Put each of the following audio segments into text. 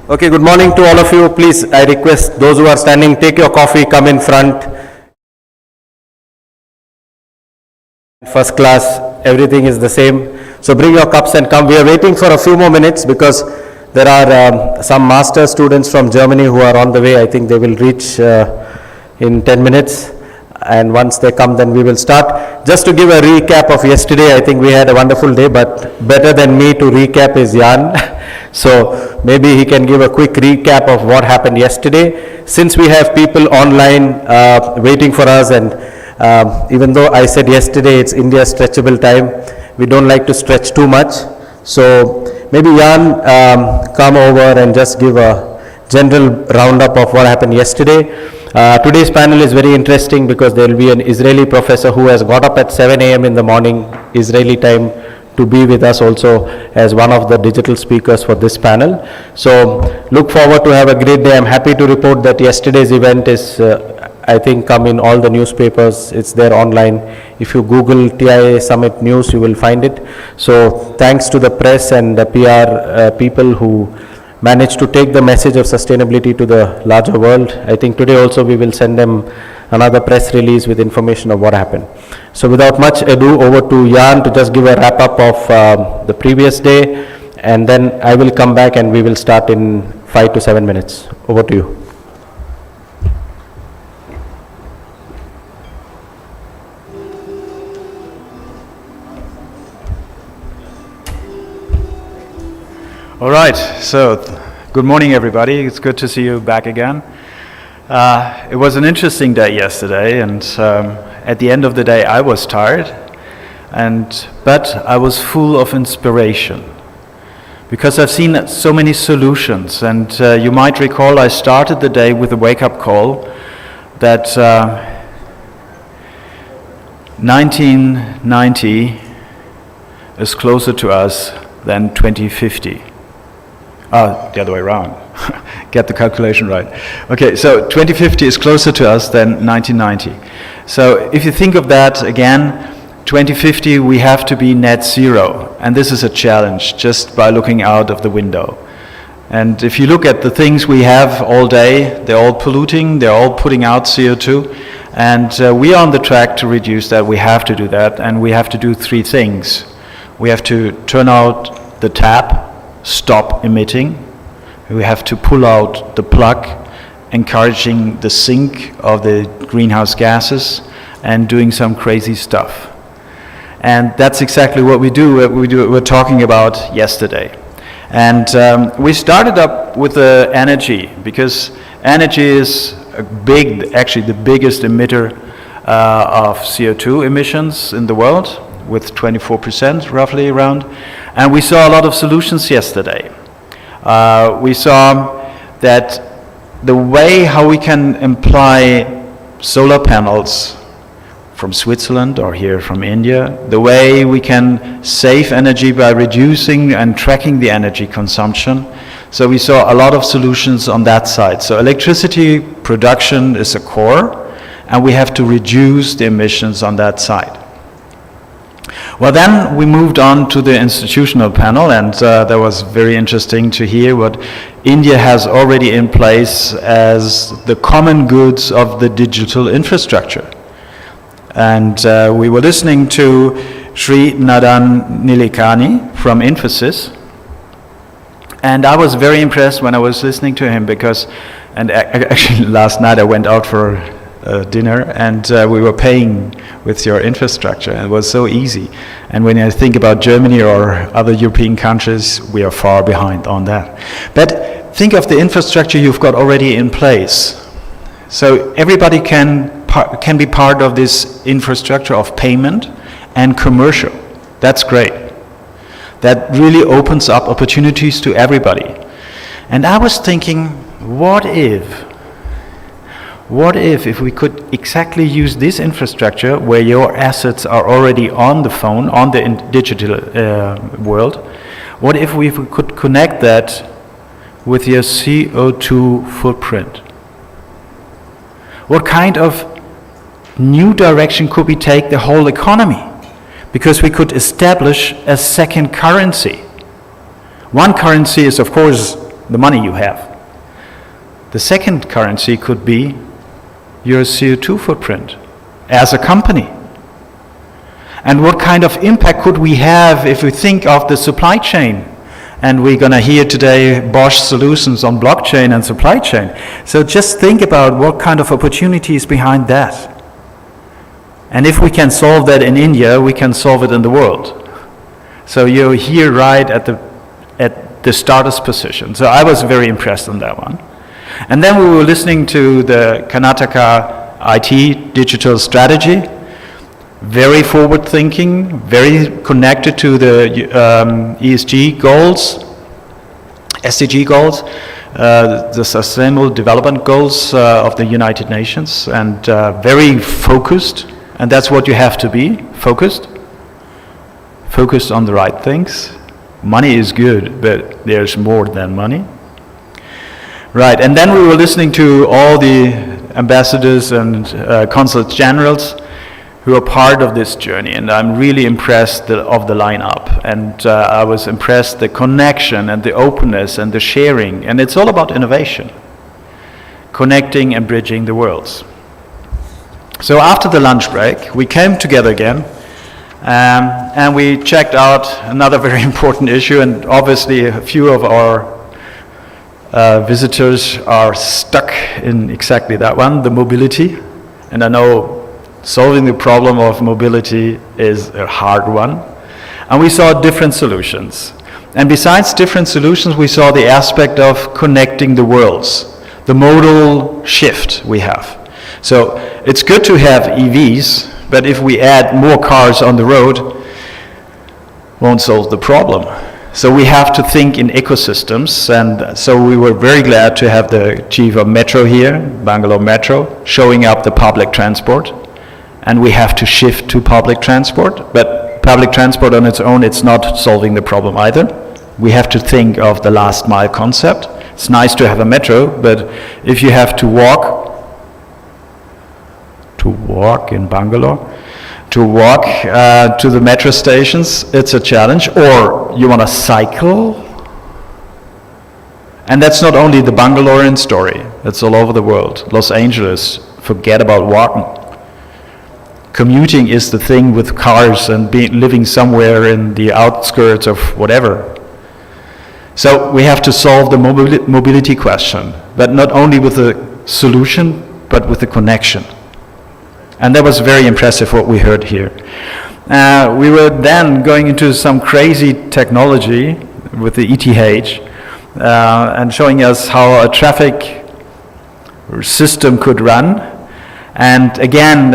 Okay, good morning to all of you. Please, I request those who are standing, take your coffee, come in front. First class, everything is the same. So bring your cups and come. We are waiting for a few more minutes because there are some master students from Germany who are on the way. I think they will reach in 10 minutes. And once they come, then we will start. Just to give a recap of yesterday, I think we had a wonderful day, but better than me to recap is Jan. So maybe he can give a quick recap of what happened yesterday. Since we have people online waiting for us, and even though I said yesterday it's India's stretchable time, we don't like to stretch too much. So maybe Jan come over and just give a general roundup of what happened yesterday. Today's panel is very interesting because there will be an Israeli professor who has got up at 7 a.m. in the morning, Israeli time, to be with us also as one of the digital speakers for this panel. So look forward to have a great day. I'm happy to report that yesterday's event is, I think, come in all the newspapers. It's there online. If you Google TIA Summit News, you will find it. So thanks to the press and the PR people who managed to take the message of sustainability to the larger world. I think today also we will send them another press release with information of what happened. So without much ado, over to Jan to just give a wrap up of the previous day, and then I will come back and we will start in 5 to 7 minutes. Over to you. All right, so good morning everybody. It's good to see you back again. It was an interesting day yesterday, and at the end of the day I was tired, but I was full of inspiration because I've seen so many solutions. And you might recall I started the day with a wake-up call that 1990 is closer to us than 2050. The other way around. Get the calculation right. Okay, so 2050 is closer to us than 1990. So if you think of that again, 2050 we have to be net zero. And this is a challenge just by looking out of the window. And if you look at the things we have all day, they're all polluting, they're all putting out CO2. And we are on the track to reduce that. We have to do that. And we have to do three things. We have to turn out the tap, stop emitting. We have to pull out the plug, encouraging the sink of the greenhouse gases and doing some crazy stuff. And that's exactly what we do. We're talking about yesterday. And we started up with energy, because energy is actually the biggest emitter of CO2 emissions in the world, with 24% roughly around. And we saw a lot of solutions yesterday. We saw that the way how we can apply solar panels from Switzerland or here from India, the way we can save energy by reducing and tracking the energy consumption. So we saw a lot of solutions on that side. So electricity production is a core, and we have to reduce the emissions on that side. Well, then we moved on to the institutional panel, and that was very interesting to hear what India has already in place as the common goods of the digital infrastructure. And we were listening to Sri Nadan Nilekhani from Infosys, and I was very impressed when I was listening to him because, and actually last night I went out for dinner, and we were paying with your infrastructure, and it was so easy. And when I think about Germany or other European countries, we are far behind on that. But think of the infrastructure you've got already in place. So everybody can be part of this infrastructure of payment and commercial. That's great. That really opens up opportunities to everybody. And I was thinking, what if we could exactly use this infrastructure where your assets are already on the phone, on the digital world, what if we could connect that with your CO2 footprint? What kind of new direction could we take the whole economy? Because we could establish a second currency. One currency is, of course, the money you have. The second currency could be your CO2 footprint as a company. And what kind of impact could we have if we think of the supply chain? And we're going to hear today Bosch solutions on blockchain and supply chain. So just think about what kind of opportunities behind that. And if we can solve that in India, we can solve it in the world. So you're here right at the starter's position. So I was very impressed on that one. And then we were listening to the Karnataka IT digital strategy. Very forward-thinking, very connected to the ESG goals, SDG goals, the Sustainable Development Goals of the United Nations, and very focused, and that's what you have to be, focused on the right things. Money is good, but there's more than money. Right, and then we were listening to all the ambassadors and consuls generals who are part of this journey, and I'm really impressed of the lineup, and I was impressed the connection and the openness and the sharing, and it's all about innovation, connecting and bridging the worlds. So after the lunch break, we came together again, and we checked out another very important issue, and obviously a few of our visitors are stuck in exactly that one, the mobility, and I know solving the problem of mobility is a hard one. And we saw different solutions. And besides different solutions, we saw the aspect of connecting the worlds, the modal shift we have. So it's good to have EVs, but if we add more cars on the road, won't solve the problem. So we have to think in ecosystems, and so we were very glad to have the chief of Metro here, Bangalore Metro, showing up the public transport. And we have to shift to public transport, but public transport on its own, it's not solving the problem either. We have to think of the last mile concept. It's nice to have a metro, but if you have to walk in Bangalore, to the metro stations, it's a challenge. Or you want to cycle, and that's not only the Bangalorean story, it's all over the world. Los Angeles, forget about walking. Commuting is the thing with cars and living somewhere in the outskirts of whatever. So we have to solve the mobility question, but not only with the solution, but with the connection. And that was very impressive what we heard here. We were then going into some crazy technology with the ETH and showing us how a traffic system could run. And again,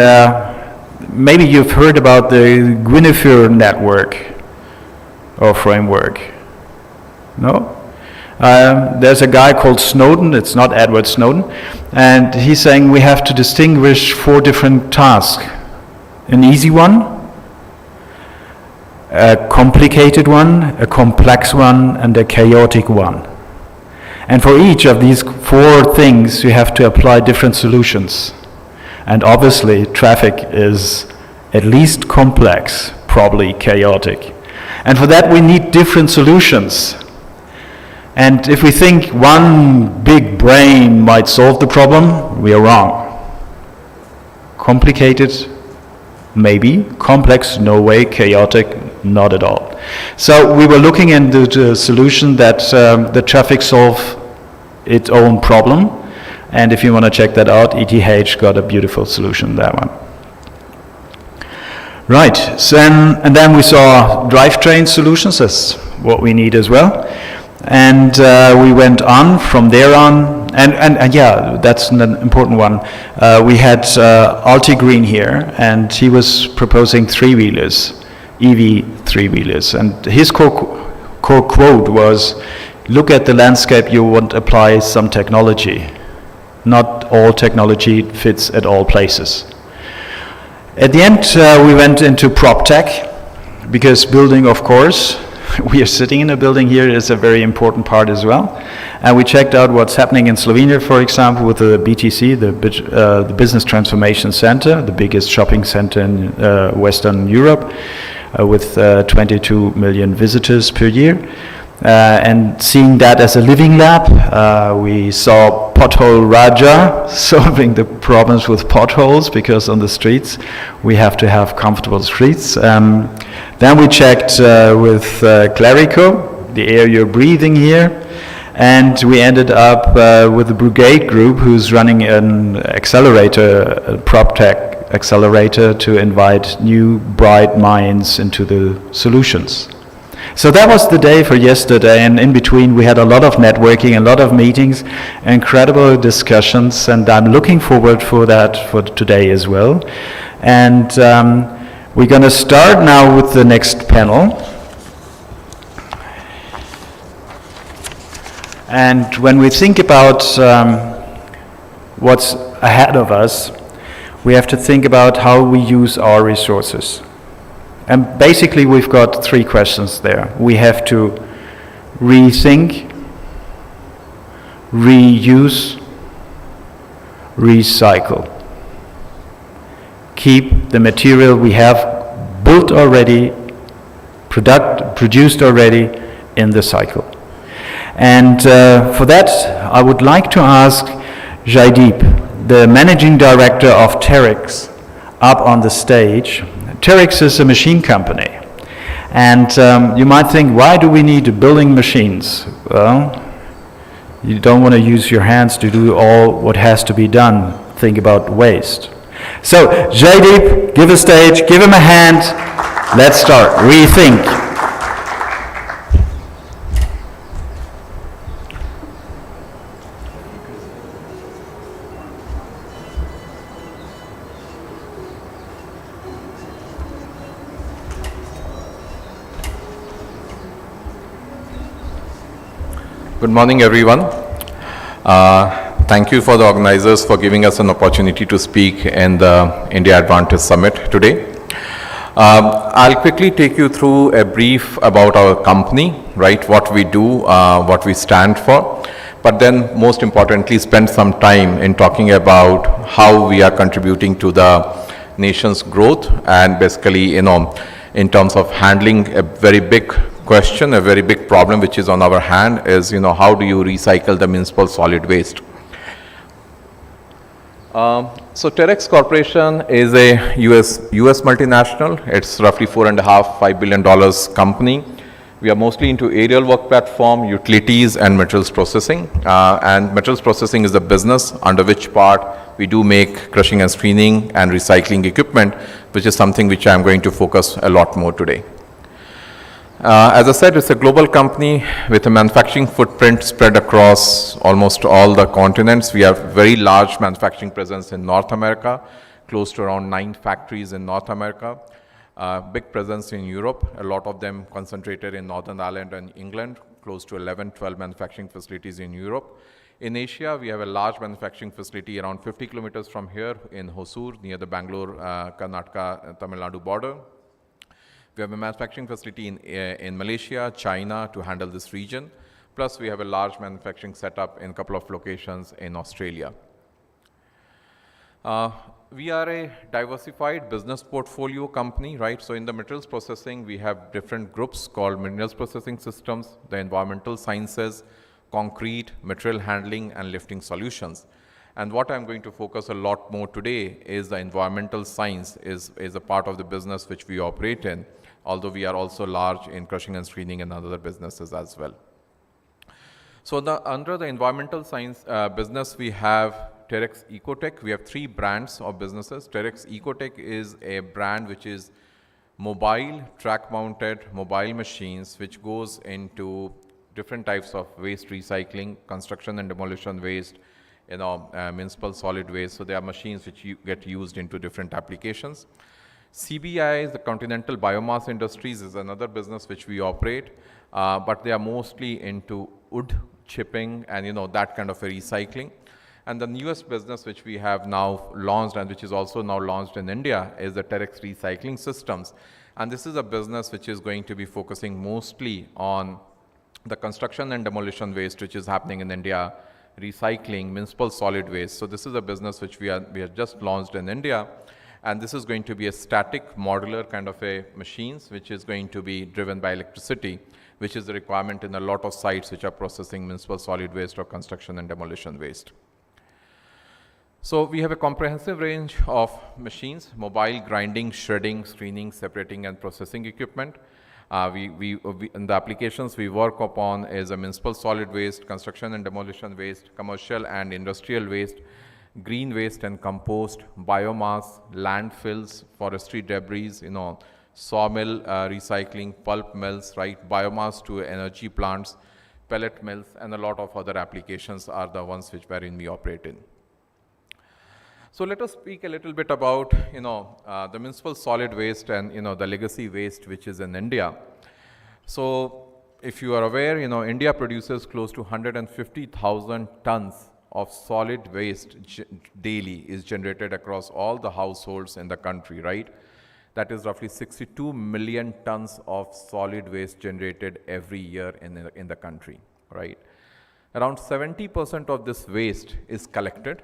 maybe you've heard about the Guinevere network or framework. No? There's a guy called Snowden, it's not Edward Snowden, and he's saying we have to distinguish 4 different tasks. An easy one, a complicated one, a complex one, and a chaotic one. And for each of these 4 things, you have to apply different solutions. And obviously, traffic is at least complex, probably chaotic. And for that, we need different solutions. And if we think one big brain might solve the problem, we are wrong. Complicated, maybe. Complex, no way. Chaotic, not at all. So we were looking into the solution that the traffic solve its own problem. And if you want to check that out, ETH got a beautiful solution, that one. Right, so and then we saw drivetrain solutions, that's what we need as well. And we went on from there on, and yeah, that's an important one. We had Alti Green here, and he was proposing 3-wheelers, EV 3-wheelers. And his core quote was, look at the landscape, you want to apply some technology. Not all technology fits at all places. At the end, we went into prop tech, because building, of course, we are sitting in a building here is a very important part as well. And we checked out what's happening in Slovenia, for example, with the BTC, the Business Transformation Center, the biggest shopping center in Western Europe, with 22 million visitors per year. and seeing that as a living lab. We saw Pothole Raja solving the problems with potholes, because on the streets we have to have comfortable streets. Then we checked with Clerico, the air you're breathing here, and we ended up with the Brigade Group, who's running an accelerator, a PropTech accelerator, to invite new bright minds into the solutions. So that was the day for yesterday, and in between we had a lot of networking, a lot of meetings, incredible discussions, and I'm looking forward for that for today as well. And we're going to start now with the next panel. And when we think about what's ahead of us, we have to think about how we use our resources. And basically we've got three questions there. We have to rethink, reuse, recycle. Keep the material we have built already, produced already in the cycle. And for that, I would like to ask Jaideep, the managing director of Terex, up on the stage. Terex is a machine company. And you might think, why do we need building machines? Well, you don't want to use your hands to do all what has to be done. Think about waste. So, Jaideep, give a stage, give him a hand. Let's start. Rethink. Good morning, everyone. Thank you for the organizers for giving us an opportunity to speak in the India Advantage Summit today. I'll quickly take you through a brief about our company, right, what we do, what we stand for, but then most importantly spend some time in talking about how we are contributing to the nation's growth, and basically, in terms of handling a very big question, a very big problem which is on our hand is, how do you recycle the municipal solid waste? So Terex Corporation is a US multinational. It's roughly $4.5–5 billion company. We are mostly into aerial work platform, utilities, and materials processing. And materials processing is the business under which part we do make crushing and screening and recycling equipment, which is something which I'm going to focus a lot more today. As I said, it's a global company with a manufacturing footprint spread across almost all the continents. We have very large manufacturing presence in North America, close to around 9 factories in North America. Big presence in Europe, a lot of them concentrated in Northern Ireland and England, close to 11–12 manufacturing facilities in Europe. In Asia, we have a large manufacturing facility around 50 kilometers from here in Hosur, near the Bangalore, Karnataka, Tamil Nadu border. We have a manufacturing facility in Malaysia, China to handle this region. Plus, we have a large manufacturing setup in a couple of locations in Australia. We are a diversified business portfolio company, right? So in the materials processing, we have different groups called Minerals Processing Systems, the Environmental Sciences, Concrete, Material Handling, and Lifting Solutions. And what I'm going to focus a lot more today is the environmental science is a part of the business which we operate in, although we are also large in crushing and screening and other businesses as well. So under the environmental science business, we have Terex Ecotech. We have 3 brands of businesses. Terex Ecotech is a brand which is mobile, track-mounted mobile machines, which goes into different types of waste recycling, construction and demolition waste, municipal solid waste. So they are machines which get used into different applications. CBI, the Continental Biomass Industries, is another business which we operate, but they are mostly into wood chipping and that kind of a recycling. And the newest business which we have now launched and which is also now launched in India is the Terex Recycling Systems. And this is a business which is going to be focusing mostly on the construction and demolition waste which is happening in India, recycling, municipal solid waste. So this is a business which we have just launched in India. And this is going to be a static modular kind of a machines which is going to be driven by electricity, which is the requirement in a lot of sites which are processing municipal solid waste or construction and demolition waste. So we have a comprehensive range of machines: mobile, grinding, shredding, screening, separating and processing equipment. In the applications we work upon is a municipal solid waste, construction and demolition waste, commercial and industrial waste, green waste and compost, biomass, landfills, forestry debris, sawmill recycling, pulp mills, right, biomass to energy plants, pellet mills, and a lot of other applications are the ones wherein we operate in. So let us speak a little bit about, the municipal solid waste and, the legacy waste which is in India. So if you are aware, India produces close to 150,000 tons of solid waste daily is generated across all the households in the country, right? That is roughly 62 million tons of solid waste generated every year in the country, right? Around 70% of this waste is collected,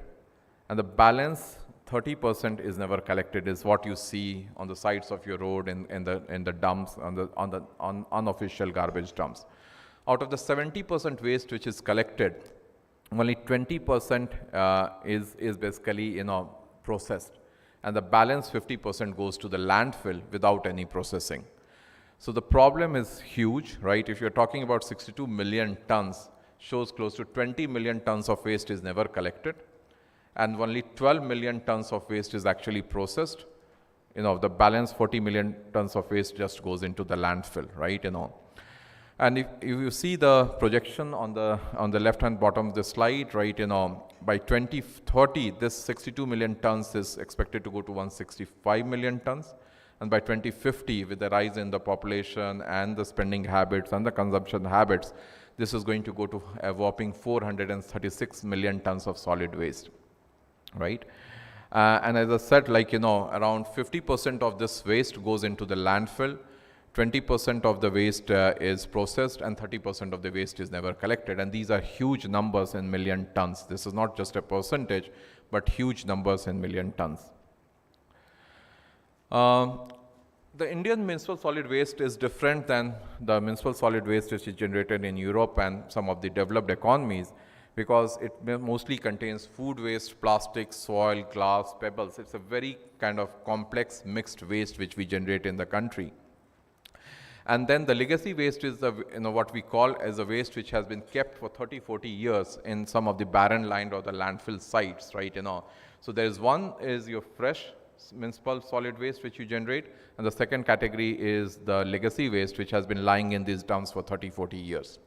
and the balance 30% is never collected, is what you see on the sides of your road in the dumps, on the unofficial garbage dumps. Out of the 70% waste which is collected, only 20% is basically processed, and the balance 50% goes to the landfill without any processing. So the problem is huge, right? If you're talking about 62 million tons, shows close to 20 million tons of waste is never collected, and only 12 million tons of waste is actually processed. The balance 40 million tons of waste just goes into the landfill, right? And if you see the projection on the left hand bottom of the slide, right, by 2030, this 62 million tons is expected to go to 165 million tons. And by 2050, with the rise in the population and the spending habits and the consumption habits, this is going to go to a whopping 436 million tons of solid waste, right? And as I said, around 50% of this waste goes into the landfill, 20% of the waste is processed, and 30% of the waste is never collected. And these are huge numbers in million tons. This is not just a percentage, but huge numbers in million tons. The Indian municipal solid waste is different than the municipal solid waste which is generated in Europe and some of the developed economies, because it mostly contains food waste, plastic, soil, glass, pebbles. It's a very kind of complex mixed waste which we generate in the country. And then the legacy waste is what we call as a waste which has been kept for 30-40 years in some of the barren land or the landfill sites, right? So there is one is your fresh municipal solid waste which you generate, and the second category is the legacy waste which has been lying in these dumps for 30-40 years.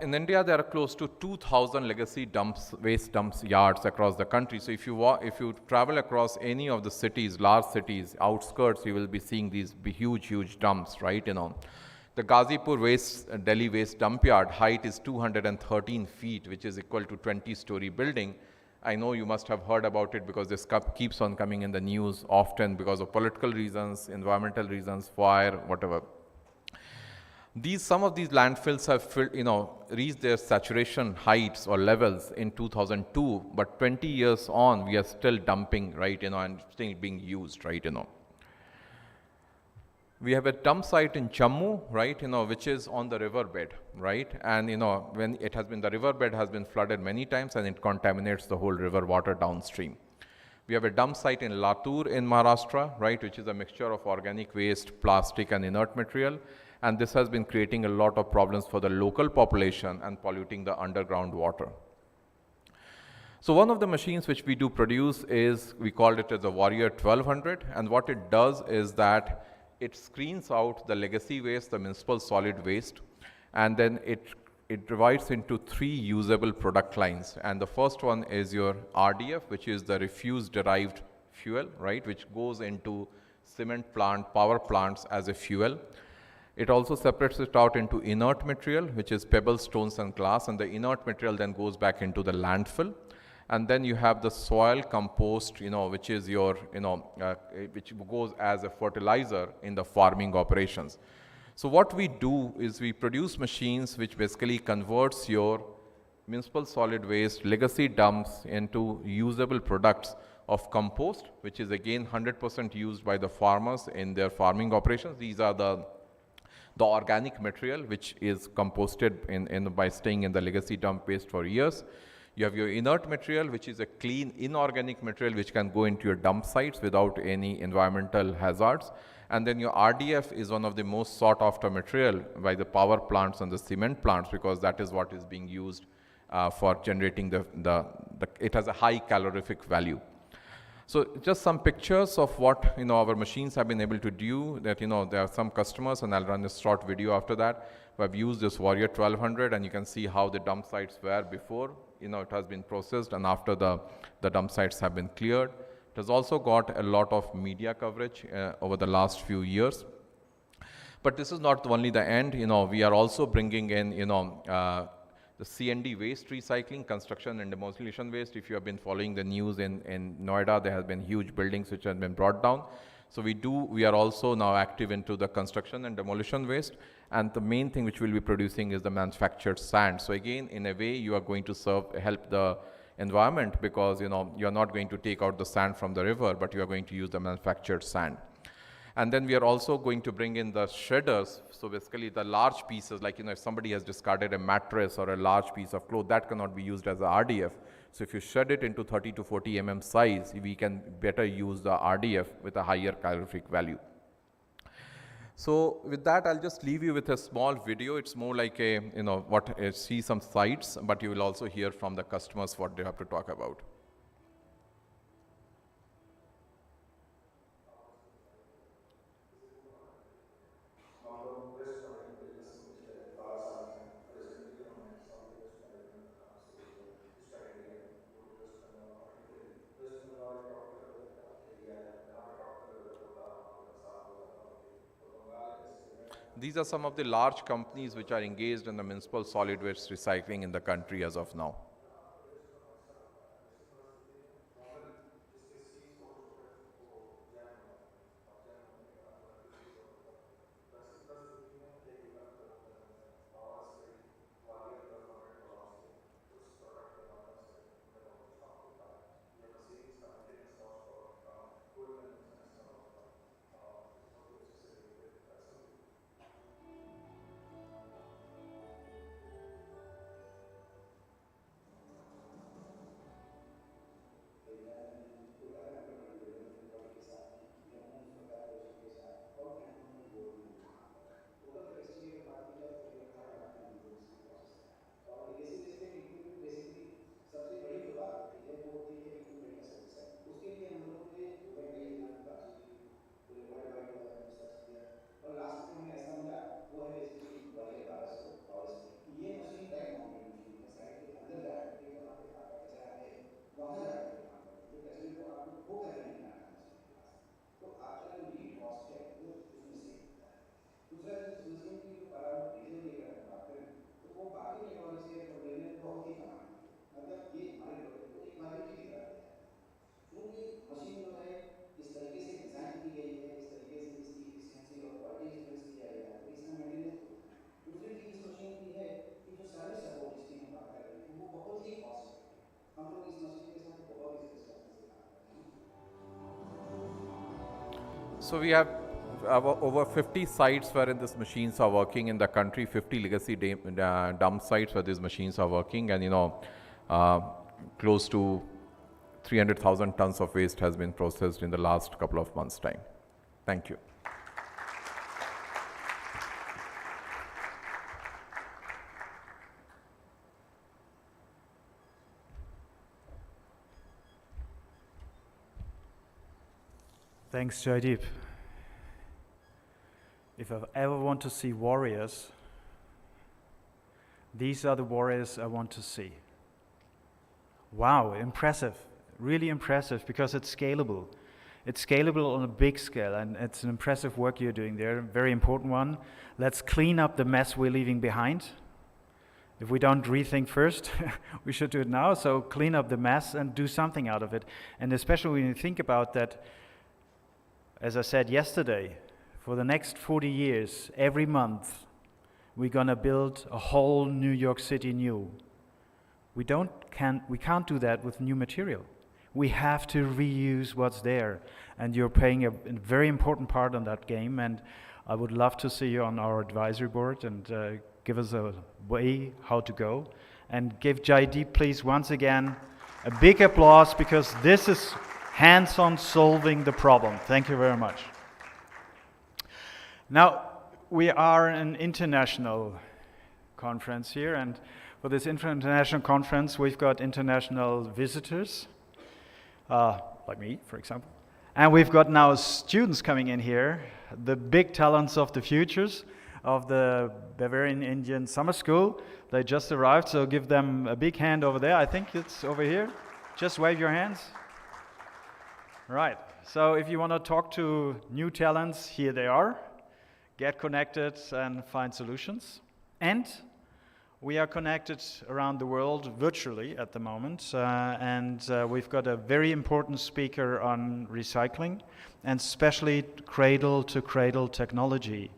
In India, there are close to 2,000 legacy waste dumps yards across the country. So if you travel across any of the cities, large cities, outskirts, you will be seeing these huge dumps, right? The Ghazipur Delhi waste dump yard height is 213 feet, which is equal to 20-story building. I know you must have heard about it because this keeps on coming in the news often because of political reasons, environmental reasons, fire, whatever. Some of these landfills have reached their saturation heights or levels in 2002, but 20 years on, we are still dumping, right, and still being used, right, We have a dump site in Jammu, right, which is on the riverbed, right, and, when the riverbed has been flooded many times and it contaminates the whole river water downstream. We have a dump site in Latur in Maharashtra, right, which is a mixture of organic waste, plastic and inert material. And this has been creating a lot of problems for the local population and polluting the underground water. So one of the machines which we do produce is, we called it as a Warrior 1200, and what it does is that it screens out the legacy waste, the municipal solid waste, and then it divides into 3 usable product lines. And the first one is your RDF, which is the refuse derived fuel, right, which goes into cement plant, power plants as a fuel. It also separates it out into inert material, which is pebbles, stones, and glass, and the inert material then goes back into the landfill. And then you have the soil compost, which is your, which goes as a fertilizer in the farming operations. So what we do is we produce machines which basically converts your municipal solid waste, legacy dumps into usable products of compost, which is again 100% used by the farmers in their farming operations. These are the the organic material, which is composted by staying in the legacy dump waste for years. You have your inert material, which is a clean inorganic material which can go into your dump sites without any environmental hazards. And then your RDF is one of the most sought after material by the power plants and the cement plants, because that is what is being used for generating it has a high calorific value. So just some pictures of what our machines have been able to do. That there are some customers, and I'll run a short video after that, who have used this Warrior 1200, and you can see how the dump sites were before it has been processed, and after the dump sites have been cleared. It has also got a lot of media coverage over the last few years. But this is not only the end. We are also bringing in the C&D waste recycling, construction and demolition waste. If you have been following the news in Noida, there have been huge buildings which have been brought down. So we are also now active into the construction and demolition waste. And the main thing which we'll be producing is the manufactured sand. So again, in a way, you are going to help the environment, because you're not going to take out the sand from the river, but you are going to use the manufactured sand. And then we are also going to bring in the shredders. So basically the large pieces, like if somebody has discarded a mattress or a large piece of cloth, that cannot be used as a RDF. So if you shred it into 30 to 40 mm size, we can better use the RDF with a higher calorific value. So with that, I'll just leave you with a small video. It's more like see some sites, but you will also hear from the customers what they have to talk about. These are some of the large companies which are engaged in the municipal solid waste recycling in the country as of now. So we have over 50 sites wherein these machines are working in the country, 50 legacy dump sites where these machines are working, and close to 300,000 tons of waste has been processed in the last couple of months' time. Thank you. Thanks, Jaideep. If I ever want to see warriors, these are the warriors I want to see. Wow, impressive, really impressive, because it's scalable. It's scalable on a big scale, and it's an impressive work you're doing there, very important one. Let's clean up the mess we're leaving behind. If we don't rethink first, we should do it now, so clean up the mess and do something out of it. And especially when you think about that, as I said yesterday, for the next 40 years, every month, we're gonna build a whole New York City new. We can't do that with new material. We have to reuse what's there, and you're playing a very important part on that game. And I would love to see you on our advisory board and give us a way how to go. And give Jaideep, please, once again, a big applause, because this is hands-on solving the problem. Thank you very much. Now, we are an international conference here, and for this international conference, we've got international visitors, like me, for example. And we've got now students coming in here, the big talents of the futures of the Bavarian Indian Summer School. They just arrived, so give them a big hand over there. I think it's over here. Just wave your hands. Right, so if you want to talk to new talents, here they are. Get connected and find solutions. And we are connected around the world virtually at the moment, and we've got a very important speaker on recycling, and especially cradle-to-cradle technology,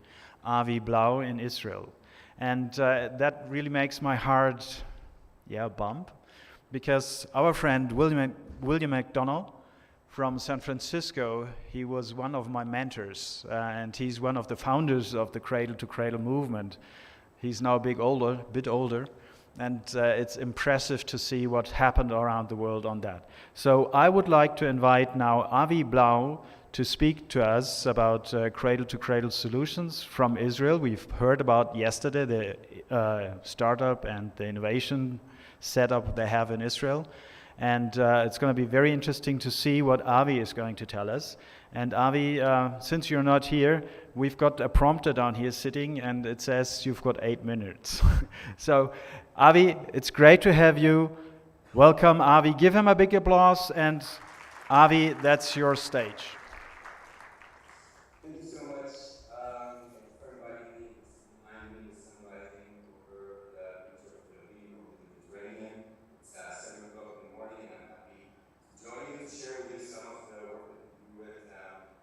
Avi Blau in Israel. And that really makes my heart, bump, because our friend William McDonnell from San Francisco, he was one of my mentors, and he's one of the founders of the cradle-to-cradle movement. He's now a bit older, and it's impressive to see what happened around the world on that. So I would like to invite now Avi Blau to speak to us about cradle-to-cradle solutions from Israel. We've heard about yesterday the startup and the innovation setup they have in Israel. And it's going to be very interesting to see what Avi is going to tell us. And Avi, since you're not here, we've got a prompter down here sitting, and it says you've got 8 minutes. So, Avi, it's great to have you. Welcome, Avi. Give him a big applause. And Avi, that's your stage. Thank you so much for inviting me. I'm being summarizing over the future of the Mediterranean. It's 7 o'clock in the morning, and I'm happy to join you to share with you some of the work that we do with at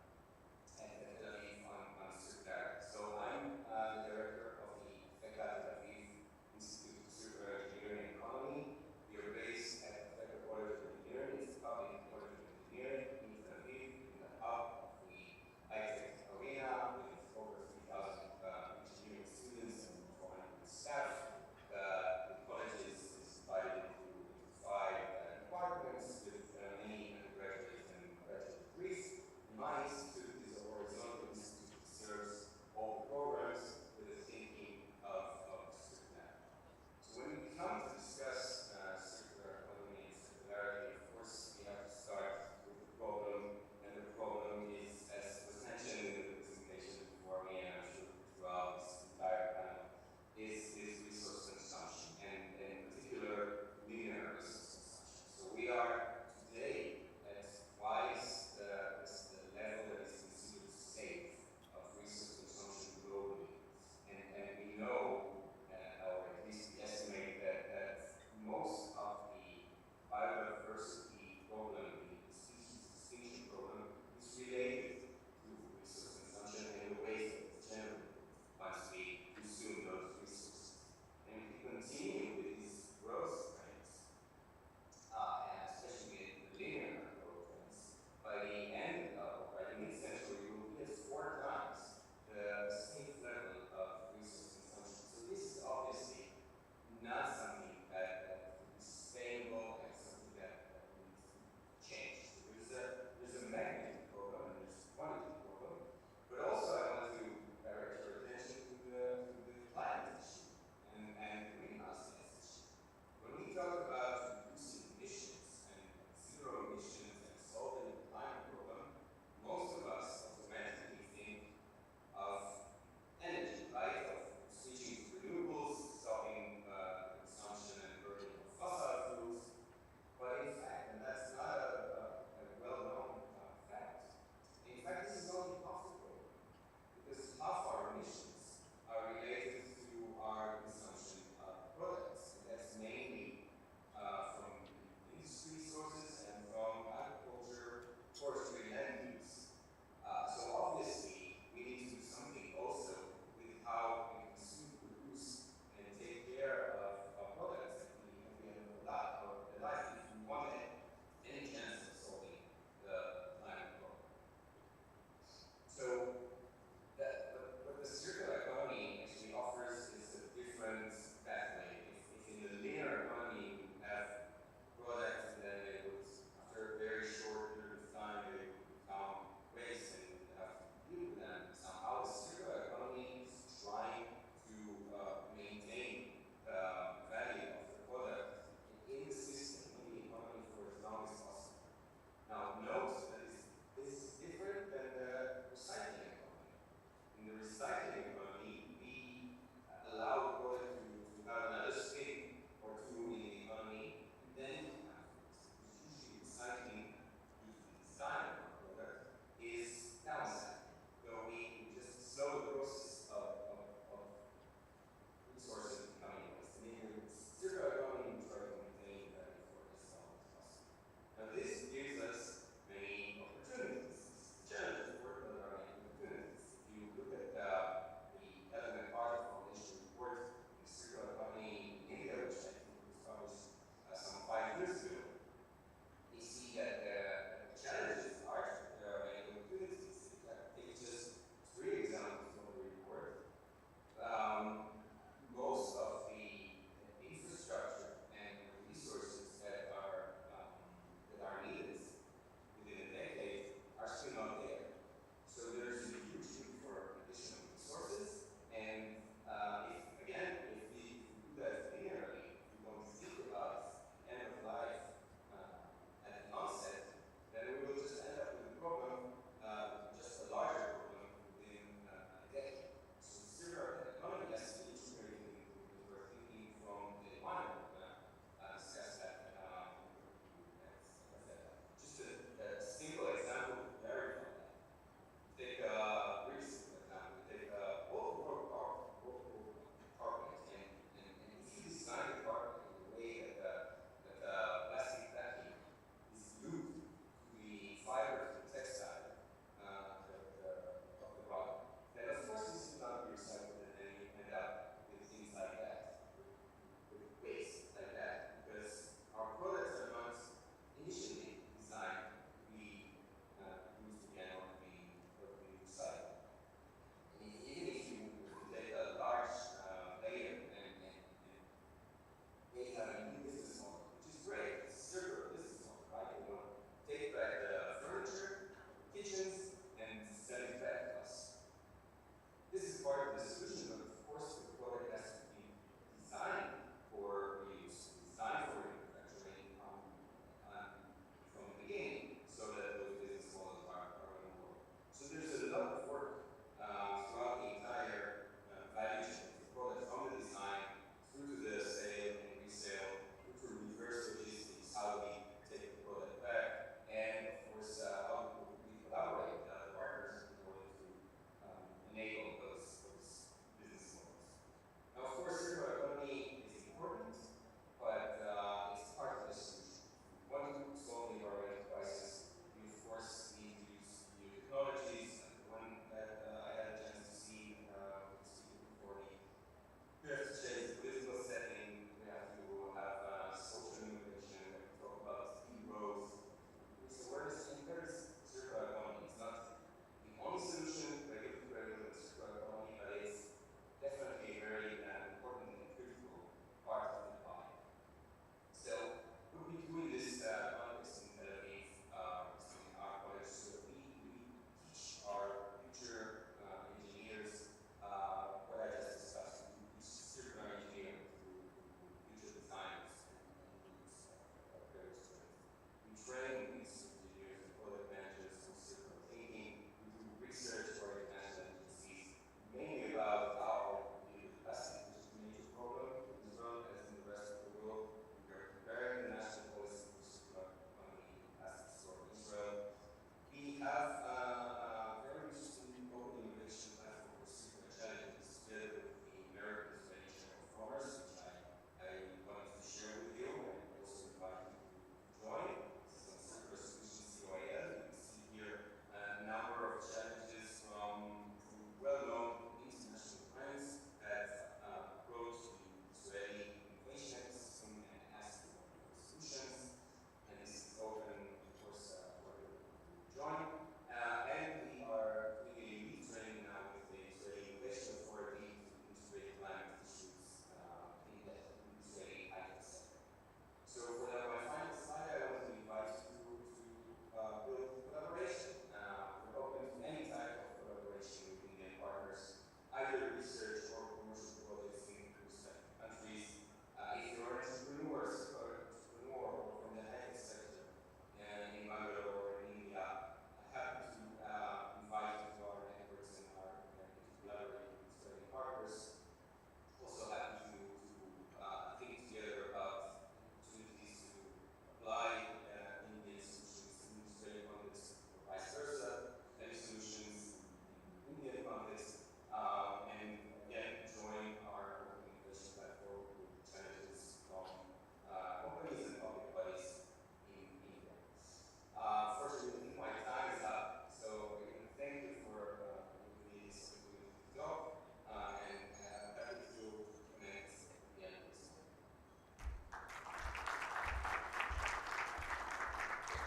Tel Aviv on circularity. So I'm the director of the Tel Aviv Institute of Circular Engineering and Economy. We are based at the Federal College of Engineering. It's a public college of engineering in Tel Aviv, in the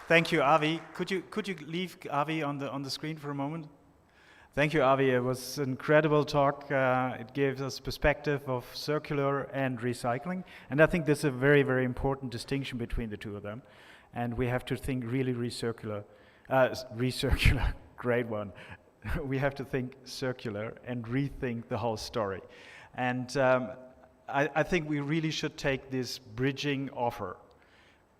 Thank you, Avi. Could you leave Avi on the screen for a moment? Thank you, Avi. It was an incredible talk. It gave us perspective of circular and recycling, and I think there's a very, very important distinction between the two of them. And we have to think really recircular, great one. We have to think circular and rethink the whole story. And I think we really should take this bridging offer,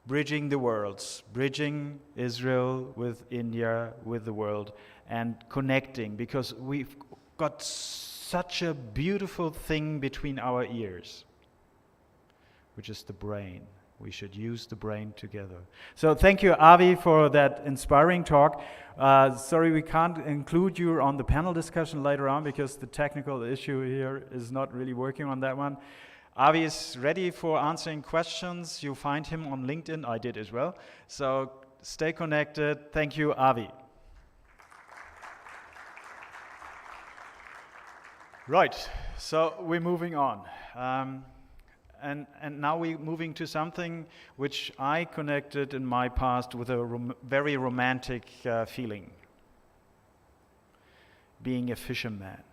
bridging the worlds, bridging Israel with India, with the world, and connecting, because we've got such a beautiful thing between our ears, which is the brain. We should use the brain together. So thank you, Avi, for that inspiring talk. Sorry we can't include you on the panel discussion later on because the technical issue here is not really working on that one. Avi is ready for answering questions. You find him on LinkedIn. I did as well. So stay connected. Thank you, Avi. Right, so we're moving on. And now we're moving to something which I connected in my past with a very romantic feeling. Being a fisherman.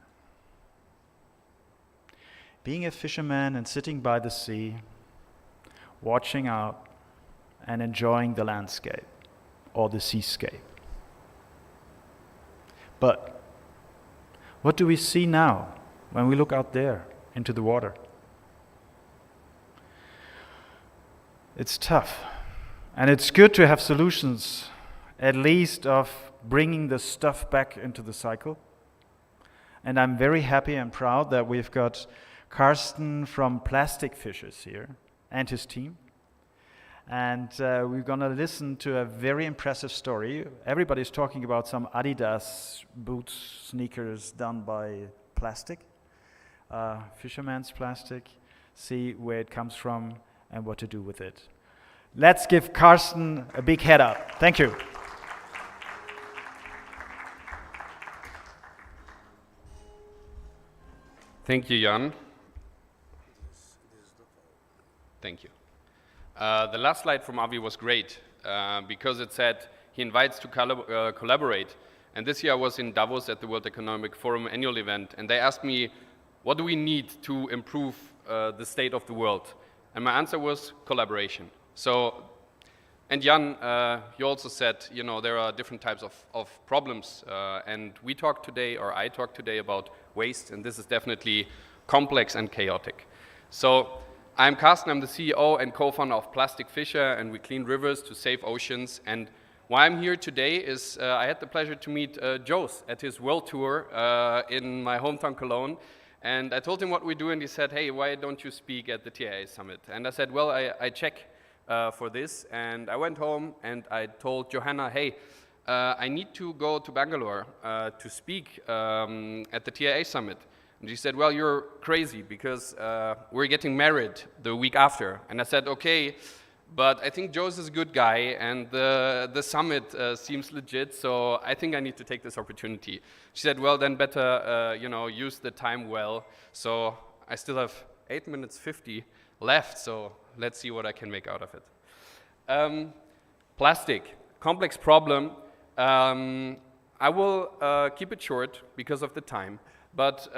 Being a fisherman and sitting by the sea, watching out and enjoying the landscape or the seascape. But what do we see now when we look out there into the water? It's tough, and it's good to have solutions, at least of bringing the stuff back into the cycle. And I'm very happy and proud that we've got Carsten from Plastic Fishers here and his team. And we're going to listen to a very impressive story. Everybody's talking about some Adidas boots, sneakers done by plastic, fisherman's plastic, see where it comes from and what to do with it. Let's give Carsten a big head up. Thank you. Thank you, Jan. Thank you. The last slide from Avi was great because it said he invites to collaborate. And this year I was in Davos at the World Economic Forum annual event, and they asked me, what do we need to improve the state of the world? And my answer was collaboration. So, and Jan, you also said, you know, there are different types of problems. And we talked today, or I talked today about waste, and this is definitely complex and chaotic. So, I'm Carsten, I'm the CEO and co-founder of Plastic Fisher, and we clean rivers to save oceans. And why I'm here today is I had the pleasure to meet Jos at his world tour in my hometown Cologne. And I told him what we do, and he said, hey, why don't you speak at the TIA Summit? And I said, well, I check for this. And I went home and I told Johanna, hey, I need to go to Bangalore to speak at the TIA Summit. And she said, well, you're crazy because we're getting married the week after. And I said, okay, but I think Jos is a good guy and the summit seems legit, so I think I need to take this opportunity. She said, well, then better use the time well. So I still have 8 minutes 50 left, so let's see what I can make out of it. Plastic, complex problem. I will keep it short because of the time. But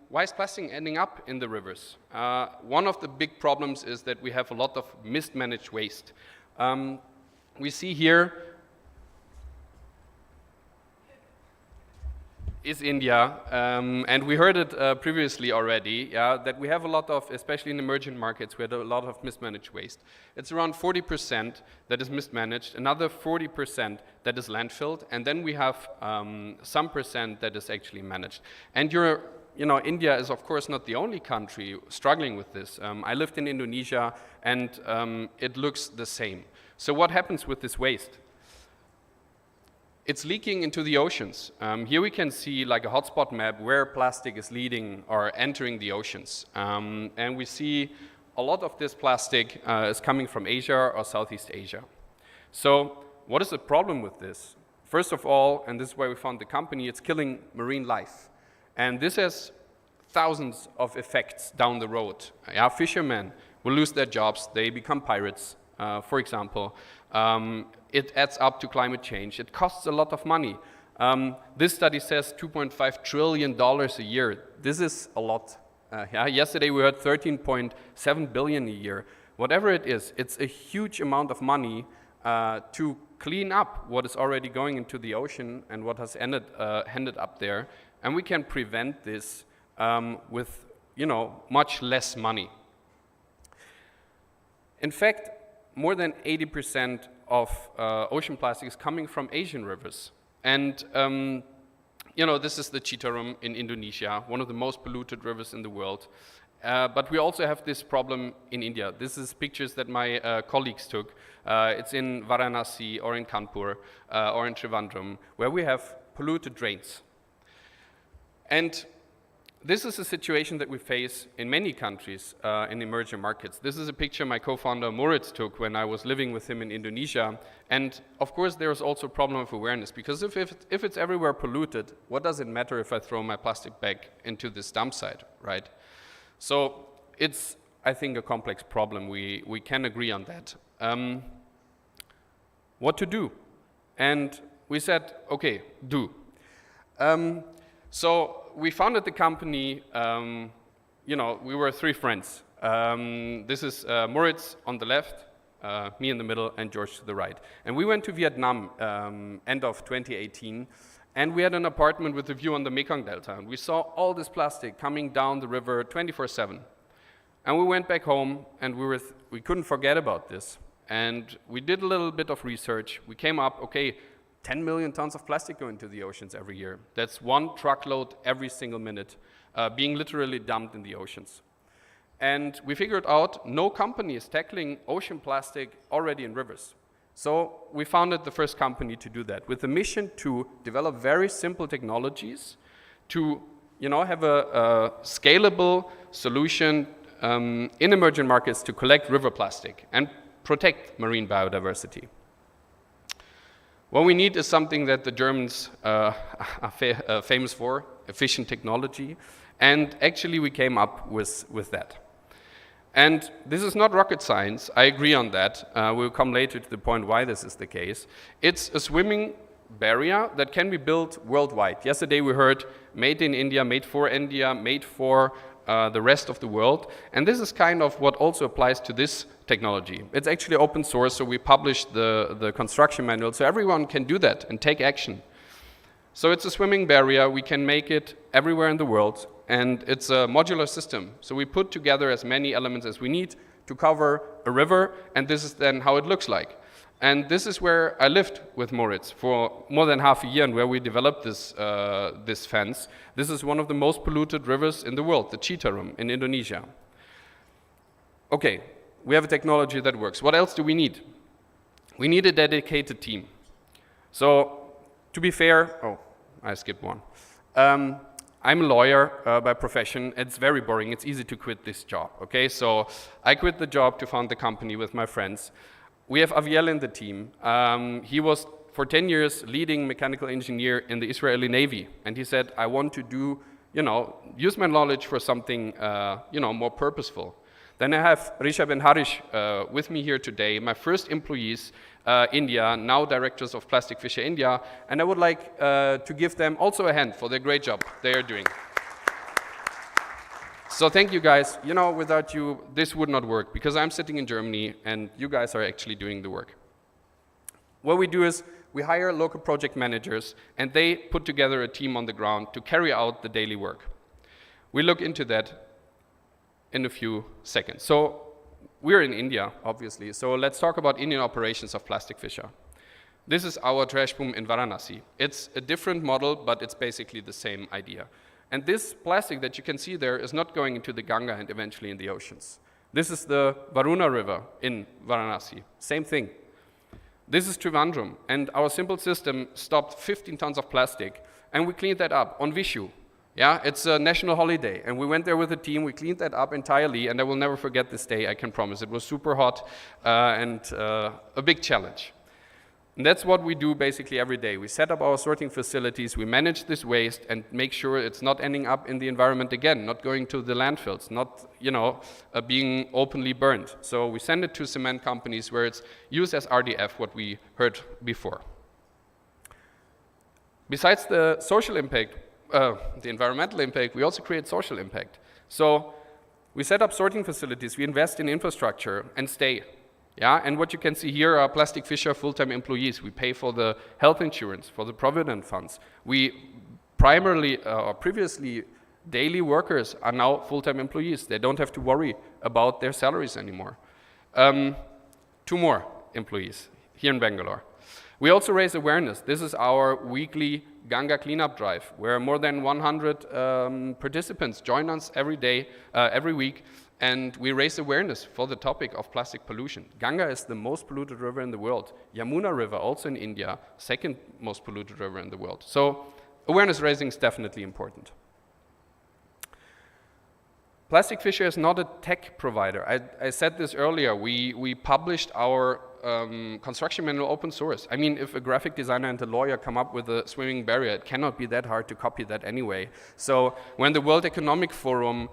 why is plastic ending up in the rivers? One of the big problems is that we have a lot of mismanaged waste. We see here is India, and we heard it previously already, that we have a lot of, especially in emerging markets, we had a lot of mismanaged waste. It's around 40% that is mismanaged, another 40% that is landfilled, and then we have some percent that is actually managed. And India is of course not the only country struggling with this. I lived in Indonesia, and it looks the same. So what happens with this waste? It's leaking into the oceans. Here we can see like a hotspot map where plastic is leading or entering the oceans. And we see a lot of this plastic is coming from Asia or Southeast Asia. So what is the problem with this? First of all, and this is why we found the company, it's killing marine life. And this has thousands of effects down the road. Fishermen will lose their jobs, they become pirates. for example. It adds up to climate change. It costs a lot of money. This study says $2.5 trillion a year. This is a lot. Yeah, yesterday we heard 13.7 billion a year. Whatever it is, it's a huge amount of money to clean up what is already going into the ocean and what has ended up there. And we can prevent this with, much less money. In fact, more than 80% of ocean plastic is coming from Asian rivers. And this is the Citarum in Indonesia, one of the most polluted rivers in the world. But we also have this problem in India. This is pictures that my colleagues took. It's in Varanasi or in Kanpur or in Trivandrum, where we have polluted drains. And this is a situation that we face in many countries in emerging markets. This is a picture my co-founder Moritz took when I was living with him in Indonesia. And of course, there's also a problem of awareness, because if it's everywhere polluted, what does it matter if I throw my plastic bag into this dump site, right? So it's, I think, a complex problem. We can agree on that. What to do? And we said, okay, do. So we founded the company, we were 3 friends. This is Moritz on the left, me in the middle, and George to the right. And we went to Vietnam end of 2018, and we had an apartment with a view on the Mekong Delta. And we saw all this plastic coming down the river 24/7. And we went back home, and we couldn't forget about this. And we did a little bit of research. We came up, okay, 10 million tons of plastic go into the oceans every year. That's 1 truckload every single minute being literally dumped in the oceans. And we figured out no company is tackling ocean plastic already in rivers. So we founded the first company to do that, with the mission to develop very simple technologies to have a scalable solution in emerging markets to collect river plastic and protect marine biodiversity. What we need is something that the Germans are famous for, efficient technology, and actually we came up with that. And this is not rocket science, I agree on that. We'll come later to the point why this is the case. It's a swimming barrier that can be built worldwide. Yesterday we heard made in India, made for India, made for the rest of the world. And this is kind of what also applies to this technology. It's actually open source, so we published the construction manual, so everyone can do that and take action. So it's a swimming barrier, we can make it everywhere in the world, and it's a modular system. So we put together as many elements as we need to cover a river, and this is then how it looks like. And this is where I lived with Moritz for more than half a year, and where we developed this fence. This is one of the most polluted rivers in the world, the Citarum in Indonesia. Okay, we have a technology that works. What else do we need? We need a dedicated team. So, to be fair, I skipped one. I'm a lawyer by profession. It's very boring. It's easy to quit this job, okay? So I quit the job to found the company with my friends. We have Aviel in the team. He was, for 10 years, leading mechanical engineer in the Israeli Navy. And he said, I want to do, use my knowledge for something, more purposeful. Then I have Risha Ben Harish with me here today, my first employees, India, now directors of Plastic Fisher India, and I would like to give them also a hand for the great job they are doing. So thank you guys. Without you, this would not work, because I'm sitting in Germany and you guys are actually doing the work. What we do is we hire local project managers, and they put together a team on the ground to carry out the daily work. We look into that in a few seconds. So we're in India, obviously, so let's talk about Indian operations of Plastic Fisher. This is our trash boom in Varanasi. It's a different model, but it's basically the same idea. And this plastic that you can see there is not going into the Ganga and eventually in the oceans. This is the Varuna River in Varanasi, same thing. This is Trivandrum, and our simple system stopped 15 tons of plastic, and we cleaned that up on Vishu. Yeah, it's a national holiday, and we went there with a team, we cleaned that up entirely, and I will never forget this day, I can promise. It was super hot and a big challenge. And that's what we do basically every day. We set up our sorting facilities, we manage this waste and make sure it's not ending up in the environment again, not going to the landfills, not being openly burned. So we send it to cement companies where it's used as RDF, what we heard before. Besides the social impact, the environmental impact, we also create social impact. So we set up sorting facilities, we invest in infrastructure and stay. Yeah, and what you can see here are Plastic Fischer full-time employees. We pay for the health insurance, for the provident funds. We previously, daily workers are now full-time employees. They don't have to worry about their salaries anymore. 2 more employees here in Bangalore. We also raise awareness. This is our weekly Ganga cleanup drive, where more than 100 participants join us every day, every week, and we raise awareness for the topic of plastic pollution. Ganga is the most polluted river in the world. Yamuna River, also in India, second most polluted river in the world. So awareness raising is definitely important. Plastic Fischer is not a tech provider. I said this earlier. We published our construction manual open source. I mean, if a graphic designer and a lawyer come up with a swimming barrier, it cannot be that hard to copy that anyway. So when the World Economic Forum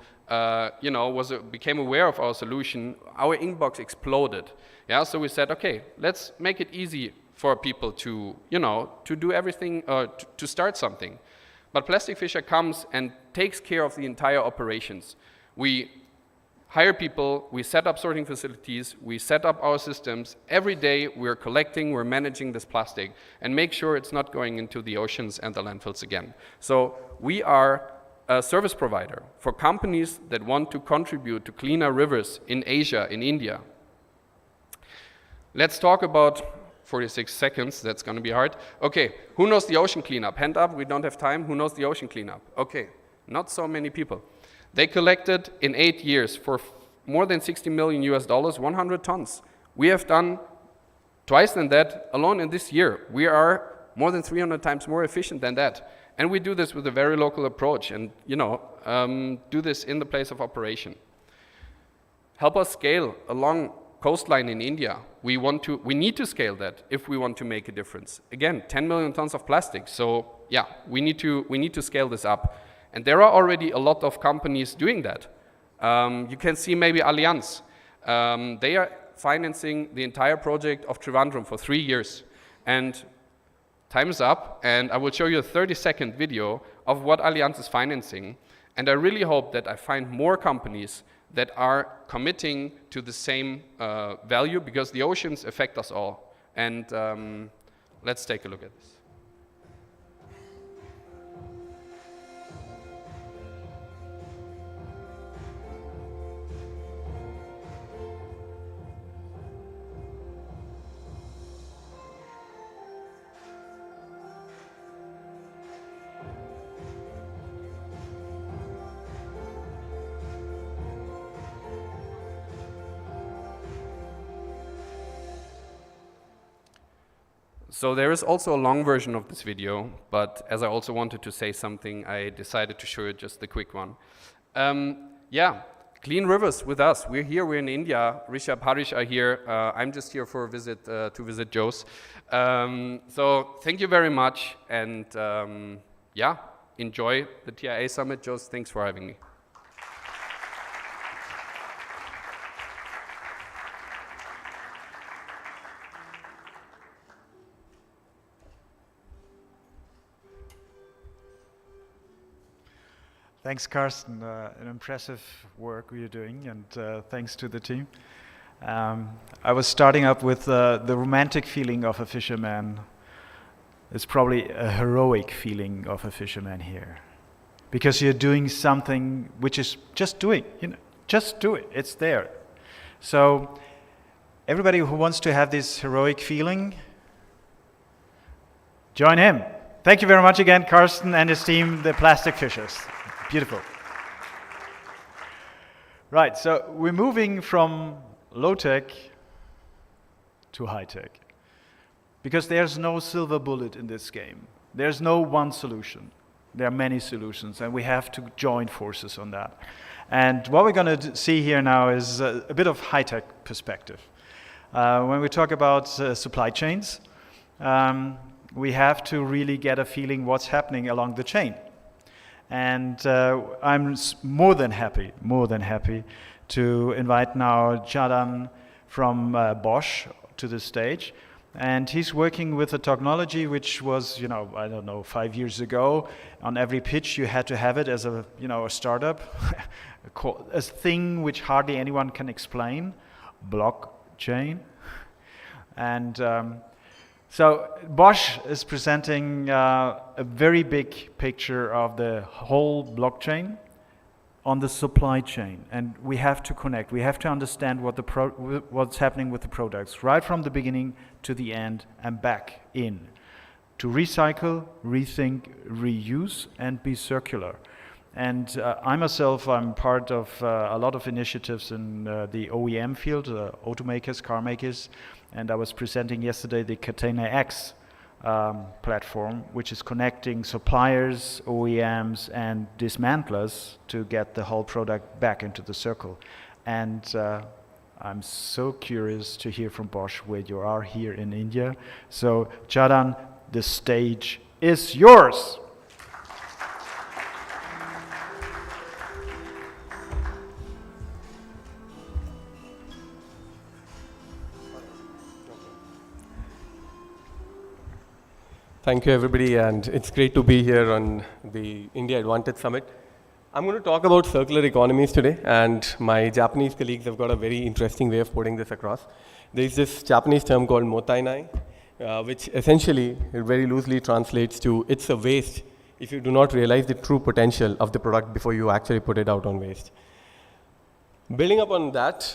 became aware of our solution, our inbox exploded. Yeah, so we said, okay, let's make it easy for people to do everything, to start something. But Plastic Fischer comes and takes care of the entire operations. We hire people, we set up sorting facilities, we set up our systems. Every day we're collecting, we're managing this plastic and make sure it's not going into the oceans and the landfills again. So we are a service provider for companies that want to contribute to cleaner rivers in Asia, in India. Let's talk about 46 seconds, that's going to be hard. Okay, who knows the ocean cleanup? Hand up, we don't have time. Who knows the ocean cleanup? Okay, not so many people. They collected in 8 years for more than $60 million, 100 tons. We have done twice than that alone in this year. We are more than 300 times more efficient than that. And we do this with a very local approach and, do this in the place of operation. Help us scale along coastline in India. We need to scale that if we want to make a difference. Again, 10 million tons of plastic. So yeah, we need to scale this up. And there are already a lot of companies doing that. You can see maybe Allianz. They are financing the entire project of Trivandrum for 3 years. And time is up, and I will show you a 30-second video of what Allianz is financing. And I really hope that I find more companies that are committing to the same value, because the oceans affect us all. And let's take a look at this. So there is also a long version of this video, but as I also wanted to say something, I decided to show you just the quick one. Clean rivers with us. We're here, we're in India. Rishabh, Harish are here. I'm just here for a visit, to visit Joe's. So thank you very much, and enjoy the TIA Summit. Joe's, thanks for having me. Thanks, Carsten. An impressive work you're doing, and thanks to the team. I was starting up with the romantic feeling of a fisherman. It's probably a heroic feeling of a fisherman here, because you're doing something which is just doing. Just do it. It's there. So everybody who wants to have this heroic feeling, join him. Thank you very much again, Carsten and his team, the Plastic Fishers. Beautiful. Right, so we're moving from low-tech to high-tech, because there's no silver bullet in this game. There's no one solution. There are many solutions, and we have to join forces on that. And what we're going to see here now is a bit of high-tech perspective. When we talk about supply chains, we have to really get a feeling what's happening along the chain. And I'm more than happy to invite now Jadan from Bosch to the stage. And he's working with a technology which was, I don't know, 5 years ago. On every pitch, you had to have it as a startup, a thing which hardly anyone can explain, blockchain. And so Bosch is presenting a very big picture of the whole blockchain on the supply chain, and we have to connect. We have to understand what's happening with the products right from the beginning to the end and back in, to recycle, rethink, reuse, and be circular. And I myself, I'm part of a lot of initiatives in the OEM field, automakers, car makers, and I was presenting yesterday the Catena X platform, which is connecting suppliers, OEMs, and dismantlers to get the whole product back into the circle. And I'm so curious to hear from Bosch where you are here in India. So, Jadan, the stage is yours. Thank you, everybody, and it's great to be here on the India Advantage Summit. I'm going to talk about circular economies today, and my Japanese colleagues have got a very interesting way of putting this across. There's this Japanese term called mottainai, which essentially very loosely translates to it's a waste if you do not realize the true potential of the product before you actually put it out on waste. Building up on that,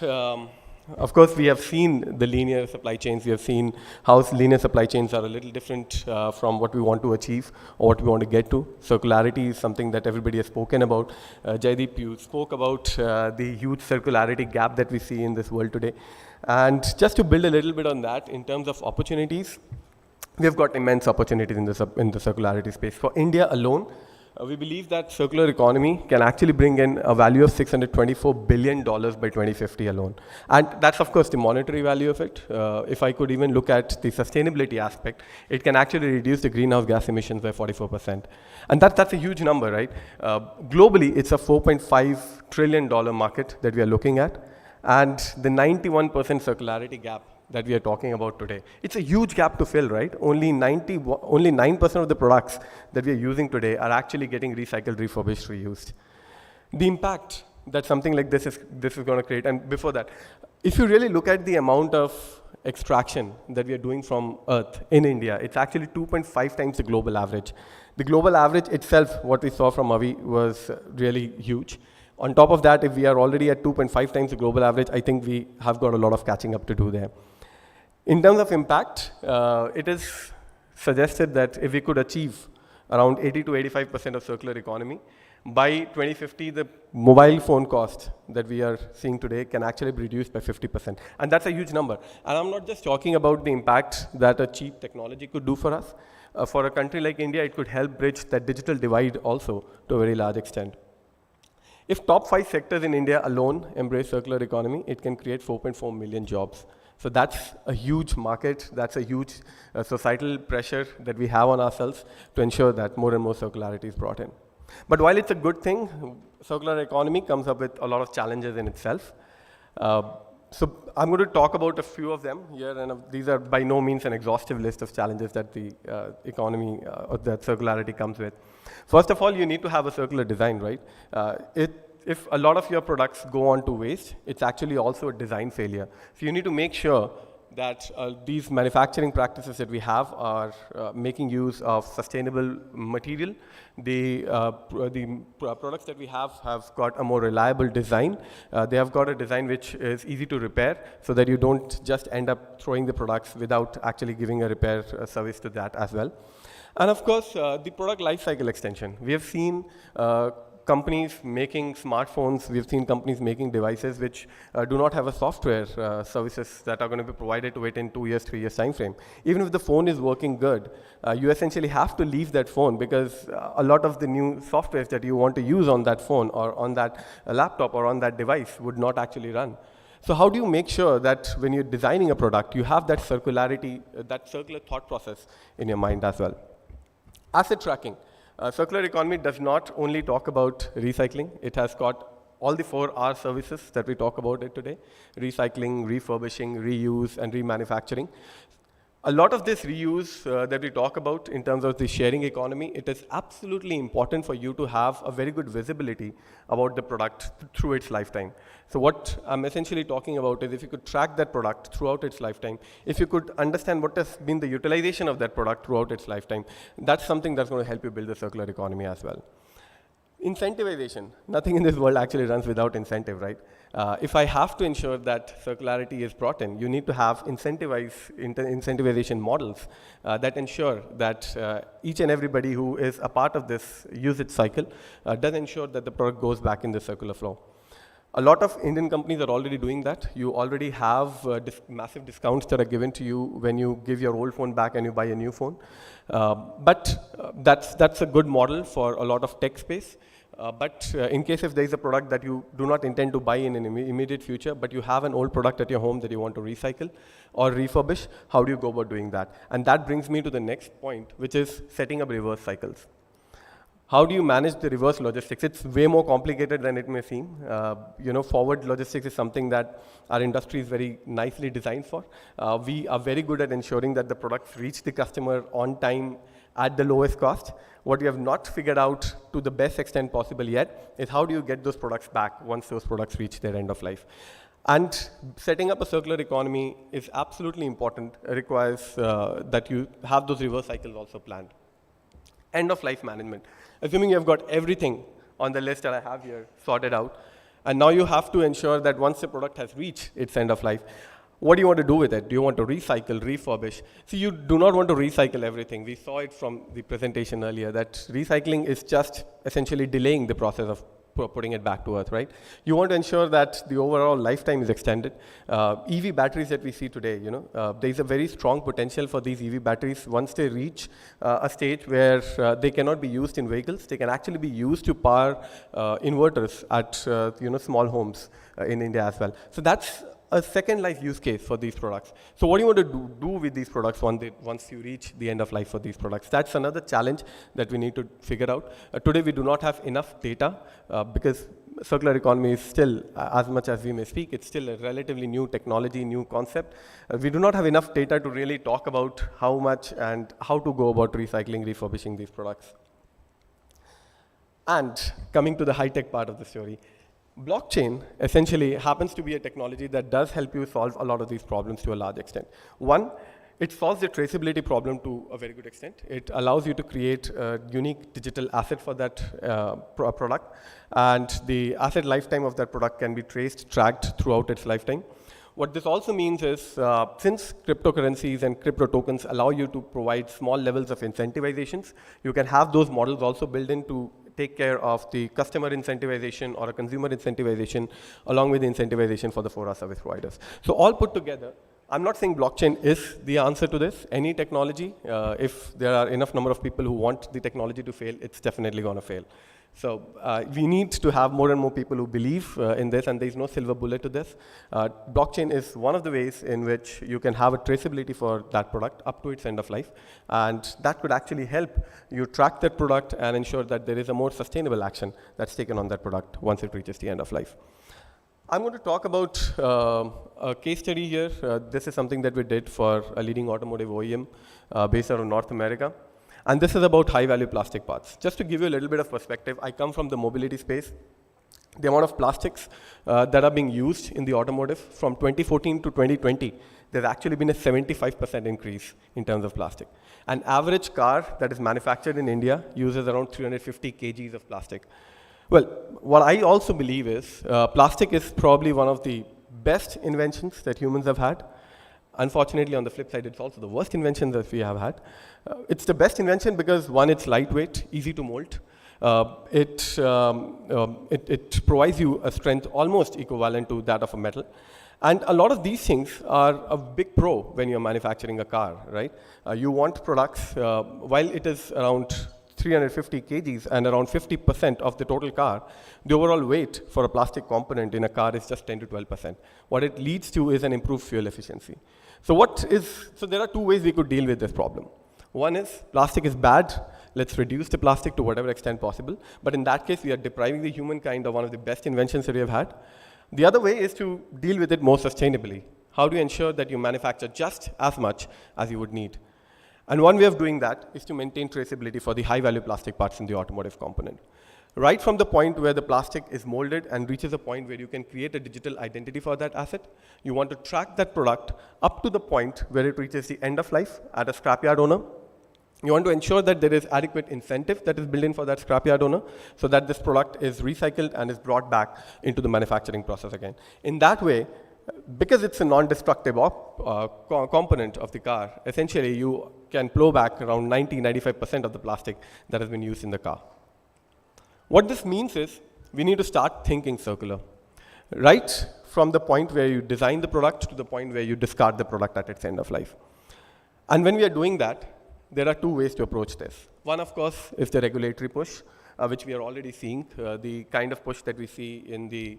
of course, we have seen the linear supply chains. We have seen how linear supply chains are a little different from what we want to achieve or what we want to get to. Circularity is something that everybody has spoken about. Jaideep, you spoke about the huge circularity gap that we see in this world today. And just to build a little bit on that, in terms of opportunities, we have got immense opportunities in the circularity space. For India alone, we believe that circular economy can actually bring in a value of $624 billion by 2050 alone. And that's, of course, the monetary value of it. If I could even look at the sustainability aspect, it can actually reduce the greenhouse gas emissions by 44%. And that's a huge number, right? Globally, it's a $4.5 trillion market that we are looking at. And the 91% circularity gap that we are talking about today. It's a huge gap to fill, right? Only 9% of the products that we are using today are actually getting recycled, refurbished, reused. The impact that something like this is going to create, and before that, if you really look at the amount of extraction that we are doing from Earth in India, it's actually 2.5 times the global average. The global average itself, what we saw from Avi, was really huge. On top of that, if we are already at 2.5 times the global average, I think we have got a lot of catching up to do there. In terms of impact, it is suggested that if we could achieve around 80 to 85% of circular economy, by 2050, the mobile phone cost that we are seeing today can actually be reduced by 50%. And that's a huge number. And I'm not just talking about the impact that a cheap technology could do for us. For a country like India, it could help bridge that digital divide also to a very large extent. If top 5 sectors in India alone embrace circular economy, it can create 4.4 million jobs. So that's a huge market, that's a huge societal pressure that we have on ourselves to ensure that more and more circularity is brought in. But while it's a good thing, circular economy comes up with a lot of challenges in itself. So I'm going to talk about a few of them here, and these are by no means an exhaustive list of challenges that the economy or that circularity comes with. First of all, you need to have a circular design, right? If a lot of your products go on to waste, it's actually also a design failure. So you need to make sure that these manufacturing practices that we have are making use of sustainable material. The products that we have got a more reliable design. They have got a design which is easy to repair so that you don't just end up throwing the products without actually giving a repair service to that as well. And of course, the product lifecycle extension. We have seen companies making smartphones, we've seen companies making devices which do not have a software services that are going to be provided to it in 2 years, 3 years time frame. Even if the phone is working good, you essentially have to leave that phone because a lot of the new softwares that you want to use on that phone or on that laptop or on that device would not actually run. So how do you make sure that when you're designing a product, you have that circularity, that circular thought process in your mind as well? Asset tracking. Circular economy does not only talk about recycling. It has got all the 4R services that we talk about it today: recycling, refurbishing, reuse, and remanufacturing. A lot of this reuse that we talk about in terms of the sharing economy, it is absolutely important for you to have a very good visibility about the product through its lifetime. So what I'm essentially talking about is if you could track that product throughout its lifetime, if you could understand what has been the utilization of that product throughout its lifetime, that's something that's going to help you build the circular economy as well. Incentivization. Nothing in this world actually runs without incentive, right? If I have to ensure that circularity is brought in, you need to have incentivization models that ensure that each and everybody who is a part of this usage cycle does ensure that the product goes back in the circular flow. A lot of Indian companies are already doing that. You already have massive discounts that are given to you when you give your old phone back and you buy a new phone. That's a good model for a lot of tech space. In case if there is a product that you do not intend to buy in an immediate future, but you have an old product at your home that you want to recycle or refurbish, how do you go about doing that? And that brings me to the next point, which is setting up reverse cycles. How do you manage the reverse logistics? It's way more complicated than it may seem. Forward logistics is something that our industry is very nicely designed for. We are very good at ensuring that the products reach the customer on time at the lowest cost. What we have not figured out to the best extent possible yet is how do you get those products back once those products reach their end of life. And setting up a circular economy is absolutely important. It requires that you have those reverse cycles also planned. End of life management. Assuming you have got everything on the list that I have here sorted out, and now you have to ensure that once the product has reached its end of life, what do you want to do with it? Do you want to recycle, refurbish? See, you do not want to recycle everything. We saw it from the presentation earlier that recycling is just essentially delaying the process of putting it back to earth, right? You want to ensure that the overall lifetime is extended. EV batteries that we see today, there is a very strong potential for these EV batteries. Once they reach a stage where they cannot be used in vehicles, they can actually be used to power inverters at small homes in India as well. So that's a second life use case for these products. So what do you want to do with these products once you reach the end of life for these products? That's another challenge that we need to figure out. Today we do not have enough data because circular economy is still, as much as we may speak, it's still a relatively new technology, new concept. We do not have enough data to really talk about how much and how to go about recycling, refurbishing these products. And coming to the high-tech part of the story, blockchain essentially happens to be a technology that does help you solve a lot of these problems to a large extent. One, it solves the traceability problem to a very good extent. It allows you to create a unique digital asset for that product, and the asset lifetime of that product can be traced, tracked throughout its lifetime. What this also means is, since cryptocurrencies and crypto tokens allow you to provide small levels of incentivizations, you can have those models also built in to take care of the customer incentivization or a consumer incentivization along with the incentivization for the 4R service providers. So all put together, I'm not saying blockchain is the answer to this. Any technology, if there are enough number of people who want the technology to fail, it's definitely going to fail. So we need to have more and more people who believe in this, and there's no silver bullet to this. Blockchain is one of the ways in which you can have a traceability for that product up to its end of life, and that could actually help you track that product and ensure that there is a more sustainable action that's taken on that product once it reaches the end of life. I'm going to talk about a case study here. This is something that we did for a leading automotive OEM based out of North America. And this is about high-value plastic parts. Just to give you a little bit of perspective, I come from the mobility space. The amount of plastics that are being used in the automotive from 2014 to 2020, there's actually been a 75% increase in terms of plastic. An average car that is manufactured in India uses around 350 kgs of plastic. Well, what I also believe is plastic is probably one of the best inventions that humans have had. Unfortunately, on the flip side, it's also the worst invention that we have had. It's the best invention because, one, it's lightweight, easy to mold. It provides you a strength almost equivalent to that of a metal. And a lot of these things are a big pro when you're manufacturing a car, right? You want products, while it is around 350 kgs and around 50% of the total car, the overall weight for a plastic component in a car is just 10 to 12%. What it leads to is an improved fuel efficiency. So there are two ways we could deal with this problem. One is plastic is bad. Let's reduce the plastic to whatever extent possible. But in that case, we are depriving the humankind of one of the best inventions that we have had. The other way is to deal with it more sustainably. How do you ensure that you manufacture just as much as you would need? And one way of doing that is to maintain traceability for the high-value plastic parts in the automotive component. Right from the point where the plastic is molded and reaches a point where you can create a digital identity for that asset, you want to track that product up to the point where it reaches the end of life at a scrapyard owner. You want to ensure that there is adequate incentive that is built in for that scrapyard owner so that this product is recycled and is brought back into the manufacturing process again. In that way, because it's a non-destructive component of the car, essentially you can plow back around 90-95% of the plastic that has been used in the car. What this means is we need to start thinking circular. Right from the point where you design the product to the point where you discard the product at its end of life. And when we are doing that, there are two ways to approach this. One, of course, is the regulatory push, which we are already seeing, the kind of push that we see in the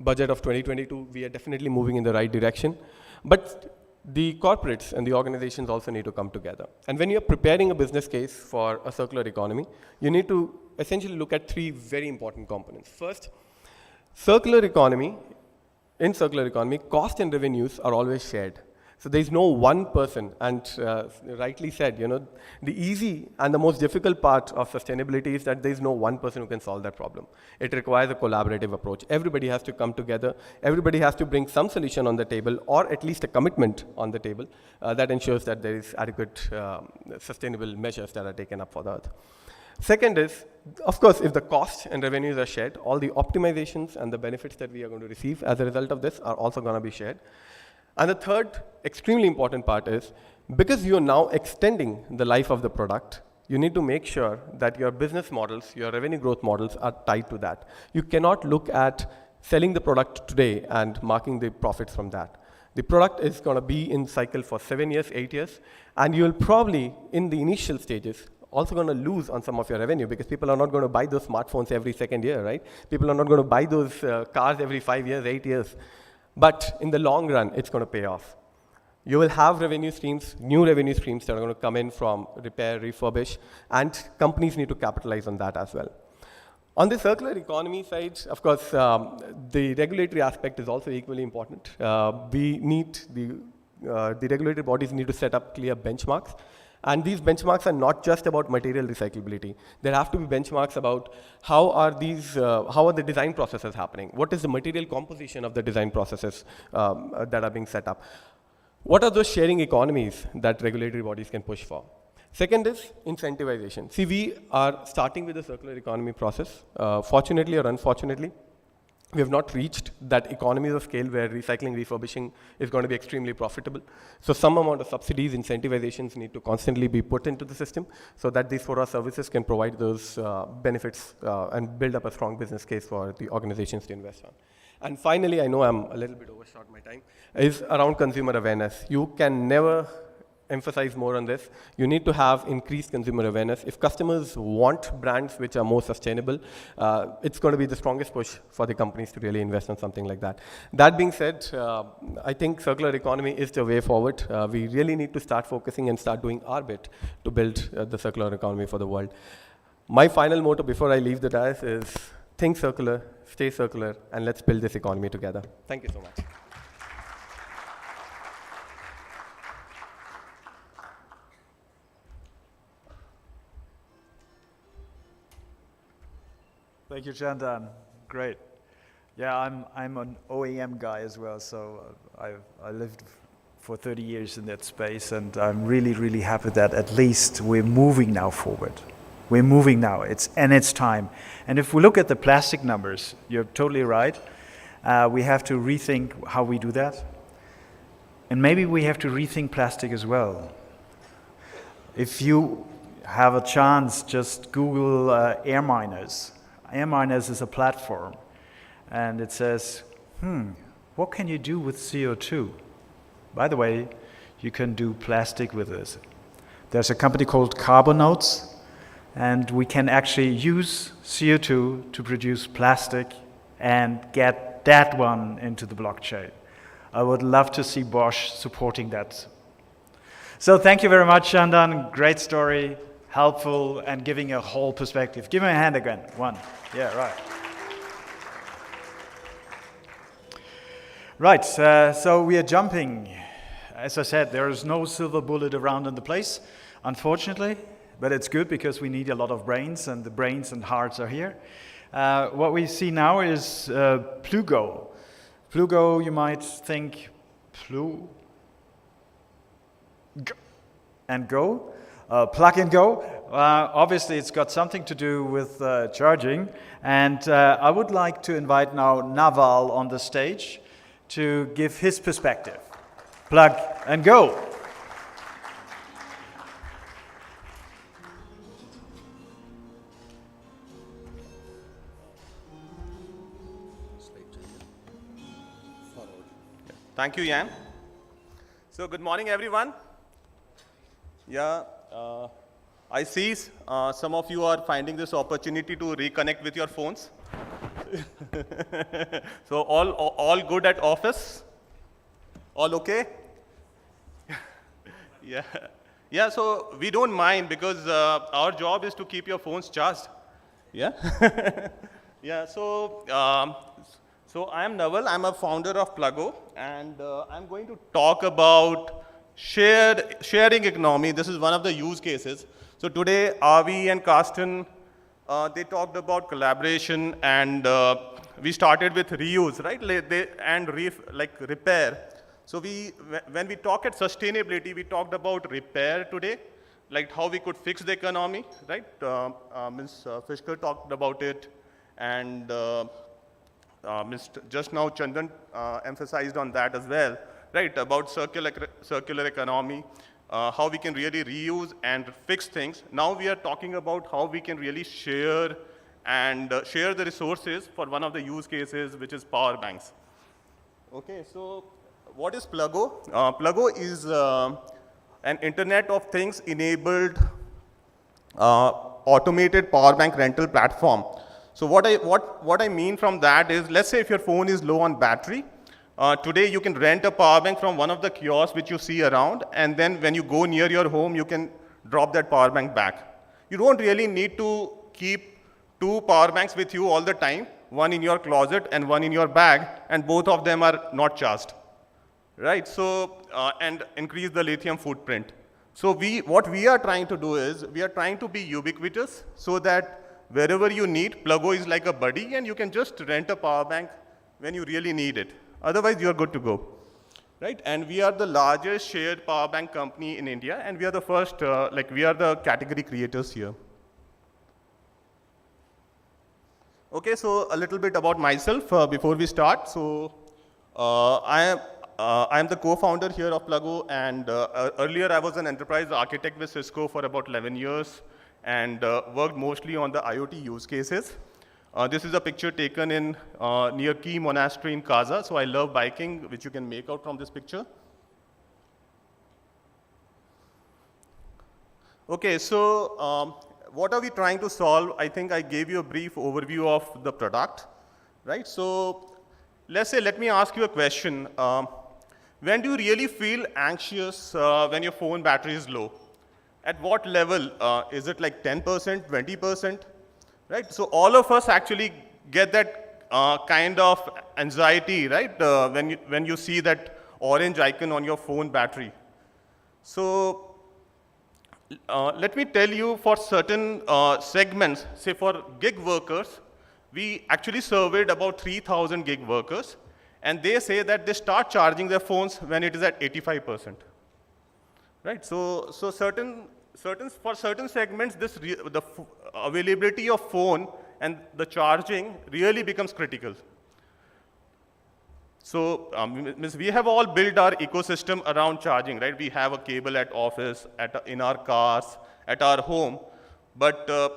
budget of 2022. We are definitely moving in the right direction. But the corporates and the organizations also need to come together. And when you're preparing a business case for a circular economy, you need to essentially look at three very important components. First, in circular economy, cost and revenues are always shared. So there's no one person, and rightly said, the easy and the most difficult part of sustainability is that there's no one person who can solve that problem. It requires a collaborative approach. Everybody has to come together. Everybody has to bring some solution on the table, or at least a commitment on the table that ensures that there is adequate sustainable measures that are taken up for the earth. Second is, of course, if the costs and revenues are shared, all the optimizations and the benefits that we are going to receive as a result of this are also going to be shared. And the third extremely important part is, because you are now extending the life of the product, you need to make sure that your business models, your revenue growth models are tied to that. You cannot look at selling the product today and marking the profits from that. The product is going to be in cycle for 7 years, 8 years, and you will probably, in the initial stages, also going to lose on some of your revenue because people are not going to buy those smartphones every second year, right? People are not going to buy those cars every 5 years, 8 years. But in the long run, it's going to pay off. You will have revenue streams, new revenue streams that are going to come in from repair, refurbish, and companies need to capitalize on that as well. On the circular economy side, of course, the regulatory aspect is also equally important. The regulatory bodies need to set up clear benchmarks. And these benchmarks are not just about material recyclability. There have to be benchmarks about how are the design processes happening? What is the material composition of the design processes that are being set up? What are those sharing economies that regulatory bodies can push for? Second is incentivization. See, we are starting with the circular economy process. Fortunately or unfortunately, we have not reached that economies of scale where recycling, refurbishing is going to be extremely profitable. So some amount of subsidies, incentivizations need to constantly be put into the system so that these 4R services can provide those benefits and build up a strong business case for the organizations to invest on. And finally, I know I'm a little bit overshot my time, is around consumer awareness. You can never emphasize more on this. You need to have increased consumer awareness. If customers want brands which are more sustainable, it's going to be the strongest push for the companies to really invest in something like that. That being said, I think circular economy is the way forward. We really need to start focusing and start doing our bit to build the circular economy for the world. My final motto before I leave the dais is think circular, stay circular, and let's build this economy together. Thank you so much. Thank you, Chandan. Great. Yeah, I'm an OEM guy as well, so I lived for 30 years in that space, and I'm really, really happy that at least we're moving now forward. We're moving now. It's time. And if we look at the plastic numbers, you're totally right. We have to rethink how we do that, and maybe we have to rethink plastic as well. If you have a chance, just Google air miners. Air miners is a platform, and it says, what can you do with CO2? By the way, you can do plastic with this. There's a company called Carbonotes, and we can actually use CO2 to produce plastic and get that one into the blockchain. I would love to see Bosch supporting that. So thank you very much, Chandan. Great story, helpful, and giving a whole perspective. Give me a hand again. One. Yeah, right. Right, so we are jumping. As I said, there is no silver bullet around in the place, unfortunately, but it's good because we need a lot of brains, and the brains and hearts are here. What we see now is Plugo. Plugo, you might think, and go, plug and go. Obviously, it's got something to do with charging, and I would like to invite now Naval on the stage to give his perspective. Plug and go. Thank you, Jan. So good morning, everyone. Yeah, I see some of you are finding this opportunity to reconnect with your phones. So all good at office? All okay? Yeah. Yeah, so we don't mind because our job is to keep your phones charged. Yeah? Yeah, so I am Naval, I'm a founder of Plugo, and I'm going to talk about sharing economy. This is one of the use cases. So today, Avi and Carsten, they talked about collaboration, and we started with reuse, right? And repair. So when we talk at sustainability, we talked about repair today, like how we could fix the economy, right? Ms. Fishker talked about it, and just now Chandan emphasized on that as well, right? About circular economy, how we can really reuse and fix things. Now we are talking about how we can really share the resources for one of the use cases, which is power banks. Okay, so what is Plugo? Plugo is an Internet of Things enabled automated power bank rental platform. So what I mean from that is, let's say if your phone is low on battery, today you can rent a power bank from one of the kiosks which you see around, and then when you go near your home, you can drop that power bank back. You don't really need to keep two power banks with you all the time, one in your closet and one in your bag, and both of them are not charged, right? So, and increase the lithium footprint. So what we are trying to do is, we are trying to be ubiquitous so that wherever you need, Plugo is like a buddy, and you can just rent a power bank when you really need it. Otherwise, you're good to go, right? And we are the largest shared power bank company in India, and we are the first, we are the category creators here. Okay, so a little bit about myself before we start. So I am the co-founder here of Plugo, and earlier I was an enterprise architect with Cisco for about 11 years, and worked mostly on the IoT use cases. This is a picture taken in near Key Monastery in Kaza. So I love biking, which you can make out from this picture. Okay, so what are we trying to solve? I think I gave you a brief overview of the product, right? So let me ask you a question. When do you really feel anxious when your phone battery is low? At what level? Is it like 10%, 20%? Right? So all of us actually get that kind of anxiety, right? When you see that orange icon on your phone battery. So let me tell you, for certain segments, say for gig workers, we actually surveyed about 3,000 gig workers, and they say that they start charging their phones when it is at 85%. Right? So for certain segments, the availability of phone and the charging really becomes critical. So we have all built our ecosystem around charging, right? We have a cable at office, in our cars, at our home. But a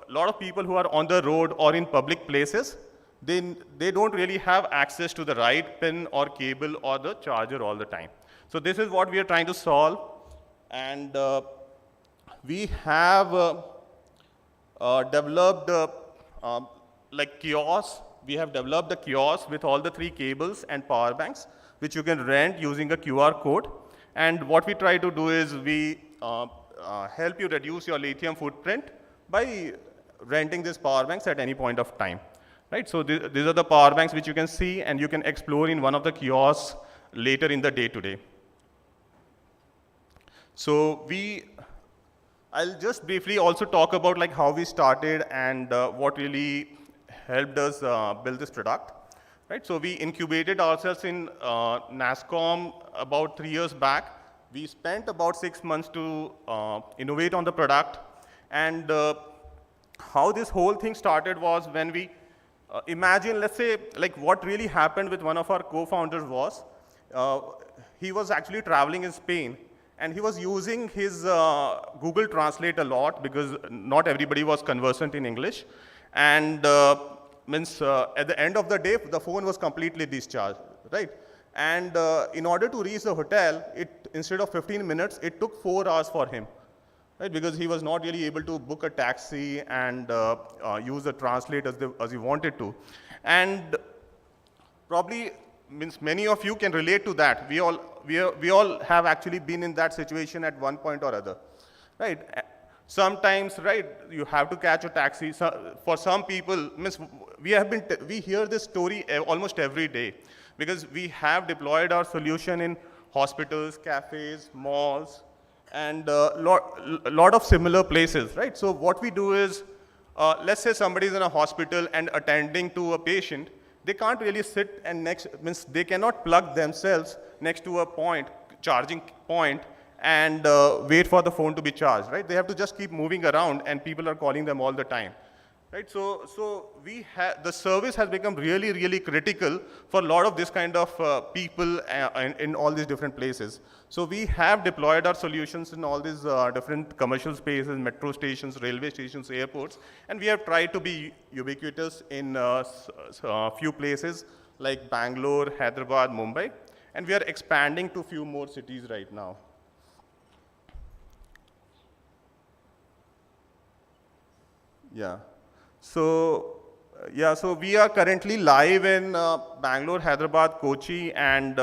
lot of people who are on the road or in public places, they don't really have access to the right pin or cable or the charger all the time. So this is what we are trying to solve. And we have developed like kiosks. We have developed a kiosk with all the 3 cables and power banks, which you can rent using a QR code. And what we try to do is we help you reduce your lithium footprint by renting these power banks at any point of time. Right? So these are the power banks which you can see, and you can explore in one of the kiosks later in the day today. So I'll just briefly also talk about like how we started and what really helped us build this product. Right? So we incubated ourselves in NASSCOM about 3 years back. We spent about 6 months to innovate on the product. And how this whole thing started was when we imagine, let's say, like what really happened with one of our co-founders was, he was actually traveling in Spain, and he was using his Google Translate a lot because not everybody was conversant in English. And at the end of the day, the phone was completely discharged, right? And in order to reach the hotel, instead of 15 minutes, it took 4 hours for him, right? Because he was not really able to book a taxi and use the translate as he wanted to. And probably many of you can relate to that. We all have actually been in that situation at one point or other, right? Sometimes, right, you have to catch a taxi. So for some people, we hear this story almost every day because we have deployed our solution in hospitals, cafes, malls, and lot of similar places, right? So what we do is, let's say somebody is in a hospital and attending to a patient, they can't really sit and they cannot plug themselves next to a charging point, and wait for the phone to be charged, right? They have to just keep moving around, and people are calling them all the time, right? So the service has become really, really critical for a lot of this kind of people in all these different places. So we have deployed our solutions in all these different commercial spaces, metro stations, railway stations, airports, and we have tried to be ubiquitous in a few places like Bangalore, Hyderabad, Mumbai, and we are expanding to a few more cities right now. Yeah. So we are currently live in Bangalore, Hyderabad, Kochi, and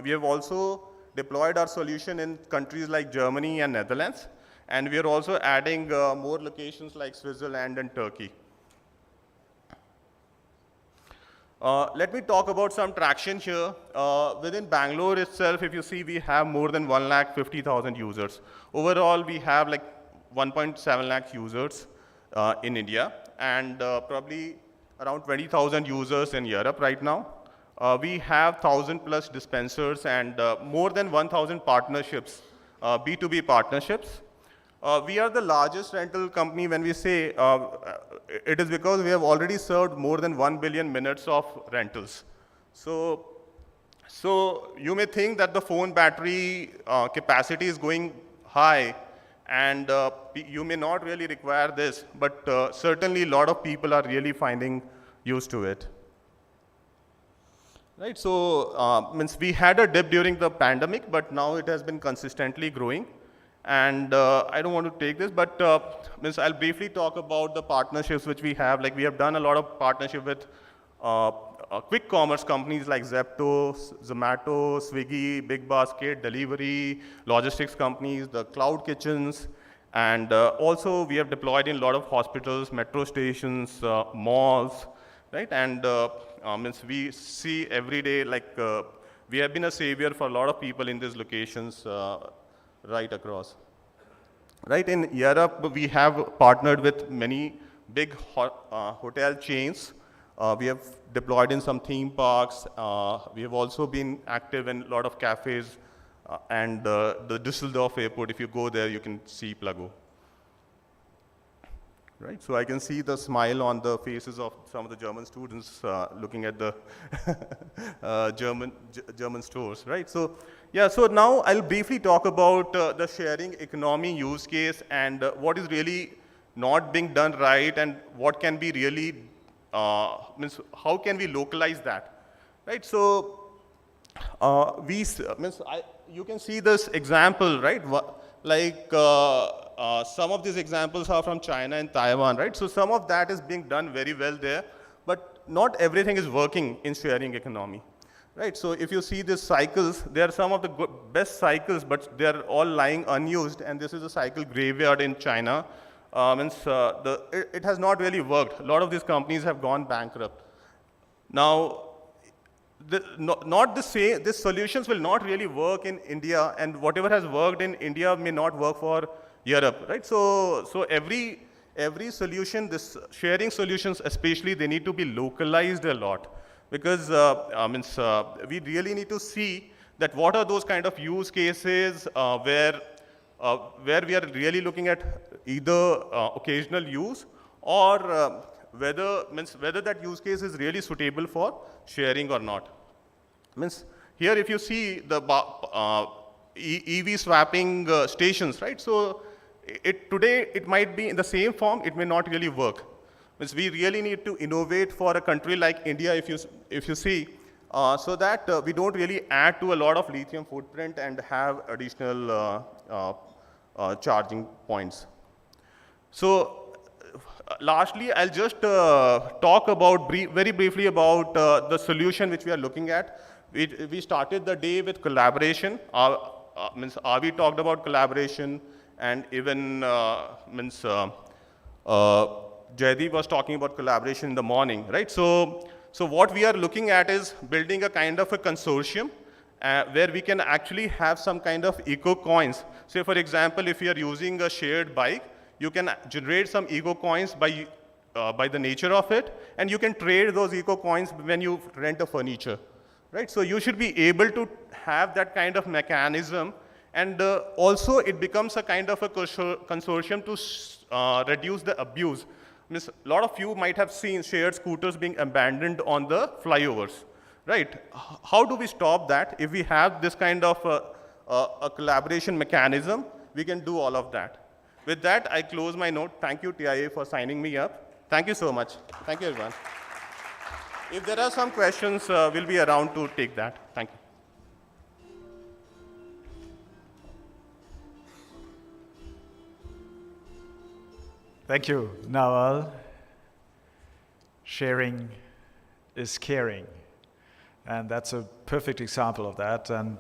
we have also deployed our solution in countries like Germany and Netherlands. And we are also adding more locations like Switzerland and Turkey. Let me talk about some traction here. Within Bangalore itself, if you see, we have more than 150,000 users. Overall, we have like 1.7 lakh users in India, and probably around 20,000 users in Europe right now. We have 1,000+ dispensers and more than 1,000 partnerships, B2B partnerships. We are the largest rental company. When we say it is because we have already served more than 1 billion minutes of rentals. So you may think that the phone battery capacity is going high, and you may not really require this, but certainly a lot of people are really finding use to it. Right, so we had a dip during the pandemic, but now it has been consistently growing. And I don't want to take this, but I'll briefly talk about the partnerships which we have. Like, we have done a lot of partnership with quick commerce companies like Zepto, Zomato, Swiggy, BigBasket, Delivery, logistics companies, the cloud kitchens, and also we have deployed in a lot of hospitals, metro stations, malls, right? And we see every day, like, we have been a savior for a lot of people in these locations right across. Right, in Europe, we have partnered with many big hotel chains. We have deployed in some theme parks. We have also been active in a lot of cafes and the Düsseldorf airport. If you go there, you can see Pluggo. Right, so I can see the smile on the faces of some of the German students looking at the German stores, right? So, yeah, so now I'll briefly talk about the sharing economy use case and what is really not being done right and what can be really, how can we localize that, right? So, you can see this example, right? like some of these examples are from China and Taiwan, right? So some of that is being done very well there, but not everything is working in sharing economy, right? So if you see these cycles, they are some of the best cycles, but they are all lying unused, and this is a cycle graveyard in China. It has not really worked. A lot of these companies have gone bankrupt. Now, these solutions will not really work in India, and whatever has worked in India may not work for Europe, right? So every solution, this sharing solutions especially, they need to be localized a lot, because we really need to see that what are those kind of use cases where we are really looking at either occasional use, or whether that use case is really suitable for sharing or not. Here if you see the EV swapping stations, right? So today it might be in the same form, it may not really work. We really need to innovate for a country like India, if you see, so that we don't really add to a lot of lithium footprint and have additional charging points. So lastly, I'll just talk about very briefly about the solution which we are looking at. We started the day with collaboration. Avi talked about collaboration, and even Jaideep was talking about collaboration in the morning, right? So what we are looking at is building a kind of a consortium where we can actually have some kind of eco coins. Say, for example, if you are using a shared bike, you can generate some eco coins by the nature of it, and you can trade those eco coins when you rent a furniture, right? So you should be able to have that kind of mechanism, and also it becomes a kind of a consortium to reduce the abuse. A lot of you might have seen shared scooters being abandoned on the flyovers, right? How do we stop that? If we have this kind of a collaboration mechanism, we can do all of that. With that, I close my note. Thank you, TIA, for signing me up. Thank you so much. Thank you, everyone. If there are some questions, we'll be around to take that. Thank you. Thank you, Nawal. Sharing is caring. And that's a perfect example of that. And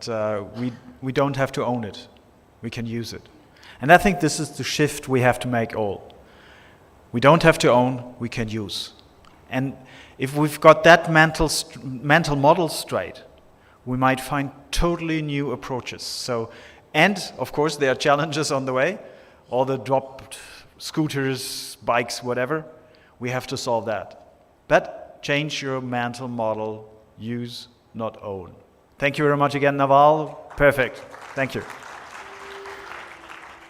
we don't have to own it. We can use it. And I think this is the shift we have to make all. We don't have to own, we can use. And if we've got that mental model straight, we might find totally new approaches. So, and of course there are challenges on the way. All the dropped scooters, bikes, whatever, we have to solve that. But change your mental model, use, not own. Thank you very much again, Nawal. Perfect. Thank you.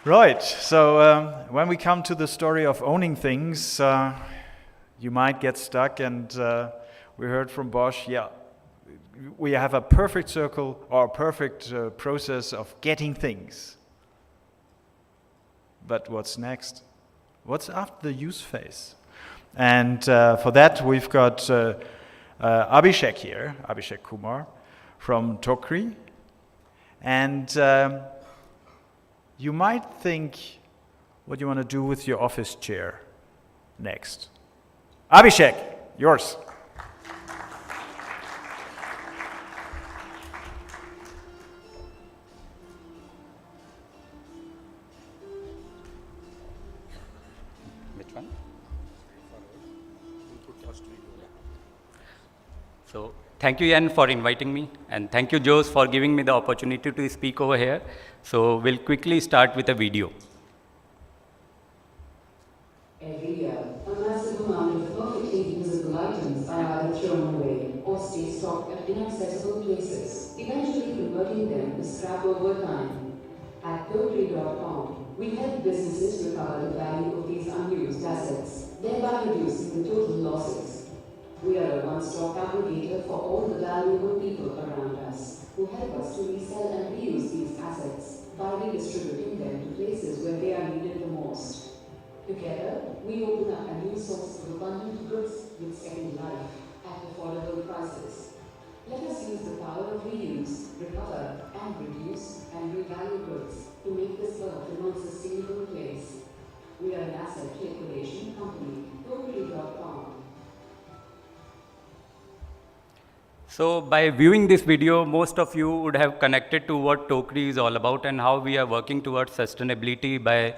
Right, so when we come to the story of owning things, you might get stuck, and we heard from Bosch, yeah, we have a perfect circle or a perfect process of getting things. But what's next? What's after the use phase? And for that, we've got Abhishek here, Abhishek Kumar from Tokri. And you might think what you want to do with your office chair next. Abhishek, yours. Which one? So, thank you, Ian, for inviting me, and thank you, Jose, for giving me the opportunity to speak over here. So, we'll quickly start with a video. Every year, a massive amount of perfectly usable items are either thrown away or stay stocked at inaccessible places, eventually converting them to scrap over time. At Tokri.com, we help businesses recover the value of these unused assets, thereby reducing the total losses. We are a one-stop aggregator for all the valuable people around us, who help us to resell and reuse these assets by redistributing them to places where they are needed the most. Together, we open up a new source of abundant goods with second life at affordable prices. Let us use the power of reuse, recover, and reduce and revalue goods to make this world asset liquidation company, Tokri.com. So by viewing this video, most of you would have connected to what Tokri is all about and how we are working towards sustainability by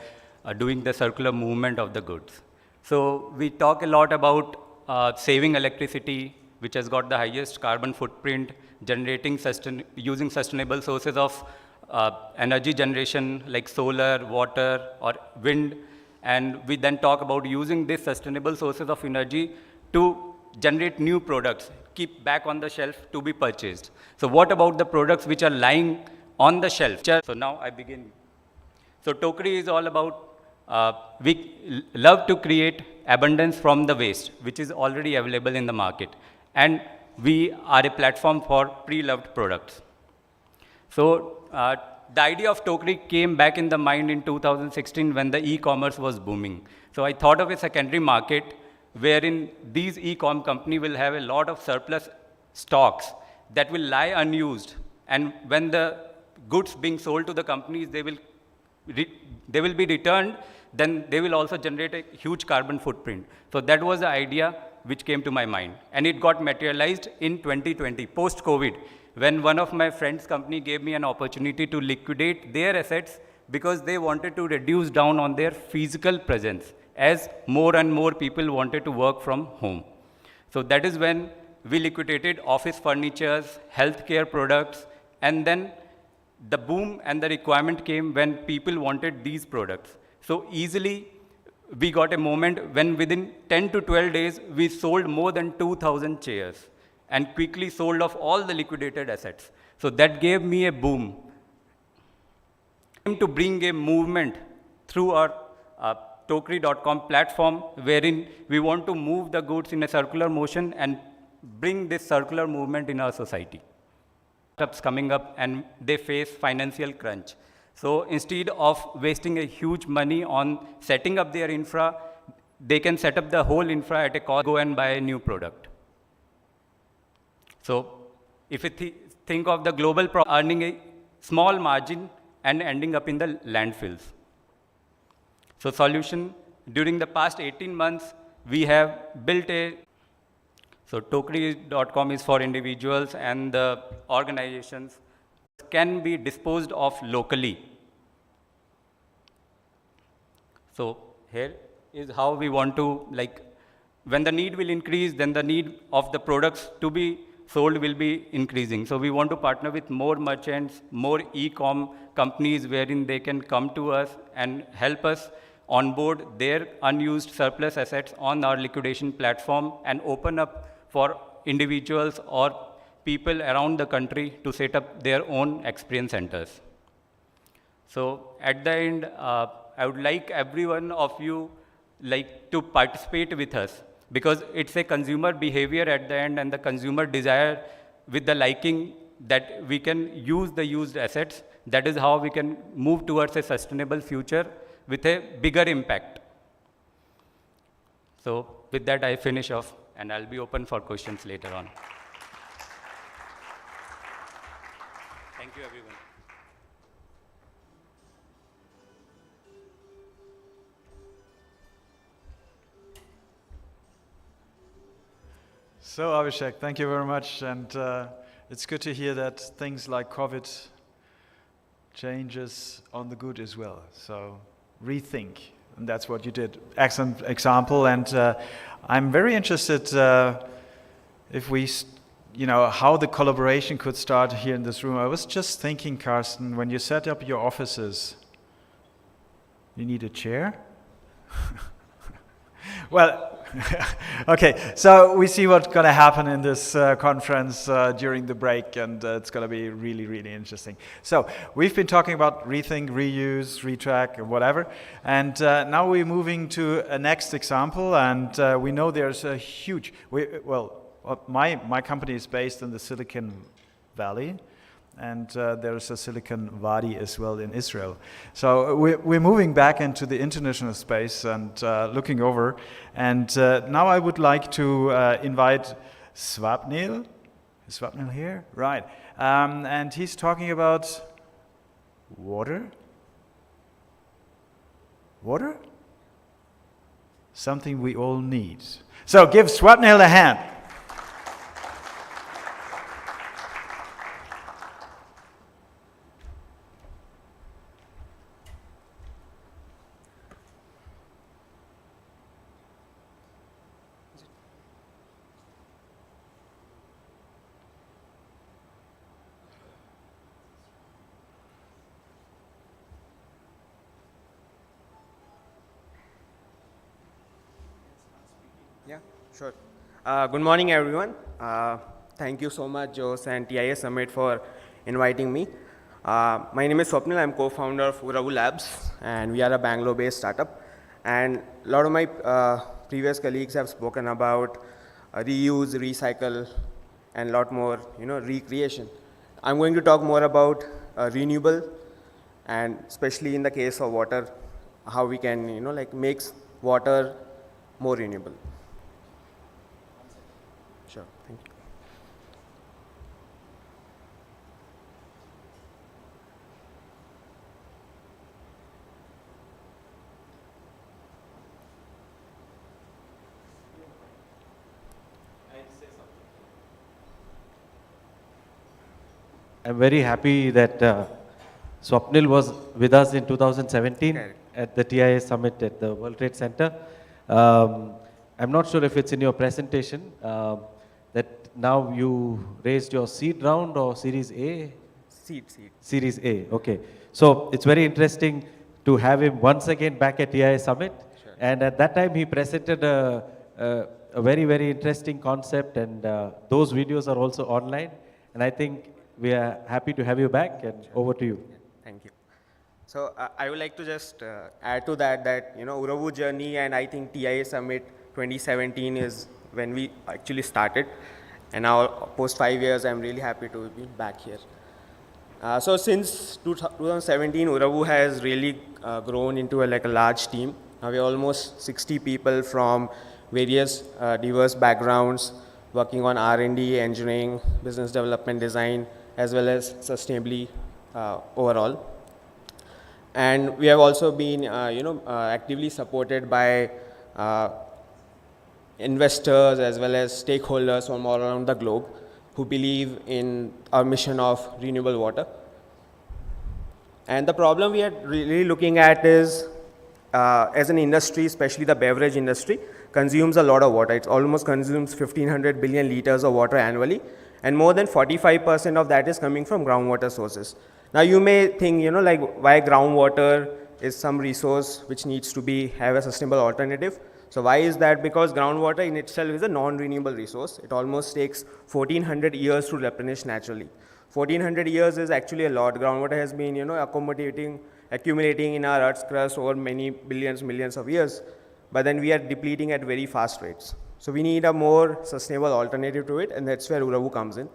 doing the circular movement of the goods. So we talk a lot about saving electricity, which has got the highest carbon footprint, generating using sustainable sources of energy generation like solar, water, or wind. And we then talk about using these sustainable sources of energy to generate new products, keep back on the shelf to be purchased. So what about the products which are lying on the shelf? So now I begin. So Tokri is all about, we love to create abundance from the waste, which is already available in the market. And we are a platform for pre-loved products. So the idea of Tokri came back in the mind in 2016 when the e-commerce was booming. So I thought of a secondary market wherein these e-com company will have a lot of surplus stocks that will lie unused. And when the goods being sold to the companies, they will be returned, then they will also generate a huge carbon footprint. So that was the idea which came to my mind. And it got materialized in 2020, post-COVID, when one of my friend's company gave me an opportunity to liquidate their assets because they wanted to reduce down on their physical presence as more and more people wanted to work from home. So that is when we liquidated office furnitures, healthcare products, and then the boom and the requirement came when people wanted these products. So easily, we got a moment when within 10 to 12 days, we sold more than 2,000 chairs and quickly sold off all the liquidated assets. So that gave me a boom. To bring a movement through our Tokri.com platform, wherein we want to move the goods in a circular motion and bring this circular movement in our society. Startups coming up and they face financial crunch. So instead of wasting a huge money on setting up their infra, they can set up the whole infra at a cost, go and buy a new product. So if you think of the global earning a small margin and ending up in the landfills. So solution, during the past 18 months, we have built so Tokri.com is for individuals and the organizations can be disposed of locally. So here is how we want to, like, when the need will increase, then the need of the products to be sold will be increasing. So we want to partner with more merchants, more e-com companies wherein they can come to us and help us onboard their unused surplus assets on our liquidation platform and open up for individuals or people around the country to set up their own experience centers. So at the end, I would like every one of you to participate with us, because it's a consumer behavior at the end and the consumer desire with the liking that we can use the used assets. That is how we can move towards a sustainable future with a bigger impact. So with that, I finish off and I'll be open for questions later on. Thank you, everyone. So Abhishek, thank you very much. And it's good to hear that things like COVID changes on the good as well. So rethink, and that's what you did. Excellent example. And I'm very interested if we, how the collaboration could start here in this room. I was just thinking, Carsten, when you set up your offices, you need a chair? Well, okay, so we see what's going to happen in this conference during the break, and it's going to be really, really interesting. So we've been talking about rethink, reuse, retrack, whatever, and now we're moving to a next example, and we know there's a huge, my company is based in the Silicon Valley, and there's a Silicon Wadi as well in Israel. So we're moving back into the international space and looking over. And now I would like to invite Swapnil. Is Swapnil here? Right. And he's talking about water. Water? something we all need. So give Swapnil a hand. Yeah, sure. Good morning, everyone. Thank you so much, Jose and TIS Summit, for inviting me. My name is Swapnil. I'm co-founder of Uravu Labs, and we are a Bangalore-based startup. And a lot of my previous colleagues have spoken about reuse, recycle, and a lot more, recreation. I'm going to talk more about renewable, and especially in the case of water, how we can, make water more renewable. Sure, thank you. I'm very happy that Swapnil was with us in 2017 Correct. at the TIA Summit at the World Trade Center. I'm not sure if it's in your presentation that now you raised your seed round or Series A? Seed. Series A, okay. So it's very interesting to have him once again back at TIA Summit. Sure. And at that time he presented a very, very interesting concept, and those videos are also online. And I think we are happy to have you back, and over to you. Thank you. So I would like to just add to that, Uravu journey, and I think TIA Summit 2017 is when we actually started. And now, post 5 years, I'm really happy to be back here. So since 2017, Uravu has really grown into a large team. Now we're almost 60 people from various diverse backgrounds, working on R&D, engineering, business development, design, as well as sustainability overall. And we have also been, actively supported by investors as well as stakeholders from all around the globe who believe in our mission of renewable water. And the problem we are really looking at is, as an industry, especially the beverage industry, consumes a lot of water. It almost consumes 1,500 billion liters of water annually, and more than 45% of that is coming from groundwater sources. Now you may think, why groundwater is some resource which needs to have a sustainable alternative. So why is that? Because groundwater in itself is a non-renewable resource. It almost takes 1,400 years to replenish naturally. 1,400 years is actually a lot. Groundwater has been, accumulating in our Earth's crust over many billions, millions of years. But then we are depleting at very fast rates. So we need a more sustainable alternative to it, and that's where Uravu comes in.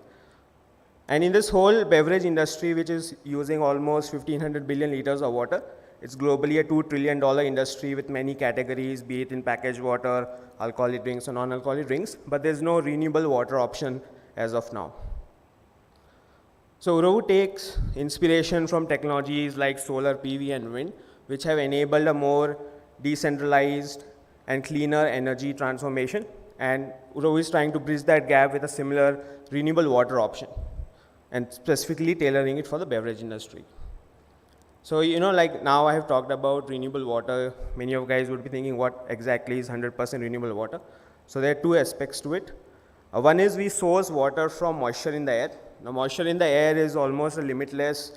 And in this whole beverage industry, which is using almost 1,500 billion liters of water, it's globally a $2 trillion industry with many categories, be it in packaged water, alcoholic drinks, or non-alcoholic drinks, but there's no renewable water option as of now. So Uravu takes inspiration from technologies like solar PV and wind, which have enabled a more decentralized and cleaner energy transformation. And Uravu is trying to bridge that gap with a similar renewable water option, and specifically tailoring it for the beverage industry. So, now I have talked about renewable water. Many of you guys would be thinking, what exactly is 100% renewable water? So there are two aspects to it. One is we source water from moisture in the air. Now, moisture in the air is almost a limitless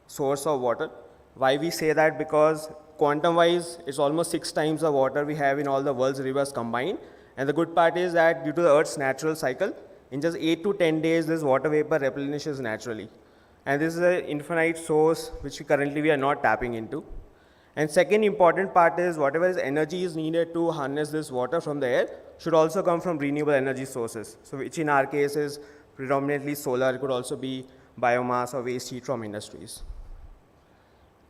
source of water. Why we say that? Because quantum-wise, it's almost 6 times the water we have in all the world's rivers combined. And the good part is that due to the Earth's natural cycle, in just 8 to 10 days, this water vapor replenishes naturally. And this is an infinite source which we are not tapping into. And second important part is whatever energy is needed to harness this water from the air should also come from renewable energy sources. So which in our case is predominantly solar. It could also be biomass or waste heat from industries.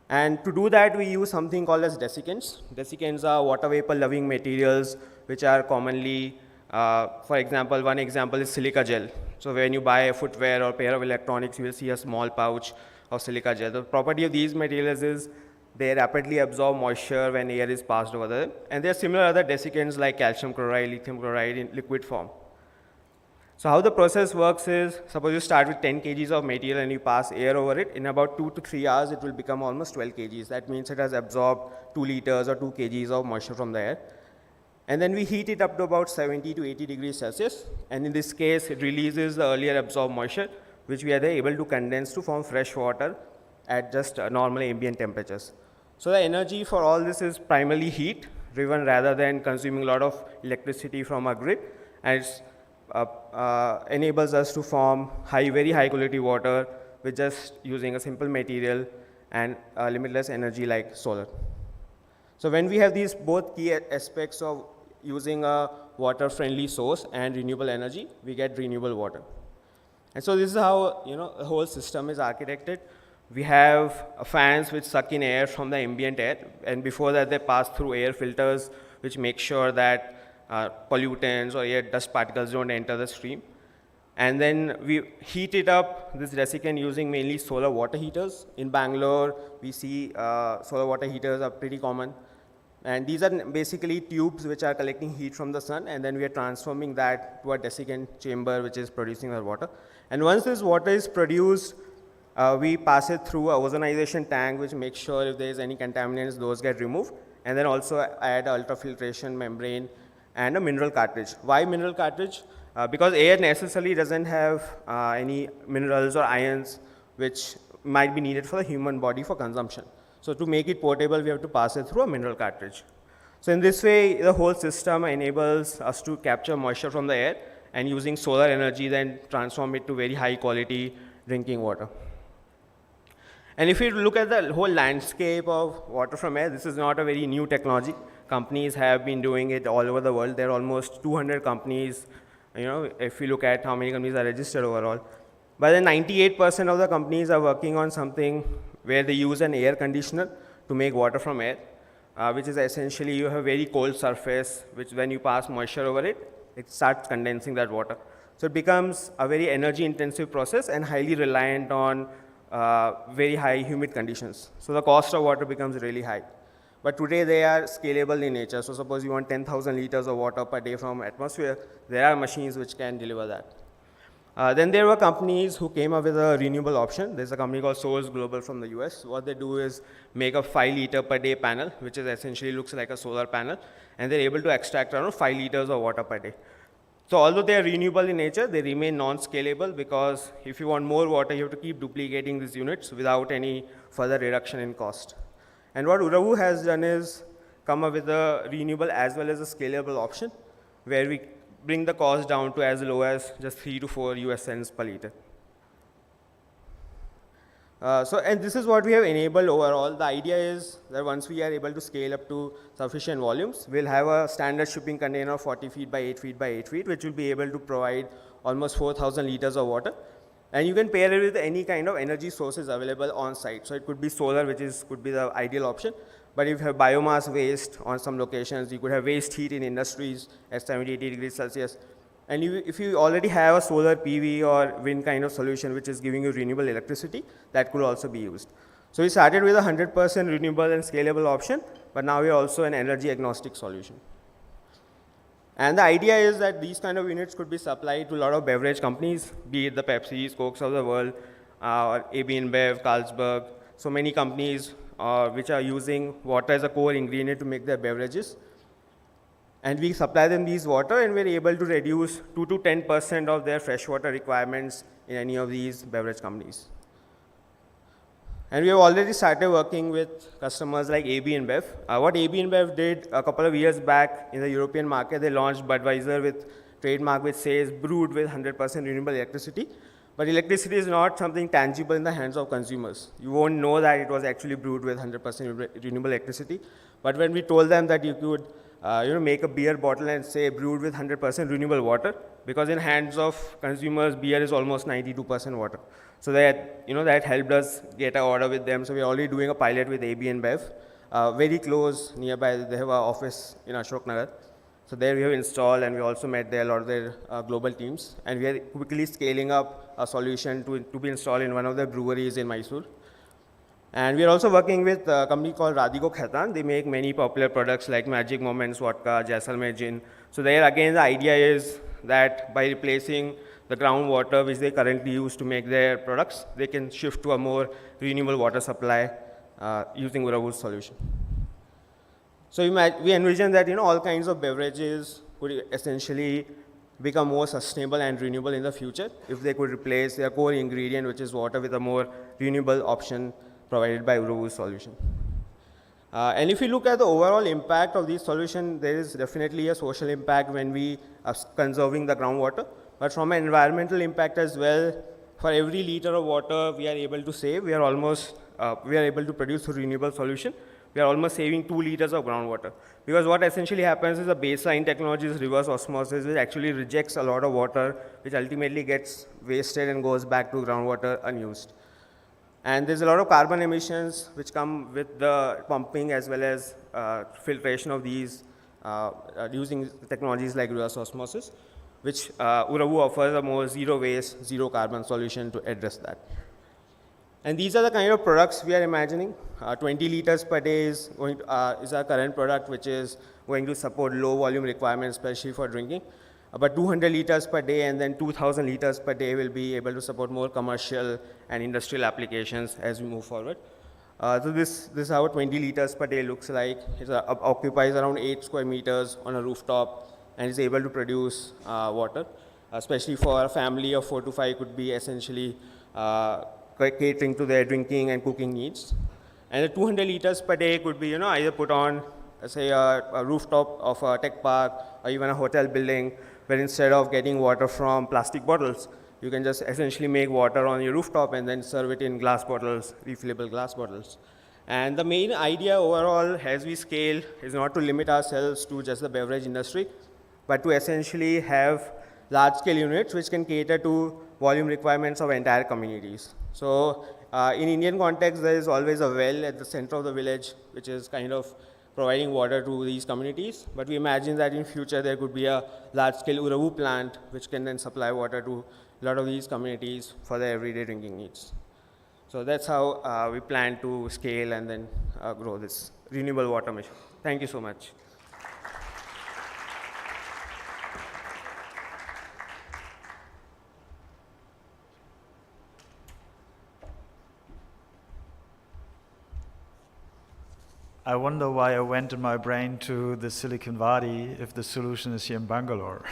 And to do that, we use something called as desiccants. Desiccants are water vapor loving materials which are commonly, for example, one example is silica gel. So when you buy a footwear or pair of electronics, you will see a small pouch of silica gel. The property of these materials is They rapidly absorb moisture when air is passed over them. And there are similar other desiccants like calcium chloride, lithium chloride in liquid form. So how the process works is, suppose you start with 10 kgs of material and you pass air over it, in about 2 to 3 hours it will become almost 12 kgs. That means it has absorbed 2 liters or 2 kgs of moisture from the air. And then we heat it up to about 70 to 80 degrees Celsius. And in this case, it releases the earlier absorbed moisture, which we are then able to condense to form fresh water at just normal ambient temperatures. So the energy for all this is primarily heat driven rather than consuming a lot of electricity from our grid. And it's enables us to form very high quality water with just using a simple material and limitless energy like solar. So when we have these both key aspects of using a water friendly source and renewable energy, we get renewable water. And so this is how the whole system is architected. We have fans which suck in air from the ambient air, and before that they pass through air filters which make sure that pollutants or air dust particles don't enter the stream. And then we heat it up, this desiccant, using mainly solar water heaters. In Bangalore, we see solar water heaters are pretty common. And these are basically tubes which are collecting heat from the sun, and then we are transforming that to a desiccant chamber which is producing our water. And once this water is produced, we pass it through a ozonization tank which makes sure if there is any contaminants, those get removed. And then also add ultrafiltration membrane and a mineral cartridge. Why mineral cartridge? Because air necessarily doesn't have any minerals or ions which might be needed for the human body for consumption. So to make it portable, we have to pass it through a mineral cartridge. So in this way, the whole system enables us to capture moisture from the air and using solar energy then transform it to very high quality drinking water. And if you look at the whole landscape of water from air, this is not a very new technology. Companies have been doing it all over the world. There are almost 200 companies, if you look at how many companies are registered overall. But then 98% of the companies are working on something where they use an air conditioner to make water from air, which is essentially you have a very cold surface, which when you pass moisture over it, it starts condensing that water. So it becomes a very energy intensive process and highly reliant on very high humid conditions. So the cost of water becomes really high. But today they are scalable in nature. So suppose you want 10,000 liters of water per day from atmosphere, there are machines which can deliver that. Then there were companies who came up with a renewable option. There's a company called Source Global from the US. What they do is make a 5 liter per day panel, which is essentially looks like a solar panel, and they're able to extract around 5 liters of water per day. So although they are renewable in nature, they remain non-scalable because if you want more water, you have to keep duplicating these units without any further reduction in cost. And what Uravu has done is come up with a renewable as well as a scalable option where we bring the cost down to as low as just 3 to 4 US cents per liter. And this is what we have enabled overall. The idea is that once we are able to scale up to sufficient volumes, we'll have a standard shipping container of 40 feet by 8 feet by 8 feet, which will be able to provide almost 4,000 liters of water. And you can pair it with any kind of energy sources available on site. So it could be solar, which could be the ideal option. But if you have biomass waste on some locations, you could have waste heat in industries at 70, 80 degrees Celsius. And if you already have a solar PV or wind kind of solution which is giving you renewable electricity, that could also be used. So we started with a 100% renewable and scalable option, but now we are also an energy agnostic solution. And the idea is that these kind of units could be supplied to a lot of beverage companies, be it the Pepsis, Cokes of the world, or AB InBev, Carlsberg, so many companies which are using water as a core ingredient to make their beverages. And we supply them these water and we're able to reduce 2 to 10% of their freshwater requirements in any of these beverage companies. And we have already started working with customers like AB InBev. What AB InBev did a couple of years back in the European market, they launched Budweiser with trademark which says brewed with 100% renewable electricity. But electricity is not something tangible in the hands of consumers. You won't know that it was actually brewed with 100% renewable electricity. But when we told them that you could make a beer bottle and say brewed with 100% renewable water, because in hands of consumers, beer is almost 92% water. So that, that helped us get an order with them. So we're already doing a pilot with AB InBev, very close nearby. They have an office in Ashok Nagar. So there we have installed, and we also met there a lot of their global teams. And we are quickly scaling up a solution to be installed in one of the breweries in Mysore. And we are also working with a company called Radico Khaitan. They make many popular products like Magic Moments vodka, Jaisalmer gin. So there again, the idea is that by replacing the groundwater which they currently use to make their products, they can shift to a more renewable water supply using Uravur's solution. So we envision that all kinds of beverages could essentially become more sustainable and renewable in the future if they could replace their core ingredient, which is water, with a more renewable option provided by Uravur's solution. And if you look at the overall impact of this solution, there is definitely a social impact when we are conserving the groundwater. But from an environmental impact as well, for every liter of water we are able to save, we are able to produce a renewable solution. We are almost saving 2 liters of groundwater. Because what essentially happens is the baseline technology is reverse osmosis, which actually rejects a lot of water, which ultimately gets wasted and goes back to groundwater unused. And there's a lot of carbon emissions which come with the pumping as well as filtration of these using technologies like reverse osmosis, which Uravu offers a more zero waste, zero carbon solution to address that. And these are the kind of products we are imagining. 20 liters per day is our current product, which is going to support low volume requirements, especially for drinking. But 200 liters per day and then 2,000 liters per day will be able to support more commercial and industrial applications as we move forward. So this is how 20 liters per day looks like. It occupies around 8 square meters on a rooftop and is able to produce water, especially for a family of 4 to 5 could be essentially catering to their drinking and cooking needs. And the 200 liters per day could be either put on, say, a rooftop of a tech park or even a hotel building, where instead of getting water from plastic bottles, you can just essentially make water on your rooftop and then serve it in glass bottles, refillable glass bottles. And the main idea overall as we scale is not to limit ourselves to just the beverage industry, but to essentially have large-scale units which can cater to volume requirements of entire communities. So in Indian context, there is always a well at the center of the village, which is kind of providing water to these communities. But we imagine that in future there could be a large-scale Uravu plant which can then supply water to a lot of these communities for their everyday drinking needs. So that's how we plan to scale and then grow this renewable water mission. Thank you so much. I wonder why I went in my brain to the Silicon Valley if the solution is here in Bangalore.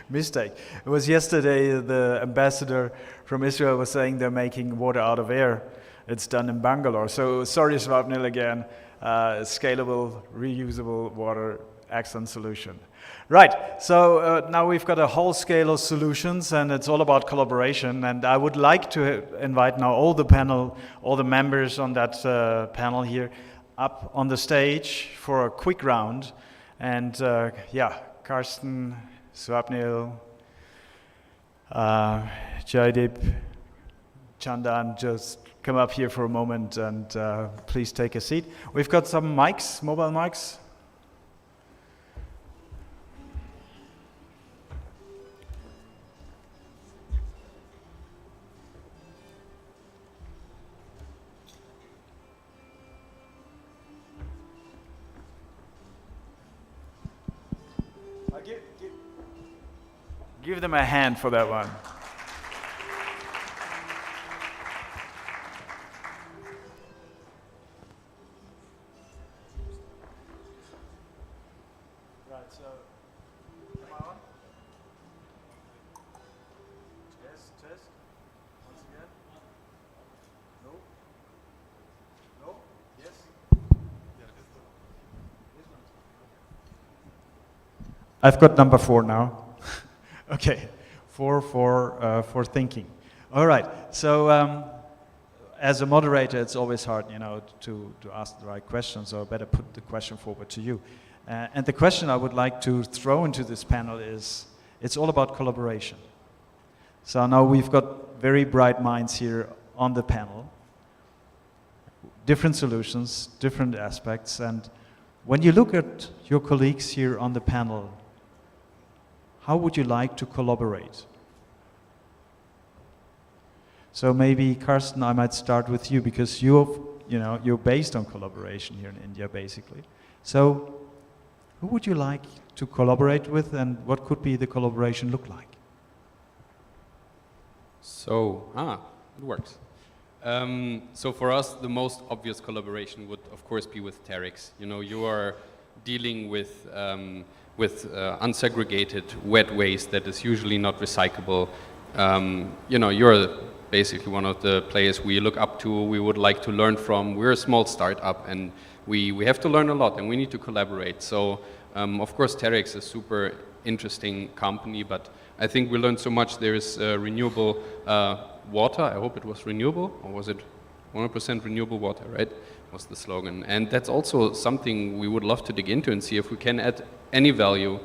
Mistake. It was yesterday the ambassador from Israel was saying they're making water out of air. It's done in Bangalore. So sorry, Swapnil, again. Scalable, reusable water, excellent solution. Right, so now we've got a whole scale of solutions and it's all about collaboration. And I would like to invite now all the panel, all the members on that panel here up on the stage for a quick round. And yeah, Karsten, Swapnil, Jaideep, Chandan, just come up here for a moment and please take a seat. We've got some mics, mobile mics. Give them a hand for that one. Right, so, come on. Test. Once again. No. No. Yes. I've got number 4 now. Okay, for thinking. All right, so as a moderator, it's always hard, to ask the right question, so I better put the question forward to you. And the question I would like to throw into this panel is, it's all about collaboration. So now we've got very bright minds here on the panel, different solutions, different aspects, and when you look at your colleagues here on the panel, how would you like to collaborate? So maybe, Karsten, I might start with you because you're based on collaboration here in India, basically. So who would you like to collaborate with, and what could be the collaboration look like? So, it works. So for us, the most obvious collaboration would, of course, be with Terex. You know, you are dealing with unsegregated wet waste that is usually not recyclable. You know, you're basically one of the players we look up to, we would like to learn from. We're a small startup, and we have to learn a lot, and we need to collaborate. So, of course, Terex is a super interesting company, but I think we learned so much. There is renewable water. I hope it was renewable, or was it 100% renewable water, right? Was the slogan. And that's also something we would love to dig into and see if we can add any value.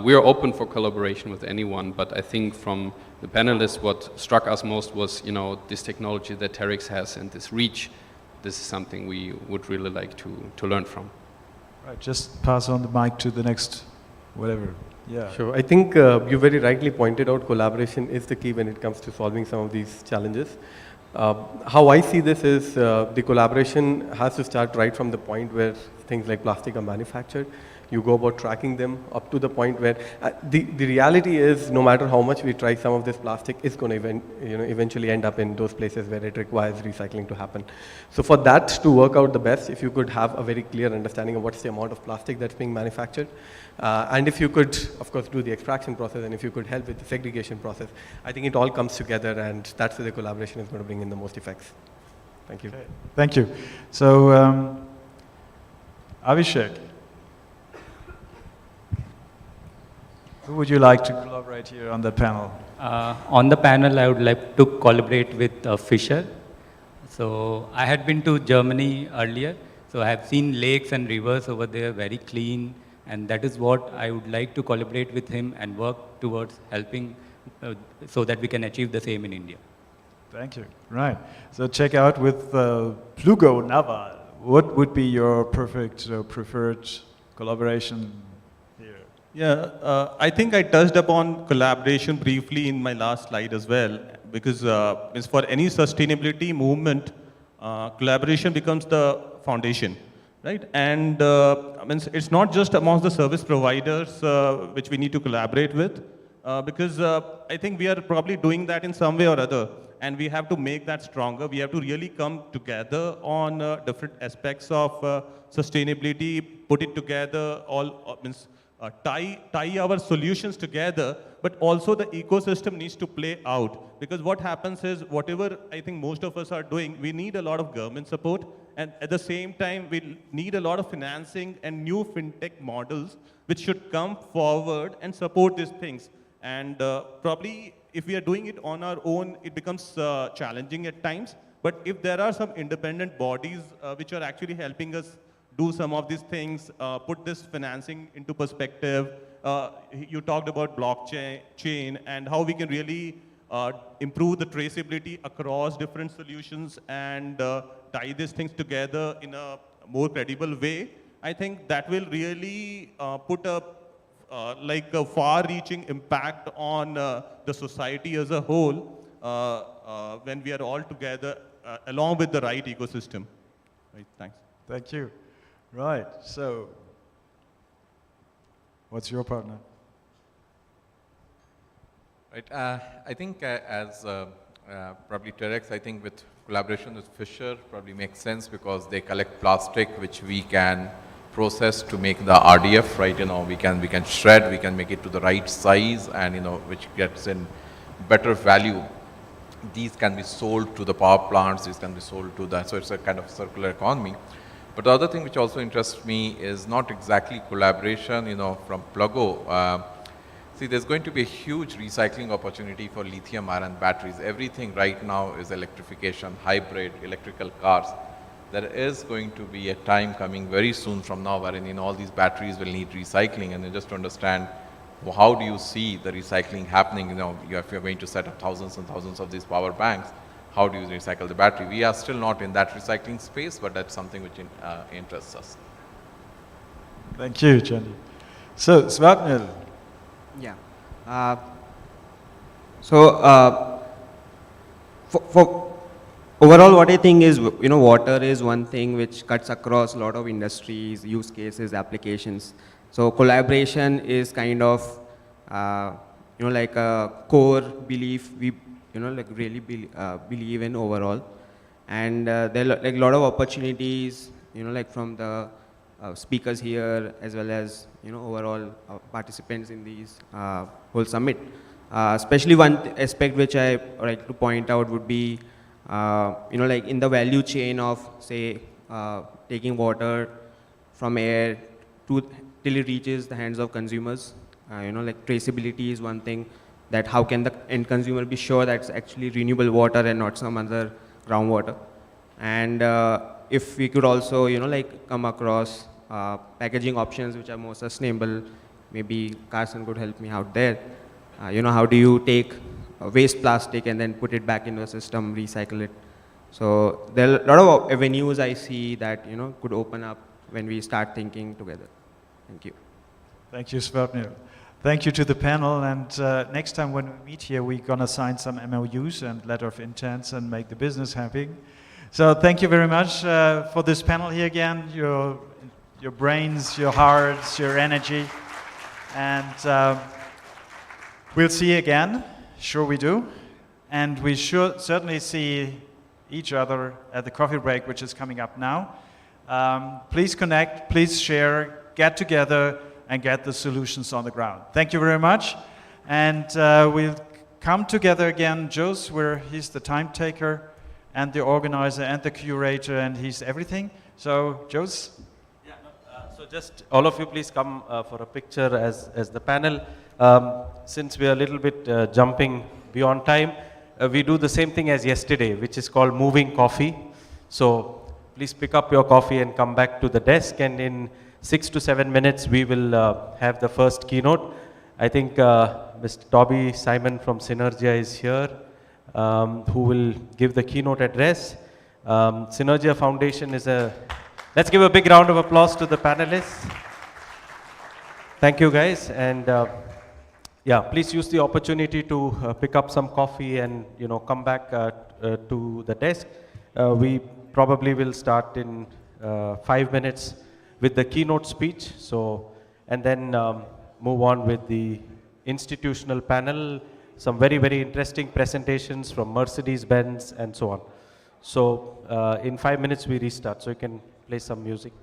We are open for collaboration with anyone, but I think from the panelists, what struck us most was, you know, this technology that Terex has and this reach. This is something we would really like to learn from. Right, just pass on the mic to the next, whatever. Yeah. Sure. I think you very rightly pointed out collaboration is the key when it comes to solving some of these challenges. How I see this is the collaboration has to start right from the point where things like plastic are manufactured. You go about tracking them up to the point where the reality is no matter how much we try, some of this plastic is going to eventually end up in those places where it requires recycling to happen. So for that to work out the best, if you could have a very clear understanding of what's the amount of plastic that's being manufactured, and if you could, of course, do the extraction process, and if you could help with the segregation process, I think it all comes together, and that's where the collaboration is going to bring in the most effects. Thank you. Okay. Thank you. So, Abhishek, who would you like to collaborate here on the panel? On the panel, I would like to collaborate with Fischer. So I had been to Germany earlier, so I have seen lakes and rivers over there, very clean, and that is what I would like to collaborate with him and work towards helping so that we can achieve the same in India. Thank you. Right. So check out with Plugo Naval. What would be your perfect preferred collaboration here? Yeah, I think I touched upon collaboration briefly in my last slide as well, because for any sustainability movement, collaboration becomes the foundation, right? And it's not just amongst the service providers which we need to collaborate with, because I think we are probably doing that in some way or other, and we have to make that stronger. We have to really come together on different aspects of sustainability, put it together, tie our solutions together, but also the ecosystem needs to play out. Because what happens is, whatever I think most of us are doing, we need a lot of government support, and at the same time, we need a lot of financing and new fintech models which should come forward and support these things. And probably, if we are doing it on our own, it becomes challenging at times. But if there are some independent bodies which are actually helping us do some of these things, put this financing into perspective. You talked about blockchain and how we can really improve the traceability across different solutions and tie these things together in a more credible way. I think that will really put a far-reaching impact on the society as a whole when we are all together along with the right ecosystem. Right, thanks. Thank you. Right, so what's your partner? Right, I think as probably Terex, I think with collaboration with Fischer probably makes sense because they collect plastic which we can process to make the RDF, right? You know, we can shred, we can make it to the right size, and which gets in better value. These can be sold to the power plants, these can be sold to the, so it's a kind of circular economy. But the other thing which also interests me is not exactly collaboration, from Plugo. See, there's going to be a huge recycling opportunity for lithium ion batteries. Everything right now is electrification, hybrid, electrical cars. There is going to be a time coming very soon from now wherein all these batteries will need recycling, and just to understand how do you see the recycling happening, if you're going to set up thousands and thousands of these power banks, how do you recycle the battery? We are still not in that recycling space, but that's something which interests us. Thank you, Chandy. So, Swapnil. Yeah. for overall, what I think is, water is one thing which cuts across a lot of industries, use cases, applications. So collaboration is kind of, like a core belief we, like really believe in overall. And there are like a lot of opportunities, like from the speakers here as well as, overall participants in these whole summit. Especially one aspect which I like to point out would be, like in the value chain of, say, taking water from air till it reaches the hands of consumers. Like traceability is one thing, that how can the end consumer be sure that it's actually renewable water and not some other groundwater. And if we could also, like come across packaging options which are more sustainable, maybe Carson could help me out there. How do you take waste plastic and then put it back into the system, recycle it? So there are a lot of avenues I see that, could open up when we start thinking together. Thank you. Thank you, Svepnil. Thank you to the panel, and next time when we meet here, we're gonna sign some MOUs and letter of intents and make the business happy. So thank you very much for this panel here again, your brains, your hearts, your energy, and we'll see you again, sure we do, and we should certainly see each other at the coffee break, which is coming up now. Please connect, please share, get together, and get the solutions on the ground. Thank you very much. And we'll come together again. Jos, he's the time taker and the organizer and the curator, and he's everything. So, Jos? Yeah, so just all of you please come for a picture as the panel. Since we are a little bit jumping beyond time, we do the same thing as yesterday, which is called moving coffee. So please pick up your coffee and come back to the desk, and in 6 to 7 minutes, we will have the first keynote. I think Mr. Toby Simon from Synergia is here, who will give the keynote address. Synergia Foundation is let's give a big round of applause to the panelists. Thank you guys, and yeah, please use the opportunity to pick up some coffee and come back to the desk. We probably will start in 5 minutes with the keynote speech, and then move on with the institutional panel, some very, very interesting presentations from Mercedes-Benz and so on. So in 5 minutes we restart, so you can play some music.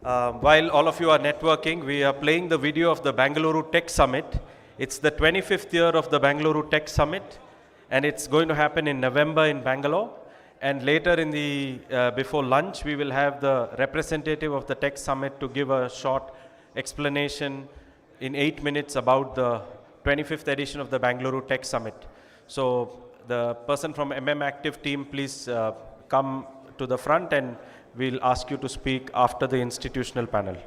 While all of you are networking, we are playing the video of the Bangalore Tech Summit. It's the 25th year of the Bangalore Tech Summit, and it's going to happen in November in Bangalore. And later in the, before lunch, we will have the representative of the Tech Summit to give a short explanation in 8 minutes about the 25th edition of the Bangalore Tech Summit. So the person from Active team, please come to the front, and we'll ask you to speak after the institutional panel.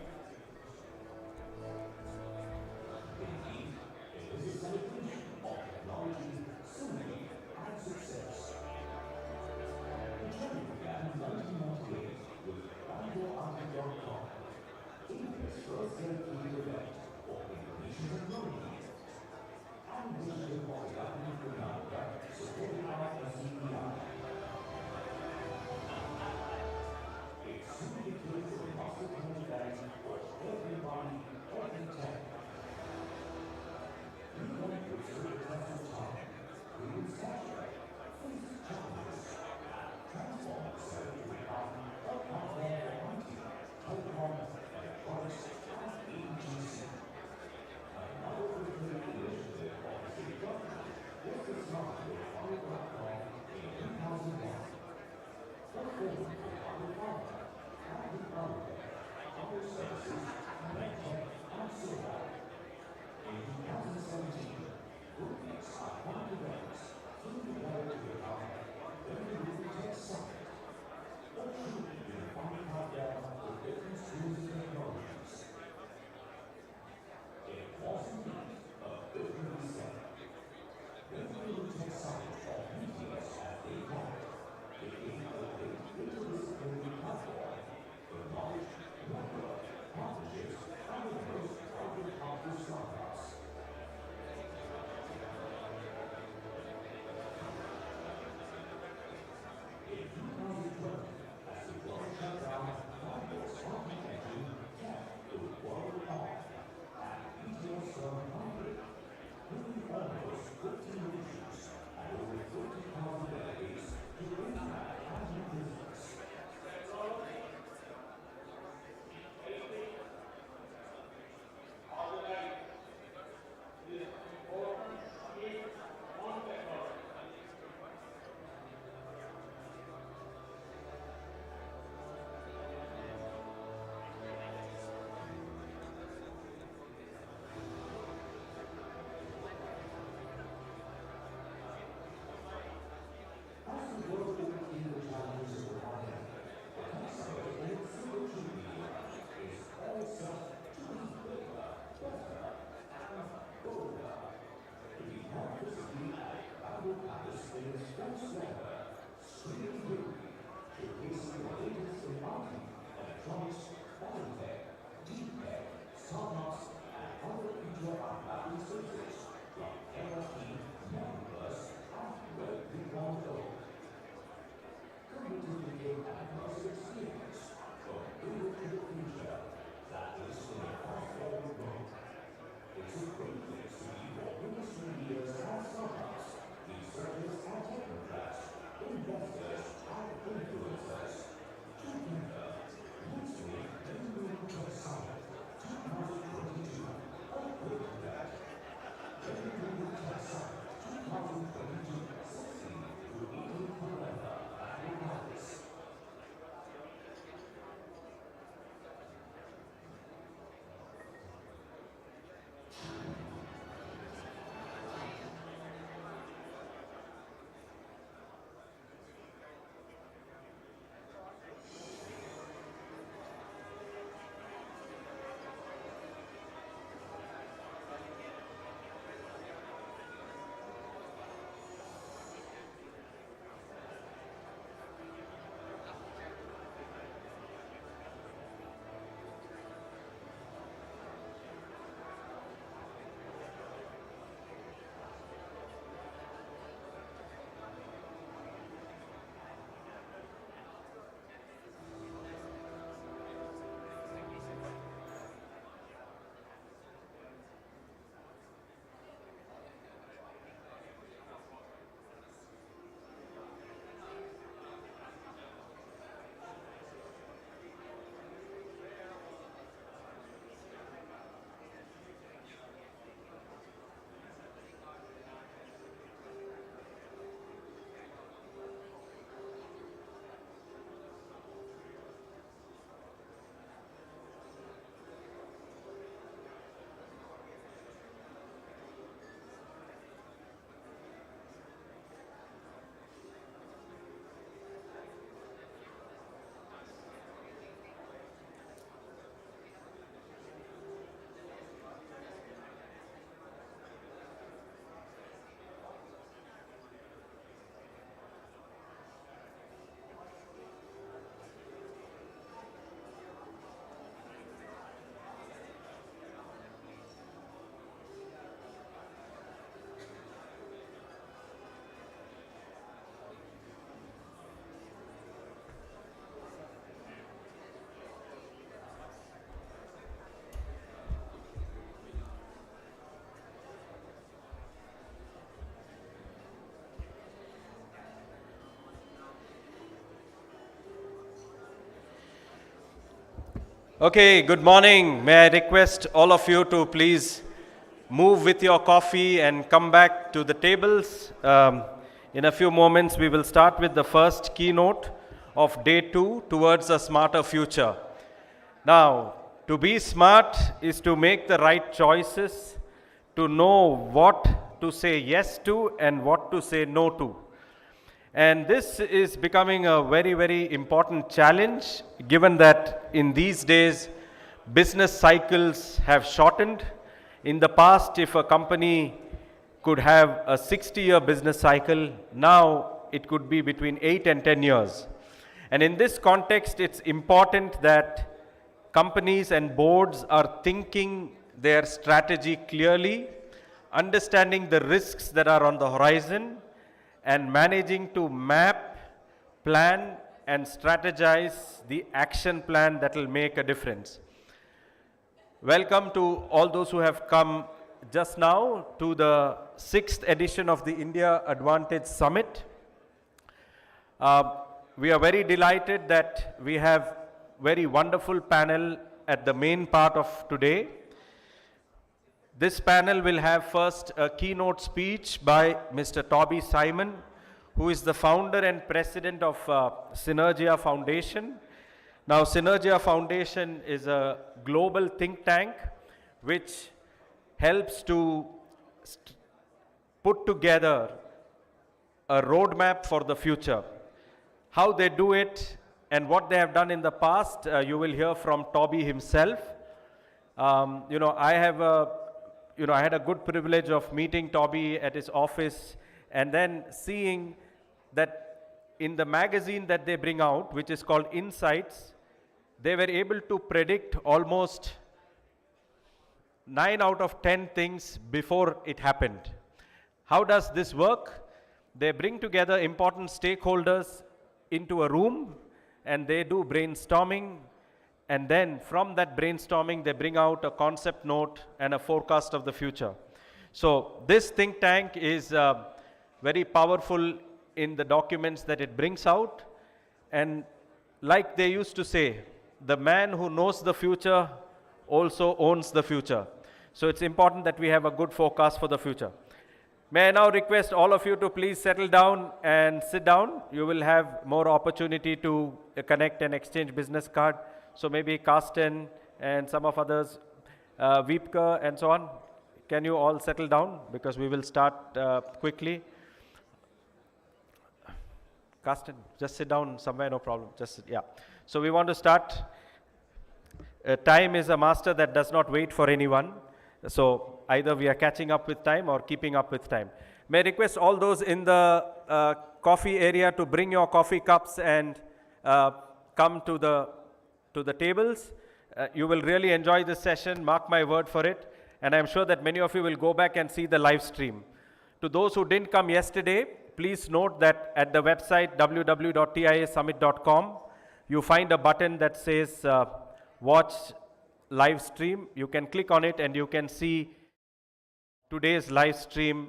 Okay, good morning. May I request all of you to please move with your coffee and come back to the tables. In a few moments, we will start with the first keynote of day 2 towards a smarter future. Now, to be smart is to make the right choices, to know what to say yes to and what to say no to. And this is becoming a very, very important challenge, given that in these days, business cycles have shortened. In the past, if a company could have a 60-year business cycle, now it could be between 8 and 10 years. And in this context, it's important that companies and boards are thinking their strategy clearly, understanding the risks that are on the horizon, and managing to map, plan, and strategize the action plan that will make a difference. Welcome to all those who have come just now to the 6th edition of the India Advantage Summit. We are very delighted that we have very wonderful panel at the main part of today. This panel will have first a keynote speech by Mr. Toby Simon, who is the founder and president of Synergia Foundation. Now, Synergia Foundation is a global think tank which helps to put together a roadmap for the future. How they do it and what they have done in the past, you will hear from Toby himself. I had a good privilege of meeting Toby at his office and then seeing that in the magazine that they bring out, which is called Insights, they were able to predict almost 9 out of 10 things before it happened. How does this work? They bring together important stakeholders into a room and they do brainstorming, and then from that brainstorming they bring out a concept note and a forecast of the future. So this think tank is very powerful in the documents that it brings out, and like they used to say, the man who knows the future also owns the future. So it's important that we have a good forecast for the future. May I now request all of you to please settle down and sit down. You will have more opportunity to connect and exchange business card. So maybe Carsten and some of others, Wiebke and so on. Can you all settle down because we will start quickly. Carsten, just sit down somewhere, no problem. Just, yeah. So we want to start. Time is a master that does not wait for anyone. So either we are catching up with time or keeping up with time. May I request all those in the coffee area to bring your coffee cups and come to the tables. You will really enjoy this session, mark my word for it. And I'm sure that many of you will go back and see the live stream. To those who didn't come yesterday, please note that at the website www.tiasummit.com, you find a button that says watch live stream. You can click on it and you can see today's live stream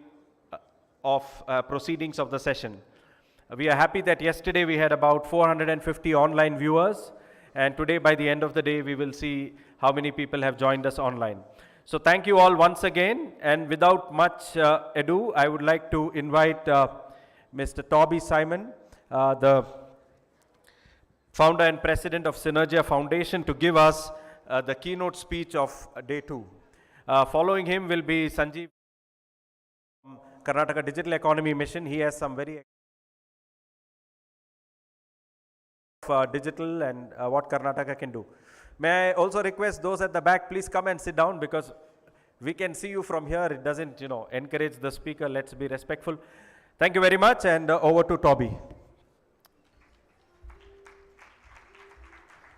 of proceedings of the session. We are happy that yesterday we had about 450 online viewers, and today by the end of the day we will see how many people have joined us online. So thank you all once again, and without much ado, I would like to invite Mr. Toby Simon, the founder and president of Synergia Foundation, to give us the keynote speech of day 2. Following him will be Sanjeev from Karnataka Digital Economy Mission. He has some very digital and what Karnataka can do. May I also request those at the back, please come and sit down because we can see you from here. It doesn't, encourage the speaker. Let's be respectful. Thank you very much, and over to Toby.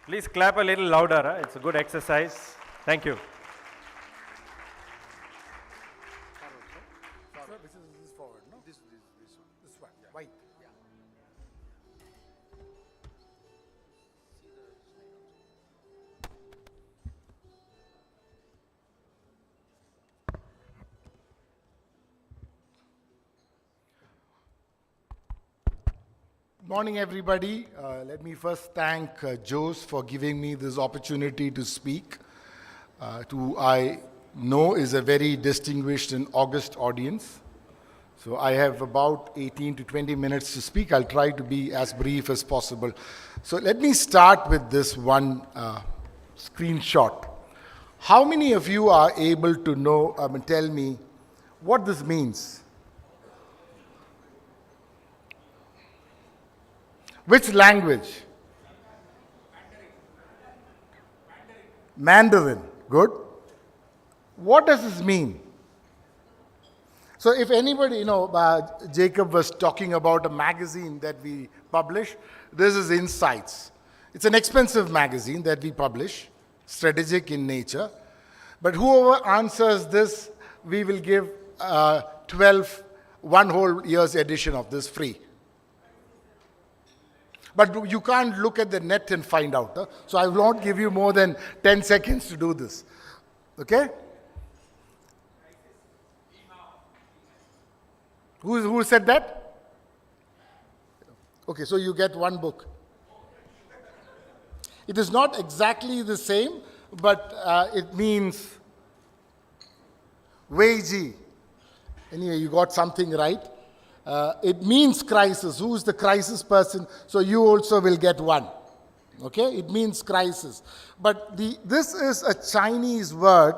Please clap a little louder. Huh? It's a good exercise. Thank you. This is forward, no? This one. White. Yeah. Morning, everybody. Let me first thank Jose for giving me this opportunity to speak to I know is a very distinguished and august audience. So I have about 18 to 20 minutes to speak. I'll try to be as brief as possible. So let me start with this one screenshot. How many of you are able to know, tell me what this means? Which language? Mandarin. Good. What does this mean? So if anybody, Jacob was talking about a magazine that we publish. This is Insights. It's an expensive magazine that we publish, strategic in nature. But whoever answers this, we will give 1 whole year's edition of this free. But you can't look at the net and find out. Huh? So I will not give you more than 10 seconds to do this. Okay? Who said that? Okay, so you get one book. It is not exactly the same, but it means Weiji. Anyway, you got something right. It means crisis. Who is the crisis person? So you also will get one. Okay? It means crisis. But this is a Chinese word,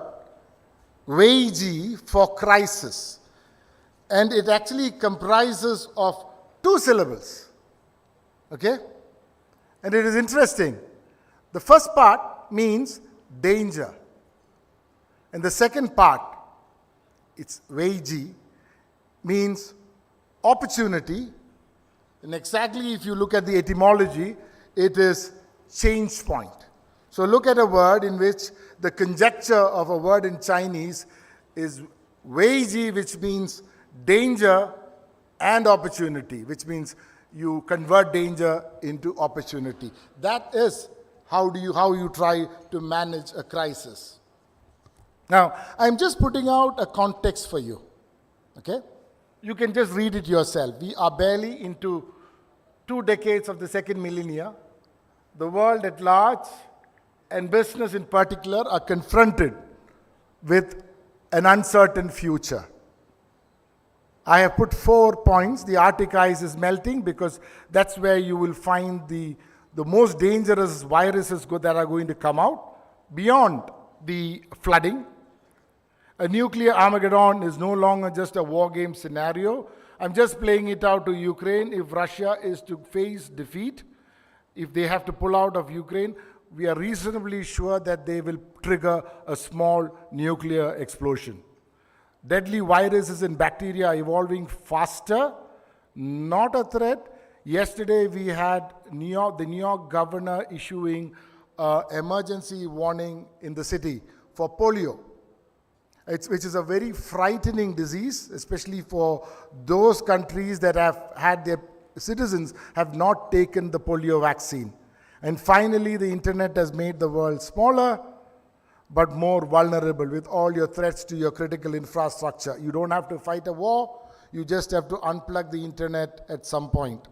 Weiji, for crisis. And it actually comprises of 2 syllables. Okay? And it is interesting. The first part means danger. And the second part, it's Weiji, means opportunity And exactly if you look at the etymology, it is change point. So look at a word in which the conjecture of a word in Chinese is weiji, which means danger and opportunity, which means you convert danger into opportunity. That is how you try to manage a crisis. Now, I'm just putting out a context for you, okay? You can just read it yourself. We are barely into 2 decades of the second millennia. The world at large and business in particular are confronted with an uncertain future. I have put 4 points. The Arctic ice is melting because that's where you will find the most dangerous viruses that are going to come out beyond the flooding. A nuclear Armageddon is no longer just a war game scenario. I'm just playing it out to Ukraine. If Russia is to face defeat, if they have to pull out of Ukraine, we are reasonably sure that they will trigger a small nuclear explosion. Deadly viruses and bacteria are evolving faster, not a threat. Yesterday we had the New York governor issuing an emergency warning in the city for polio, which is a very frightening disease, especially for those countries that have had their citizens have not taken the polio vaccine. And finally, the internet has made the world smaller, but more vulnerable with all your threats to your critical infrastructure. You don't have to fight a war, you just have to unplug the internet at some point.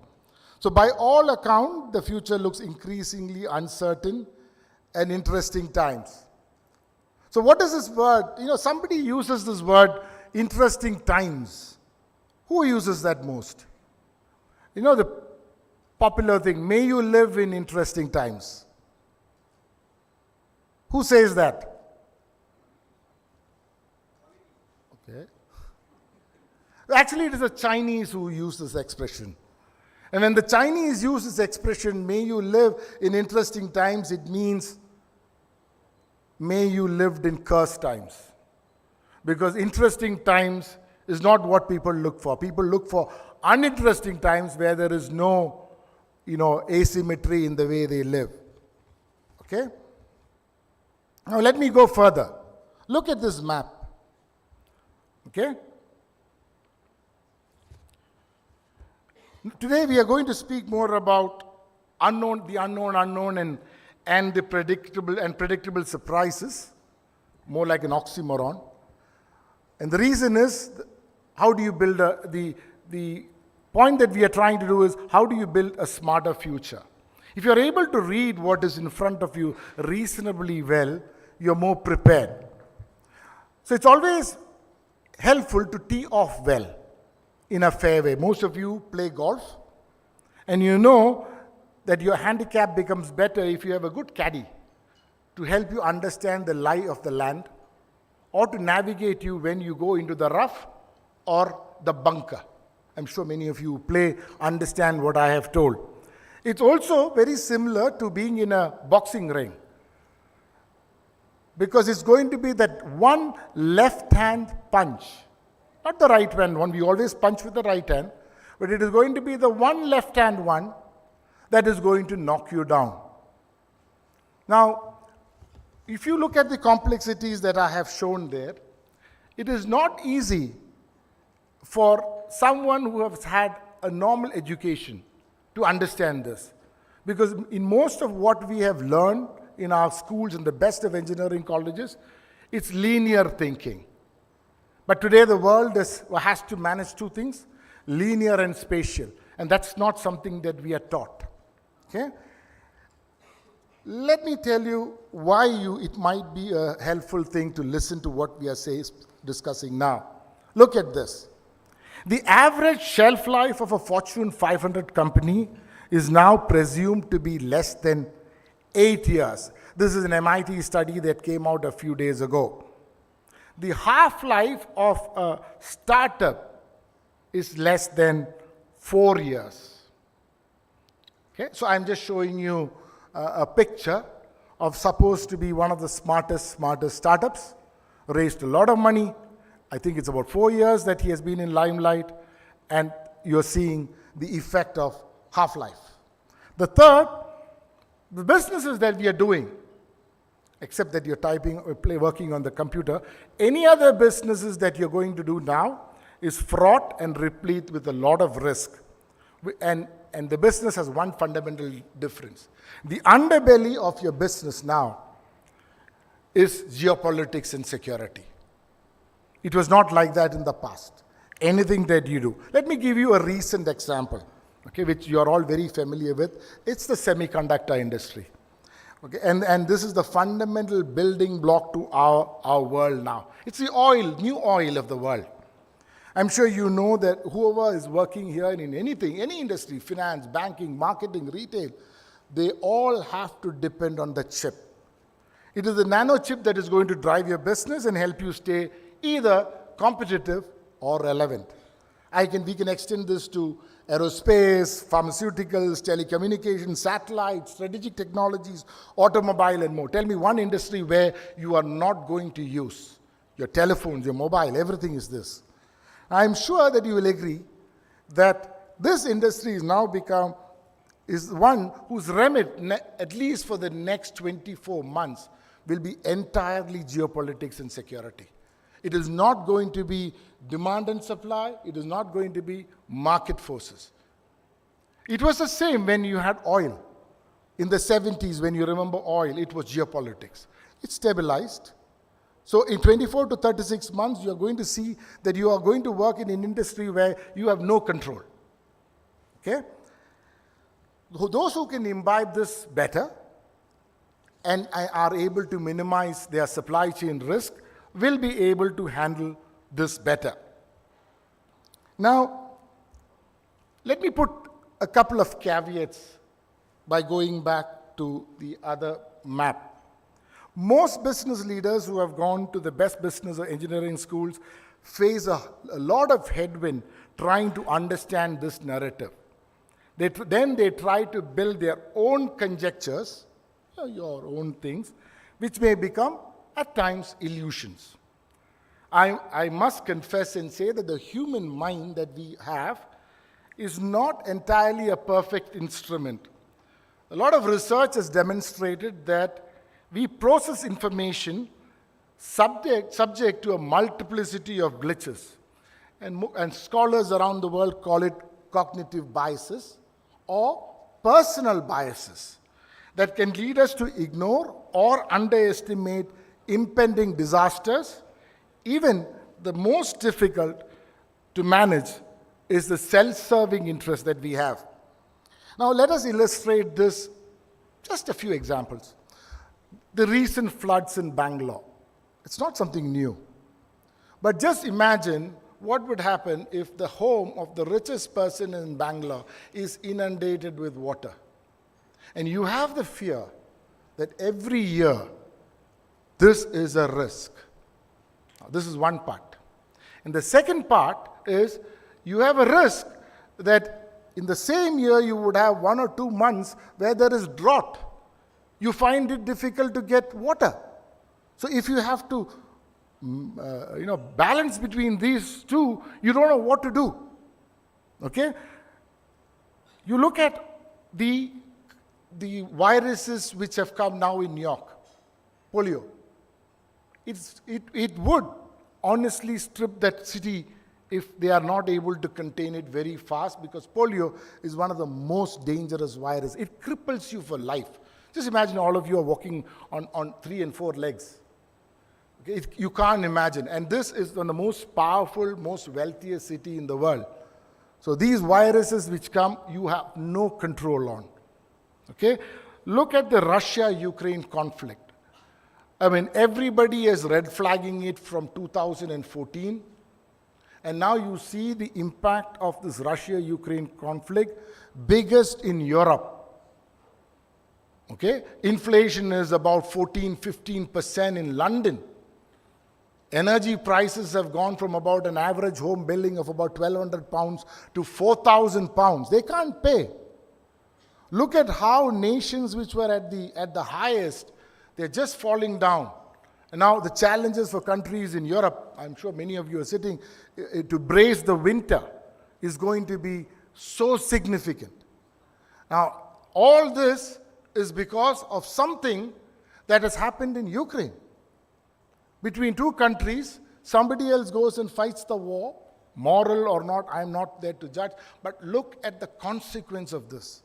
So by all accounts, the future looks increasingly uncertain and interesting times. So what is this word? Somebody uses this word, interesting times. Who uses that most? The popular thing, may you live in interesting times. Who says that? Okay. Actually, it is the Chinese who use this expression. And when the Chinese use this expression, may you live in interesting times, it means may you lived in cursed times. Because interesting times is not what people look for. People look for uninteresting times where there is no, asymmetry in the way they live. Okay? Now let me go further. Look at this map. Okay? Today we are going to speak more about the unknown and the predictable surprises, more like an oxymoron. And the reason is, how do you build the point that we are trying to do is, how do you build a smarter future? If you're able to read what is in front of you reasonably well, you're more prepared. So it's always helpful to tee off well in a fair way. Most of you play golf, and you know that your handicap becomes better if you have a good caddy to help you understand the lie of the land, or to navigate you when you go into the rough or the bunker. I'm sure many of you play understand what I have told. It's also very similar to being in a boxing ring, because it's going to be that one left-hand punch, not the right-hand one. We always punch with the right hand, but it is going to be the one left-hand one that is going to knock you down. Now, if you look at the complexities that I have shown there, it is not easy for someone who has had a normal education to understand this. Because in most of what we have learned in our schools and the best of engineering colleges, it's linear thinking. But today the world has to manage 2 things, linear and spatial. And that's not something that we are taught. Okay? Let me tell you why it might be a helpful thing to listen to what we are discussing now. Look at this. The average shelf life of a Fortune 500 company is now presumed to be less than 8 years. This is an MIT study that came out a few days ago. The half-life of a startup is less than 4 years. Okay? So I'm just showing you a picture of supposed to be one of the smartest startups, raised a lot of money. I think it's about 4 years that he has been in limelight, and you're seeing the effect of half-life. The third, the businesses that we are doing, except that you're typing or working on the computer, any other businesses that you're going to do now is fraught and replete with a lot of risk. And the business has one fundamental difference. The underbelly of your business now is geopolitics and security. It was not like that in the past. Anything that you do. Let me give you a recent example, okay, which you are all very familiar with. It's the semiconductor industry. Okay, and this is the fundamental building block to our world now. It's the oil, new oil of the world. I'm sure you know that whoever is working here in anything, any industry, finance, banking, marketing, retail, they all have to depend on the chip. It is the nano chip that is going to drive your business and help you stay either competitive or relevant. We can extend this to aerospace, pharmaceuticals, telecommunications, satellites, strategic technologies, automobile, and more. Tell me one industry where you are not going to use your telephones, your mobile, everything is this. I'm sure that you will agree that this industry is now is one whose remit, at least for the next 24 months, will be entirely geopolitics and security. It is not going to be demand and supply. It is not going to be market forces. It was the same when you had oil. In the 70s, when you remember oil, it was geopolitics. It stabilized. So in 24 to 36 months, you are going to see that you are going to work in an industry where you have no control. Okay? Those who can imbibe this better and are able to minimize their supply chain risk will be able to handle this better. Now, let me put a couple of caveats by going back to the other map. Most business leaders who have gone to the best business or engineering schools face a lot of headwind trying to understand this narrative. Then they try to build their own conjectures, your own things, which may become, at times, illusions. I must confess and say that the human mind that we have is not entirely a perfect instrument. A lot of research has demonstrated that we process information subject to a multiplicity of glitches. And scholars around the world call it cognitive biases or personal biases that can lead us to ignore or underestimate impending disasters. Even the most difficult to manage is the self-serving interest that we have. Now let us illustrate this, just a few examples. The recent floods in Bangalore. It's not something new. But just imagine what would happen if the home of the richest person in Bangalore is inundated with water. And you have the fear that every year this is a risk. Now, this is one part. And the second part is you have a risk that in the same year you would have 1 or 2 months where there is drought. You find it difficult to get water. So if you have to balance between these two, you don't know what to do. Okay? You look at the viruses which have come now in New York. Polio. It would honestly strip that city if they are not able to contain it very fast, because polio is one of the most dangerous viruses. It cripples you for life. Just imagine all of you are walking on 3 and 4 legs. Okay? You can't imagine. And this is one of the most powerful, most wealthiest city in the world. So these viruses which come, you have no control on. Okay? Look at the Russia-Ukraine conflict. I mean, everybody is red flagging it from 2014. And now you see the impact of this Russia-Ukraine conflict, biggest in Europe. Okay? Inflation is about 14-15% in London. Energy prices have gone from about an average home billing of about £1,200 to £4,000. They can't pay. Look at how nations which were at the highest, they're just falling down. And now the challenges for countries in Europe, I'm sure many of you are sitting, to brace the winter is going to be so significant. Now, all this is because of something that has happened in Ukraine. Between two countries, somebody else goes and fights the war, moral or not, I'm not there to judge, but look at the consequence of this.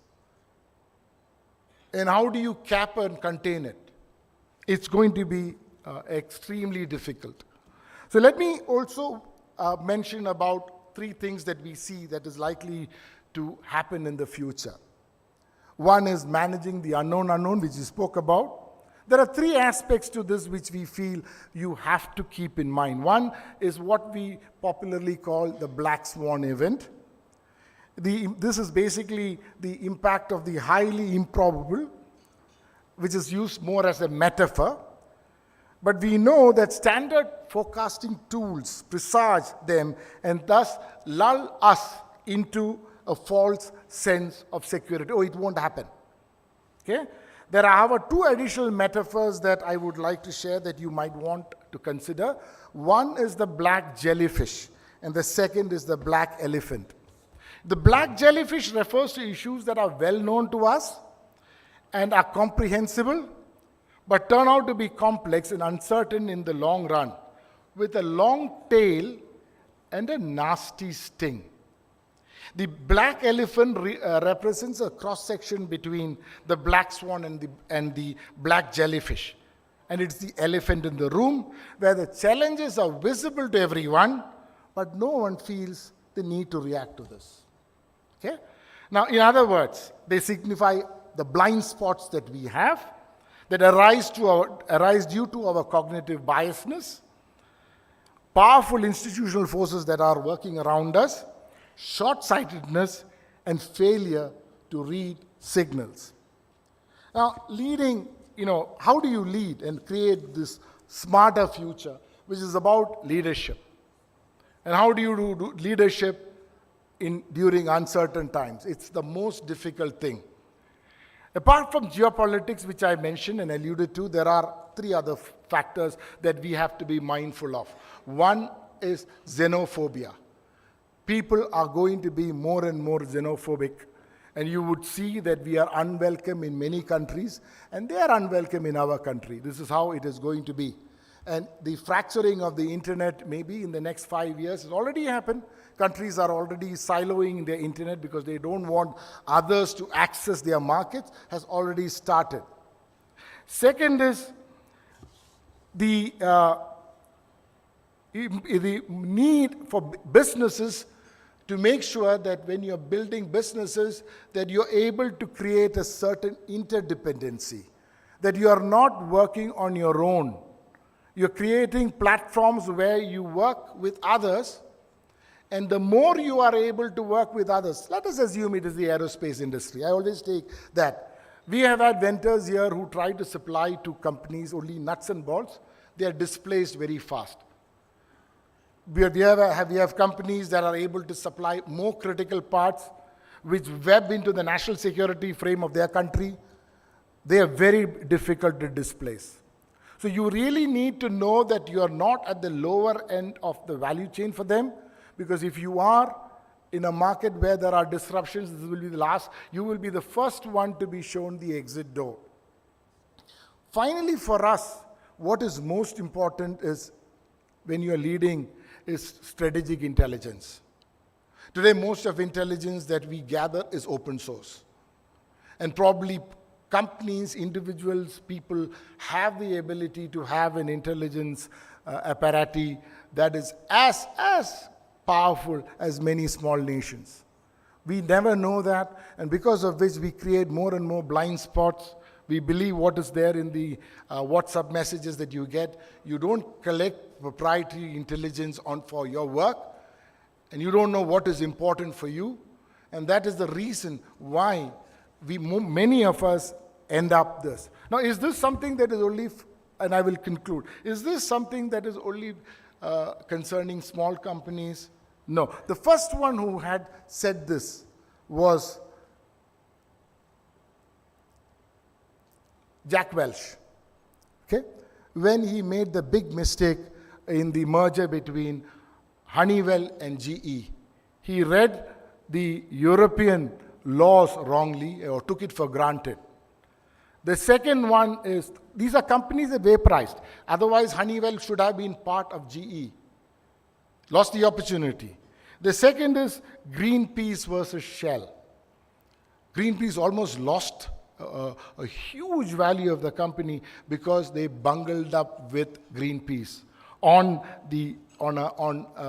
And how do you cap and contain it? It's going to be extremely difficult. So let me also mention about 3 things that we see that is likely to happen in the future. One is managing the unknown, which we spoke about. There are 3 aspects to this which we feel you have to keep in mind. One is what we popularly call the black swan event. This is basically the impact of the highly improbable, which is used more as a metaphor. But we know that standard forecasting tools presage them and thus lull us into a false sense of security. Oh, it won't happen. Okay? There are, however, 2 additional metaphors that I would like to share that you might want to consider. One is the black jellyfish, and the second is the black elephant. The black jellyfish refers to issues that are well known to us and are comprehensible, but turn out to be complex and uncertain in the long run, with a long tail and a nasty sting. The black elephant represents a cross-section between the black swan and the black jellyfish. And it's the elephant in the room where the challenges are visible to everyone, but no one feels the need to react to this. Okay? Now, in other words, they signify the blind spots that we have that arise due to our cognitive biasness, powerful institutional forces that are working around us, short-sightedness, and failure to read signals. Now, leading, how do you lead and create this smarter future, which is about leadership? And how do you do leadership during uncertain times? It's the most difficult thing. Apart from geopolitics, which I mentioned and alluded to, there are 3 other factors that we have to be mindful of. One is xenophobia. People are going to be more and more xenophobic, and you would see that we are unwelcome in many countries, and they are unwelcome in our country. This is how it is going to be. And the fracturing of the internet, maybe in the next 5 years, has already happened. Countries are already siloing their internet because they don't want others to access their markets, has already started. Second is the need for businesses to make sure that when you're building businesses, that you're able to create a certain interdependency, that you are not working on your own. You're creating platforms where you work with others, and the more you are able to work with others, let us assume it is the aerospace industry. I always take that. We have had vendors here who try to supply to companies only nuts and bolts. They are displaced very fast. We have companies that are able to supply more critical parts which web into the national security frame of their country. They are very difficult to displace. So you really need to know that you are not at the lower end of the value chain for them, because if you are in a market where there are disruptions, this will be the last, you will be the first one to be shown the exit door. Finally, for us, what is most important is when you are leading is strategic intelligence. Today, most of intelligence that we gather is open source. And probably companies, individuals, people have the ability to have an intelligence apparatus that is as powerful as many small nations. We never know that, and because of which we create more and more blind spots. We believe what is there in the WhatsApp messages that you get. You don't collect proprietary intelligence for your work, and you don't know what is important for you. And that is the reason why many of us end up this. Now, is this something that is only, and I will conclude, is this something that is only concerning small companies? No. The first one who had said this was Jack Welch, okay? When he made the big mistake in the merger between Honeywell and GE, he read the European laws wrongly or took it for granted. The second one is, these are companies that were priced. Otherwise, Honeywell should have been part of GE. Lost the opportunity. The second is Greenpeace versus Shell. Greenpeace almost lost a huge value of the company because they bungled up with Greenpeace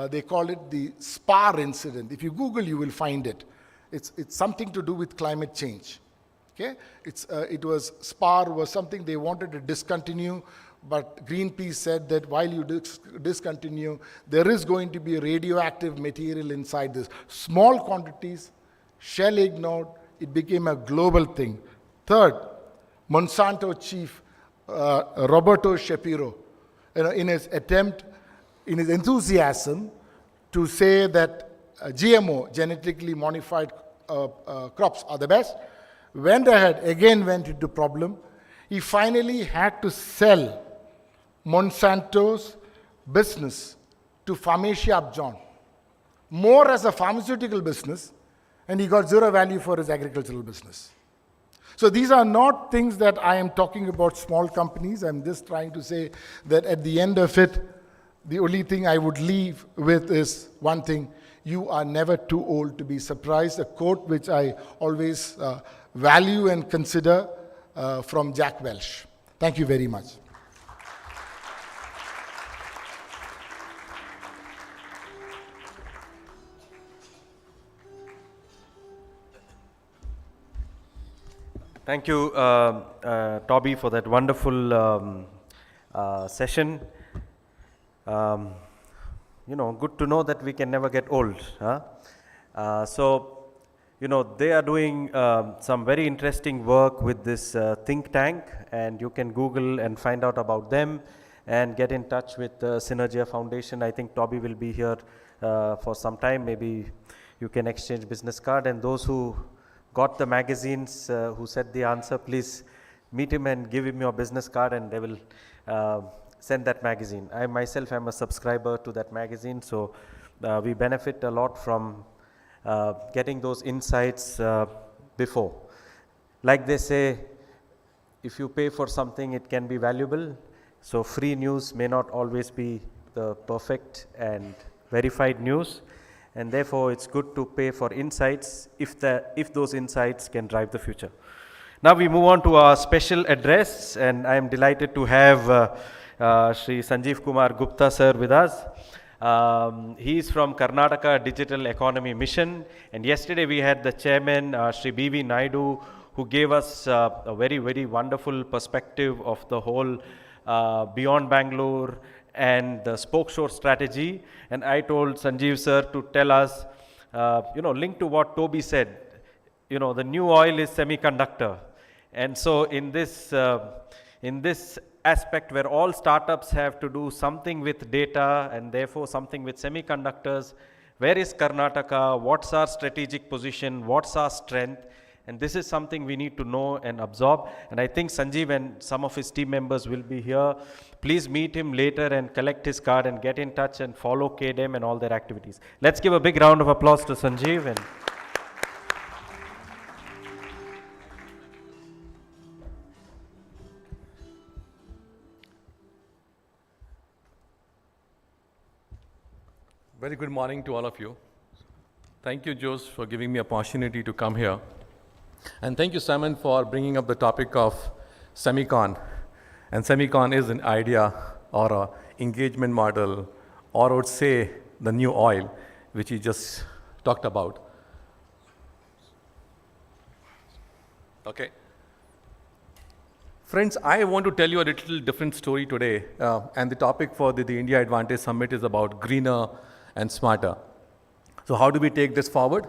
they call it the SPAR incident. If you Google, you will find it. It's something to do with climate change. Okay, SPAR was something they wanted to discontinue, but Greenpeace said that while you discontinue, there is going to be radioactive material inside this. Small quantities, Shell ignored, it became a global thing. Third, Monsanto chief Roberto Shapiro, in his enthusiasm to say that GMO, genetically modified crops, are the best, went into problem. He finally had to sell Monsanto's business to Pharmacia Upjohn, more as a pharmaceutical business, and he got zero value for his agricultural business. So these are not things that I am talking about small companies. I'm just trying to say that at the end of it, the only thing I would leave with is one thing: you are never too old to be surprised. A quote which I always value and consider from Jack Welch. Thank you very much. Thank you, Toby, for that wonderful session. Good to know that we can never get old. They are doing some very interesting work with this think tank, and you can Google and find out about them and get in touch with the Synergia Foundation. I think Toby will be here for some time. Maybe you can exchange business card, and those who got the magazines, who said the answer, please meet him and give him your business card, and they will send that magazine. I myself am a subscriber to that magazine, so we benefit a lot from getting those insights before. Like they say, if you pay for something, it can be valuable. So free news may not always be the perfect and verified news, and therefore it's good to pay for insights if those insights can drive the future. Now we move on to our special address, and I am delighted to have Shri Sanjeev Kumar Gupta sir with us. He is from Karnataka Digital Economy Mission, and yesterday we had the chairman, Shri B.V. Naidu, who gave us a very, very wonderful perspective of the whole Beyond Bangalore and the spoke shore strategy. And I told Sanjeev sir to tell us, linked to what Toby said, the new oil is semiconductor. And so in this aspect where all startups have to do something with data and therefore something with semiconductors, where is Karnataka? What's our strategic position? What's our strength? And this is something we need to know and absorb. And I think Sanjeev and some of his team members will be here. Please meet him later and collect his card and get in touch and follow KDEM and all their activities. Let's give a big round of applause to Sanjeev. And very good morning to all of you. Thank you, Jose, for giving me an opportunity to come here. And thank you, Simon, for bringing up the topic of Semicon. And Semicon is an idea or an engagement model, or I would say the new oil, which you just talked about. Okay. Friends, I want to tell you a little different story today. And the topic for the India Advantage Summit is about greener and smarter. So how do we take this forward?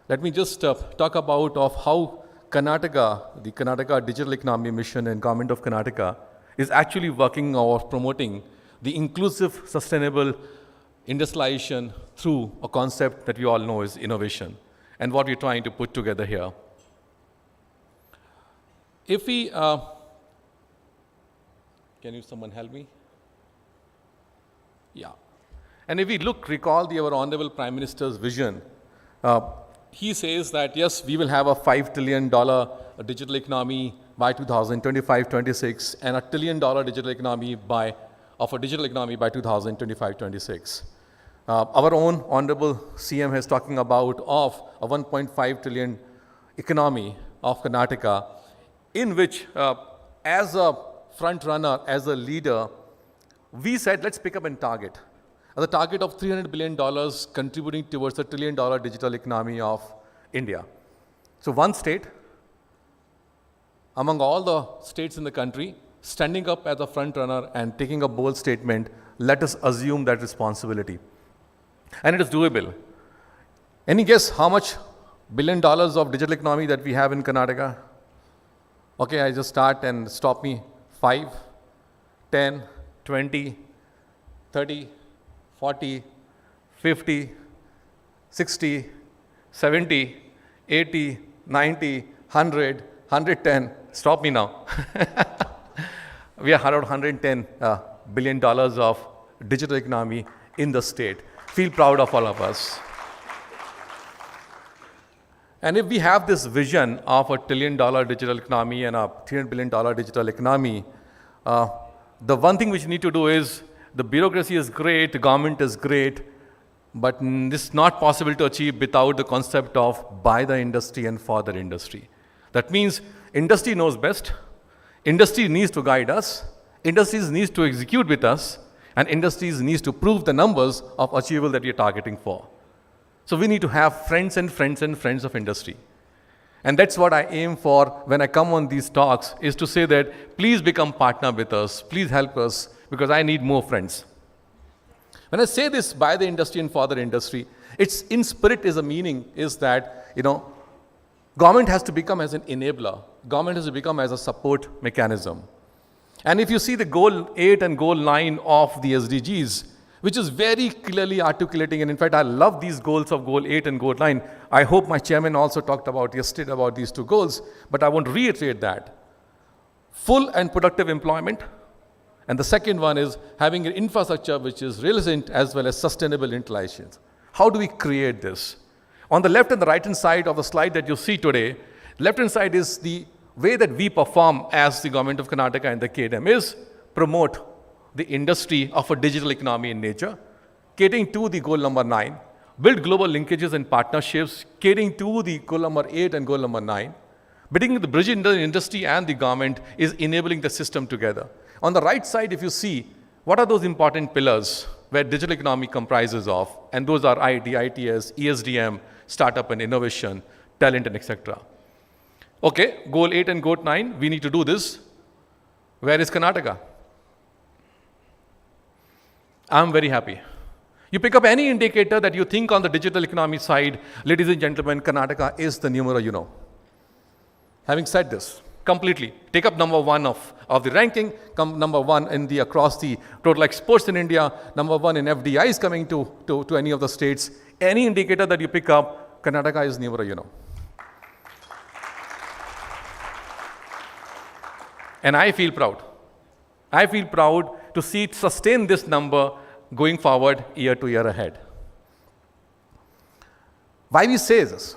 Let me just talk about how Karnataka, the Karnataka Digital Economy Mission and Government of Karnataka is actually working or promoting the inclusive, sustainable industrialization through a concept that we all know is innovation, and what we're trying to put together here. If we, can someone help me? Yeah. And if we recall our Honorable Prime Minister's vision, he says that yes, we will have a $5 trillion digital economy by 2025-26 and a $1 trillion digital economy by 2025-26. Our own honorable CM is talking about of a 1.5 trillion economy of Karnataka, in which as a front runner, as a leader, we said let's pick up a target. The target of $300 billion contributing towards the $1 trillion digital economy of India. So one state, among all the states in the country, standing up as a front runner and taking a bold statement, let us assume that responsibility. And it is doable. Any guess how much $1 billion of digital economy that we have in Karnataka? Okay, I just start and stop me. 5, 10, 20, 30, 40, 50, 60, 70, 80, 90, 100, 110. Stop me now. We are around $110 billion of digital economy in the state. Feel proud of all of us. And if we have this vision of a $1 trillion digital economy and a $300 billion digital economy, the one thing which we need to do is, the bureaucracy is great, the government is great, but this is not possible to achieve without the concept of by the industry and for the industry. That means industry knows best, industry needs to guide us, industries needs to execute with us, and industries needs to prove the numbers of achievable that we are targeting for. So we need to have friends and friends and friends of industry. And that's what I aim for when I come on these talks, is to say that please become partner with us, please help us, because I need more friends. When I say this by the industry and for the industry, its in spirit is a meaning is that, government has to become as an enabler. Government has to become as a support mechanism. And if you see the goal 8 and goal 9 of the SDGs, which is very clearly articulating, and in fact, I love these goals of goal 8 and goal 9. I hope my chairman also talked about yesterday about these two goals, but I want to reiterate that. Full and productive employment, and the second one is having an infrastructure which is resilient as well as sustainable intelligence. How do we create this? On the left and the right hand side of the slide that you see today, left hand side is the way that we perform as the government of Karnataka and the KDM is promote the industry of a digital economy in nature, catering to the goal number 9, build global linkages and partnerships, catering to the goal number 8 and goal number 9. Building the bridge in the industry and the government is enabling the system together. On the right side, if you see, what are those important pillars where digital economy comprises of? And those are IT, ITS, ESDM, startup and innovation, talent and etc. Okay, goal 8 and goal 9, we need to do this. Where is Karnataka? I'm very happy. You pick up any indicator that you think on the digital economy side, ladies and gentlemen, Karnataka is the numero uno. Having said this, completely, take up number 1 of the ranking, number 1 in the across the total exports in India, number 1 in FDIs coming to any of the states. Any indicator that you pick up, Karnataka is numero uno. And I feel proud. I feel proud to see it sustain this number going forward year to year ahead. Why we say this?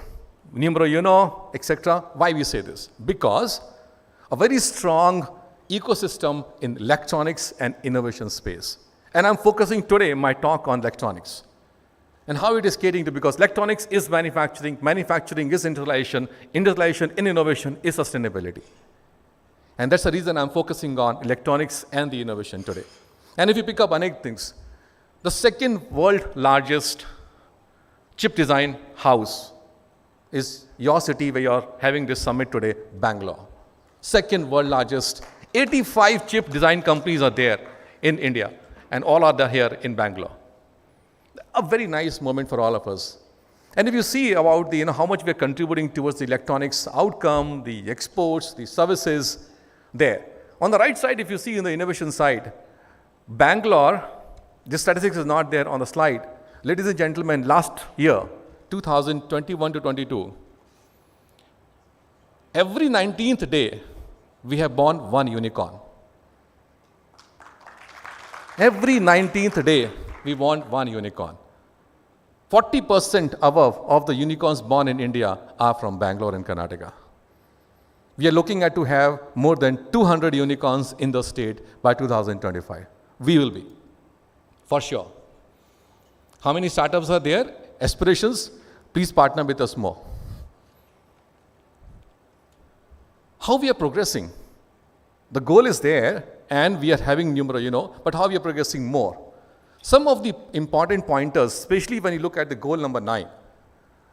Numero uno, etc. Why we say this? Because a very strong ecosystem in electronics and innovation space. And I'm focusing today my talk on electronics. And how it is catering to, because electronics is manufacturing, manufacturing is industrialization, industrialization in innovation is sustainability. And that's the reason I'm focusing on electronics and the innovation today. And if you pick up Anek things, the second world largest chip design house is your city where you're having this summit today, Bangalore. Second world largest, 85 chip design companies are there in India, and all are there here in Bangalore. A very nice moment for all of us. And if you see about the, how much we are contributing towards the electronics outcome, the exports, the services, there. On the right side, if you see in the innovation side, Bangalore, this statistics is not there on the slide. Ladies and gentlemen, last year, 2021 to 22, every 19th day, we have born one unicorn. Every 19th day, we born one unicorn. 40% above of the unicorns born in India are from Bangalore and Karnataka. We are looking at to have more than 200 unicorns in the state by 2025. We will be, for sure. How many startups are there? Aspirations? Please partner with us more. How we are progressing? The goal is there, and we are having numerous, but how we are progressing more? Some of the important pointers, especially when you look at the goal number 9,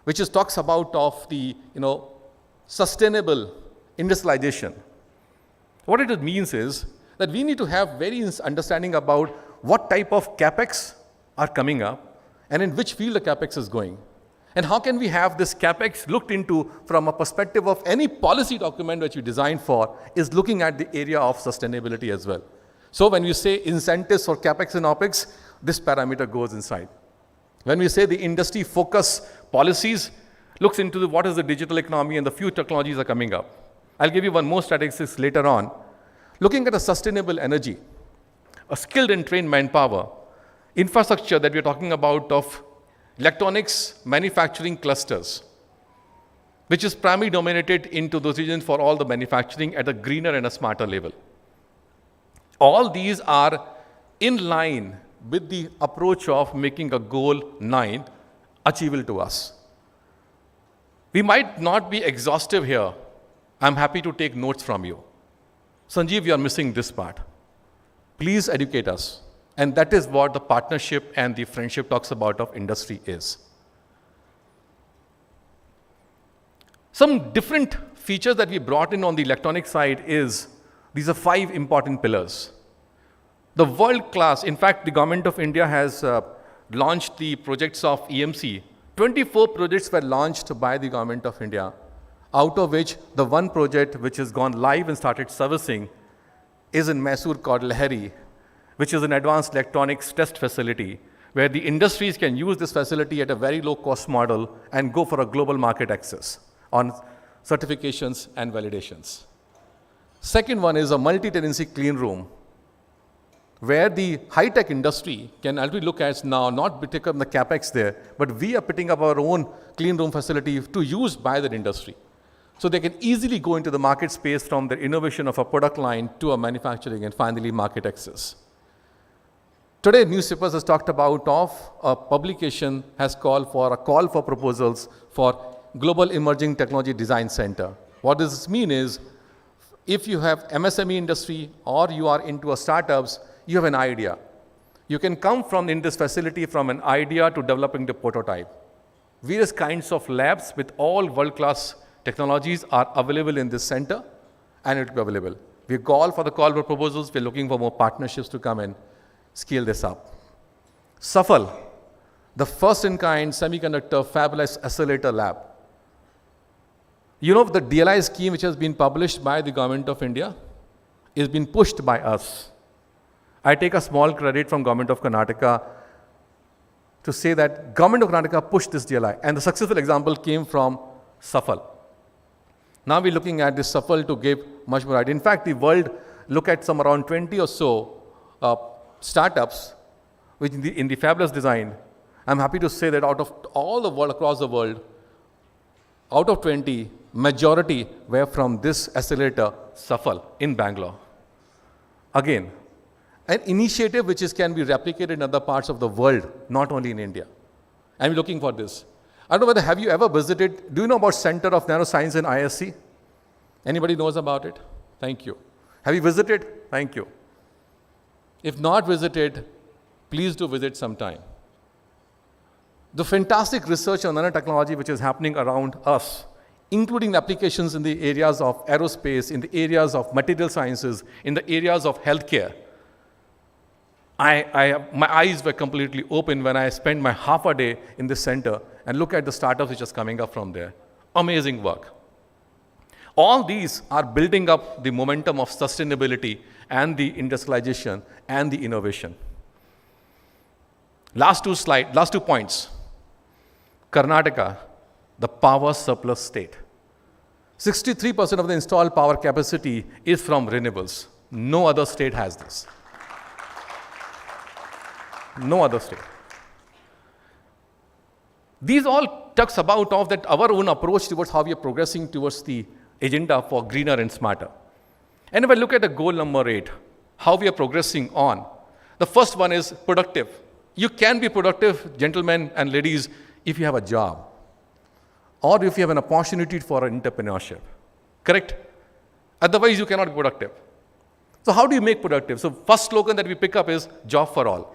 which is talks about of the, sustainable industrialization. What it means is that we need to have very understanding about what type of capex are coming up and in which field the capex is going. And how can we have this capex looked into from a perspective of any policy document which we design for is looking at the area of sustainability as well. So when we say incentives for capex and opex, this parameter goes inside. When we say the industry focus policies, looks into what is the digital economy and the few technologies are coming up. I'll give you one more statistics later on. Looking at a sustainable energy, a skilled and trained manpower, infrastructure that we're talking about of electronics manufacturing clusters, which is primarily dominated into those regions for all the manufacturing at a greener and a smarter level. All these are in line with the approach of making a goal 9 achievable to us. We might not be exhaustive here. I'm happy to take notes from you. Sanjeev, you are missing this part. Please educate us. And that is what the partnership and the friendship talks about of industry is. Some different features that we brought in on the electronic side is, these are 5 important pillars. The world class, in fact, the government of India has launched the projects of EMC. 24 projects were launched by the government of India, out of which the one project which has gone live and started servicing is in Mysore called Lahari, which is an advanced electronics test facility where the industries can use this facility at a very low cost model and go for a global market access on certifications and validations. Second one is a multi-tenancy clean room where the high-tech industry can actually look at now not take up the capex there, but we are putting up our own clean room facility to use by that industry. So they can easily go into the market space from the innovation of a product line to a manufacturing and finally market access. Today, newspapers has talked about of a publication has called for a call for proposals for Global Emerging Technology Design Center. What does this mean is, if you have MSME industry or you are into a startups, you have an idea. You can come from in this facility from an idea to developing the prototype. Various kinds of labs with all world-class technologies are available in this center and it will be available. We call for the call for proposals. We're looking for more partnerships to come and scale this up. Safal, the first in kind semiconductor fabless accelerator lab. You know the DLI scheme which has been published by the government of India is being pushed by us. I take a small credit from government of Karnataka to say that government of Karnataka pushed this DLI and the successful example came from Safal. Now we're looking at this Safal to give much more idea. In fact, the world look at some around 20 or so startups which in the fabulous design. I'm happy to say that out of all the world, across the world, out of 20, majority were from this accelerator, Safal, in Bangalore. Again, an initiative which can be replicated in other parts of the world, not only in India. I'm looking for this. I don't know whether have you ever visited, do you know about Center of Nanoscience in ISC? Anybody knows about it? Thank you. Have you visited? Thank you. If not visited, please do visit sometime. The fantastic research on nanotechnology which is happening around us, including applications in the areas of aerospace, in the areas of material sciences, in the areas of healthcare. My eyes were completely open when I spent my half a day in this center and look at the startups which is coming up from there. Amazing work. All these are building up the momentum of sustainability and the industrialization and the innovation. Last two points. Karnataka, the power surplus state. 63% of the installed power capacity is from renewables. No other state has this. No other state. These all talks about of that our own approach towards how we are progressing towards the agenda for greener and smarter. And if I look at the goal number 8, how we are progressing on, the first one is productive. You can be productive, gentlemen and ladies, if you have a job or if you have an opportunity for entrepreneurship. Correct? Otherwise, you cannot be productive. So how do you make productive? So first slogan that we pick up is job for all.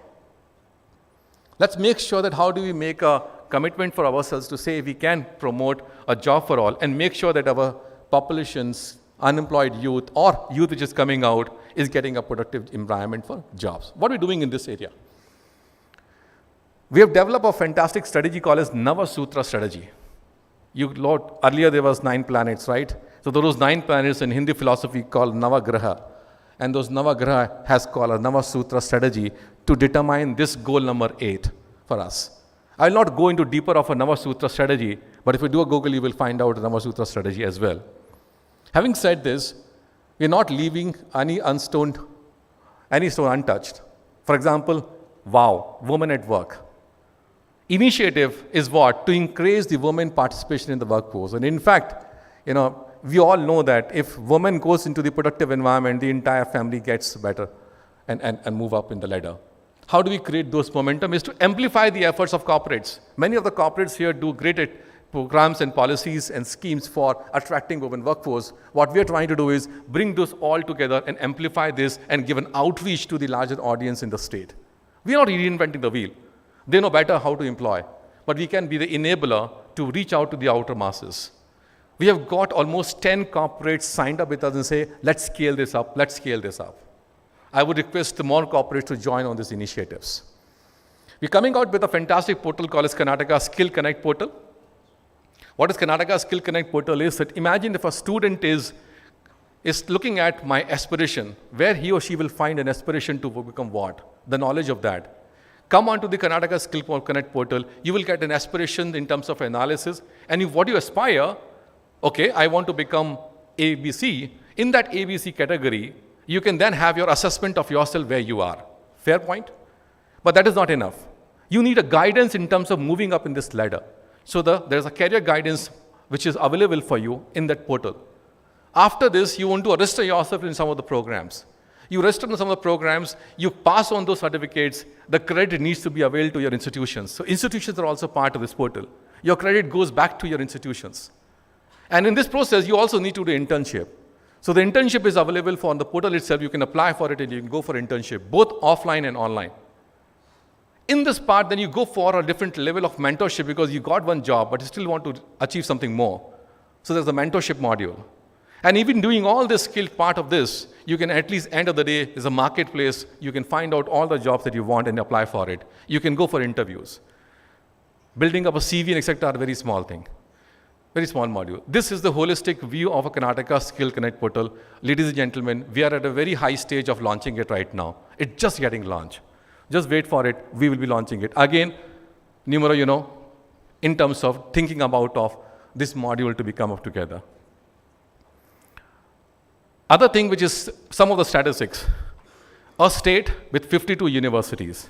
Let's make sure that how do we make a commitment for ourselves to say we can promote a job for all and make sure that our populations, unemployed youth or youth which is coming out is getting a productive environment for jobs. What are we doing in this area? We have developed a fantastic strategy called as Nava Sutra strategy. Earlier there was 9 planets, right? So those 9 planets in Hindi philosophy called Navagraha. And those Navagraha has called a Nava Sutra strategy to determine this goal number 8 for us. I will not go into deeper of a Nava Sutra strategy, but if you do a Google, you will find out a Nava Sutra strategy as well. Having said this, we are not leaving any stone untouched. For example, WOW, Women at Work. Initiative is what? To increase the women participation in the workforce. And in fact, we all know that if women goes into the productive environment, the entire family gets better and move up in the ladder. How do we create those momentum? Is to amplify the efforts of corporates. Many of the corporates here do great programs and policies and schemes for attracting women workforce. What we are trying to do is bring those all together and amplify this and give an outreach to the larger audience in the state. We are not reinventing the wheel. They know better how to employ, but we can be the enabler to reach out to the outer masses. We have got almost 10 corporates signed up with us and say, let's scale this up, let's scale this up. I would request more corporates to join on these initiatives. We're coming out with a fantastic portal called as Karnataka Skill Connect portal. What is Karnataka Skill Connect portal is that imagine if a student is looking at my aspiration, where he or she will find an aspiration to become what? The knowledge of that. Come onto the Karnataka Skill Connect portal, you will get an aspiration in terms of analysis, and if what you aspire, okay, I want to become ABC, in that ABC category, you can then have your assessment of yourself where you are. Fair point? But that is not enough. You need a guidance in terms of moving up in this ladder. So there's a career guidance which is available for you in that portal. After this, you want to register yourself in some of the programs. You register in some of the programs, you pass on those certificates, the credit needs to be available to your institutions. So institutions are also part of this portal. Your credit goes back to your institutions. And in this process, you also need to do internship. So the internship is available on the portal itself. You can apply for it and you can go for internship, both offline and online. In this part, then you go for a different level of mentorship because you got one job, but you still want to achieve something more. So there's a mentorship module. And even doing all this skilled part of this, you can at least end of the day, there's a marketplace, you can find out all the jobs that you want and apply for it. You can go for interviews. Building up a CV and etc. are a very small thing. Very small module. This is the holistic view of a Karnataka Skill Connect portal. Ladies and gentlemen, we are at a very high stage of launching it right now. It's just getting launched. Just wait for it. We will be launching it. Again, numero, in terms of thinking about of this module to become up together. Other thing which is some of the statistics. A state with 52 universities.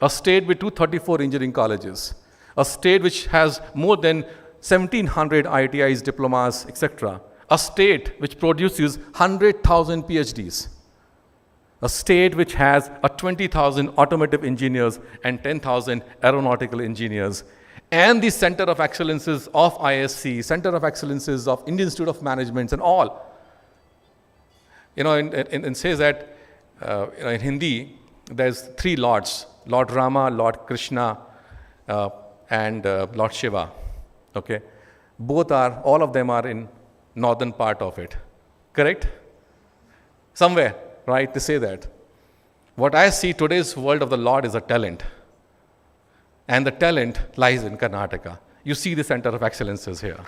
A state with 234 engineering colleges. A state which has more than 1,700 ITIs, diplomas, etc. A state which produces 100,000 PhDs. A state which has 20,000 automotive engineers and 10,000 aeronautical engineers. And the Center of Excellences of ISC, Center of Excellences of Indian Institute of Management and all. And says that in Hindi, there's 3 lords, Lord Rama, Lord Krishna, and Lord Shiva. Okay, all of them are in northern part of it, correct? Somewhere, right, they say that. What I see today's world of the Lord is a talent. And the talent lies in Karnataka. You see the Center of Excellences here.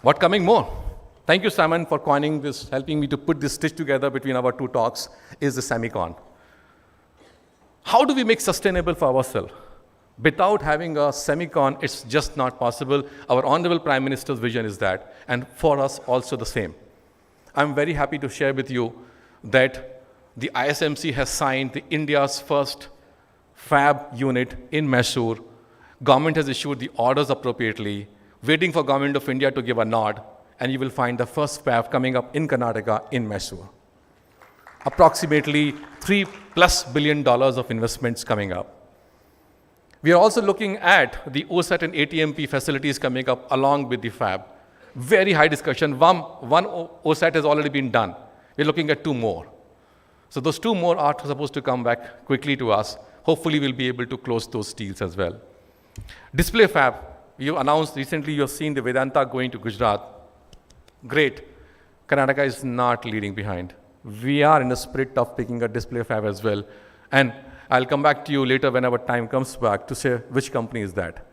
What coming more? Thank you, Simon, for coining this, helping me to put this stitch together between our 2 talks, is the Semicon. How do we make sustainable for ourselves? Without having a Semicon, it's just not possible. Our Honorable Prime Minister's vision is that, and for us also the same. I'm very happy to share with you that the ISMC has signed India's first fab unit in Mysore. Government has issued the orders appropriately, waiting for Government of India to give a nod, and you will find the first fab coming up in Karnataka in Mysore. Approximately $3+ billion of investments coming up. We are also looking at the OSAT and ATMP facilities coming up along with the fab. Very high discussion. One OSAT has already been done. We're looking at 2 more. So those 2 more are supposed to come back quickly to us. Hopefully we'll be able to close those deals as well. Display fab, you announced recently, you have seen the Vedanta going to Gujarat. Great. Karnataka is not leading behind. We are in the spirit of picking a display fab as well. And I'll come back to you later whenever time comes back to say which company is that.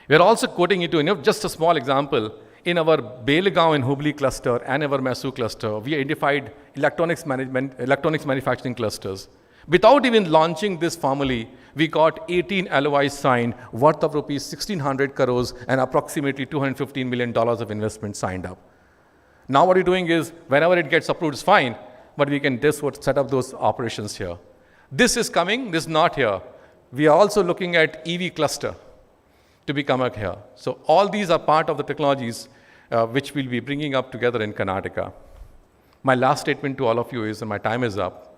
We are also quoting into, just a small example, in our Belgaum and Hubli cluster and our Mysore cluster, we identified electronics manufacturing clusters. Without even launching this formally, we got 18 LOIs signed worth of rupees 1,600 crores and approximately $215 million of investment signed up. Now what we're doing is, whenever it gets approved, it's fine, but we can set up those operations here. This is coming, this is not here. We are also looking at EV cluster to become up here. So all these are part of the technologies which we'll be bringing up together in Karnataka. My last statement to all of you is, and my time is up,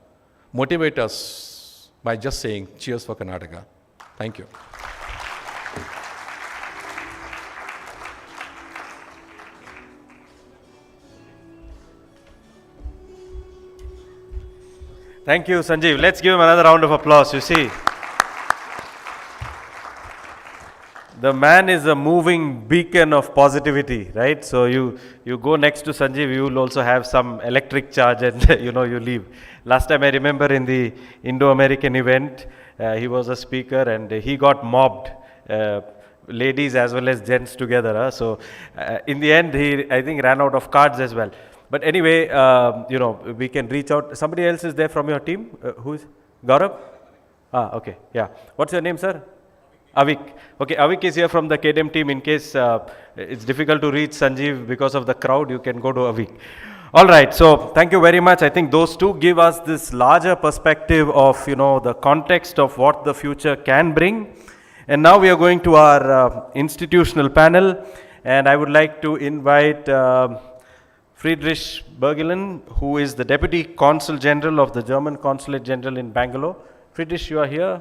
motivate us by just saying, cheers for Karnataka. Thank you. Thank you, Sanjeev. Let's give him another round of applause. You see, the man is a moving beacon of positivity, right? So you go next to Sanjeev, you will also have some electric charge and you leave. Last time I remember in the Indo-American event, he was a speaker and he got mobbed, ladies as well as gents together. So in the end, he, I think, ran out of cards as well. But anyway, we can reach out. Somebody else is there from your team? Who's? Gaurav? Okay, yeah. What's your name, sir? Avik. Okay, Avik is here from the KDM team. In case it's difficult to reach Sanjeev because of the crowd, you can go to Avik. All right, so thank you very much. I think those two give us this larger perspective of, the context of what the future can bring. And now we are going to our institutional panel. And I would like to invite Friedrich Bergelen, who is the Deputy Consul General of the German Consulate General in Bangalore. Friedrich, you are here?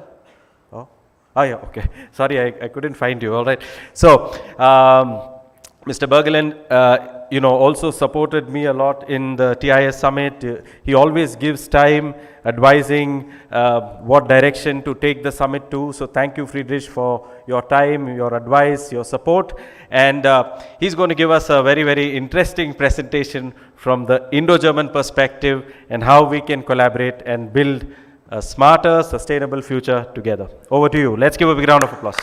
Oh, yeah, okay. Sorry, I couldn't find you. All right. So, Mr. Bergelen, also supported me a lot in the TIS summit. He always gives time advising what direction to take the summit to. So thank you, Friedrich, for your time, your advice, your support. And he's going to give us a very, very interesting presentation from the Indo-German perspective and how we can collaborate and build a smarter, sustainable future together. Over to you. Let's give a big round of applause.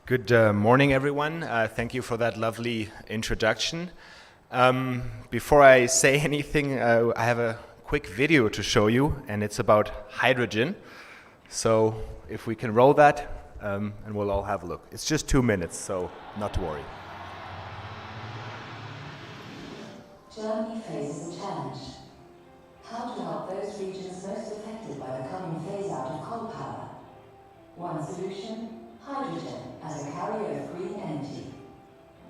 Good morning, everyone. Thank you for that lovely introduction. Before I say anything, I have a quick video to show you, and it's about hydrogen. So if we can roll that, and we'll all have a look. It's just 2 minutes, so not to worry. Germany faces a challenge. How to help those regions most affected by the coming phase-out of coal power? One solution: hydrogen as a carrier of green energy.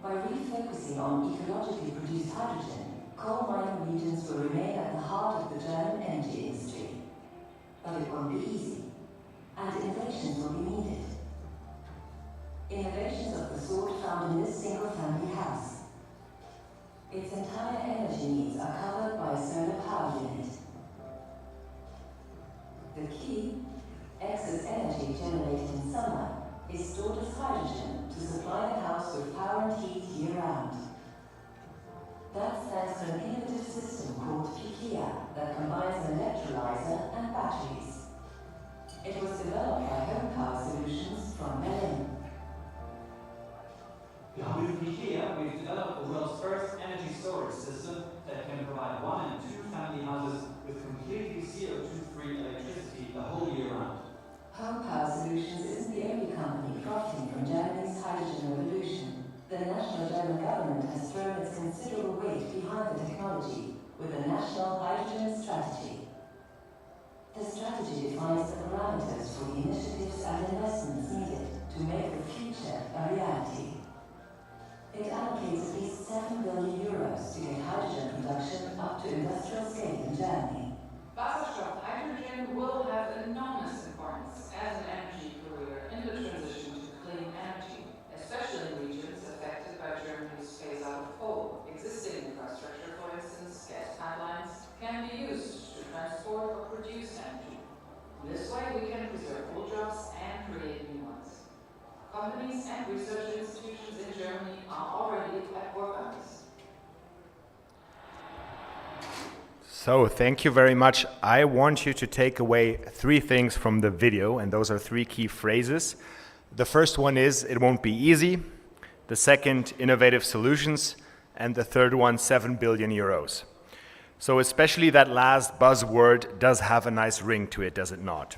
By refocusing on ecologically produced hydrogen, coal mining regions will remain at the heart of the German energy industry. But it won't be easy, and innovations will be needed. Innovations of the sort found in this single-family house. Its entire energy needs are covered by a solar power unit. The key, excess energy generated in summer, is stored as hydrogen to supply the house with power and heat year-round. That's thanks to an innovative system called PIKIA that combines an electrolyzer and batteries. It was developed by Home Power Solutions from Berlin. With PIKIA, we've developed the world's first energy storage system that can provide 1- and 2-family houses with completely CO2-free electricity the whole year round. Home Power Solutions isn't the only company profiting from Germany's hydrogen revolution. The National German government has thrown its considerable weight behind the technology with the National Hydrogen Strategy. The strategy defines the parameters for the initiatives and investments needed to make the future a reality. It allocates at least 7 billion euros to get hydrogen production up to industrial scale in Germany. Wasserstoff hydrogen will have enormous importance as an energy carrier in the transition to clean energy, especially in regions affected by Germany's phase out of coal. Existing infrastructure, for instance, gas pipelines, can be used to transport or produce energy. This way we can preserve old jobs and create new ones. Companies and research institutions in Germany are already at work on this. So, thank you very much. I want you to take away 3 things from the video, and those are 3 key phrases. The first one is, it won't be easy. The second, innovative solutions. And the third one, 7 billion euros. So especially that last buzzword does have a nice ring to it, does it not?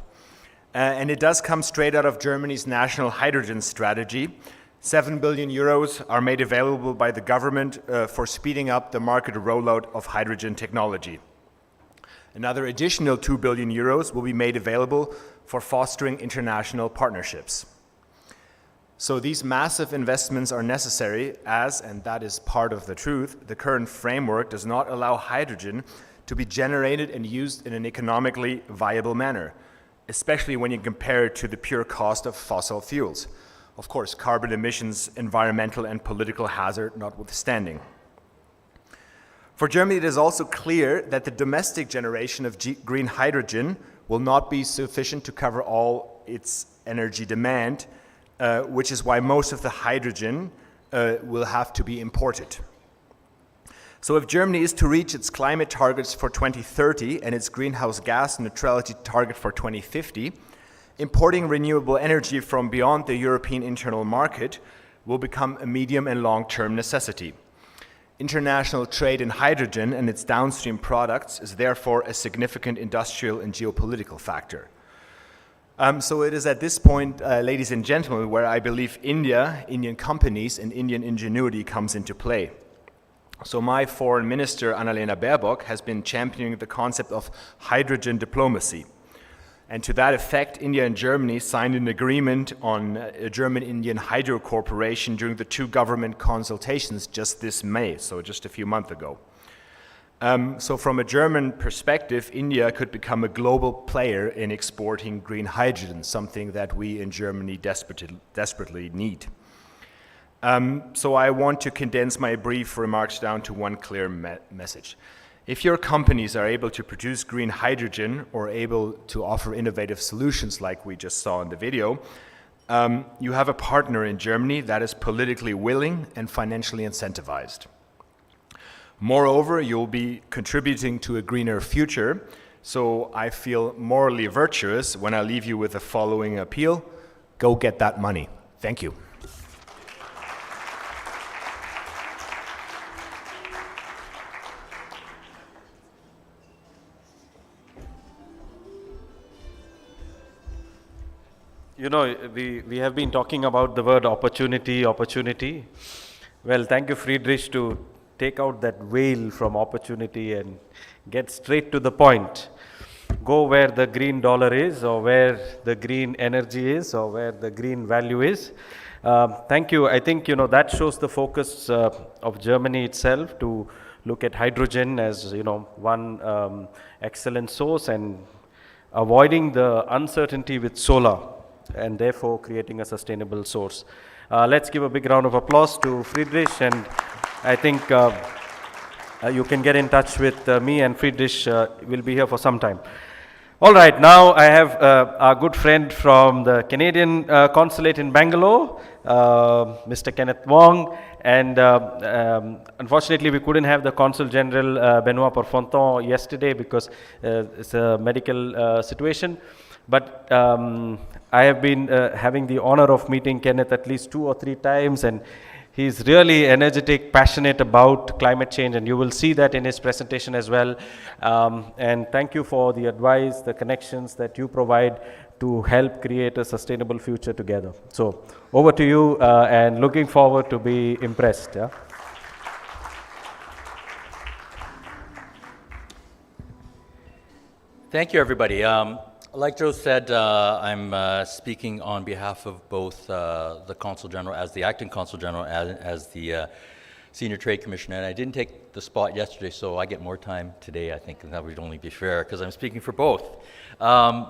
And it does come straight out of Germany's national hydrogen strategy. 7 billion euros are made available by the government for speeding up the market rollout of hydrogen technology. Another additional 2 billion euros will be made available for fostering international partnerships. So these massive investments are necessary as, and that is part of the truth, the current framework does not allow hydrogen to be generated and used in an economically viable manner, especially when you compare it to the pure cost of fossil fuels. Of course, carbon emissions, environmental and political hazard notwithstanding. For Germany, it is also clear that the domestic generation of green hydrogen will not be sufficient to cover all its energy demand, which is why most of the hydrogen will have to be imported. So if Germany is to reach its climate targets for 2030 and its greenhouse gas neutrality target for 2050, importing renewable energy from beyond the European internal market will become a medium and long-term necessity. International trade in hydrogen and its downstream products is therefore a significant industrial and geopolitical factor. So it is at this point, ladies and gentlemen, where I believe Indian companies and Indian ingenuity comes into play. So my foreign minister, Annalena Baerbock, has been championing the concept of hydrogen diplomacy. And to that effect, India and Germany signed an agreement on a German-Indian hydro cooperation during the 2 government consultations just this May, so just a few months ago. So from a German perspective, India could become a global player in exporting green hydrogen, something that we in Germany desperately need. So I want to condense my brief remarks down to one clear message. If your companies are able to produce green hydrogen or able to offer innovative solutions like we just saw in the video, you have a partner in Germany that is politically willing and financially incentivized. Moreover, you'll be contributing to a greener future, so I feel morally virtuous when I leave you with the following appeal: go get that money. Thank you. You know, we have been talking about the word opportunity. Well, thank you, Friedrich, to take out that veil from opportunity and get straight to the point. Go where the green dollar is, or where the green energy is, or where the green value is. Thank you. I think, you know, that shows the focus of Germany itself to look at hydrogen as, you know, one excellent source, and avoiding the uncertainty with solar, and therefore creating a sustainable source. Let's give a big round of applause to Friedrich, and I think you can get in touch with me, and Friedrich will be here for some time. All right, now I have our good friend from the Canadian consulate in Bangalore, Mr. Kenneth Wong, and unfortunately we couldn't have the Consul General Benoit Porfonton yesterday because it's a medical situation. But I have been having the honor of meeting Kenneth at least 2 or 3 times, and he's really energetic, passionate about climate change, and you will see that in his presentation as well. And thank you for the advice, the connections that you provide to help create a sustainable future together. So over to you, and looking forward to be impressed. Yeah? Thank you, everybody. Like Joe said, I'm speaking on behalf of both the Consul General, as the Acting Consul General, as the Senior Trade Commissioner. And I didn't take the spot yesterday, so I get more time today, I think, and that would only be fair, because I'm speaking for both.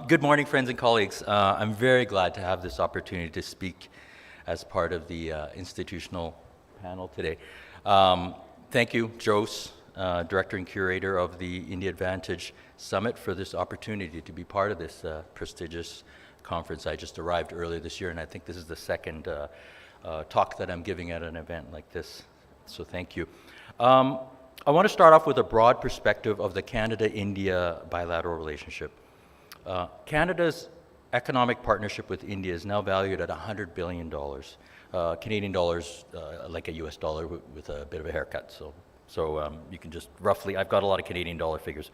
Good morning, friends and colleagues. I'm very glad to have this opportunity to speak as part of the institutional panel today. Thank you, Jose, Director and Curator of the India Advantage Summit, for this opportunity to be part of this prestigious conference. I just arrived earlier this year, and I think this is the second talk that I'm giving at an event like this, so thank you. I want to start off with a broad perspective of the Canada-India bilateral relationship. Canada's economic partnership with India is now valued at $100 billion, Canadian dollars, like a US dollar with a bit of a haircut. So you can just roughly, I've got a lot of Canadian dollar figures.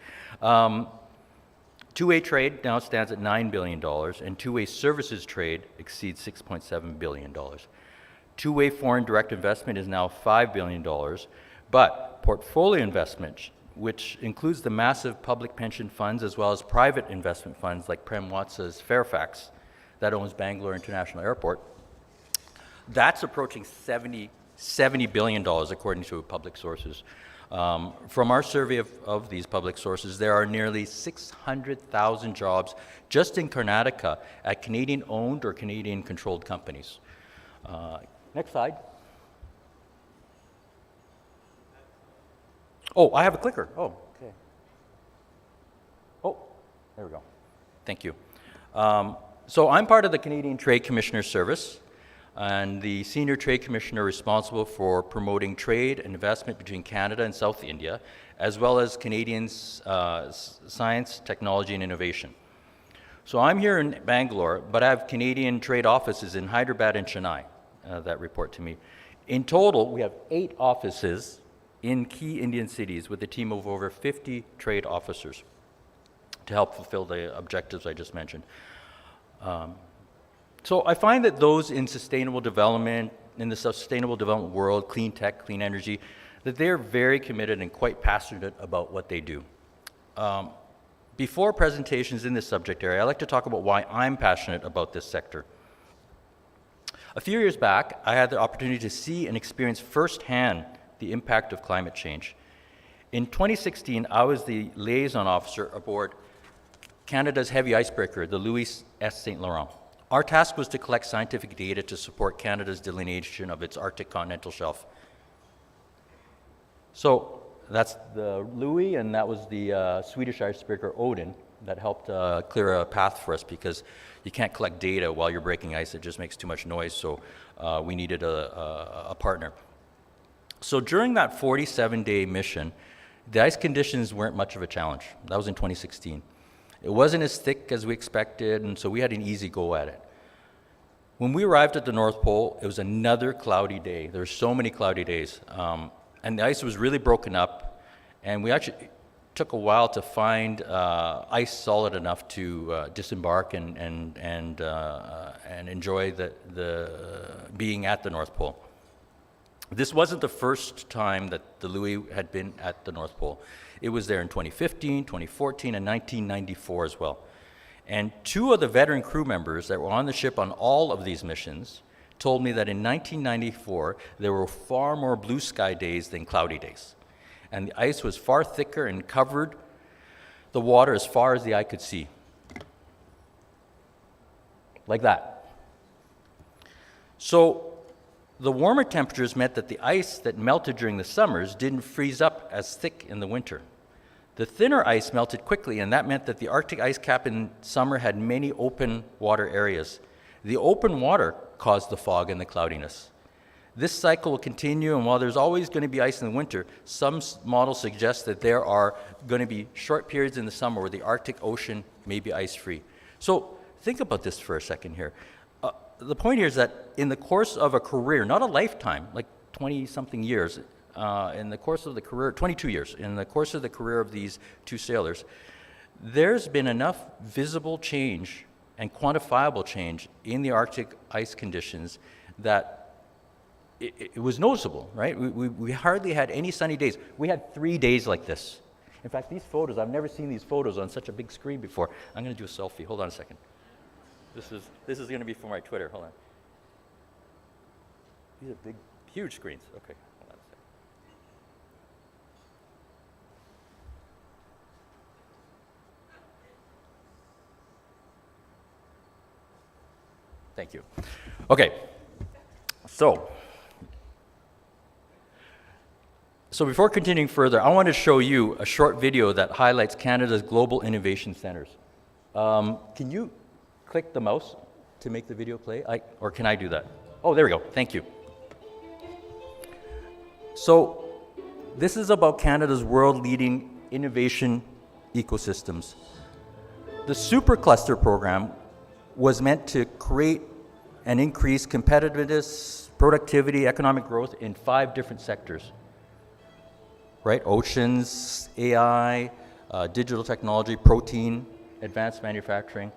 Two-way trade now stands at $9 billion, and two-way services trade exceeds $6.7 billion. Two-way foreign direct investment is now $5 billion, but portfolio investment, which includes the massive public pension funds as well as private investment funds like Prem Watsa's Fairfax, that owns Bangalore International Airport, that's approaching $70 billion, according to public sources. From our survey of these public sources, there are nearly 600,000 jobs just in Karnataka at Canadian-owned or Canadian-controlled companies. Next slide. Oh, I have a clicker. Oh, okay. Oh, there we go. Thank you. So I'm part of the Canadian Trade Commissioner Service, and the Senior Trade Commissioner responsible for promoting trade and investment between Canada and South India, as well as Canadian science, technology, and innovation. So I'm here in Bangalore, but I have Canadian trade offices in Hyderabad and Chennai that report to me. In total, we have 8 offices in key Indian cities with a team of over 50 trade officers to help fulfill the objectives I just mentioned. So I find that those in sustainable development, in the sustainable development world, clean tech, clean energy, that they're very committed and quite passionate about what they do. Before presentations in this subject area, I like to talk about why I'm passionate about this sector. A few years back, I had the opportunity to see and experience firsthand the impact of climate change. In 2016, I was the liaison officer aboard Canada's heavy icebreaker, the Louis S. St. Laurent. Our task was to collect scientific data to support Canada's delineation of its Arctic continental shelf. So that's the Louis, and that was the Swedish icebreaker Odin that helped clear a path for us, because you can't collect data while you're breaking ice. It just makes too much noise, so we needed a partner. So during that 47-day mission, the ice conditions weren't much of a challenge. That was in 2016. It wasn't as thick as we expected, and so we had an easy go at it. When we arrived at the North Pole, it was another cloudy day. There were so many cloudy days, and the ice was really broken up, and we actually took a while to find ice solid enough to disembark and enjoy the being at the North Pole. This wasn't the first time that the Louis had been at the North Pole. It was there in 2015, 2014, and 1994 as well. And 2 of the veteran crew members that were on the ship on all of these missions told me that in 1994, there were far more blue sky days than cloudy days. And the ice was far thicker and covered the water as far as the eye could see. Like that. So the warmer temperatures meant that the ice that melted during the summers didn't freeze up as thick in the winter. The thinner ice melted quickly, and that meant that the Arctic ice cap in summer had many open water areas. The open water caused the fog and the cloudiness. This cycle will continue, and while there's always going to be ice in the winter, some models suggest that there are going to be short periods in the summer where the Arctic Ocean may be ice-free. So think about this for a second here. The point here is that in the course of a career, not a lifetime, like 20-something years, in the course of the career, 22 years, in the course of the career of these 2 sailors, there's been enough visible change and quantifiable change in the Arctic ice conditions that it was noticeable, right? We hardly had any sunny days. We had 3 days like this. In fact, these photos, I've never seen these photos on such a big screen before. I'm going to do a selfie. Hold on a second. This is going to be for my Twitter. Hold on. These are big, huge screens. Okay, hold on a second. Thank you. Okay, so before continuing further, I want to show you a short video that highlights Canada's global innovation centers. Can you click the mouse to make the video play? Or can I do that? Oh, there we go. Thank you. So this is about Canada's world-leading innovation ecosystems. The Supercluster program was meant to create and increase competitiveness, productivity, economic growth in 5 different sectors. Right? Oceans, AI, digital technology, protein, advanced manufacturing.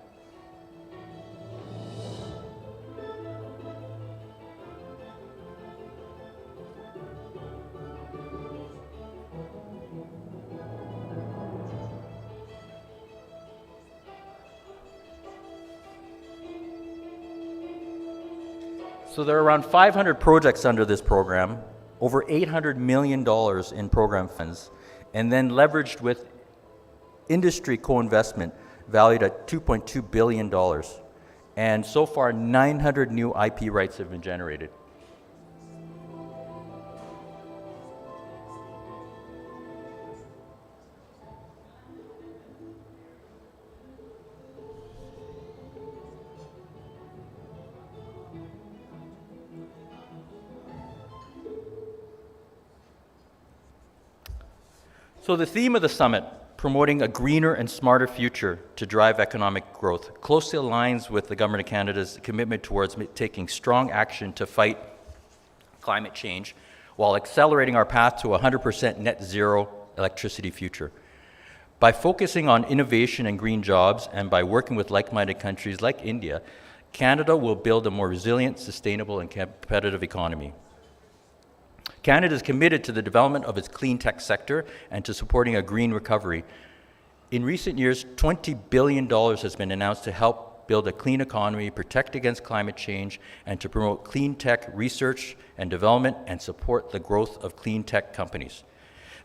So there are around 500 projects under this program, over $800 million in program funds, and then leveraged with industry co-investment valued at $2.2 billion. And so far, 900 new IP rights have been generated. So the theme of the summit, promoting a greener and smarter future to drive economic growth, closely aligns with the Government of Canada's commitment towards taking strong action to fight climate change while accelerating our path to a 100% net zero electricity future. By focusing on innovation and green jobs and by working with like-minded countries like India, Canada will build a more resilient, sustainable, and competitive economy. Canada is committed to the development of its clean tech sector and to supporting a green recovery. In recent years, $20 billion has been announced to help build a clean economy, protect against climate change, and to promote clean tech research and development and support the growth of clean tech companies.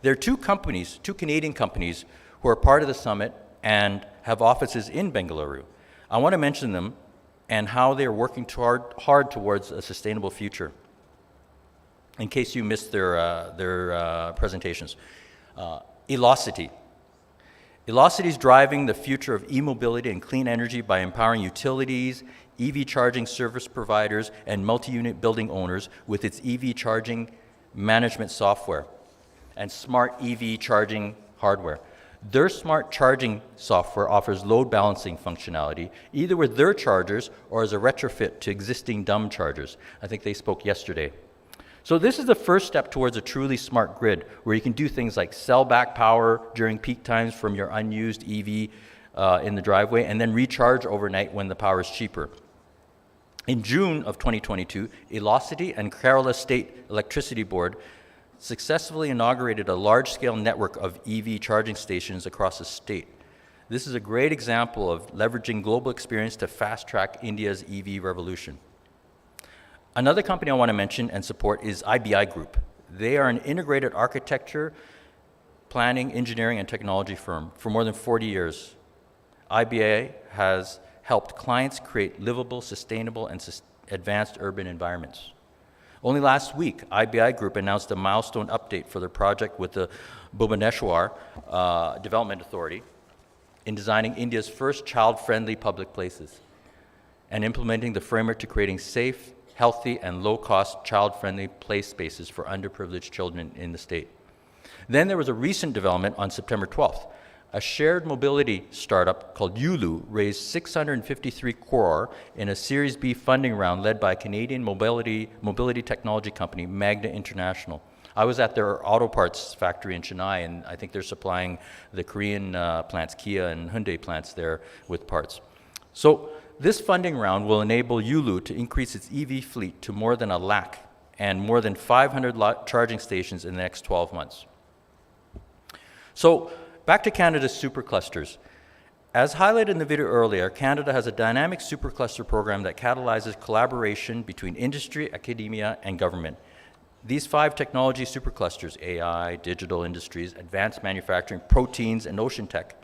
There are two Canadian companies who are part of the summit and have offices in Bengaluru. I want to mention them and how they are working hard towards a sustainable future, in case you missed their presentations. Elocity. Elocity is driving the future of e-mobility and clean energy by empowering utilities, EV charging service providers, and multi-unit building owners with its EV charging management software and smart EV charging hardware. Their smart charging software offers load balancing functionality, either with their chargers or as a retrofit to existing dumb chargers. I think they spoke yesterday. So this is the first step towards a truly smart grid, where you can do things like sell back power during peak times from your unused EV in the driveway, and then recharge overnight when the power is cheaper. In June of 2022, Elocity and Kerala State Electricity Board successfully inaugurated a large-scale network of EV charging stations across the state. This is a great example of leveraging global experience to fast-track India's EV revolution. Another company I want to mention and support is IBI Group. They are an integrated architecture, planning, engineering, and technology firm for more than 40 years. IBI has helped clients create livable, sustainable, and advanced urban environments. Only last week, IBI Group announced a milestone update for their project with the Bhubaneswar Development Authority in designing India's first child-friendly public places and implementing the framework to creating safe, healthy, and low-cost child-friendly play spaces for underprivileged children in the state. Then there was a recent development on September 12th. A shared mobility startup called Yulu raised 653 crore in a Series B funding round led by Canadian mobility technology company Magna International. I was at their auto parts factory in Chennai, and I think they're supplying the Korean plants, Kia and Hyundai plants there with parts. So this funding round will enable Yulu to increase its EV fleet to more than 1 lakh and more than 500 charging stations in the next 12 months. So back to Canada's superclusters. As highlighted in the video earlier, Canada has a dynamic supercluster program that catalyzes collaboration between industry, academia, and government. These 5 technology superclusters, AI, digital industries, advanced manufacturing, proteins, and ocean tech,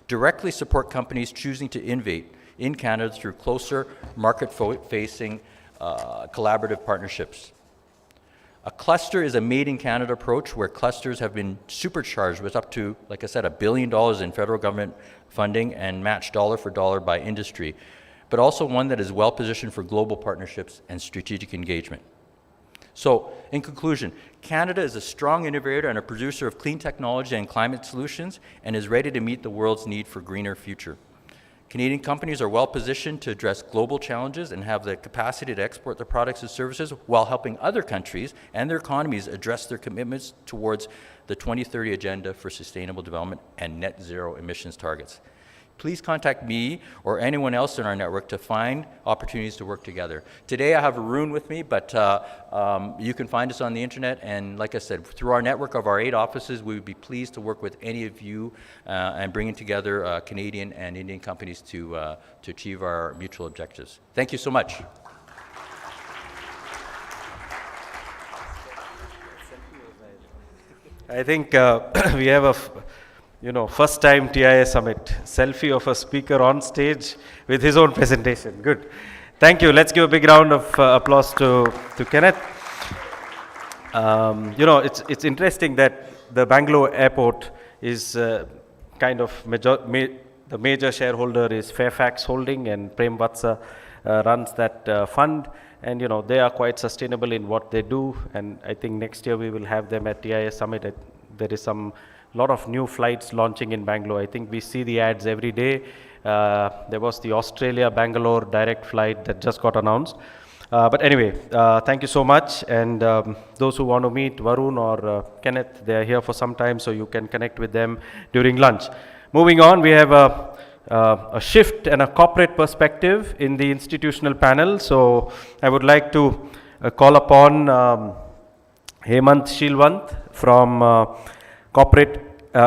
directly support companies choosing to innovate in Canada through closer market-facing collaborative partnerships. A cluster is a made-in-Canada approach where clusters have been supercharged with up to, like I said, $1 billion in federal government funding and matched dollar for dollar by industry, but also one that is well-positioned for global partnerships and strategic engagement. So, in conclusion, Canada is a strong innovator and a producer of clean technology and climate solutions and is ready to meet the world's need for a greener future. Canadian companies are well positioned to address global challenges and have the capacity to export their products and services while helping other countries and their economies address their commitments towards the 2030 Agenda for Sustainable Development and net zero emissions targets. Please contact me or anyone else in our network to find opportunities to work together. Today I have Arun with me, but you can find us on the internet, and like I said, through our network of our 8 offices, we would be pleased to work with any of you and bringing together Canadian and Indian companies to achieve our mutual objectives. Thank you so much. I think we have a first time TIS Summit, selfie of a speaker on stage with his own presentation. Good. Thank you. Let's give a big round of applause to Kenneth. It's interesting that the Bangalore airport is kind of the major shareholder is Fairfax Holding, and Prem Vatsa runs that fund, and they are quite sustainable in what they do, and I think next year we will have them at TIS Summit. There is lot of new flights launching in Bangalore. I think we see the ads every day. There was the Australia-Bangalore direct flight that just got announced. But anyway, thank you so much. And those who want to meet Varun or Kenneth, they are here for some time, so you can connect with them during lunch. Moving on, we have a shift and a corporate perspective in the institutional panel. So I would like to call upon Hemant Shilwant from corporate,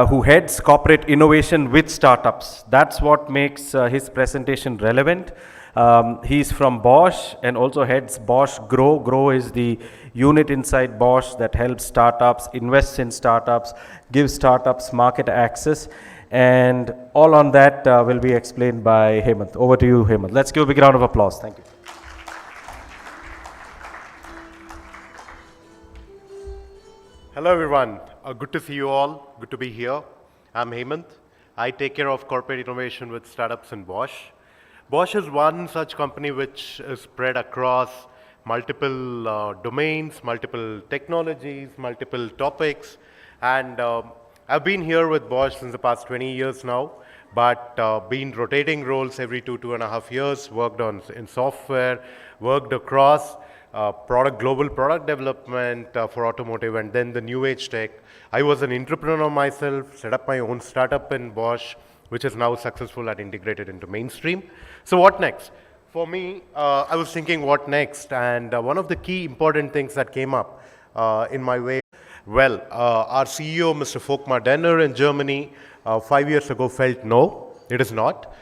who heads corporate innovation with startups. That's what makes his presentation relevant. He's from Bosch and also heads Bosch Grow. Grow is the unit inside Bosch that helps startups, invests in startups, gives startups market access, and all on that will be explained by Hemant. Over to you, Hemant. Let's give a big round of applause. Thank you. Hello everyone, good to see you all, good to be here. I'm Hemant. I take care of corporate innovation with startups in Bosch. Bosch is one such company which is spread across multiple domains, multiple technologies, multiple topics, and I've been here with Bosch since the past 20 years now, but been rotating roles every 2.5 years, worked in software, worked across global product development for automotive, and then the new age tech. I was an entrepreneur myself, set up my own startup in Bosch, which is now successful and integrated into mainstream. So what next? For me, I was thinking what next, and one of the key important things that came up in my way, well, our CEO, Mr. Volkmar Denner in Germany, 5 years ago felt no, it is not.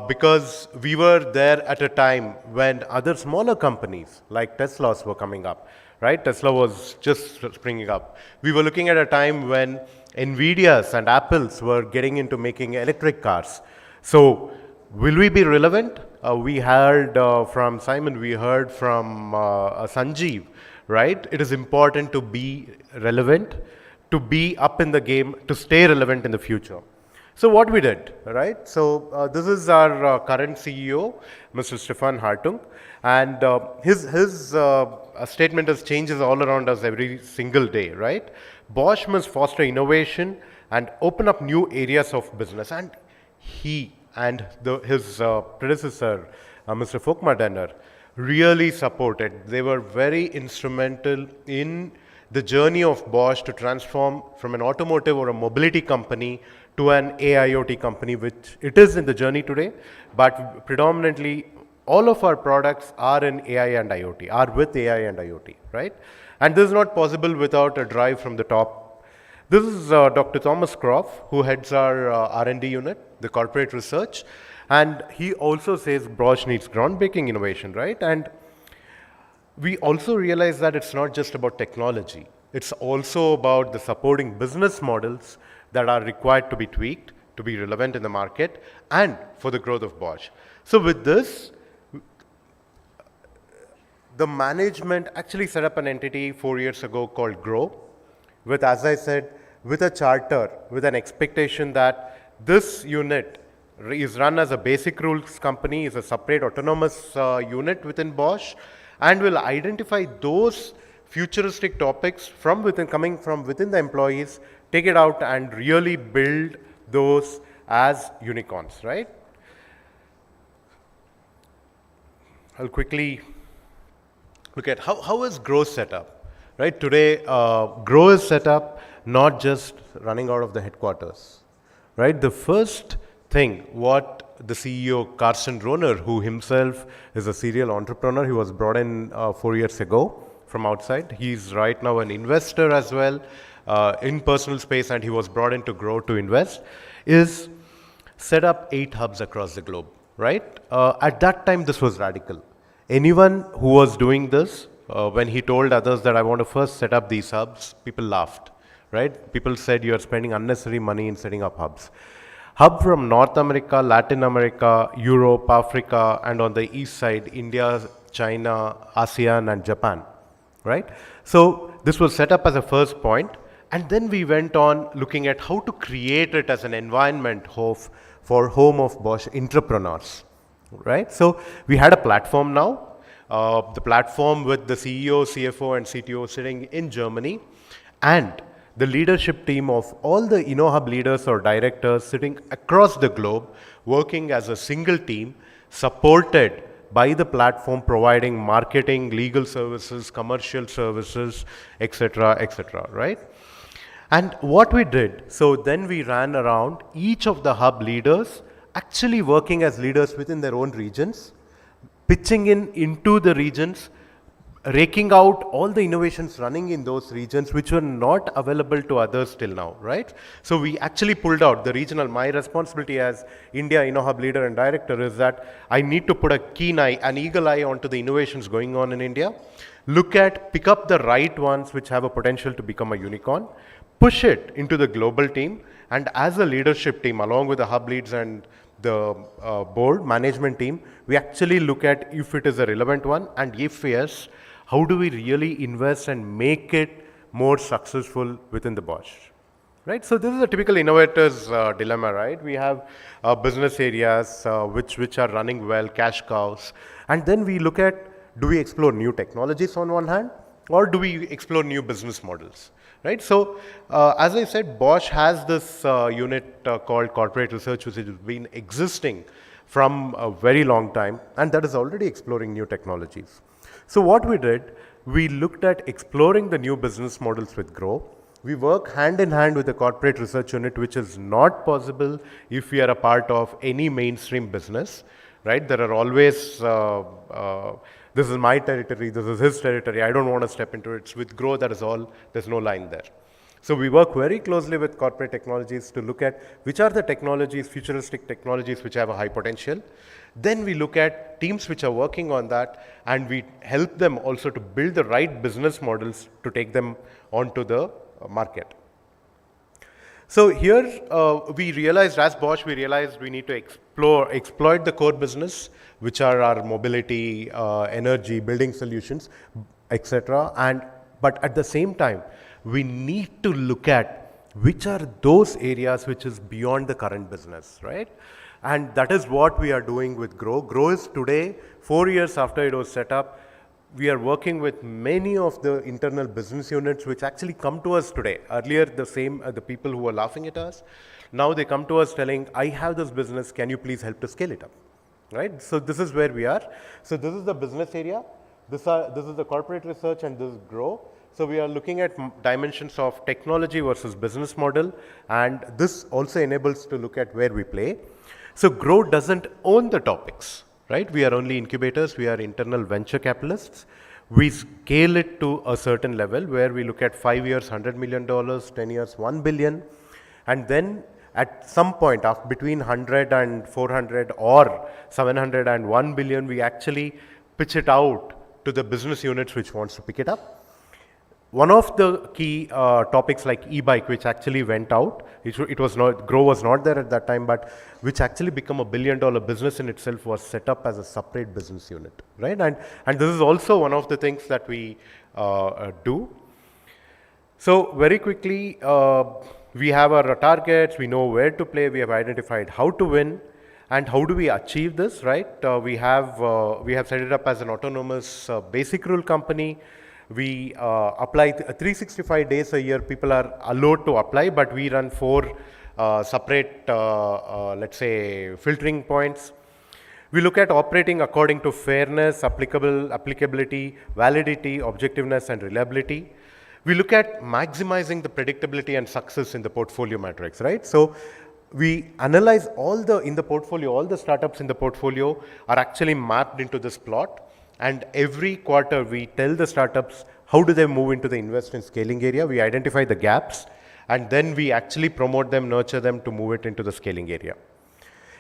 Because we were there at a time when other smaller companies like Tesla's were coming up, right? Tesla was just springing up. We were looking at a time when Nvidia's and Apple's were getting into making electric cars. So will we be relevant? We heard from Simon, we heard from Sanjeev, right? It is important to be relevant, to be up in the game, to stay relevant in the future. So what we did, right? So this is our current CEO, Mr. Stefan Hartung, and his statement is changes all around us every single day, right? Bosch must foster innovation and open up new areas of business, and he and his predecessor, Mr. Volkmar Denner, really supported. They were very instrumental in the journey of Bosch to transform from an automotive or a mobility company to an AIoT company, which it is in the journey today, but predominantly all of our products are in AI and IoT, are with AI and IoT, right? And this is not possible without a drive from the top. This is Dr. Thomas Croft, who heads our R&D unit, the corporate research, and he also says Bosch needs groundbreaking innovation, right? And we also realize that it's not just about technology. It's also about the supporting business models that are required to be tweaked, to be relevant in the market, and for the growth of Bosch. So with this, the management actually set up an entity 4 years ago called Grow, with, as I said, with a charter, with an expectation that this unit is run as a basic rules company, is a separate autonomous unit within Bosch, and will identify those futuristic topics from within, coming from within the employees, take it out and really build those as unicorns, right? I'll quickly look at how is Grow set up, right? Today, Grow is set up not just running out of the headquarters, right? The first thing what the CEO, Carsten Rohner, who himself is a serial entrepreneur, he was brought in 4 years ago from outside. He's right now an investor as well in personal space, and he was brought in to Grow to invest, is set up 8 hubs across the globe, right? At that time, this was radical. Anyone who was doing this, when he told others that I want to first set up these hubs, people laughed, right? People said you are spending unnecessary money in setting up hubs. Hub from North America, Latin America, Europe, Africa, and on the east side, India, China, ASEAN, and Japan, right? So this was set up as a first point, and then we went on looking at how to create it as an environment for home of Bosch entrepreneurs, right? So we had a platform now, the platform with the CEO, CFO, and CTO sitting in Germany, and the leadership team of all the InnoHub leaders or directors sitting across the globe, working as a single team, supported by the platform, providing marketing, legal services, commercial services, etc., right? And what we did, so then we ran around each of the hub leaders, actually working as leaders within their own regions, pitching into the regions, raking out all the innovations running in those regions which were not available to others till now, right? So we actually pulled out the regional, my responsibility as India InnoHub leader and director is that I need to put a keen eye, an eagle eye onto the innovations going on in India, pick up the right ones which have a potential to become a unicorn, push it into the global team, and as a leadership team, along with the hub leads and the board management team, we actually look at if it is a relevant one, and if yes, how do we really invest and make it more successful within the Bosch, right? So this is a typical innovator's dilemma, right? We have business areas which are running well, cash cows, and then we look at, do we explore new technologies on one hand, or do we explore new business models, right? So as I said, Bosch has this unit called Corporate Research, which has been existing from a very long time, and that is already exploring new technologies. So what we did, we looked at exploring the new business models with Grow. We work hand in hand with the corporate research unit, which is not possible if we are a part of any mainstream business, right? There are always, this is my territory, this is his territory, I don't want to step into it. It's with Grow, that is all, there's no line there. So we work very closely with corporate technologies to look at which are the technologies, futuristic technologies which have a high potential. Then we look at teams which are working on that, and we help them also to build the right business models to take them onto the market. So here we realized, as Bosch, we realized we need to exploit the core business, which are our mobility, energy, building solutions, etc. But at the same time, we need to look at which are those areas which is beyond the current business, right? And that is what we are doing with Grow. Grow is today, 4 years after it was set up, we are working with many of the internal business units which actually come to us today. Earlier, the people who were laughing at us, now they come to us telling, I have this business, can you please help to scale it up, right? So this is where we are. So this is the business area. This is the corporate research, and this is Grow. So we are looking at dimensions of technology versus business model, and this also enables to look at where we play. So Grow doesn't own the topics, right? We are only incubators, we are internal venture capitalists. We scale it to a certain level where we look at 5 years, $100 million, 10 years, $1 billion, and then at some point between 100 and 400 or 700 and 1 billion, we actually pitch it out to the business units which wants to pick it up. One of the key topics like e-bike, which actually went out, it was not, Grow was not there at that time, but which actually become $1 billion business in itself, was set up as a separate business unit, right? And this is also one of the things that we do. So very quickly, we have our targets, we know where to play, we have identified how to win, and how do we achieve this, right? We have set it up as an autonomous basic rule company. We apply 365 days a year, people are allowed to apply, but we run 4 separate, let's say, filtering points. We look at operating according to fairness, applicability, validity, objectiveness, and reliability. We look at maximizing the predictability and success in the portfolio matrix, right? So we analyze in the portfolio, all the startups in the portfolio are actually mapped into this plot. And every quarter we tell the startups how do they move into the invest and scaling area. We identify the gaps, and then we actually promote them, nurture them to move it into the scaling area.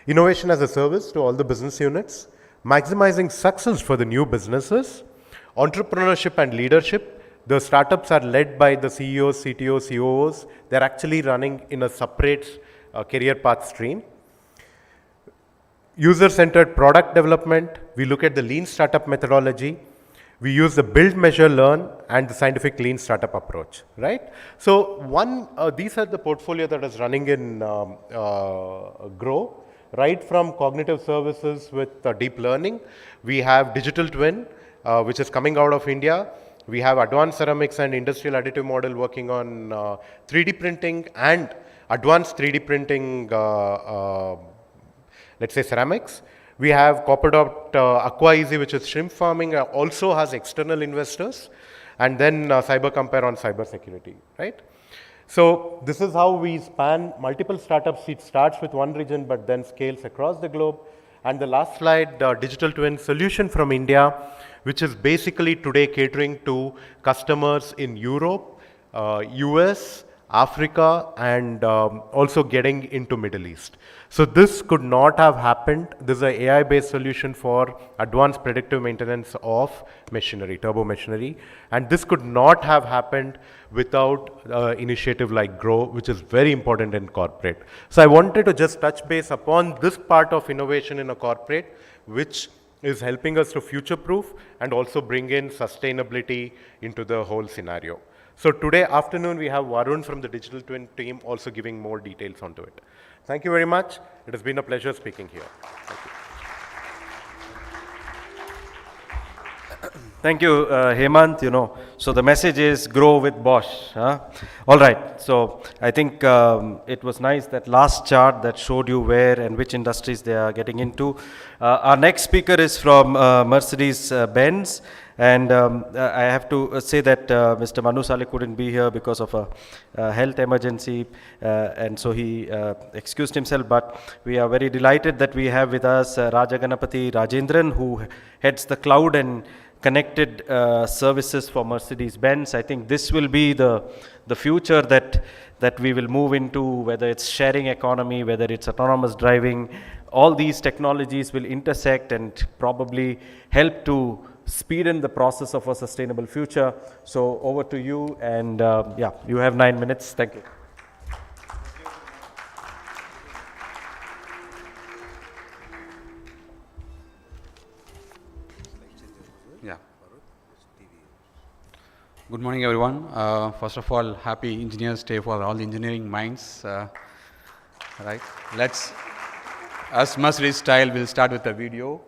Innovation as a service to all the business units, maximizing success for the new businesses, entrepreneurship and leadership. The startups are led by the CEOs, CTOs, COOs. They're actually running in a separate career path stream. User-centered product development, we look at the lean startup methodology. We use the build, measure, learn, and the scientific lean startup approach, right? So these are the portfolio that is running in Grow, right from cognitive services with deep learning. We have digital twin, which is coming out of India. We have advanced ceramics and industrial additive model working on 3D printing and advanced 3D printing, let's say ceramics. We have Copper.Dot AquaEasy, which is shrimp farming, also has external investors, and then CyberCompare on cybersecurity, right? So this is how we span multiple startups. It starts with one region, but then scales across the globe. And the last slide, digital twin solution from India, which is basically today catering to customers in Europe, US, Africa, and also getting into Middle East. So this could not have happened. This is an AI-based solution for advanced predictive maintenance of machinery, turbo machinery. And this could not have happened without initiative like Grow, which is very important in corporate. So I wanted to just touch base upon this part of innovation in a corporate, which is helping us to future-proof and also bring in sustainability into the whole scenario. So today afternoon, we have Varun from the Digital Twin team also giving more details onto it. Thank you very much. It has been a pleasure speaking here. Thank you. Thank you, Hemant. So the message is grow with Bosch. Huh? All right. So I think it was nice, that last chart that showed you where and which industries they are getting into. Our next speaker is from Mercedes-Benz. And I have to say that Mr. Manu Saleh couldn't be here because of a health emergency, and so he excused himself. But we are very delighted that we have with us Rajaganapathy Rajendran, who heads the cloud and connected services for Mercedes-Benz. I think this will be the future that we will move into, whether it's sharing economy, whether it's autonomous driving. All these technologies will intersect and probably help to speeden the process of a sustainable future. So over to you, and yeah, you have 9 minutes. Thank you. Yeah. Good morning, everyone. First of all, happy Engineers Day for all the engineering minds. Right. Let's, as Mercedes style, we'll start with a video.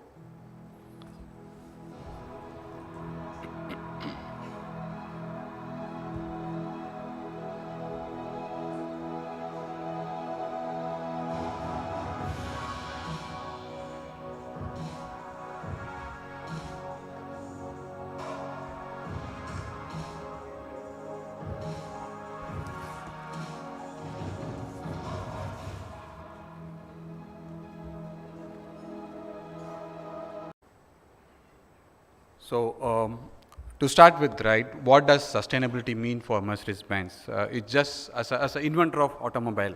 To start with, right, what does sustainability mean for Mercedes-Benz? It's just, as an inventor of automobile,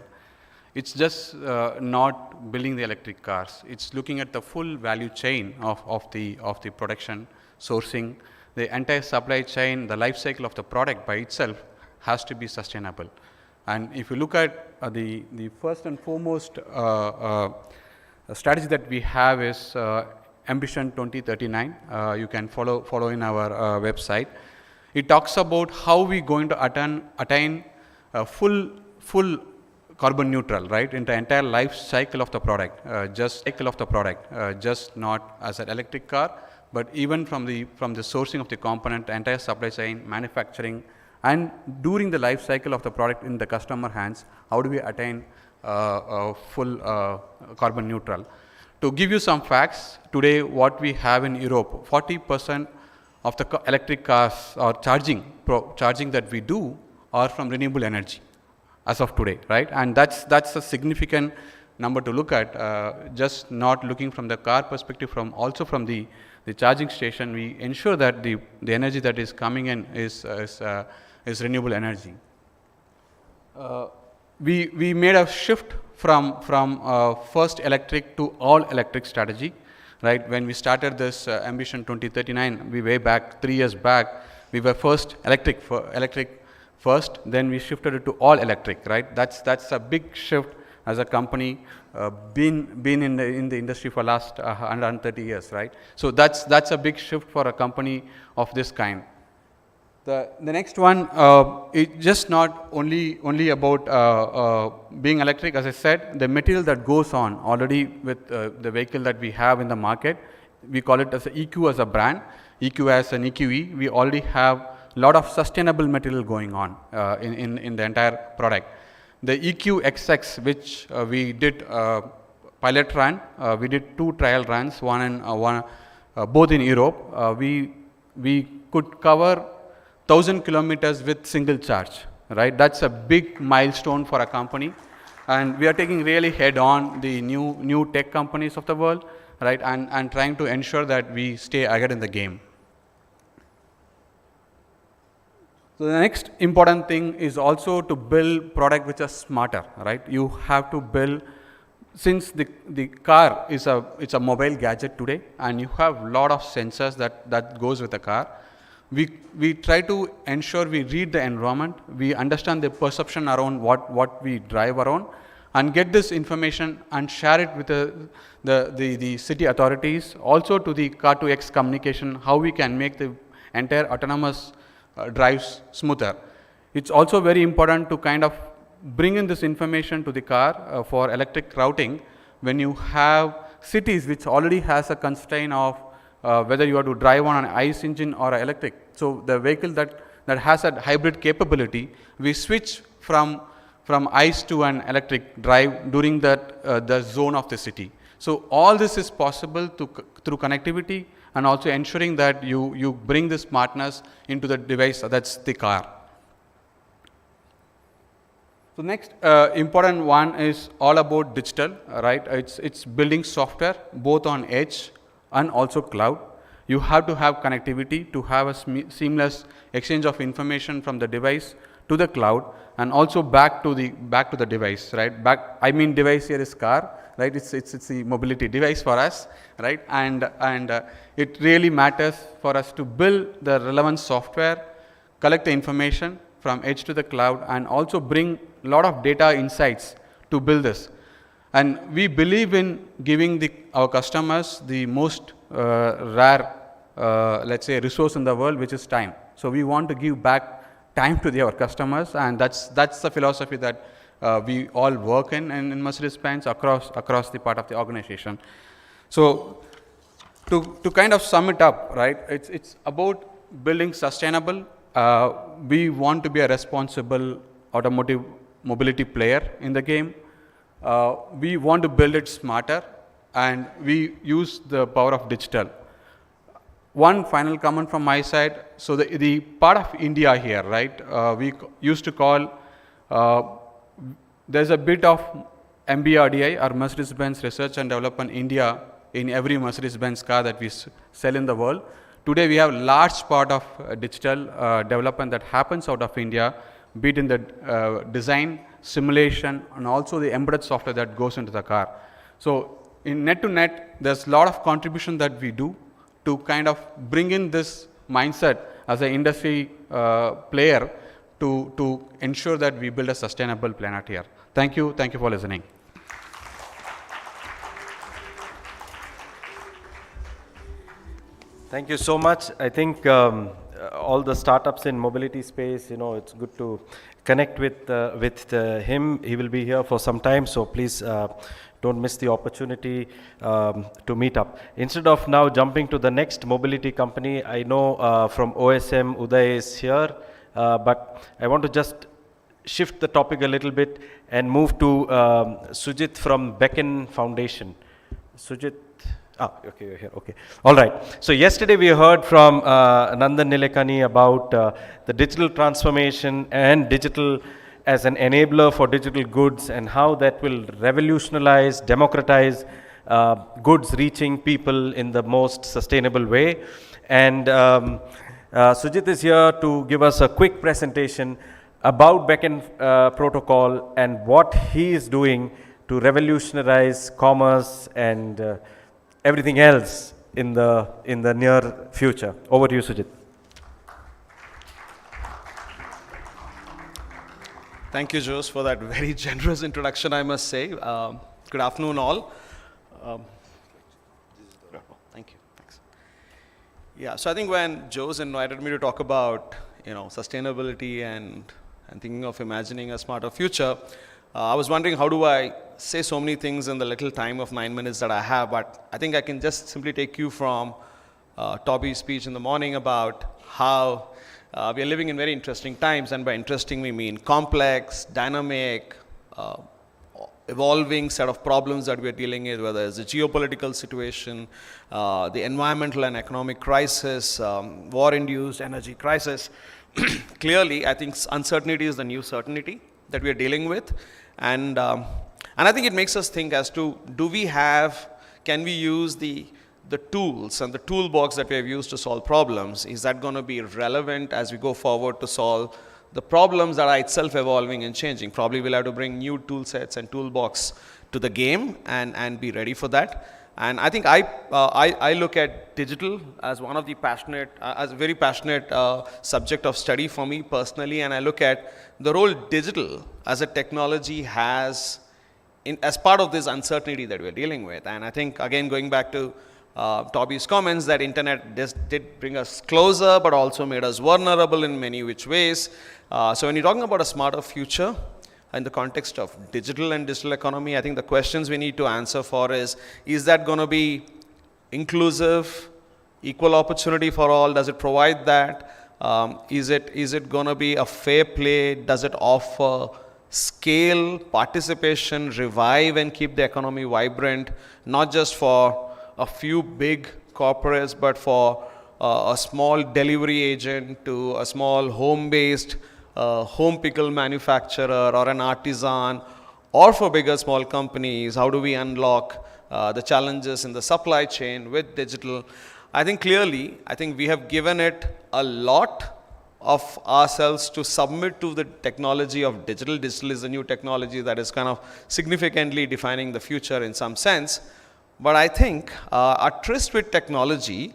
it's just not building the electric cars. It's looking at the full value chain of the production, sourcing, the entire supply chain, the life cycle of the product by itself has to be sustainable. And if you look at the first and foremost strategy that we have is Ambition 2039. You can follow in our website. It talks about how we're going to attain full carbon neutral, right, in the entire life cycle of the product, just not as an electric car, but even from the sourcing of the component, the entire supply chain, manufacturing, and during the life cycle of the product in the customer hands, how do we attain full carbon neutral? To give you some facts, today what we have in Europe, 40% of the electric cars or charging that we do are from renewable energy as of today, right? And that's a significant number to look at, just not looking from the car perspective, also from the charging station. We ensure that the energy that is coming in is renewable energy. We made a shift from first electric to all electric strategy, right? When we started this Ambition 2039, way back 3 years back, we were first electric first, then we shifted it to all electric, right? That's a big shift as a company, been in the industry for last 130 years, right? So that's a big shift for a company of this kind. The next one, it's just not only about being electric. As I said, the material that goes on already with the vehicle that we have in the market, we call it as EQ as a brand, EQ as an EQE. We already have a lot of sustainable material going on in the entire product. The EQ XX, which we did pilot run, we did 2 trial runs, both in Europe. We could cover 1,000 kilometers with single charge, right? That's a big milestone for a company, and we are taking really head on the new tech companies of the world, right? And trying to ensure that we stay ahead in the game. So the next important thing is also to build product which are smarter, right? You have to build, since the car is it's a mobile gadget today, and you have a lot of sensors that goes with the car. We try to ensure we read the environment, we understand the perception around what we drive around, and get this information and share it with the city authorities, also to the Car2X communication, how we can make the entire autonomous drives smoother. It's also very important to kind of bring in this information to the car for electric routing when you have cities which already has a constraint of whether you have to drive on an ICE engine or an electric. So the vehicle that has a hybrid capability, we switch from ICE to an electric drive during the zone of the city. So all this is possible through connectivity, and also ensuring that you bring the smartness into the device, that's the car. So next important one is all about digital, right? It's building software both on edge and also cloud. You have to have connectivity to have a seamless exchange of information from the device to the cloud, and also back to the device, right? Device here is car, right? It's the mobility device for us, right? And it really matters for us to build the relevant software, collect the information from edge to the cloud, and also bring a lot of data insights to build this. And we believe in giving our customers the most rare, let's say, resource in the world, which is time. So we want to give back time to our customers, and that's the philosophy that we all work in Mercedes-Benz across the part of the organization. So to kind of sum it up, right? It's about building sustainable. We want to be a responsible automotive mobility player in the game. We want to build it smarter, and we use the power of digital. One final comment from my side. So the part of India here, right? We used to call, there's a bit of MBRDI, or Mercedes-Benz Research and Development India, in every Mercedes-Benz car that we sell in the world, Today we have large part of digital development that happens out of India, be it in the design, simulation, and also the embedded software that goes into the car. So in net to net, there's a lot of contribution that we do to kind of bring in this mindset as an industry player to ensure that we build a sustainable planet here. Thank you for listening. Thank you so much. I think all the startups in mobility space, it's good to connect with him. He will be here for some time, so please don't miss the opportunity to meet up. Instead of now jumping to the next mobility company, I know from OSM, Uday is here, but I want to just shift the topic a little bit and move to Sujit from Beacon Foundation. Sujit. Okay, you're here. Okay. All right. So yesterday we heard from Nandan Nilekani about the digital transformation and digital as an enabler for digital goods and how that will revolutionize, democratize goods reaching people in the most sustainable way. And Sujit is here to give us a quick presentation about Beacon Protocol and what he is doing to revolutionize commerce and everything else in the near future. Over to you, Sujit. Thank you, Jose, for that very generous introduction, I must say. Good afternoon, all. Thank you. Thanks. Yeah, so I think when Jose invited me to talk about sustainability and thinking of imagining a smarter future, I was wondering how do I say so many things in the little time of 9 minutes that I have, but I think I can just simply take you from Toby's speech in the morning about how we are living in very interesting times, and by interesting we mean complex, dynamic, evolving set of problems that we are dealing with, whether it's the geopolitical situation, the environmental and economic crisis, war-induced energy crisis. Clearly, I think uncertainty is the new certainty that we are dealing with. And I think it makes us think as to can we use the tools and the toolbox that we have used to solve problems? Is that going to be relevant as we go forward to solve the problems that are itself evolving and changing? Probably we'll have to bring new tool sets and toolbox to the game and be ready for that. And I think I look at digital as one of the as a very passionate subject of study for me personally, and I look at the role digital as a technology has as part of this uncertainty that we're dealing with. And I think, again, going back to Toby's comments, that internet did bring us closer, but also made us vulnerable in many which ways. So when you're talking about a smarter future, in the context of digital and digital economy, I think the questions we need to answer for is that going to be inclusive, equal opportunity for all? Does it provide that? Is it going to be a fair play? Does it offer scale, participation, revive and keep the economy vibrant, not just for a few big corporates, but for a small delivery agent to a small home-based home pickle manufacturer or an artisan, or for bigger small companies? How do we unlock the challenges in the supply chain with digital? I think clearly, we have given it a lot of ourselves to submit to the technology of digital. Digital is a new technology that is kind of significantly defining the future in some sense. But I think a tryst with technology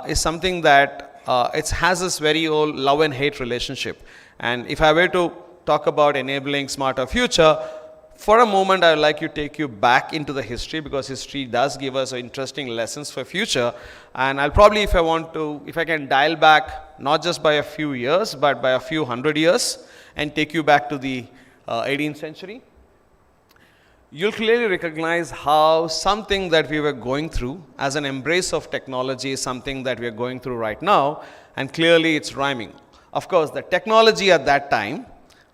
is something that it has this very old love and hate relationship. And if I were to talk about enabling smarter future, for a moment I would like to take you back into the history, because history does give us interesting lessons for future. And I'll probably, if I can dial back not just by a few years, but by a few hundred years, and take you back to the 18th century, you'll clearly recognize how something that we were going through as an embrace of technology is something that we are going through right now, and clearly it's rhyming. Of course, the technology at that time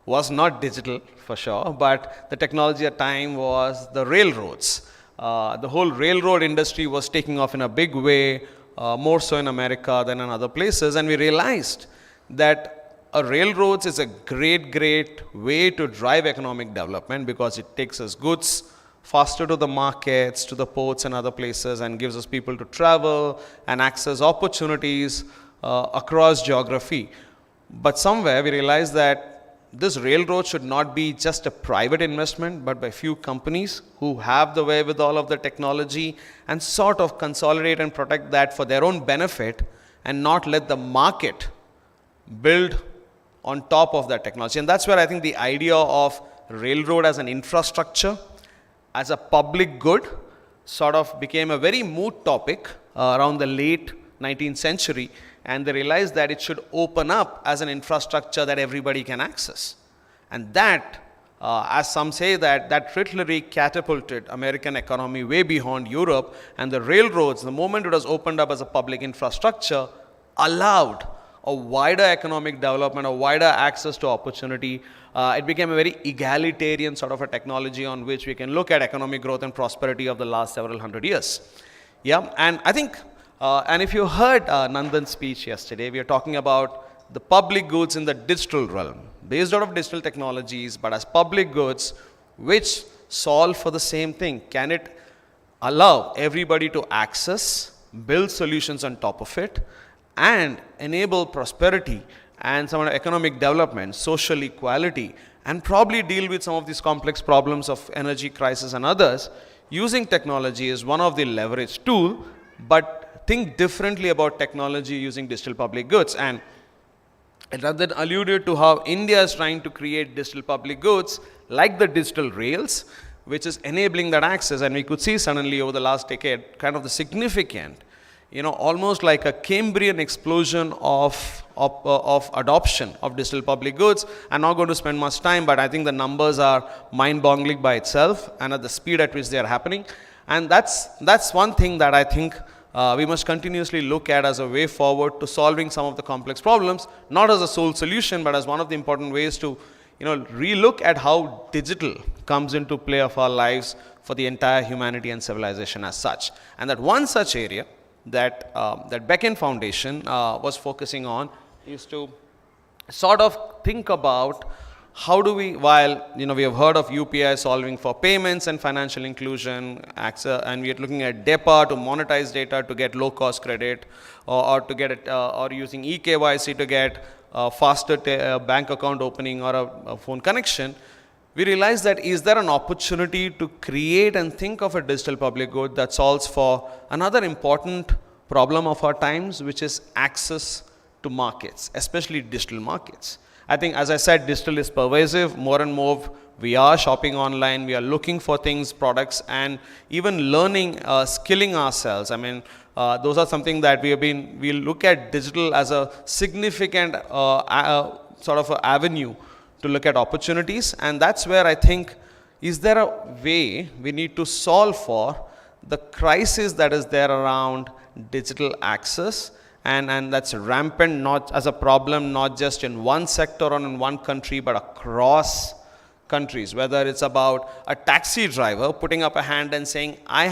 was not digital for sure, but the technology at the time was the railroads. The whole railroad industry was taking off in a big way, more so in America than in other places, and we realized that railroads is a great way to drive economic development, because it takes us goods faster to the markets, to the ports and other places, and gives us people to travel and access opportunities across geography. But somewhere we realized that this railroad should not be just a private investment, but by few companies who have the wherewithal of the technology and sort of consolidate and protect that for their own benefit and not let the market build on top of that technology. And that's where I think the idea of railroad as an infrastructure, as a public good, sort of became a very moot topic around the late 19th century. And they realized that it should open up as an infrastructure that everybody can access. And that, as some say, that literally catapulted American economy way beyond Europe. And the railroads, the moment it was opened up as a public infrastructure, allowed a wider economic development, a wider access to opportunity. It became a very egalitarian sort of a technology on which we can look at economic growth and prosperity of the last several hundred years. Yeah, and I think and if you heard Nandan's speech yesterday, we are talking about the public goods in the digital realm, based out of digital technologies, but as public goods which solve for the same thing. Can it allow everybody to access, build solutions on top of it, and enable prosperity and some economic development, social equality, and probably deal with some of these complex problems of energy crisis and others? Using technology is one of the leverage tool, but think differently about technology using digital public goods. And Randan alluded to how India is trying to create digital public goods like the digital rails, which is enabling that access. And we could see suddenly over the last decade kind of the significant, almost like a Cambrian explosion of adoption of digital public goods. I'm not going to spend much time, but I think the numbers are mind-boggling by itself and at the speed at which they are happening. And that's one thing that I think we must continuously look at as a way forward to solving some of the complex problems, not as a sole solution, but as one of the important ways to relook at how digital comes into play of our lives for the entire humanity and civilization as such. And that one such area that Beacon Foundation was focusing on is to sort of think about how do we, while we have heard of UPI solving for payments and financial inclusion, and we are looking at DEPA to monetize data to get low-cost credit, or to get it, or using eKYC to get faster bank account opening or a phone connection, we realize that is there an opportunity to create and think of a digital public good that solves for another important problem of our times, which is access to markets, especially digital markets. I think, as I said, digital is pervasive. More and more we are shopping online, we are looking for things, products, and even learning, skilling ourselves. I mean, those are something that we look at digital as a significant sort of avenue to look at opportunities. And that's where I think, is there a way we need to solve for the crisis that is there around digital access? And that's rampant, not as a problem, not just in one sector or in one country, but across countries. Whether it's about a taxi driver putting up a hand and saying, I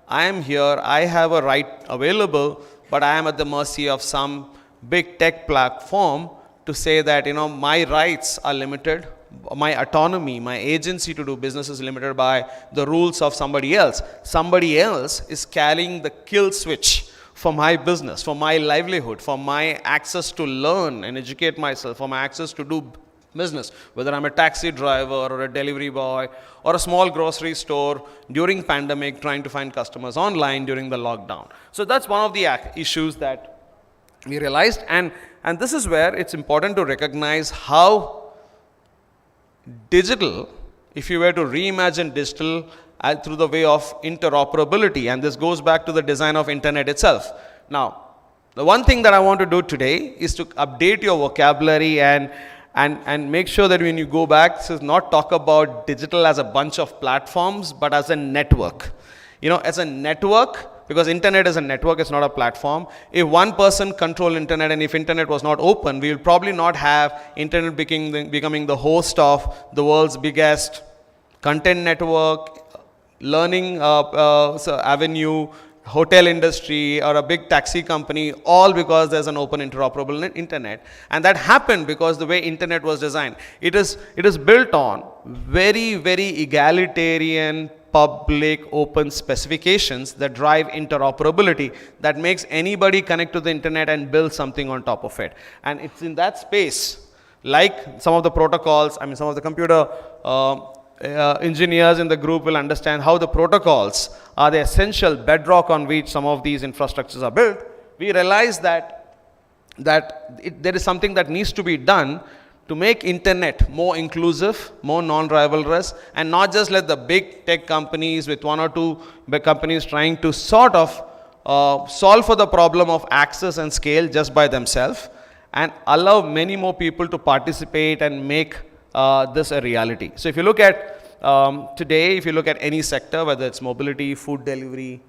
am here, I have a right available, but I am at the mercy of some big tech platform to say that, my rights are limited, my autonomy, my agency to do business is limited by the rules of somebody else. Somebody else is carrying the kill switch for my business, for my livelihood, for my access to learn and educate myself, for my access to do business, whether I'm a taxi driver or a delivery boy or a small grocery store during pandemic trying to find customers online during the lockdown. So that's one of the issues that we realized, and this is where it's important to recognize how digital, if you were to reimagine digital through the way of interoperability, and this goes back to the design of internet itself. Now, the one thing that I want to do today is to update your vocabulary and make sure that when you go back, this is not talk about digital as a bunch of platforms, but as a network. As a network, because internet is a network, it's not a platform. If one person control internet, and if internet was not open, we will probably not have internet becoming the host of the world's biggest content network, learning avenue, hotel industry, or a big taxi company, all because there's an open interoperable internet. And that happened because the way internet was designed. It is built on very, very egalitarian, public, open specifications that drive interoperability that makes anybody connect to the internet and build something on top of it. And it's in that space, like some of the protocols, I mean, some of the computer engineers in the group will understand how the protocols are the essential bedrock on which some of these infrastructures are built. We realize that there is something that needs to be done to make internet more inclusive, more non-rivalrous, and not just let the big tech companies with one or two big companies trying to sort of solve for the problem of access and scale just by themselves, and allow many more people to participate and make this a reality. So if you look at today, if you look at any sector, whether it's mobility, food delivery,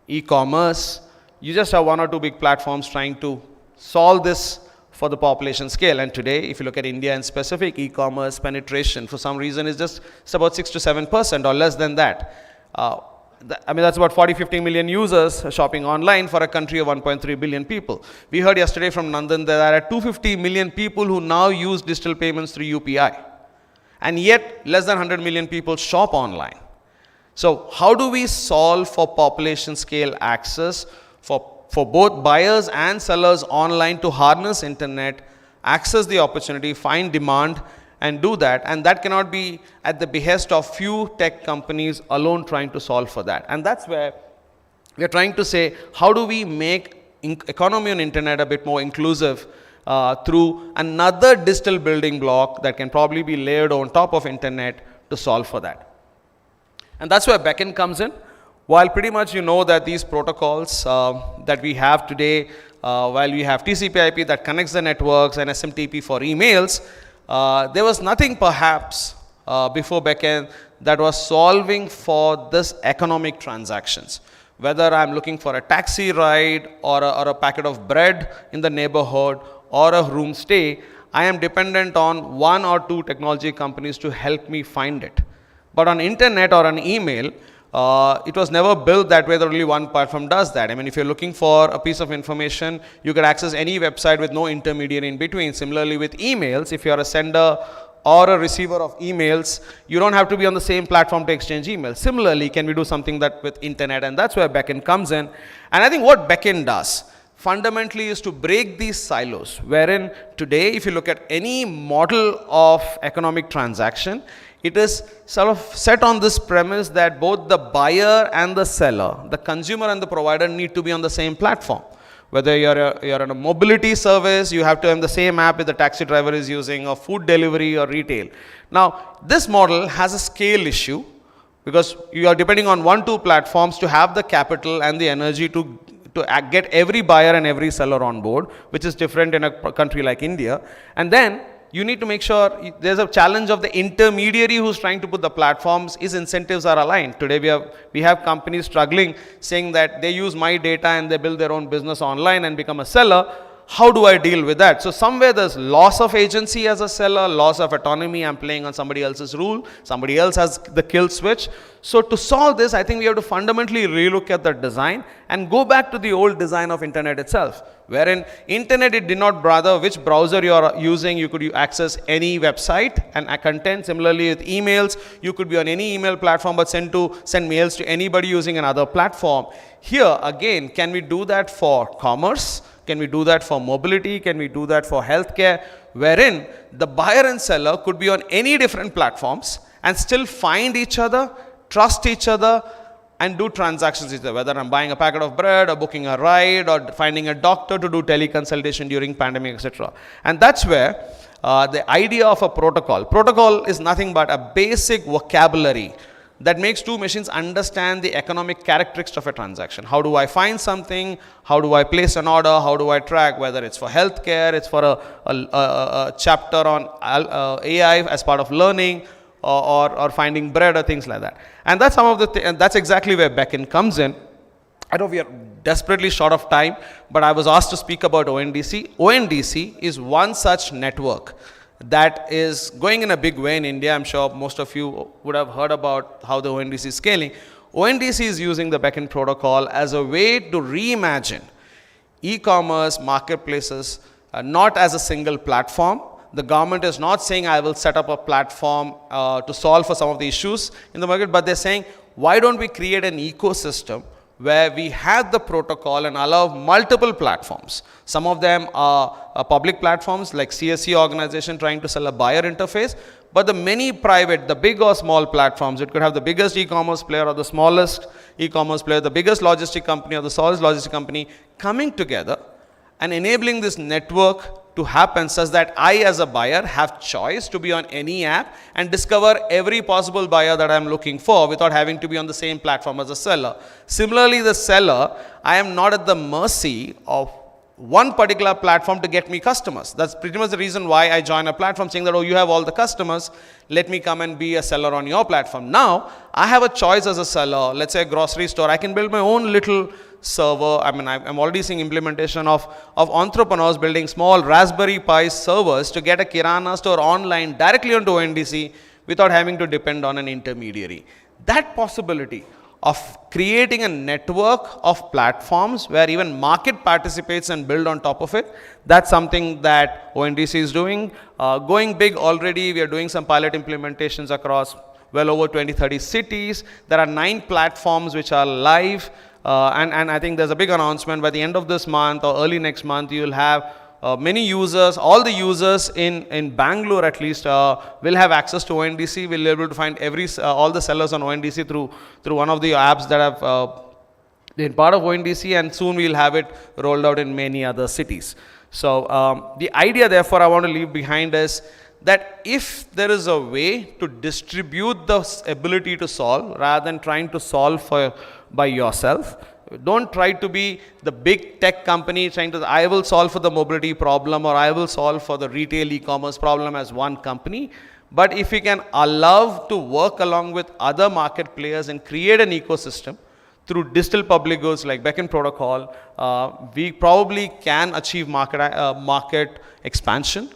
e-commerce, you just have one or two big platforms trying to solve this for the population scale. And today, if you look at India in specific, e-commerce penetration for some reason is just it's about 6 to 7% or less than that. I mean, that's about 40-50 million users shopping online for a country of 1.3 billion people. We heard yesterday from Nandan that there are 250 million people who now use digital payments through UPI. And yet, less than 100 million people shop online. So how do we solve for population scale access for both buyers and sellers online to harness internet, access the opportunity, find demand, and do that? And that cannot be at the behest of few tech companies alone trying to solve for that. And that's where we are trying to say, how do we make economy on internet a bit more inclusive through another digital building block that can probably be layered on top of internet to solve for that. And that's where backend comes in. While pretty much you know that these protocols that we have today, while we have TCP/IP that connects the networks and SMTP for emails, there was nothing perhaps before backend that was solving for this economic transactions. Whether I'm looking for a taxi ride or a packet of bread in the neighborhood or a room stay, I am dependent on one or two technology companies to help me find it. But on internet or on email, it was never built that way that only one platform does that. I mean, if you're looking for a piece of information, you could access any website with no intermediary in between. Similarly with emails, if you're a sender or a receiver of emails, you don't have to be on the same platform to exchange emails. Similarly, can we do something that with internet? And that's where backend comes in. And I think what backend does fundamentally is to break these silos, wherein today, if you look at any model of economic transaction, it is sort of set on this premise that both the buyer and the seller, the consumer and the provider need to be on the same platform. Whether you're on a mobility service, you have to have the same app that the taxi driver is using, or food delivery or retail. Now, this model has a scale issue because you are depending on 1-2 platforms to have the capital and the energy to get every buyer and every seller on board, which is different in a country like India. And then you need to make sure there's a challenge of the intermediary who's trying to put the platforms, his incentives are aligned. Today we have companies struggling, saying that they use my data and they build their own business online and become a seller. How do I deal with that? So somewhere there's loss of agency as a seller, loss of autonomy. I'm playing on somebody else's rule. Somebody else has the kill switch. So to solve this, I think we have to fundamentally relook at the design and go back to the old design of internet itself, wherein internet, it did not bother which browser you are using. You could access any website and content. Similarly with emails, you could be on any email platform but send mails to anybody using another platform. Here again, can we do that for commerce? Can we do that for mobility? Can we do that for healthcare? Wherein the buyer and seller could be on any different platforms and still find each other, trust each other, and do transactions with each other. Whether I'm buying a packet of bread or booking a ride or finding a doctor to do teleconsultation during pandemic, etc. And that's where the idea of a protocol is nothing but a basic vocabulary that makes two machines understand the economic characteristics of a transaction. How do I find something? How do I place an order? How do I track? Whether it's for healthcare, it's for a chapter on AI as part of learning, or finding bread or things like that. And that's some of the and that's exactly where backend comes in. I know we are desperately short of time, but I was asked to speak about ONDC. ONDC is one such network that is going in a big way in India. I'm sure most of you would have heard about how the ONDC is scaling. ONDC is using the backend protocol as a way to reimagine e-commerce marketplaces, not as a single platform, The government is not saying I will set up a platform to solve for some of the issues in the market, but they're saying, why don't we create an ecosystem where we have the protocol and allow multiple platforms. Some of them are public platforms like CSC organization trying to sell a buyer interface, but the many private, the big or small platforms, it could have the biggest e-commerce player or the smallest e-commerce player, the biggest logistic company or the smallest logistic company coming together and enabling this network to happen such that I as a buyer have choice to be on any app and discover every possible buyer that I'm looking for without having to be on the same platform as a seller. Similarly, the seller, I am not at the mercy of one particular platform to get me customers. That's pretty much the reason why I join a platform saying that, oh, you have all the customers, let me come and be a seller on your platform. Now, I have a choice as a seller, let's say a grocery store, I can build my own little server. I mean, I'm already seeing implementation of entrepreneurs building small Raspberry Pi servers to get a Kirana store online directly onto ONDC without having to depend on an intermediary. That possibility of creating a network of platforms where even market participates and build on top of it, that's something that ONDC is doing. Going big already, we are doing some pilot implementations across well over 20-30 cities. There are 9 platforms which are live. And I think there's a big announcement by the end of this month or early next month, you will have many users, all the users in Bangalore at least will have access to ONDC, will be able to find all the sellers on ONDC through one of the apps that have been part of ONDC, and soon we'll have it rolled out in many other cities. So the idea therefore I want to leave behind is that if there is a way to distribute the ability to solve rather than trying to solve by yourself, don't try to be the big tech company trying to, I will solve for the mobility problem or I will solve for the retail e-commerce problem as one company. But if we can allow to work along with other market players and create an ecosystem through digital public goods like Beacon Protocol, we probably can achieve market expansion,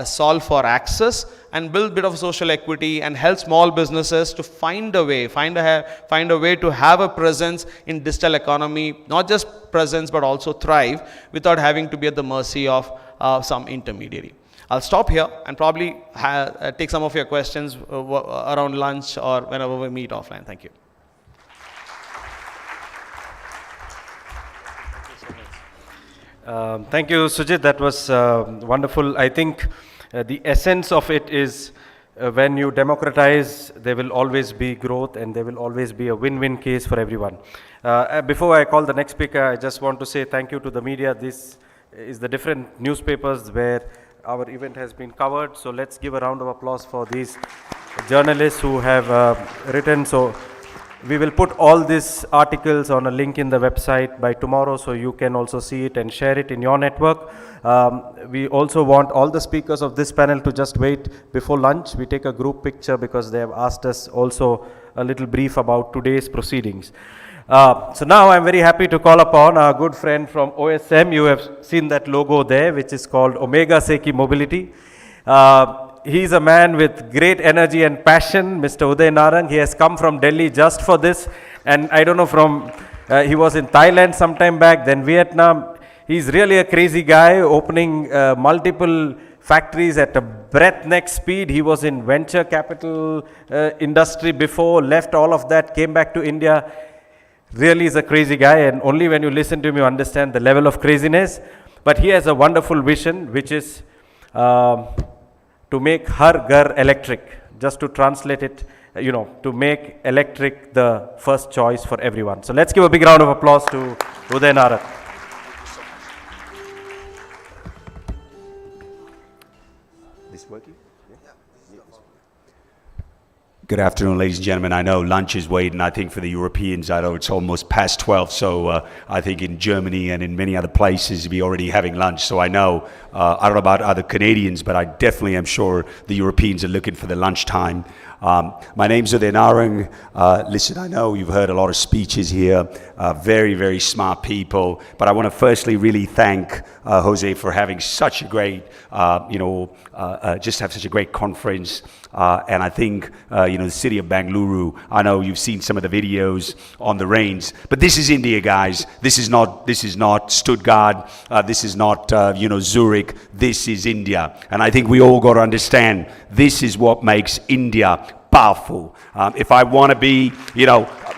solve for access and build a bit of social equity and help small businesses to find a way to have a presence in digital economy, not just presence but also thrive without having to be at the mercy of some intermediary. I'll stop here and probably take some of your questions around lunch or whenever we meet offline. Thank you. Thank you, Sujit. That was wonderful. I think the essence of it is when you democratize, there will always be growth and there will always be a win-win case for everyone. Before I call the next speaker, I just want to say thank you to the media. This is the different newspapers where our event has been covered. So let's give a round of applause for these journalists who have written. So we will put all these articles on a link in the website by tomorrow, so you can also see it and share it in your network. We also want all the speakers of this panel to just wait before lunch. We take a group picture because they have asked us also a little brief about today's proceedings. So now I'm very happy to call upon our good friend from OSM. You have seen that logo there, which is called Omega Seki Mobility. He's a man with great energy and passion, Mr. Uday Narang. He has come from Delhi just for this. And I don't know he was in Thailand sometime back, then Vietnam. He's really a crazy guy, opening multiple factories at a breathtaking speed. He was in venture capital industry before, left all of that, came back to India. Really is a crazy guy, and only when you listen to him, you understand the level of craziness. But he has a wonderful vision, which is to make Har Ghar electric, just to translate it, to make electric the first choice for everyone. So let's give a big round of applause to Uday Narang. This working? Good afternoon, ladies and gentlemen. I know lunch is waiting. I think for the Europeans, I know it's almost past 12. So I think in Germany and in many other places, we're already having lunch. So I know, I don't know about other Canadians, but I definitely am sure the Europeans are looking for the lunchtime. My name's Uday Narang. Listen, I know you've heard a lot of speeches here. very, very smart people. But I want to firstly really thank Jose for having such a great, just have such a great conference. And I think, the city of Bangalore, I know you've seen some of the videos on the rains, but this is India, guys. This is not Stuttgart. This is not, Zurich. This is India. And I think we all got to understand this is what makes India powerful. If I want to be,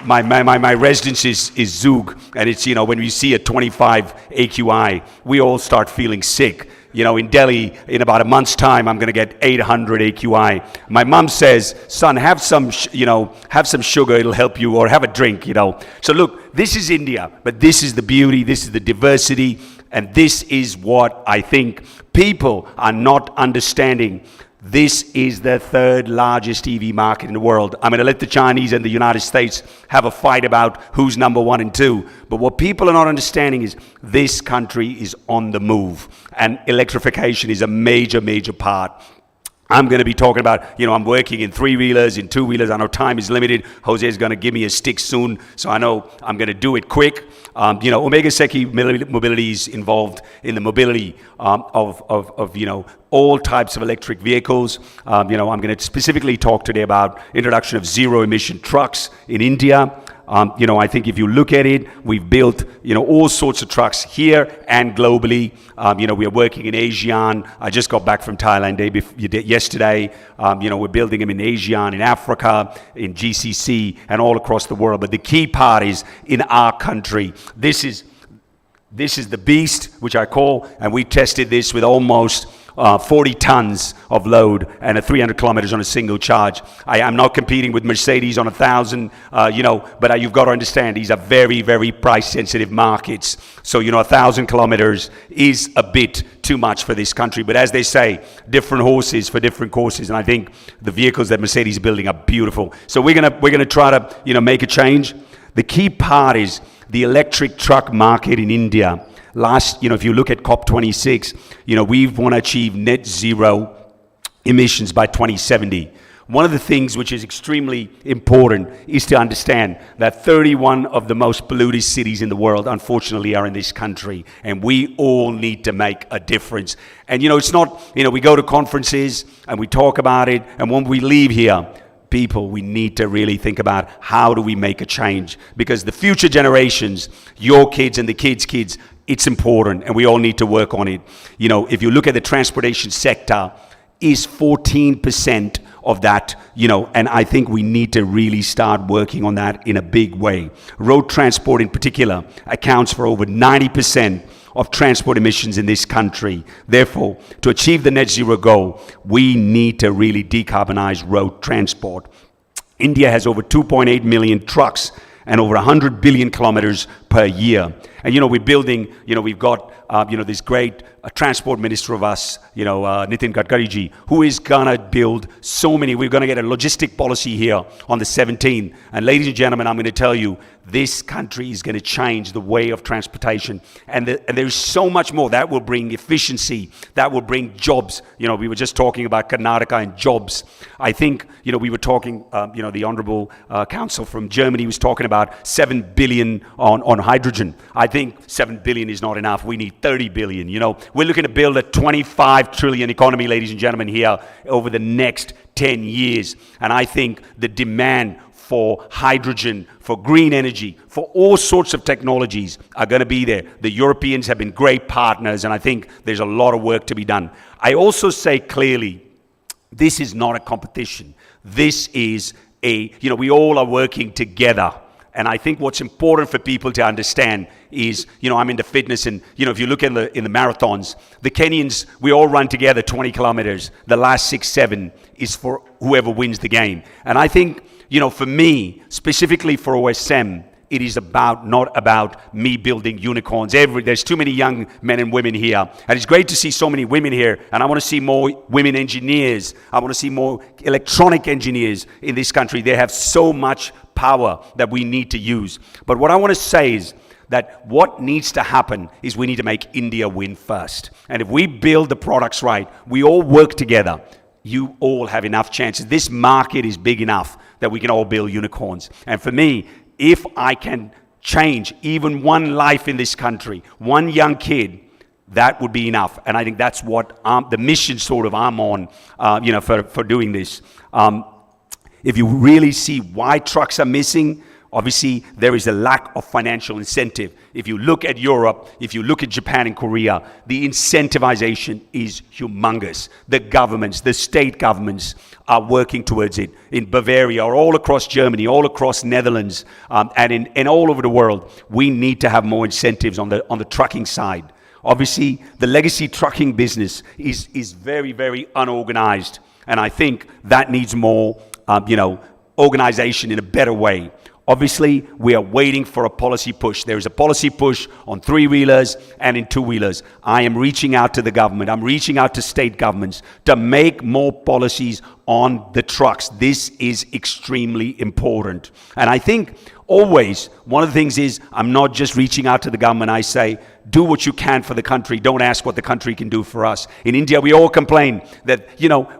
my residence is Zug, and it's, when we see a 25 AQI, we all start feeling sick. In Delhi, in about a month's time, I'm going to get 800 AQI. My mom says, son, have some sugar, it'll help you, or have a drink, So look, this is India, but this is the beauty, this is the diversity, and this is what I think people are not understanding. This is the third largest EV market in the world. I'm going to let the Chinese and the United States have a fight about who's number 1 and 2. But what people are not understanding is this country is on the move. And electrification is a major, major part. I'm going to be talking about, I'm working in 3-wheelers, in 2-wheelers. I know time is limited. Jose is going to give me a stick soon, so I know I'm going to do it quick. Omega Seki Mobility is involved in the mobility of all types of electric vehicles. I'm going to specifically talk today about introduction of zero-emission trucks in India. I think if you look at it, we've built, all sorts of trucks here and globally. We are working in ASEAN. I just got back from Thailand yesterday. We're building them in ASEAN, in Africa, in GCC, and all across the world. But the key part is in our country. This is the beast, which I call, and we tested this with almost 40 tons of load and 300 kilometers on a single charge. I am not competing with Mercedes on 1,000, but you've got to understand these are very, very price-sensitive markets. So, 1,000 kilometers is a bit too much for this country. But as they say, different horses for different courses. And I think the vehicles that Mercedes is building are beautiful. So we're gonna try to, make a change. The key part is the electric truck market in India. If you look at COP26, we want to achieve net zero emissions by 2070. One of the things which is extremely important is to understand that 31 of the most polluted cities in the world, unfortunately, are in this country, and we all need to make a difference. And it's not, we go to conferences and we talk about it, and when we leave here, people, we need to really think about how do we make a change, because the future generations, your kids and the kids, it's important, and we all need to work on it. If you look at the transportation sector, is 14% of that, and I think we need to really start working on that in a big way. Road transport in particular accounts for over 90% of transport emissions in this country. Therefore, to achieve the net zero goal, we need to really decarbonize road transport. India has over 2.8 million trucks and over 100 billion kilometers per year. And we're building, we've got, this great transport minister of us, Nitin Gadkari ji, who is gonna build so many. We're gonna get a logistic policy here on the 17th. And ladies and gentlemen, I'm gonna tell you, this country is gonna change the way of transportation. And there's so much more. That will bring efficiency. That will bring jobs. We were just talking about Karnataka and jobs. I think, we were talking, the Honorable Council from Germany was talking about 7 billion on hydrogen. I think 7 billion is not enough. We need 30 billion, We're looking to build a 25 trillion economy, ladies and gentlemen, here over the next 10 years. And I think the demand for hydrogen, for green energy, for all sorts of technologies are going to be there. The Europeans have been great partners, and I think there's a lot of work to be done. I also say clearly, this is not a competition. This is we all are working together. And I think what's important for people to understand is, I'm into fitness, and, if you look in the marathons, the Kenyans, we all run together 20 kilometers. The last 6, 7 is for whoever wins the game. And I think, for me, specifically for OSM, it is not about me building unicorns. There's too many young men and women here. And it's great to see so many women here. And I want to see more women engineers. I want to see more electronic engineers in this country. They have so much power that we need to use. But what I want to say is that what needs to happen is we need to make India win first. And if we build the products right, we all work together, you all have enough chances. This market is big enough that we can all build unicorns. And for me, if I can change even one life in this country, one young kid, that would be enough. And I think that's what the mission sort of I'm on, for doing this. If you really see why trucks are missing, obviously there is a lack of financial incentive. If you look at Europe, if you look at Japan and Korea, the incentivization is humongous. The governments, the state governments are working towards it. In Bavaria, or all across Germany, all across Netherlands, and in all over the world, we need to have more incentives on the trucking side. Obviously, the legacy trucking business is very, very unorganized. And I think that needs more, organization in a better way. Obviously, we are waiting for a policy push. There is a policy push on three-wheelers and in two-wheelers. I am reaching out to the government. I'm reaching out to state governments to make more policies on the trucks. This is extremely important. And I think always, one of the things is, I'm not just reaching out to the government. I say, do what you can for the country. Don't ask what the country can do for us. In India, we all complain that,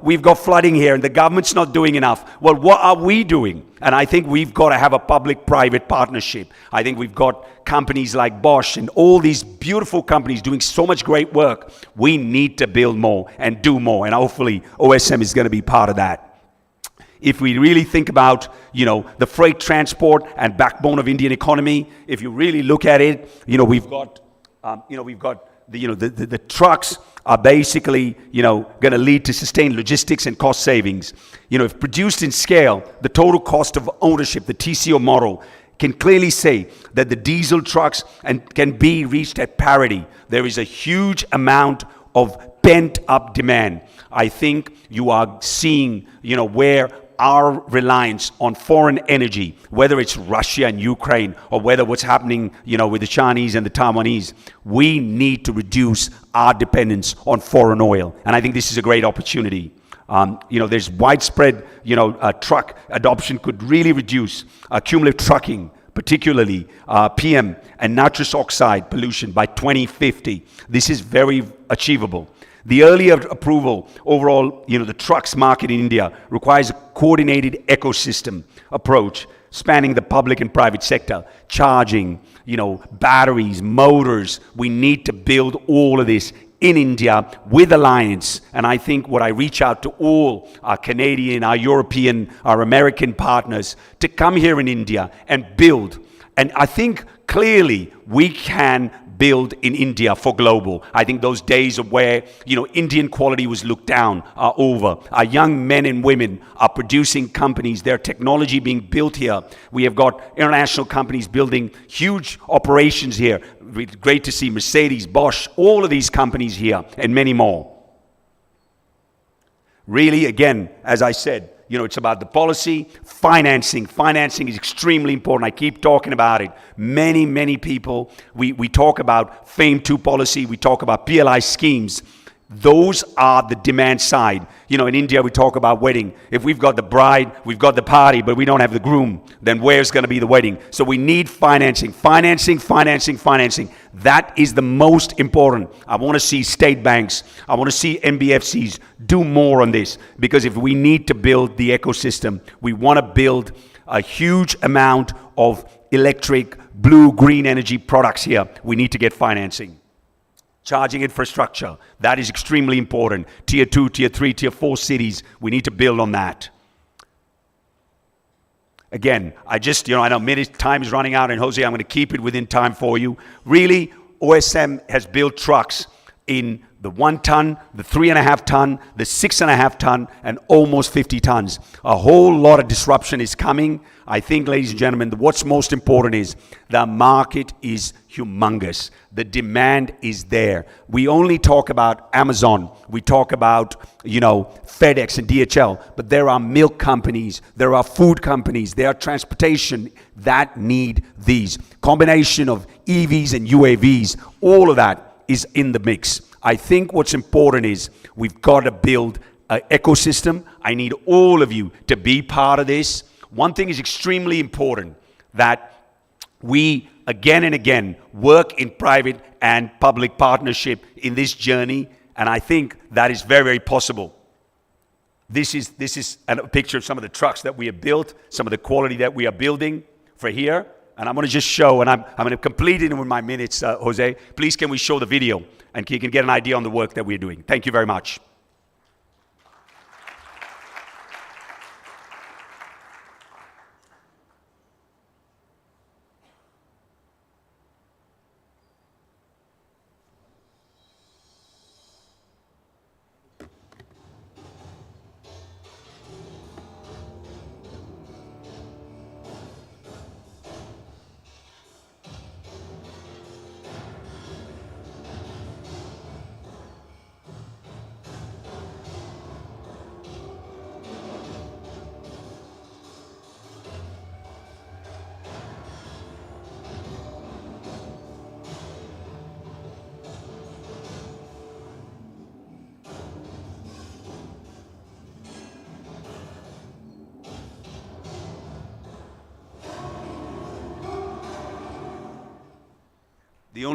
we've got flooding here and the government's not doing enough. Well, what are we doing? And I think we've got to have a public-private partnership. I think we've got companies like Bosch and all these beautiful companies doing so much great work. We need to build more and do more. And hopefully, OSM is going to be part of that. If we really think about, the freight transport and backbone of Indian economy, if you really look at it, we've got the trucks are basically, going to lead to sustained logistics and cost savings. If produced in scale, the total cost of ownership, the TCO model, can clearly say that the diesel trucks can be reached at parity. There is a huge amount of pent-up demand. I think you are seeing, where our reliance on foreign energy, whether it's Russia and Ukraine, or whether what's happening, with the Chinese and the Taiwanese, we need to reduce our dependence on foreign oil. And I think this is a great opportunity. There's widespread, truck adoption could really reduce cumulative trucking, particularly PM and nitrous oxide pollution by 2050. This is very achievable. The earlier approval overall, the trucks market in India requires a coordinated ecosystem approach spanning the public and private sector, charging, batteries, motors. We need to build all of this in India with alliance. And I think what I reach out to all our Canadian, our European, our American partners to come here in India and build. And I think clearly we can build in India for global. I think those days of where, Indian quality was looked down are over. Our young men and women are producing companies, their technology being built here. We have got international companies building huge operations here. Great to see Mercedes, Bosch, all of these companies here and many more. Really, again, as I said, it's about the policy, financing. Financing is extremely important. I keep talking about it. Many, many people, we talk about FAME 2 policy, we talk about PLI schemes. Those are the demand side. In India, we talk about wedding. If we've got the bride, we've got the party, but we don't have the groom, then where's going to be the wedding? So we need financing. Financing. That is the most important. I want to see state banks, I want to see NBFCs do more on this, because if we need to build the ecosystem, we want to build a huge amount of electric, blue, green energy products here. We need to get financing. Charging infrastructure, that is extremely important. Tier 2, Tier 3, Tier 4 cities, we need to build on that. Again, I know time is running out, and Jose, I'm going to keep it within time for you. Really, OSM has built trucks in the 1 ton, the 3.5 ton, the 6.5 ton, and almost 50 tons. A whole lot of disruption is coming. I think, ladies and gentlemen, what's most important is the market is humongous. The demand is there. We only talk about Amazon. We talk about, FedEx and DHL, but there are milk companies, there are food companies, there are transportation that need these. Combination of EVs and UAVs, all of that is in the mix. I think what's important is we've got to build an ecosystem. I need all of you to be part of this. One thing is extremely important, that we again and again work in private and public partnership in this journey, and I think that is very, very possible. This is a picture of some of the trucks that we have built, some of the quality that we are building for here. And I'm going to just show, and I'm going to complete it in my minutes, Jose. Please, can we show the video? And you can get an idea on the work that we're doing. Thank you very much.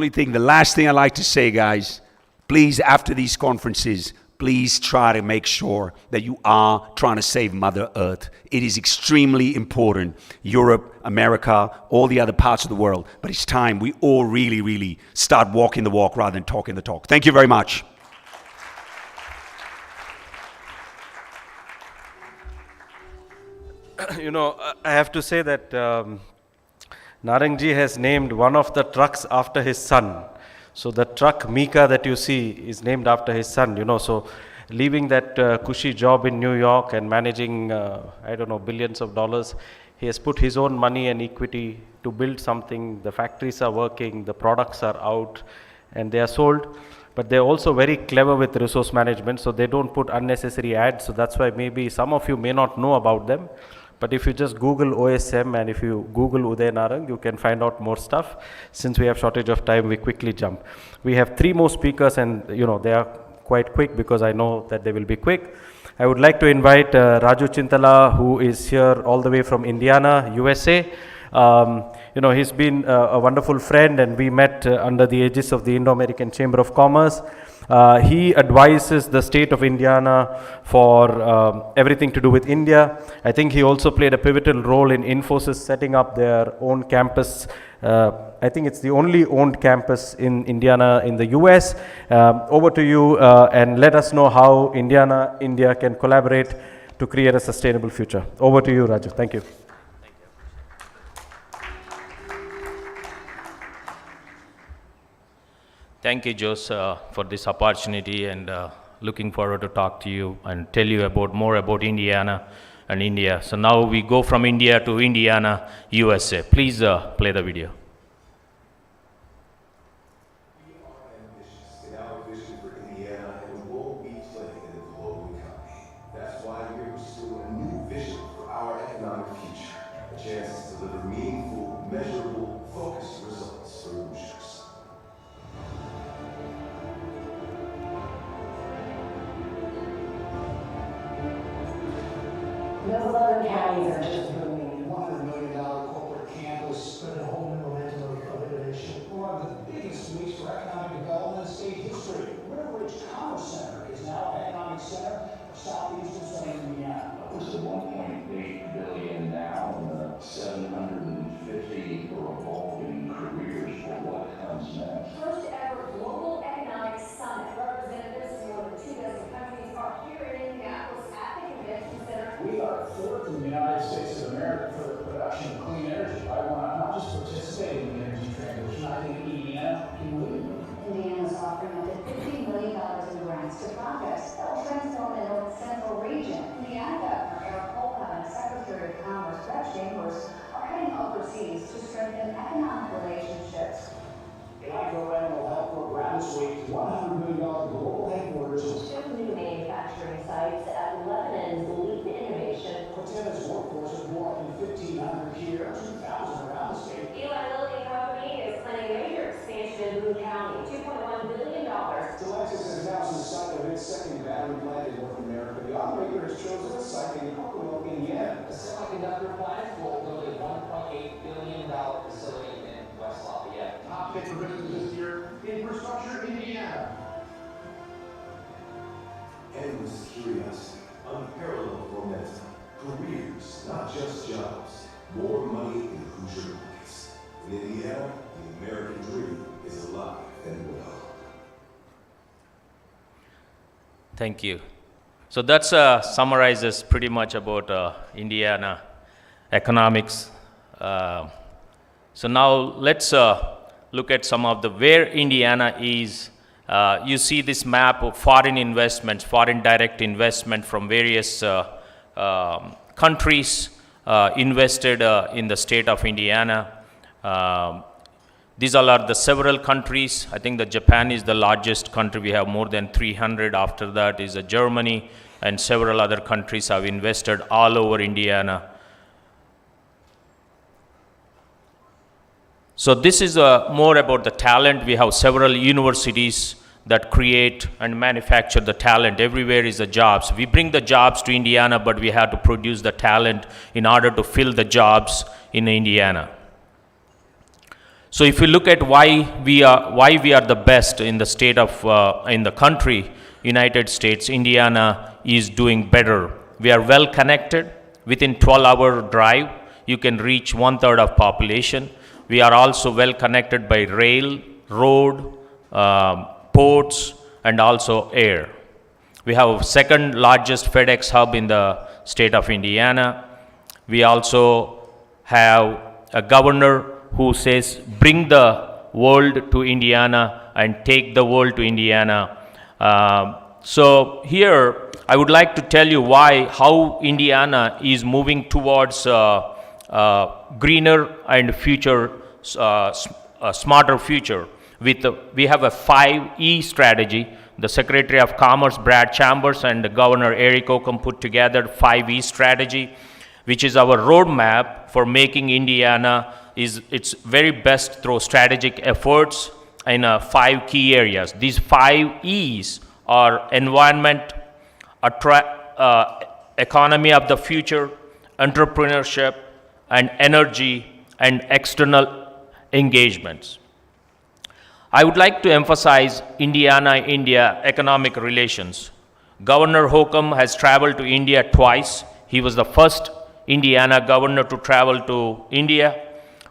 The last thing I like to say, guys, please, after these conferences, please try to make sure that you are trying to save Mother Earth. It is extremely important. Europe, America, all the other parts of the world. But it's time we all really, really start walking the walk rather than talking the talk. Thank you very much. You know, I have to say that Narangji has named one of the trucks after his son. So the truck Mika that you see is named after his son, you know. So leaving that cushy job in New York and managing, I don't know, billions of dollars, he has put his own money and equity to build something. The factories are working, the products are out, and they are sold. But they're also very clever with resource management, so they don't put unnecessary ads. So that's why maybe some of you may not know about them. But if you just Google OSM and if you Google Uday Narang, you can find out more stuff. Since we have shortage of time, we quickly jump. We have 3 more speakers, and you know they are quite quick because I know that they will be quick. I would like to invite Raju Chintala, who is here all the way from Indiana, USA. You know, he's been a wonderful friend, and we met under the aegis of the Indo-American Chamber of Commerce. He advises the state of Indiana for everything to do with India. I think he also played a pivotal role in Infosys setting up their own campus. I think it's the only owned campus in Indiana in the US. Over to you, and let us know how India can collaborate to create a sustainable future. Over to you, Raju. Thank you. Thank you, Jose, for this opportunity, and looking forward to talk to you and tell you more about Indiana and India. So now we go from India to Indiana, USA. Please play the video. Those 11 counties are just booming. $100 million corporate campus, but a whole new momentum of innovation. One of the biggest weeks for economic development in state history. River Ridge Commerce Center is now an economic center for southeastern Southern Indiana. It's at $1.8 billion now, 750 revolving careers for what comes next. First ever global economic summit. Representatives from more than 2 dozen countries are here in Indianapolis at the convention center. We are fourth in the United States of America for the production of clean energy. I want to not just participate in the energy transition, I think Indiana can lead. Indiana is offering up to $50 million in grants to projects that will transform the North Central region. Indiana Governor Eric Holcomb and Secretary of Commerce Brett Chambers are heading overseas to strengthen economic relationships. The Agro-Animal Health Program this week, $100 million global headquarters. 2 new manufacturing sites at Lebanon's Leap Innovation. Cortena's workforce is more than 1,500 here, 2,000 around the state. Eli Lilly and Company is planning a major expansion in Boone County, $2.1 billion. Telexis has announced the site of its second battery plant in North America. The operator has chosen a site in Kokomo, Indiana. The semiconductor plant will build a $1.8 billion facility in West Lafayette. Top pick for this year, Infrastructure Indiana. Endless curiosity, unparalleled momentum, careers, not just jobs, more money in Hoosier pockets. In Indiana, the American dream is alive and well. Thank you. So that summarizes pretty much about Indiana economics. So now let's look at some of the where Indiana is. You see this map of foreign investments, foreign direct investment from various countries invested in the state of Indiana. These all are the several countries. I think that Japan is the largest country. We have more than 300. After that is Germany, and several other countries have invested all over Indiana. So this is more about the talent. We have several universities that create and manufacture the talent. Everywhere is the jobs. We bring the jobs to Indiana, but we have to produce the talent in order to fill the jobs in Indiana. So if you look at why we are the best in the state of in the country, United States, Indiana is doing better. We are well connected. Within 12-hour drive, you can reach 1/3 of population. We are also well connected by rail, road, ports, and also air. We have second largest FedEx hub in the state of Indiana. We also have a governor who says, bring the world to Indiana and take the world to Indiana. So here, I would like to tell you how Indiana is moving towards greener and future, smarter future. We have a 5E strategy. The Secretary of Commerce, Brad Chambers, and the Governor Eric Holcomb put together 5E strategy, which is our roadmap for making Indiana its very best through strategic efforts in 5 key areas. These 5 E's are environment, economy of the future, entrepreneurship, and energy, and external engagements. I would like to emphasize Indiana-India economic relations. Governor Holcomb has traveled to India twice. He was the first Indiana governor to travel to India.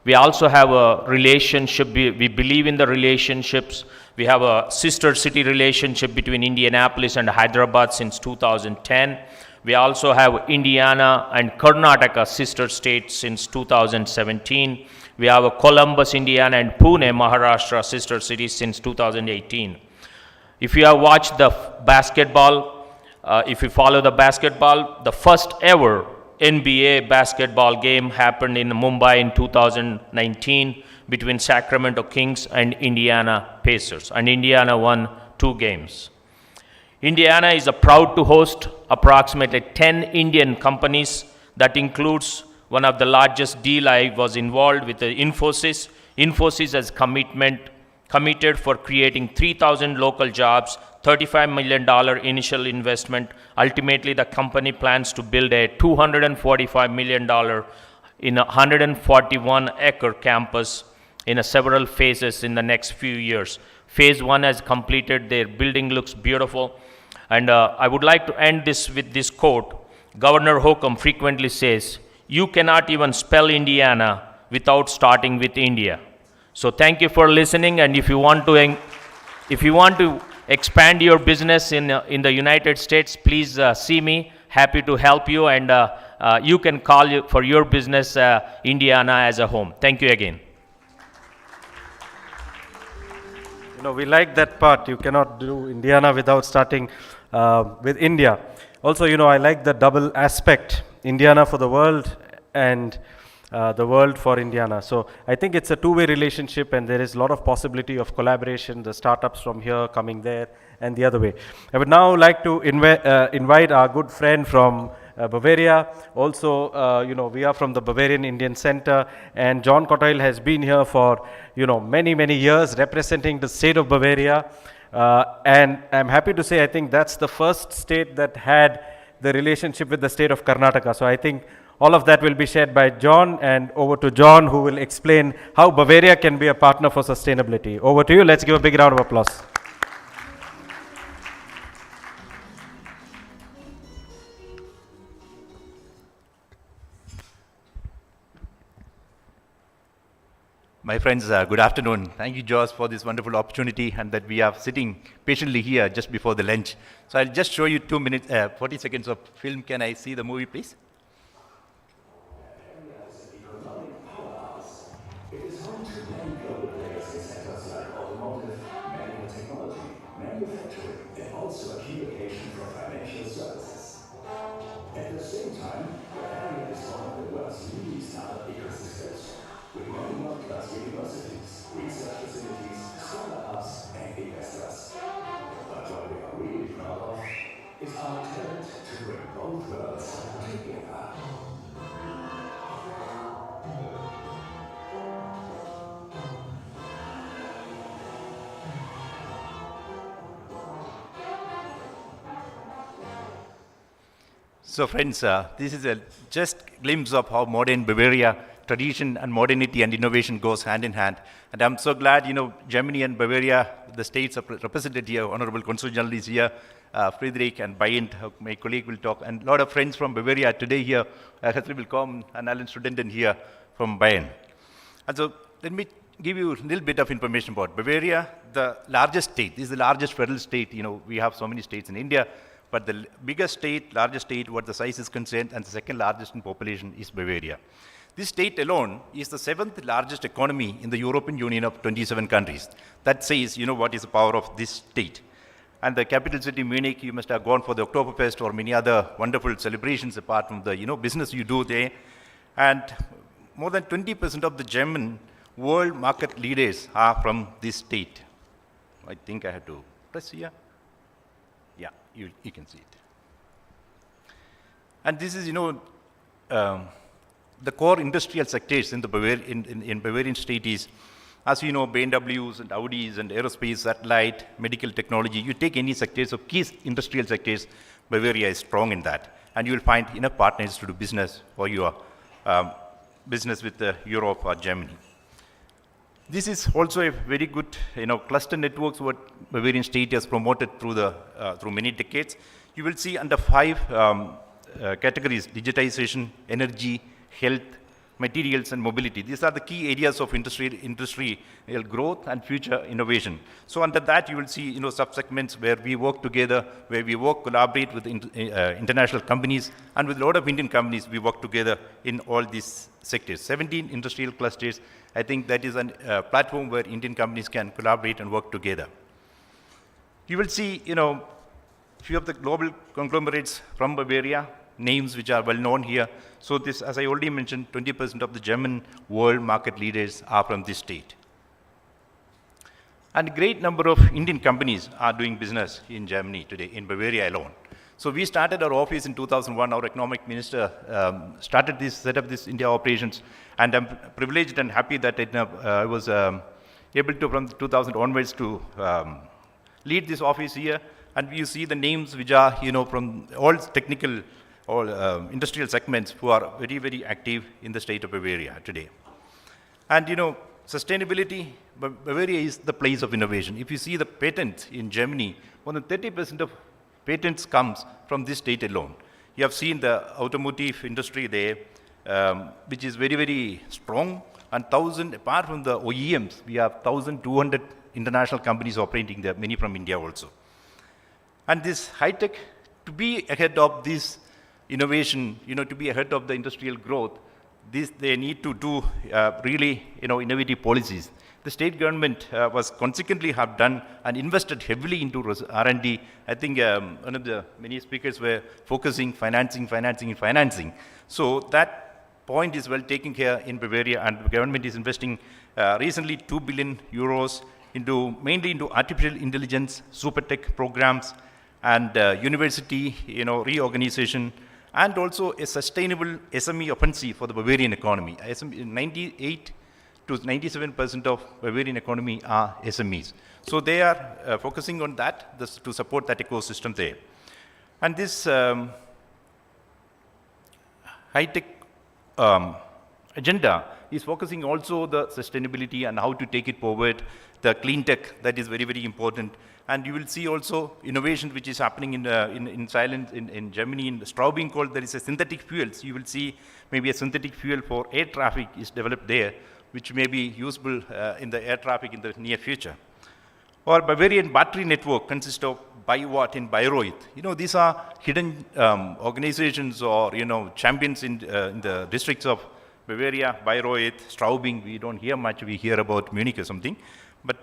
We also have a relationship, we believe in the relationships. We have a sister city relationship between Indianapolis and Hyderabad since 2010. We also have Indiana and Karnataka sister states since 2017. We have a Columbus, Indiana, and Pune, Maharashtra sister cities since 2018. If you have watched the basketball, if you follow the basketball, the first ever NBA basketball game happened in Mumbai in 2019 between Sacramento Kings and Indiana Pacers, and Indiana won 2 games. Indiana is proud to host approximately 10 Indian companies. That includes one of the largest deal I was involved with, the Infosys. Infosys has committed for creating 3,000 local jobs, $35 million initial investment. Ultimately, the company plans to build a $245 million in a 141-acre campus in several phases in the next few years. Phase 1 has completed. Their building looks beautiful. And I would like to end this with this quote. Governor Holcomb frequently says, "You cannot even spell Indiana without starting with India." So thank you for listening, and if you want to expand your business in the United States, please see me. Happy to help you, and you can call for your business Indiana as a home. Thank you again. You know, we like that part. You cannot do Indiana without starting with India. Also, you know, I like the double aspect, Indiana for the world and the world for Indiana. So I think it's a two-way relationship, and there is a lot of possibility of collaboration, the startups from here coming there and the other way. I would now like to invite our good friend from Bavaria. Also, you know, we are from the Bavarian Indian Center, and John Cottrell has been here for, you know, many, many years representing the state of Bavaria. And I'm happy to say, I think that's the first state that had the relationship with the state of Karnataka. So I think all of that will be shared by John, and over to John, who will explain how Bavaria can be a partner for sustainability. Over to you. Let's give a big round of applause. My friends, good afternoon. Thank you, Josh, for this wonderful opportunity and that we are sitting patiently here just before the lunch. So I'll just show you 2 minutes, 40 seconds of film. Can I see the movie, please? It is home to many global players in sectors like automotive, medical technology, manufacturing, and also a key location for financial services. At the same time, the area is one of the world's leading startup ecosystems, with many world-class universities, research facilities, startups, and investors. But what we are really proud of is our talent to bring both worlds together. So friends, this is a just glimpse of how modern Bavaria, tradition and modernity and innovation goes hand in hand. And I'm so glad, Germany and Bavaria, the states are represented here. Honorable Consul General is here, Friedrich and Bayern, my colleague will talk, and a lot of friends from Bavaria today here. Herzlich willkommen, and Alan Studenten here from Bayern. And so let me give you a little bit of information about Bavaria, the largest state. This is the largest federal state. We have so many states in India. But the biggest state, largest state, what the size is concerned, and the second largest in population is Bavaria. This state alone is the 7th largest economy in the European Union of 27 countries. That says, what is the power of this state. And the capital city, Munich, you must have gone for the Oktoberfest or many other wonderful celebrations apart from the, business you do there. And more than 20% of the German world market leaders are from this state. I think I have to press here. Yeah, you can see it. And this is, the core industrial sectors in the in Bavarian state is, as you know, BMWs and Audis and aerospace, satellite, medical technology. You take any sectors of key industrial sectors, Bavaria is strong in that. And you will find enough partners to do business for your business with Europe or Germany. This is also a very good, cluster networks what Bavarian state has promoted through many decades. You will see under 5 categories: digitization, energy, health, materials, and mobility. These are the key areas of industrial growth and future innovation. So under that, you will see, sub-segments where we work together, where we collaborate with international companies, and with a lot of Indian companies, we work together in all these sectors. 17 industrial clusters. I think that is a platform where Indian companies can collaborate and work together. You will see, few of the global conglomerates from Bavaria, names which are well known here. So this, as I already mentioned, 20% of the German world market leaders are from this state. And a great number of Indian companies are doing business in Germany today, in Bavaria alone. So we started our office in 2001. Our economic minister set up this India operations, and I'm privileged and happy that I was able to, from 2000 onwards, to lead this office here. And you see the names which are, from all technical, all industrial segments who are very, very active in the state of Bavaria today. And sustainability, Bavaria is the place of innovation. If you see the patents in Germany, more than 30% of patents comes from this state alone. You have seen the automotive industry there, which is very, very strong. And apart from the OEMs, we have 1,200 international companies operating there, many from India also. And this high-tech, to be ahead of this innovation, to be ahead of the industrial growth, they need to do really, innovative policies. The state government was consequently have done and invested heavily into R&D. I think one of the many speakers were focusing financing. So that point is well taken care in Bavaria, and the government is investing recently 2 billion euros mainly into artificial intelligence, super tech programs, and university, reorganization, and also a sustainable SME offensive for the Bavarian economy. 98 to 97% of Bavarian economy are SMEs. So they are focusing on that to support that ecosystem there. And this high-tech agenda is focusing also the sustainability and how to take it forward, the clean tech, that is very, very important. And you will see also innovation which is happening in Germany, in Straubing called, there is a synthetic fuels. You will see maybe a synthetic fuel for air traffic is developed there. which may be usable in the air traffic in the near future. Or Bavarian battery network consists of BayWatt in Bayreuth. You know, these are hidden organizations or, you know, champions in the districts of Bavaria, Bayreuth, Straubing. We don't hear much, we hear about Munich or something. But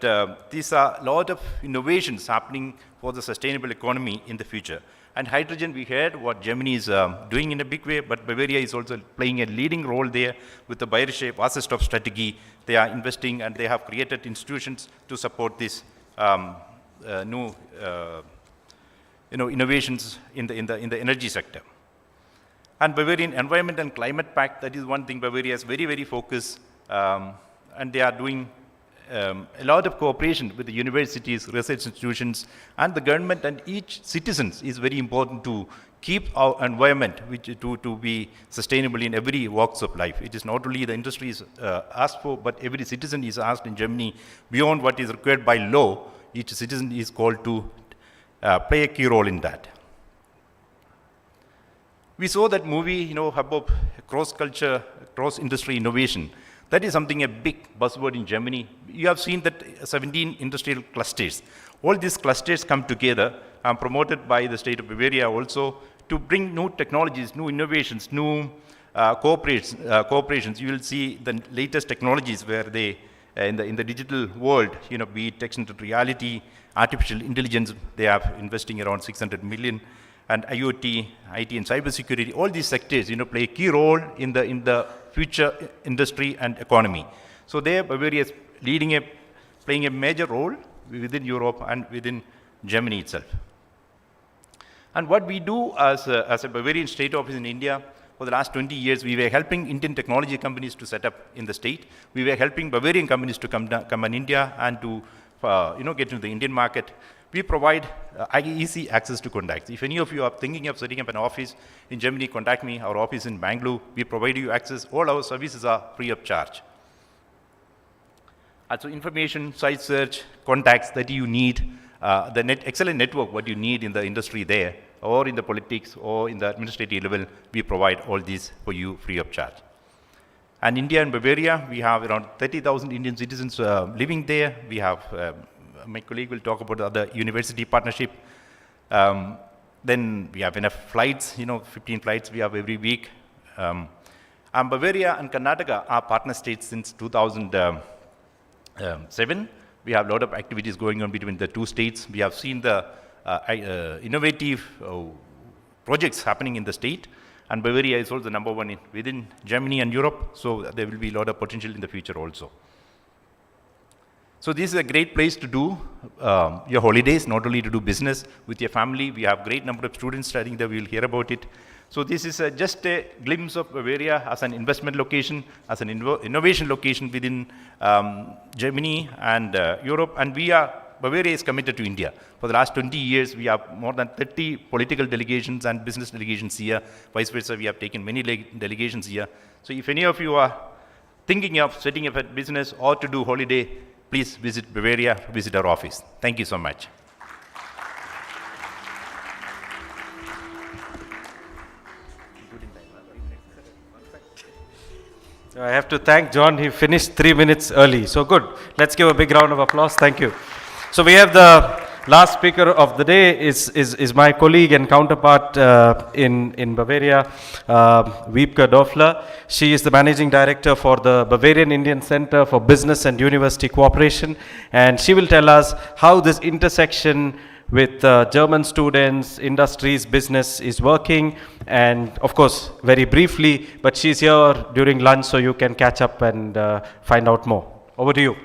these are a lot of innovations happening for the sustainable economy in the future. And hydrogen, we heard what Germany is doing in a big way, but Bavaria is also playing a leading role there with the Bayerische Wasserstoff strategy. They are investing and they have created institutions to support this new innovations in the energy sector. And Bavarian Environment and Climate Pact, that is one thing Bavaria is very, very focused, and they are doing a lot of cooperation with the universities, research institutions, and the government, and each citizen is very important to keep our environment to be sustainable in every walks of life. It is not only the industry is asked for, but every citizen is asked in Germany, beyond what is required by law, each citizen is called to play a key role in that. We saw that movie, about cross-culture, cross-industry innovation. That is something, a big buzzword in Germany. You have seen that 17 industrial clusters. All these clusters come together, promoted by the state of Bavaria also, to bring new technologies, new innovations, new cooperations. You will see the latest technologies where they, in the digital world, be it extended reality, artificial intelligence, they are investing around 600 million. And IoT, IT and cybersecurity, all these sectors, play a key role in the future industry and economy. So there, Bavaria is playing a major role within Europe and within Germany itself. And what we do as a Bavarian state office in India, for the last 20 years, we were helping Indian technology companies to set up in the state. We were helping Bavarian companies to come in India and to get into the Indian market. We provide easy access to contacts. If any of you are thinking of setting up an office in Germany, contact me. Our office in Bangalore. We provide you access. All our services are free of charge. Also information, site search, contacts that you need, excellent network what you need in the industry there, or in the politics, or in the administrative level, we provide all these for you free of charge. And India and Bavaria, we have around 30,000 Indian citizens living there. We have my colleague will talk about the other university partnership. Then we have enough flights, 15 flights we have every week. And Bavaria and Karnataka are partner states since 2007. We have a lot of activities going on between the two states. We have seen the innovative projects happening in the state. And Bavaria is also the number one within Germany and Europe. So there will be a lot of potential in the future also. So this is a great place to do your holidays, not only to do business with your family. We have a great number of students studying there. We will hear about it. So this is just a glimpse of Bavaria as an investment location, as an innovation location within Germany and Europe. And Bavaria is committed to India. For the last 20 years, we have more than 30 political delegations and business delegations here. Vice versa, we have taken many delegations here. So if any of you are thinking of setting up a business or to do holiday, please visit Bavaria, visit our office. Thank you so much. I have to thank John. He finished 3 minutes early. So good. Let's give a big round of applause. Thank you. So we have the last speaker of the day is my colleague and counterpart in Bavaria, Wiebke Dofler. She is the managing director for the Bavarian Indian Center for Business and University Cooperation, and she will tell us how this intersection with German students, industries, business is working, and of course, very briefly, but she's here during lunch so you can catch up and find out more. Over to you.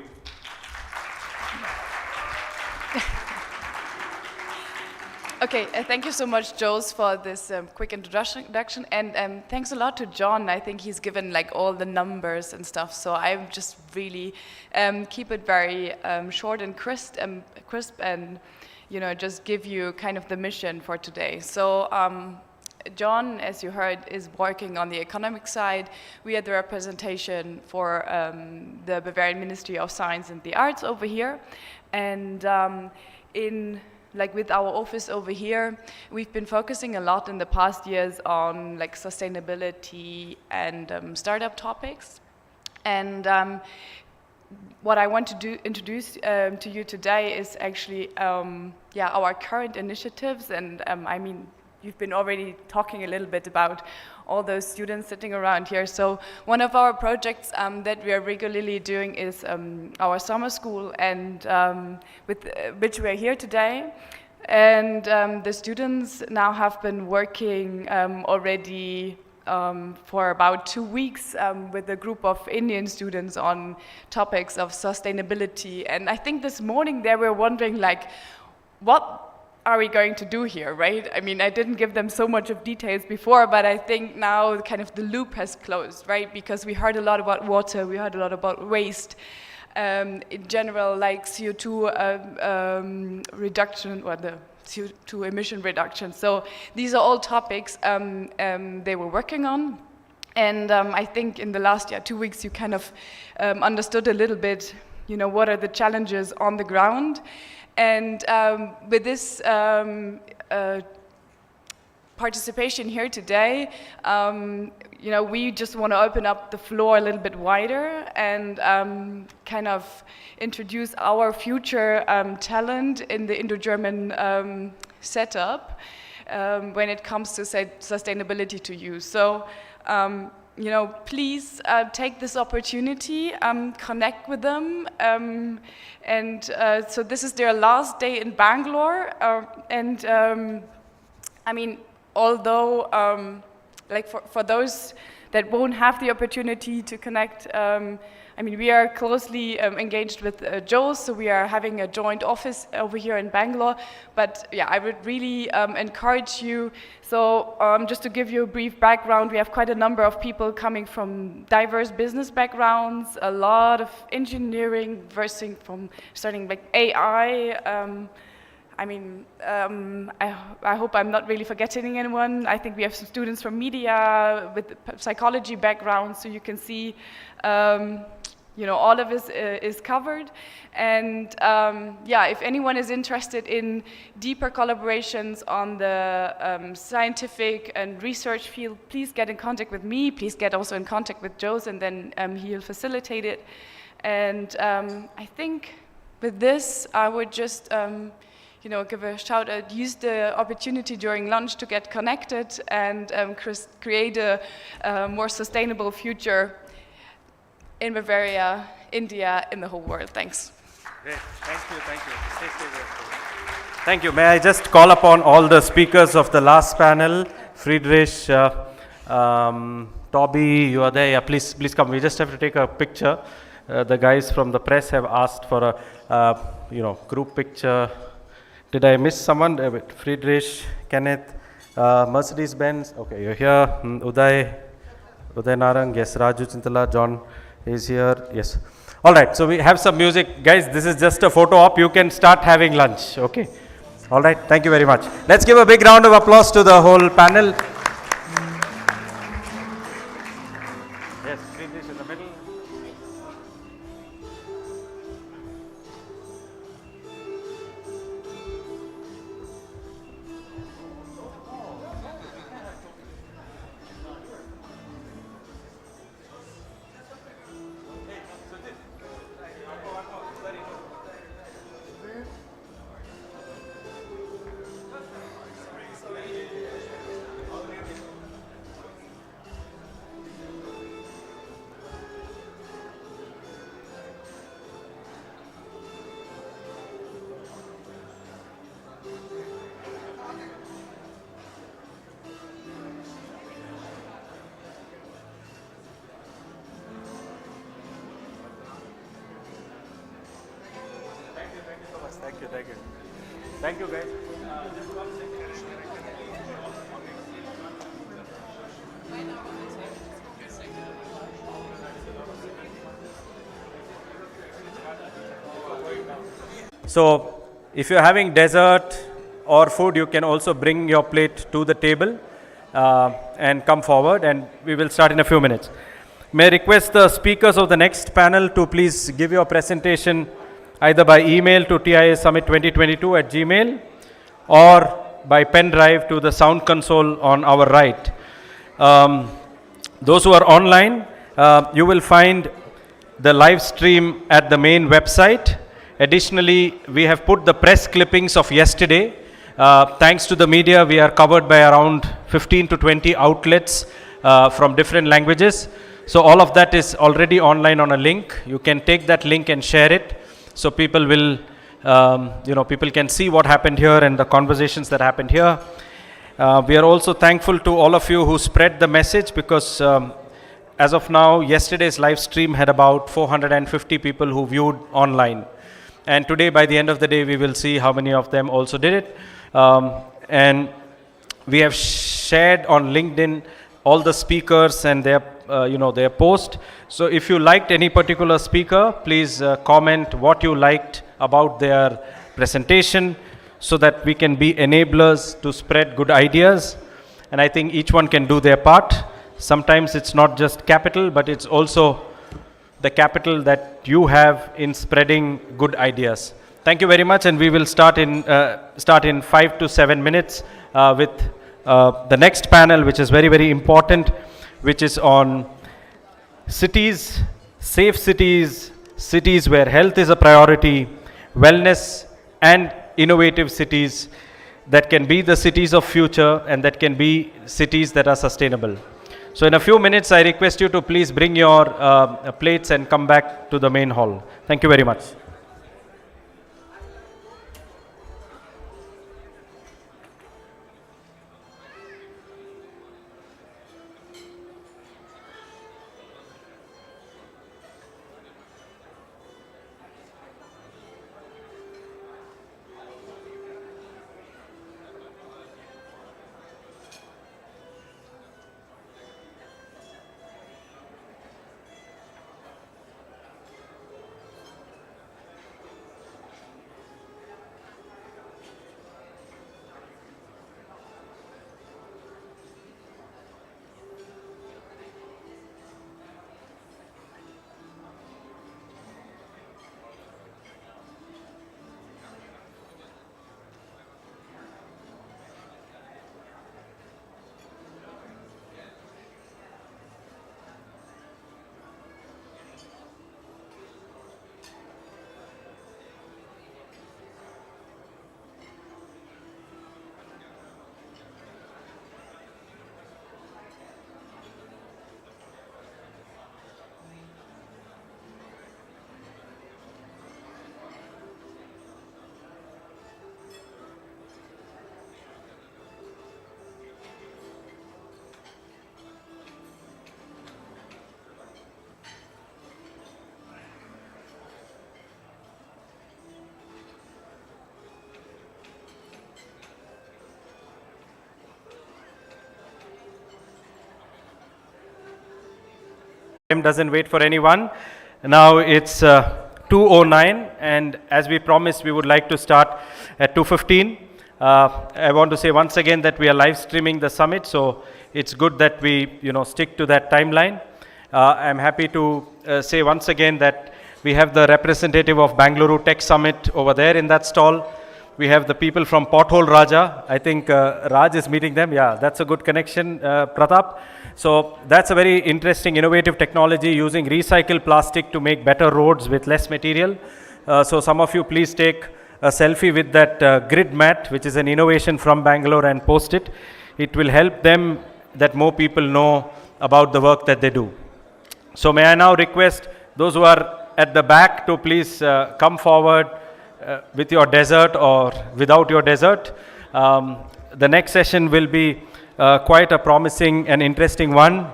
Okay, thank you so much, Jose, for this quick introduction, and thanks a lot to John. I think he's given like all the numbers and stuff, so I just really keep it very short and crisp, and just give you kind of the mission for today. So John, as you heard, is working on the economic side. We had the representation for the Bavarian Ministry of Science and the Arts over here, and with our office over here, we've been focusing a lot in the past years on sustainability and startup topics. And what I want to introduce to you today is actually our current initiatives. And I mean, you've been already talking a little bit about all those students sitting around here. So one of our projects that we are regularly doing is our summer school, and with which we are here today. And the students now have been working already for about 2 weeks with a group of Indian students on topics of sustainability. And I think this morning they were wondering, like, what are we going to do here, right? I mean, I didn't give them so much of details before, but I think now kind of the loop has closed, right? Because we heard a lot about water, we heard a lot about waste, in general, like CO2 reduction, or the CO2 emission reduction. So these are all topics they were working on. And I think in the last 2 weeks you kind of understood a little bit, you know, what are the challenges on the ground. And with this participation here today, you know, we just want to open up the floor a little bit wider and kind of introduce our future talent in the Indo-German setup when it comes to sustainability to you. So, you know, please take this opportunity, connect with them. So this is their last day in Bangalore. I mean, although, like for those that won't have the opportunity to connect, I mean, we are closely engaged with JOES, so we are having a joint office over here in Bangalore. But yeah, I would really encourage you. So just to give you a brief background, we have quite a number of people coming from diverse business backgrounds, a lot of engineering, starting like AI. I mean, I hope I'm not really forgetting anyone. I think we have some students from media with psychology background, so you can see, you know, all of this is covered. And yeah, if anyone is interested in deeper collaborations on the scientific and research field, please get in contact with me. Please get also in contact with JOES, and then he'll facilitate it. And I think with this, I would just you know, give a shout out, use the opportunity during lunch to get connected and create a more sustainable future in Bavaria, India, in the whole world. Thanks. Great. Thank you. Thank you. Stay there. Thank you. May I just call upon all the speakers of the last panel, Friedrich, Toby, you are there. Yeah, please come. We just have to take a picture. The guys from the press have asked for a you know, group picture. Did I miss someone? Friedrich, Kenneth, Mercedes-Benz. Okay, you're here. Uday Narang. Yes, Raju Chintala. John is here. Yes. All right. So we have some music, guys. This is just a photo op. You can start having lunch. Okay. All right. Thank you very much. Let's give a big round of applause to the whole panel. Yes, Friedrich in the middle. Thank you. Thank you, guys. So, if you're having dessert or food, you can also bring your plate to the table and come forward, and we will start in a few minutes. May I request the speakers of the next panel to please give your presentation either by email to TIASummit2022@gmail or by pen drive to the sound console on our right. Those who are online, you will find the live stream at the main website. Additionally, we have put the press clippings of yesterday. Thanks to the media, we are covered by around 15 to 20 outlets from different languages. So all of that is already online on a link. You can take that link and share it, so people will, people can see what happened here and the conversations that happened here. We are also thankful to all of you who spread the message, because as of now, yesterday's live stream had about 450 people who viewed online. And today, by the end of the day, we will see how many of them also did it. And we have shared on LinkedIn all the speakers and their, their post. So if you liked any particular speaker, please comment what you liked about their presentation, so that we can be enablers to spread good ideas. And I think each one can do their part. Sometimes it's not just capital, but it's also the capital that you have in spreading good ideas. Thank you very much, and we will start in 5 to 7 minutes with the next panel, which is very, very important, which is on cities, safe cities, cities where health is a priority, wellness, and innovative cities that can be the cities of future and that can be cities that are sustainable. So in a few minutes, I request you to please bring your plates and come back to the main hall. Thank you very much. Time doesn't wait for anyone. Now it's 2:09, and as we promised, we would like to start at 2:15. I want to say once again that we are live streaming the summit, so it's good that we stick to that timeline. I'm happy to say once again that we have the representative of Bangalore Tech Summit over there in that stall. We have the people from Pothole Raja. I think Raj is meeting them. Yeah, that's a good connection, Pratap. So that's a very interesting, innovative technology using recycled plastic to make better roads with less material. So some of you please take a selfie with that grid mat, which is an innovation from Bangalore, and post it. It will help them that more people know about the work that they do. So may I now request those who are at the back to please come forward with your dessert or without your dessert. The next session will be quite a promising and interesting one.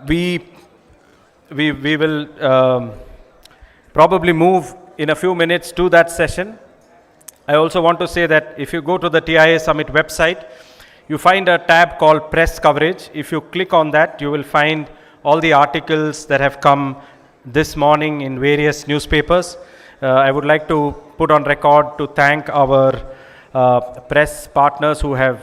We will probably move in a few minutes to that session. I also want to say that if you go to the TIA Summit website, you find a tab called Press Coverage. If you click on that, you will find all the articles that have come this morning in various newspapers. I would like to put on record to thank our press partners who have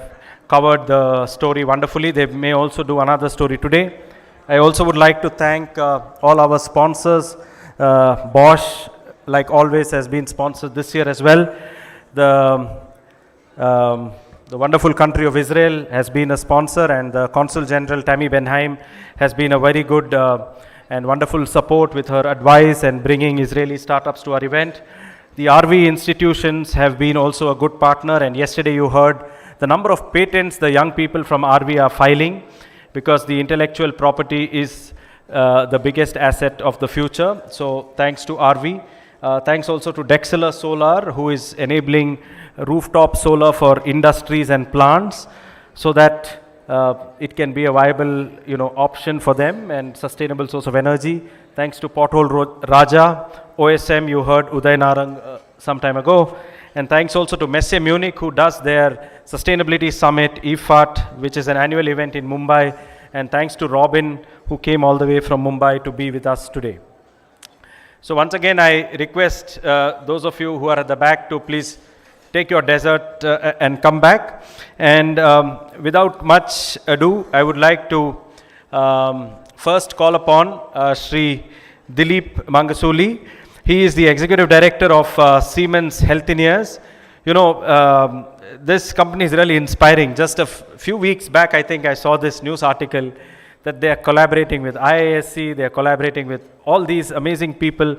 covered the story wonderfully. They may also do another story today. I also would like to thank all our sponsors. Bosch, like always, has been sponsored this year as well. The The wonderful country of Israel has been a sponsor, and the Consul General Tammy Benheim has been a very good and wonderful support with her advice and bringing Israeli startups to our event. The RV institutions have been also a good partner, and yesterday you heard the number of patents the young people from RV are filing, because the intellectual property is the biggest asset of the future. So thanks to RV. Thanks also to Dexeler Solar, who is enabling rooftop solar for industries and plants, so that it can be a viable, option for them and sustainable source of energy. Thanks to Pothole Raja, OSM, you heard Uday Narang some time ago. And thanks also to Messe Munich, who does their sustainability summit, IFAT, which is an annual event in Mumbai. And thanks to Robin, who came all the way from Mumbai to be with us today. So once again, I request those of you who are at the back to please take your dessert and come back. And without much ado, I would like to first call upon Shri Dilip Mangasuli. He is the Executive Director of Siemens Healthineers. This company is really inspiring. Just a few weeks back, I think I saw this news article that they are collaborating with IISc, they are collaborating with all these amazing people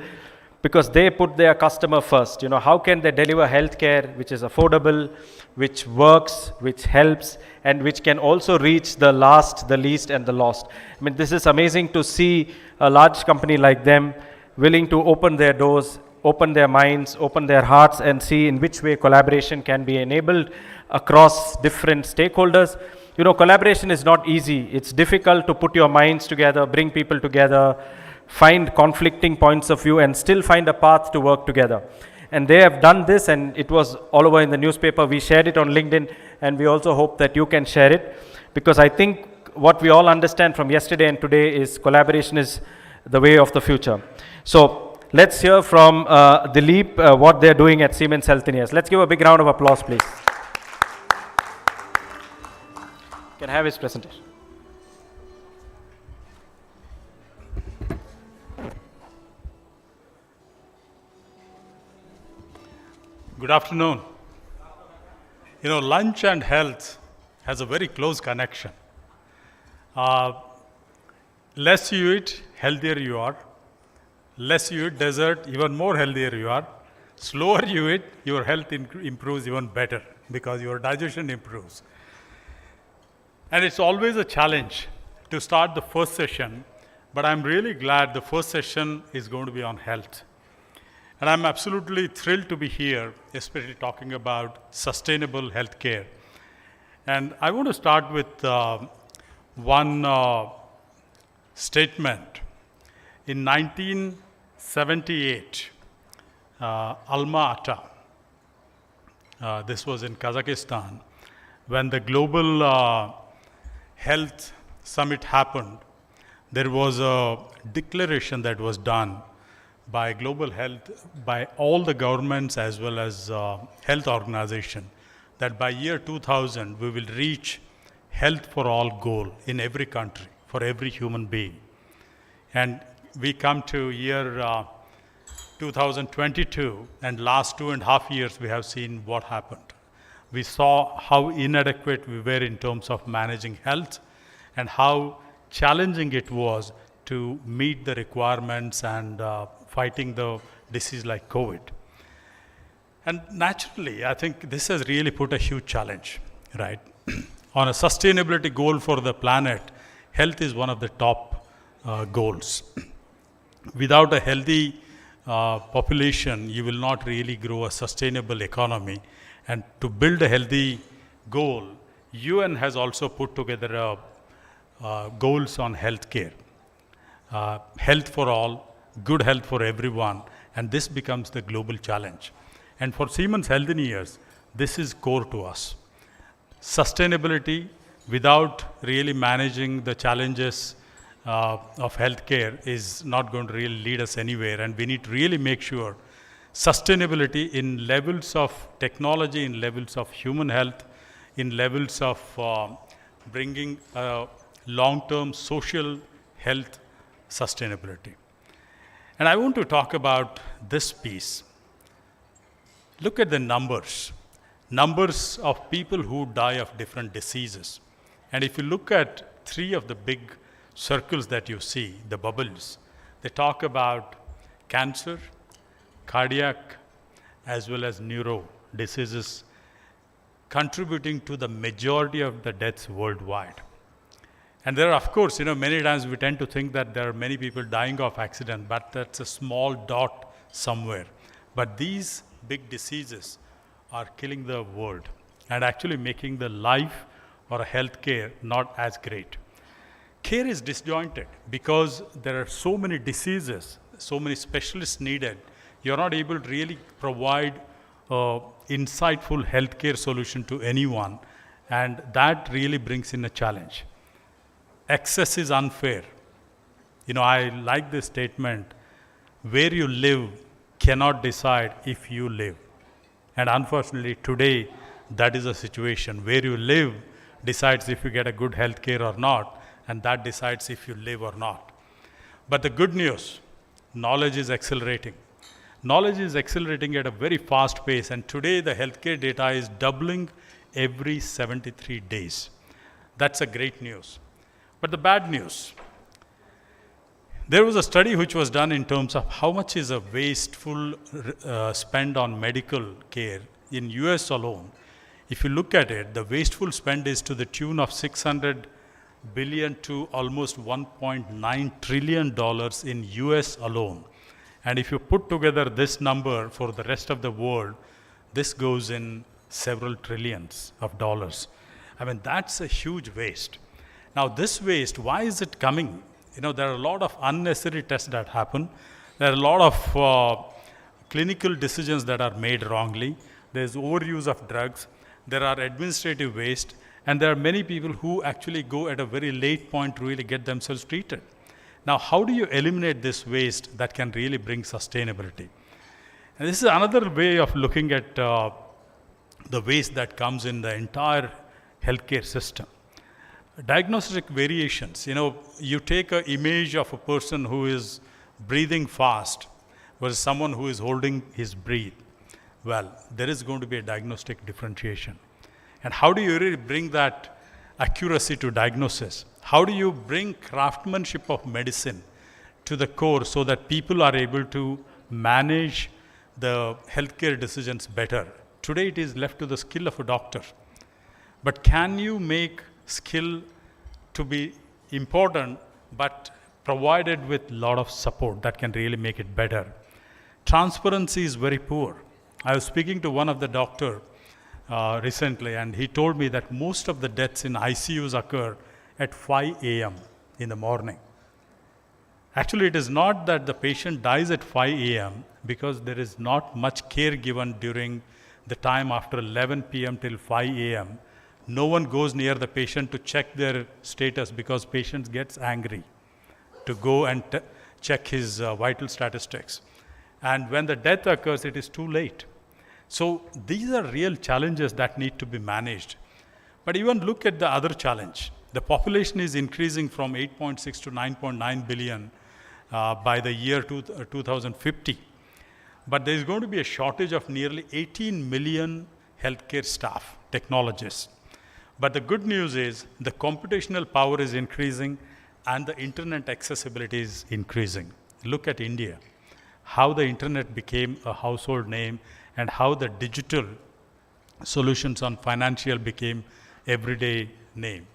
because they put their customer first. How can they deliver healthcare which is affordable, which works, which helps, and which can also reach the last, the least, and the lost. I mean, this is amazing to see a large company like them willing to open their doors, open their minds, open their hearts, and see in which way collaboration can be enabled across different stakeholders. Collaboration is not easy. It's difficult to put your minds together, bring people together, find conflicting points of view, and still find a path to work together. And they have done this, and it was all over in the newspaper. We shared it on LinkedIn, and we also hope that you can share it, because I think what we all understand from yesterday and today is collaboration is the way of the future. So let's hear from Dilip what they're doing at Siemens Healthineers. Let's give a big round of applause, please. Can I have his presentation? Good afternoon. Lunch and health has a very close connection. Less you eat, healthier you are. Less you eat dessert, even more healthier you are. Slower you eat, your health improves even better because your digestion improves. And it's always a challenge to start the first session, but I'm really glad the first session is going to be on health. And I'm absolutely thrilled to be here, especially talking about sustainable healthcare. And I want to start with one statement. In 1978, Alma-Ata, this was in Kazakhstan, when the global health summit happened, there was a declaration that was done by global health, by all the governments as well as health organization, that by year 2000 we will reach health for all goal in every country, for every human being. And we come to year 2022, and last 2.5 years we have seen what happened. We saw how inadequate we were in terms of managing health and how challenging it was to meet the requirements and fighting the disease like COVID. And naturally, I think this has really put a huge challenge, right? On a sustainability goal for the planet, health is one of the top goals. Without a healthy population, you will not really grow a sustainable economy. And to build a healthy goal, UN has also put together goals on healthcare. Health for all, good health for everyone, and this becomes the global challenge. And for Siemens Healthineers, this is core to us. Sustainability without really managing the challenges of healthcare is not going to really lead us anywhere, and we need to really make sure sustainability in levels of technology, in levels of human health, in levels of bringing long-term social health sustainability. And I want to talk about this piece. Look at the numbers. numbers of people who die of different diseases. And if you look at three of the big circles that you see, the bubbles, they talk about cancer, cardiac, as well as neuro diseases contributing to the majority of the deaths worldwide. And there are, of course, many times we tend to think that there are many people dying of accident, but that's a small dot somewhere. But these big diseases are killing the world and actually making the life or healthcare not as great. Care is disjointed because there are so many diseases, so many specialists needed. You're not able to really provide insightful healthcare solution to anyone, and that really brings in a challenge. Excess is unfair. I like this statement, where you live cannot decide if you live. And unfortunately, today, that is a situation. Where you live decides if you get a good health care or not, and that decides if you live or not. But the good news, knowledge is accelerating. Knowledge is accelerating at a very fast pace, and today the healthcare data is doubling every 73 days. That's a great news. But the bad news, there was a study which was done in terms of how much is a wasteful spend on medical care in US alone. If you look at it, the wasteful spend is to the tune of $600 billion to almost $1.9 trillion in US alone. And if you put together this number for the rest of the world, this goes in several trillions of dollars. I mean, that's a huge waste. Now, this waste, why is it coming? There are a lot of unnecessary tests that happen. There are a lot of clinical decisions that are made wrongly. There's overuse of drugs. There are administrative waste. And there are many people who actually go at a very late point to really get themselves treated. Now, how do you eliminate this waste that can really bring sustainability? And this is another way of looking at the waste that comes in the entire healthcare system. Diagnostic variations, you take an image of a person who is breathing fast versus someone who is holding his breath. Well, there is going to be a diagnostic differentiation. And how do you really bring that accuracy to diagnosis? How do you bring craftsmanship of medicine to the core so that people are able to manage the healthcare decisions better? Today it is left to the skill of a doctor. But can you make skill to be important but provided with a lot of support that can really make it better? Transparency is very poor. I was speaking to one of the doctor recently, and he told me that most of the deaths in ICUs occur at 5 a.m. in the morning. Actually, it is not that the patient dies at 5 a.m. because there is not much care given during the time after 11 p.m. till 5 a.m. No one goes near the patient to check their status because patient gets angry to go and check his vital statistics. And when the death occurs, it is too late. So these are real challenges that need to be managed. But even look at the other challenge. The population is increasing from 8.6 to 9.9 billion by the year 2050. But there is going to be a shortage of nearly 18 million healthcare staff, technologists. But the good news is the computational power is increasing and the internet accessibility is increasing. Look at India, how the internet became a household name and how the digital solutions on financial became everyday name.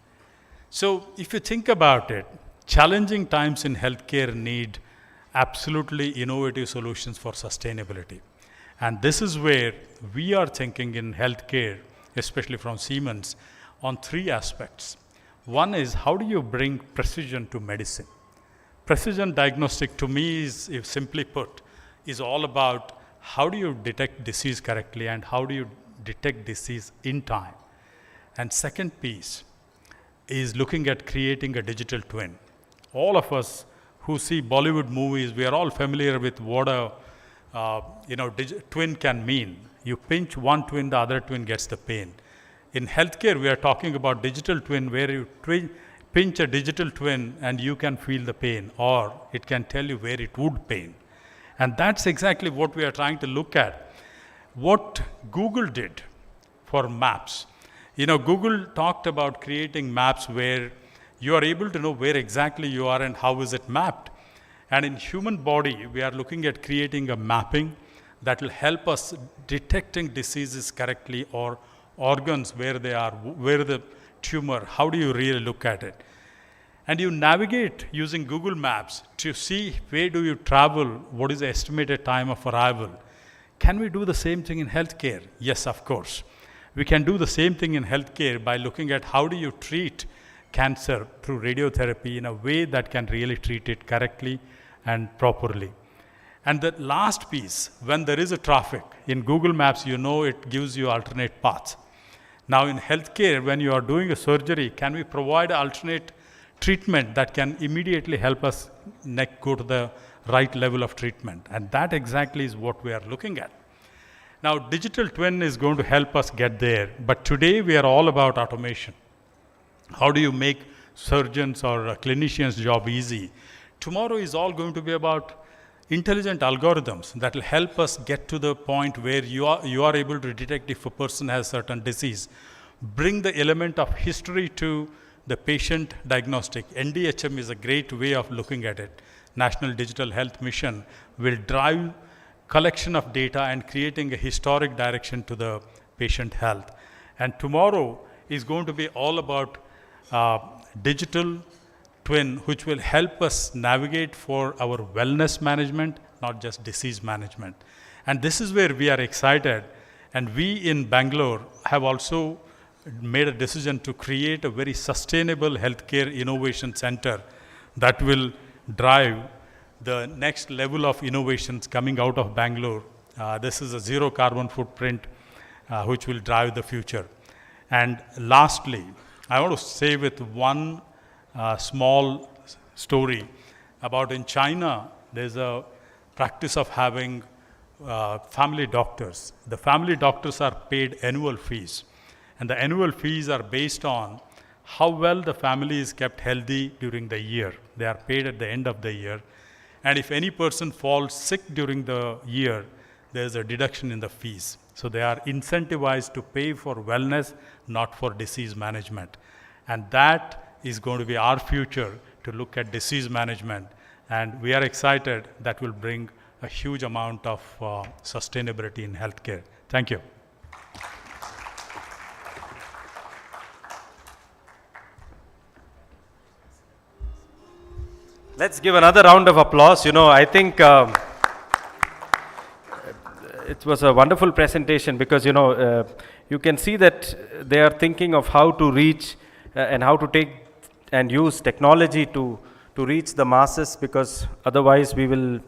So if you think about it, challenging times in healthcare need absolutely innovative solutions for sustainability. And this is where we are thinking in healthcare, especially from Siemens, on three aspects. One is, how do you bring precision to medicine? Precision diagnostic to me is, if simply put, is all about how do you detect disease correctly and how do you detect disease in time. And second piece is looking at creating a digital twin. All of us who see Bollywood movies, we are all familiar with what a twin can mean. You pinch one twin, the other twin gets the pain. In healthcare, we are talking about digital twin, where you pinch a digital twin and you can feel the pain, or it can tell you where it would pain. And that's exactly what we are trying to look at. What Google did for maps. Google talked about creating maps where you are able to know where exactly you are and how is it mapped. And in human body, we are looking at creating a mapping that will help us detecting diseases correctly or organs where they are, where the tumor, how do you really look at it? And you navigate using Google Maps to see where do you travel, what is the estimated time of arrival. Can we do the same thing in healthcare? Yes, of course. We can do the same thing in healthcare by looking at how do you treat cancer through radiotherapy in a way that can really treat it correctly and properly. And the last piece, when there is a traffic, in Google Maps, it gives you alternate paths. Now in healthcare, when you are doing a surgery, can we provide alternate treatment that can immediately help us go to the right level of treatment? And that exactly is what we are looking at. Now, digital twin is going to help us get there, but today we are all about automation. How do you make surgeons or clinicians' job easy? Tomorrow is all going to be about intelligent algorithms that will help us get to the point where you are able to detect if a person has certain disease. Bring the element of history to the patient diagnostic. NDHM is a great way of looking at it. National Digital Health Mission will drive collection of data and creating a historic direction to the patient health. And tomorrow is going to be all about digital twin, which will help us navigate for our wellness management, not just disease management. And this is where we are excited. And we in Bangalore have also made a decision to create a very sustainable healthcare innovation center that will drive the next level of innovations coming out of Bangalore. This is a zero carbon footprint which will drive the future. And lastly, I want to say with one small story about in China, there's a practice of having family doctors. The family doctors are paid annual fees. And the annual fees are based on how well the family is kept healthy during the year. They are paid at the end of the year. And if any person falls sick during the year, there's a deduction in the fees. So they are incentivized to pay for wellness, not for disease management. And that is going to be our future, to look at disease management. And we are excited that will bring a huge amount of sustainability in healthcare. Thank you. Let's give another round of applause. I think it was a wonderful presentation because, you can see that they are thinking of how to reach and how to take and use technology to reach the masses, because otherwise we will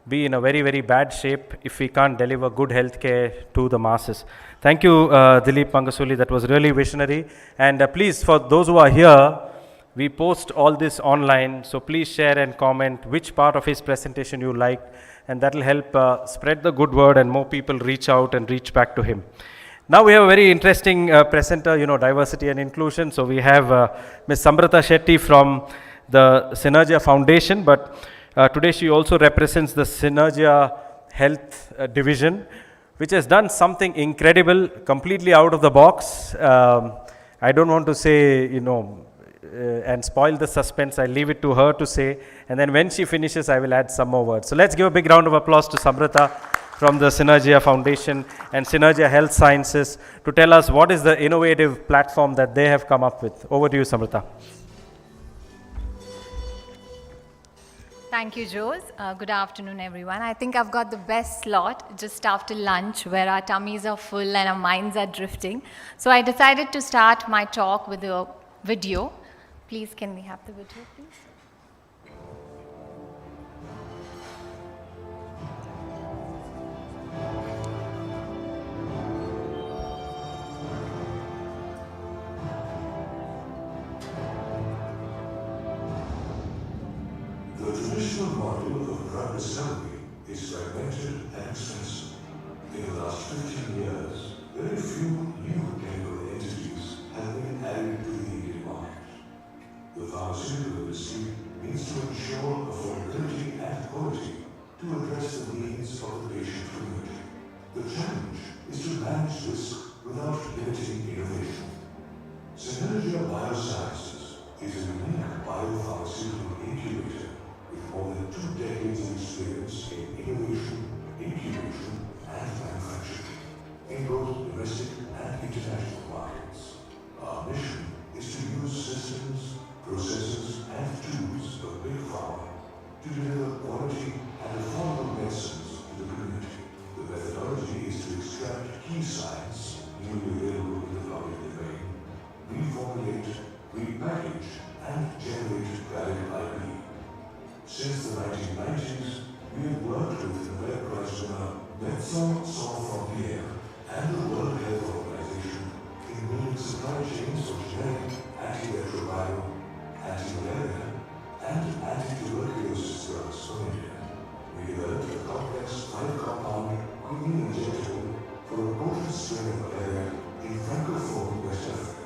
be in a very, very bad shape if we can't deliver good healthcare to the masses. Thank you, Dilip Mangasuli. That was really visionary. And please, for those who are here, we post all this online, so please share and comment which part of his presentation you liked, and that will help spread the good word and more people reach out and reach back to him. Now we have a very interesting presenter, diversity and inclusion. So we have Ms. Samrata Shetty from the Synergia Foundation, but today she also represents the Synergia Health Division, which has done something incredible, completely out of the box. I don't want to say, and spoil the suspense. I leave it to her to say, and then when she finishes, I will add some more words. So let's give a big round of applause to Samrata from the Synergia Foundation and Synergia Health Sciences to tell us what is the innovative platform that they have come up with. Over to you, Samrata. Thank you, Jose. Good afternoon, everyone. I think I've got the best slot just after lunch, where our tummies are full and our minds are drifting. So I decided to start my talk with a video. Please, can we have the video, please? The traditional model of drug discovery is fragmented and expensive. In the last 15 years, very few new chemical entities have been added to the Indian market. The pharmaceutical industry needs to ensure affordability and quality to address the needs of the patient community. The challenge is to manage risk without key science newly available in the public domain, reformulate, repackage, and generate valid IP. Since the 1990s, we have worked with the Nobel Prize winner Médecins Sans Frontières and the World Health Organization in building supply chains for generic antiretroviral, anti-malaria, and anti-tuberculosis drugs from India. We developed a complex 5-compound quinine injectable for a potent strain of malaria in Francophone West Africa.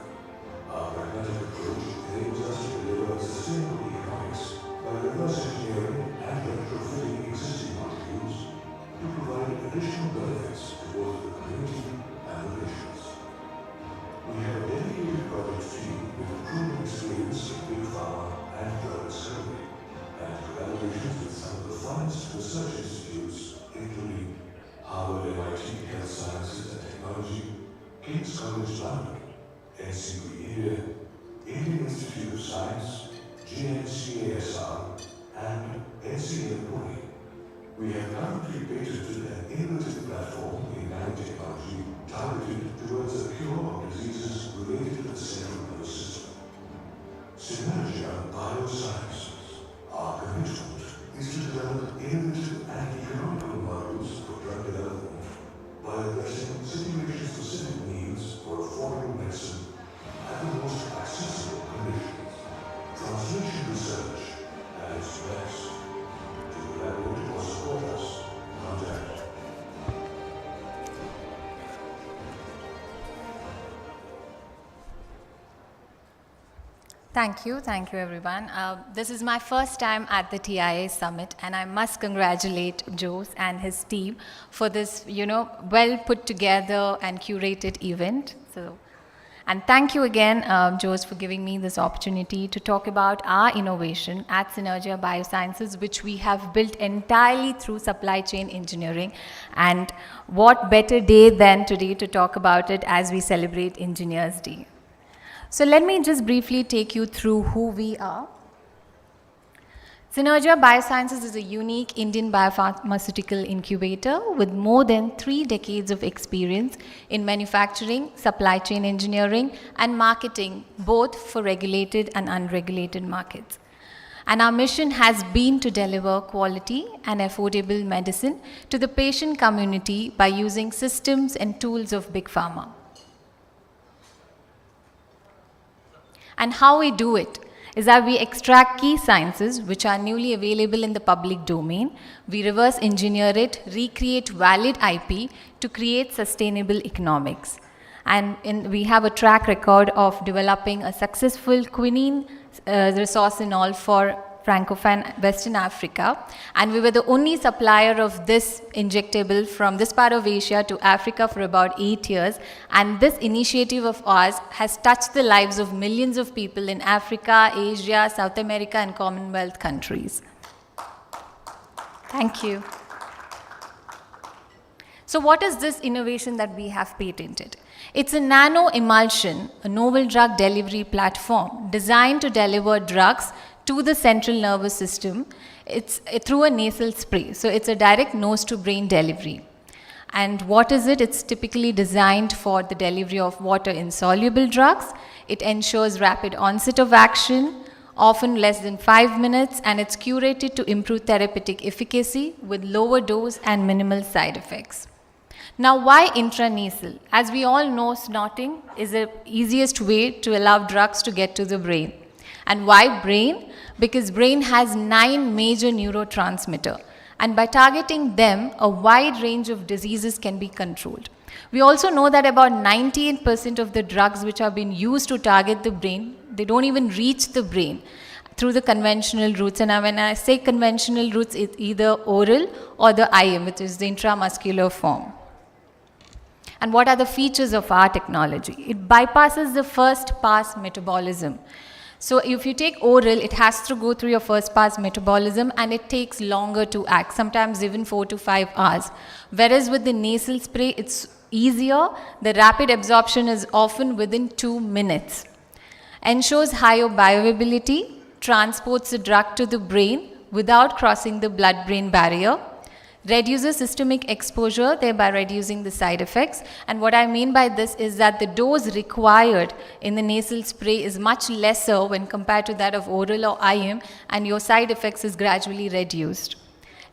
Our pragmatic approach enables us to deliver sustainable economics by reverse engineering and retrofitting existing molecules to provide additional benefits to both the community and the patients. We have a dedicated project team with proven experience in big pharma and drug discovery, and collaborations with some of the finest research institutes, including Harvard, MIT Health Sciences and Technology, King's College London, NCB India, Indian Institute of Science, GNCASR, and NCL Pune. We have currently patented an innovative platform in nanotechnology targeted towards the cure of diseases related to the central nervous system. Synergia Biosciences. Our commitment is to develop innovative and economical models for drug development by addressing situation-specific needs for affordable medicine at the most accessible conditions. Translation research at its best. To collaborate or support us, contact. Thank you everyone. This is my first time at the TIA Summit, and I must congratulate Jose and his team for this, well put together and curated event. And thank you again, Jose, for giving me this opportunity to talk about our innovation at Synergia Biosciences, which we have built entirely through supply chain engineering. And what better day than today to talk about it as we celebrate Engineers Day. So let me just briefly take you through who we are. Synergia Biosciences is a unique Indian biopharmaceutical incubator with more than 3 decades of experience in manufacturing, supply chain engineering, and marketing, both for regulated and unregulated markets. And our mission has been to deliver quality and affordable medicine to the patient community by using systems and tools of Big Pharma. And how we do it is that we extract key sciences which are newly available in the public domain. We reverse engineer it, recreate valid IP to create sustainable economics. And we have a track record of developing a successful quinine resource in all for Francophone Western Africa. And we were the only supplier of this injectable from this part of Asia to Africa for about 8 years. And this initiative of ours has touched the lives of millions of people in Africa, Asia, South America, and Commonwealth countries. Thank you. So what is this innovation that we have patented? It's a nano emulsion, a novel drug delivery platform designed to deliver drugs to the central nervous system. It's through a nasal spray. So it's a direct nose to brain delivery. And what is it? It's typically designed for the delivery of water insoluble drugs. It ensures rapid onset of action, often less than 5 minutes, and it's curated to improve therapeutic efficacy with lower dose and minimal side effects. Now, why intranasal? As we all know, snorting is the easiest way to allow drugs to get to the brain. And why brain? Because brain has 9 major neurotransmitters. And by targeting them, a wide range of diseases can be controlled. We also know that about 98% of the drugs which are being used to target the brain, they don't even reach the brain through the conventional routes. And when I say conventional routes, it's either oral or the IM, which is the intramuscular form. And what are the features of our technology? It bypasses the first pass metabolism. So if you take oral, it has to go through your first pass metabolism, and it takes longer to act, sometimes even 4 to 5 hours. Whereas with the nasal spray, it's easier. The rapid absorption is often within 2 minutes. Ensures higher bioavailability, transports the drug to the brain without crossing the blood-brain barrier, reduces systemic exposure, thereby reducing the side effects. And what I mean by this is that the dose required in the nasal spray is much lesser when compared to that of oral or IM, and your side effects is gradually reduced.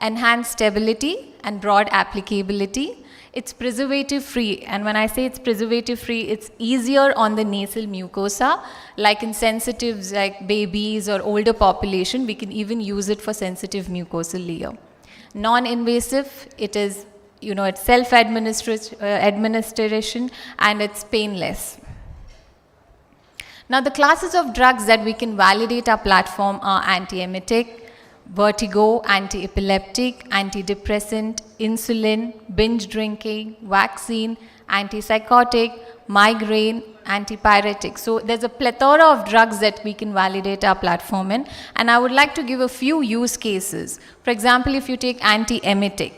Enhanced stability and broad applicability. It's preservative free, and when I say it's preservative free, it's easier on the nasal mucosa, like in sensitives like babies or older population, we can even use it for sensitive mucosal layer. Non-invasive, it is, it's self-administration and it's painless. Now the classes of drugs that we can validate our platform are antiemetic, vertigo, anti-epileptic, antidepressant, insulin, binge drinking, vaccine, antipsychotic, migraine, antipyretic. So there's a plethora of drugs that we can validate our platform in, and I would like to give a few use cases. For example, if you take antiemetic.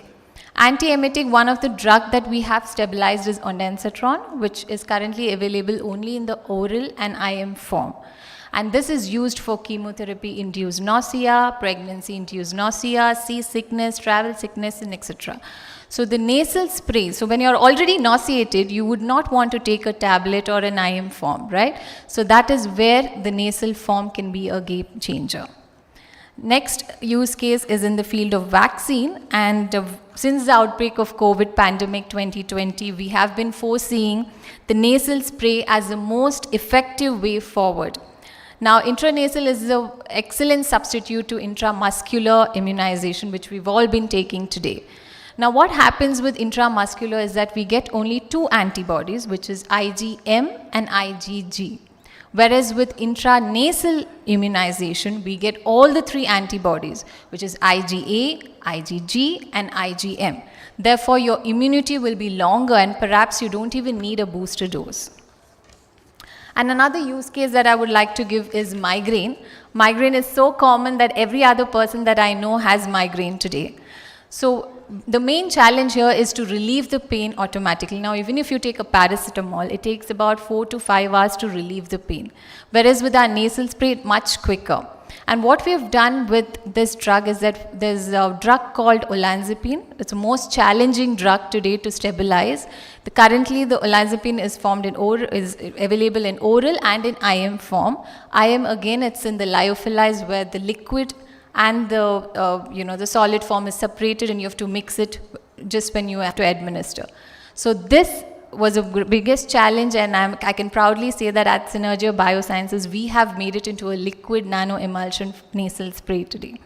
Antiemetic, one of the drug that we have stabilized is ondansetron, which is currently available only in the oral and IM form. And this is used for chemotherapy-induced nausea, pregnancy-induced nausea, seasickness, travel sickness, and etc. So the nasal spray, so when you're already nauseated, you would not want to take a tablet or an IM form, right? So that is where the nasal form can be a game changer. Next use case is in the field of vaccine, and since the outbreak of COVID pandemic 2020, we have been foreseeing the nasal spray as the most effective way forward. Now, intranasal is an excellent substitute to intramuscular immunization, which we've all been taking today. Now, what happens with intramuscular is that we get only 2 antibodies, which is IgM and IgG. Whereas with intranasal immunization, we get all the 3 antibodies, which is IgA, IgG, and IgM. Therefore, your immunity will be longer, and perhaps you don't even need a booster dose. And another use case that I would like to give is migraine. Migraine is so common that every other person that I know has migraine today. So the main challenge here is to relieve the pain automatically. Now, even if you take a paracetamol, it takes about 4 to 5 hours to relieve the pain. Whereas with our nasal spray, it's much quicker. And what we've done with this drug is that there's a drug called olanzapine. It's the most challenging drug today to stabilize. Currently, the olanzapine is available in oral and in IM form. IM, again, it's in the lyophilized, where the liquid and the solid form is separated, and you have to mix it just when you have to administer. So this was the biggest challenge, and I can proudly say that at Synergia Biosciences, we have made it into a liquid nano-emulsion nasal spray today.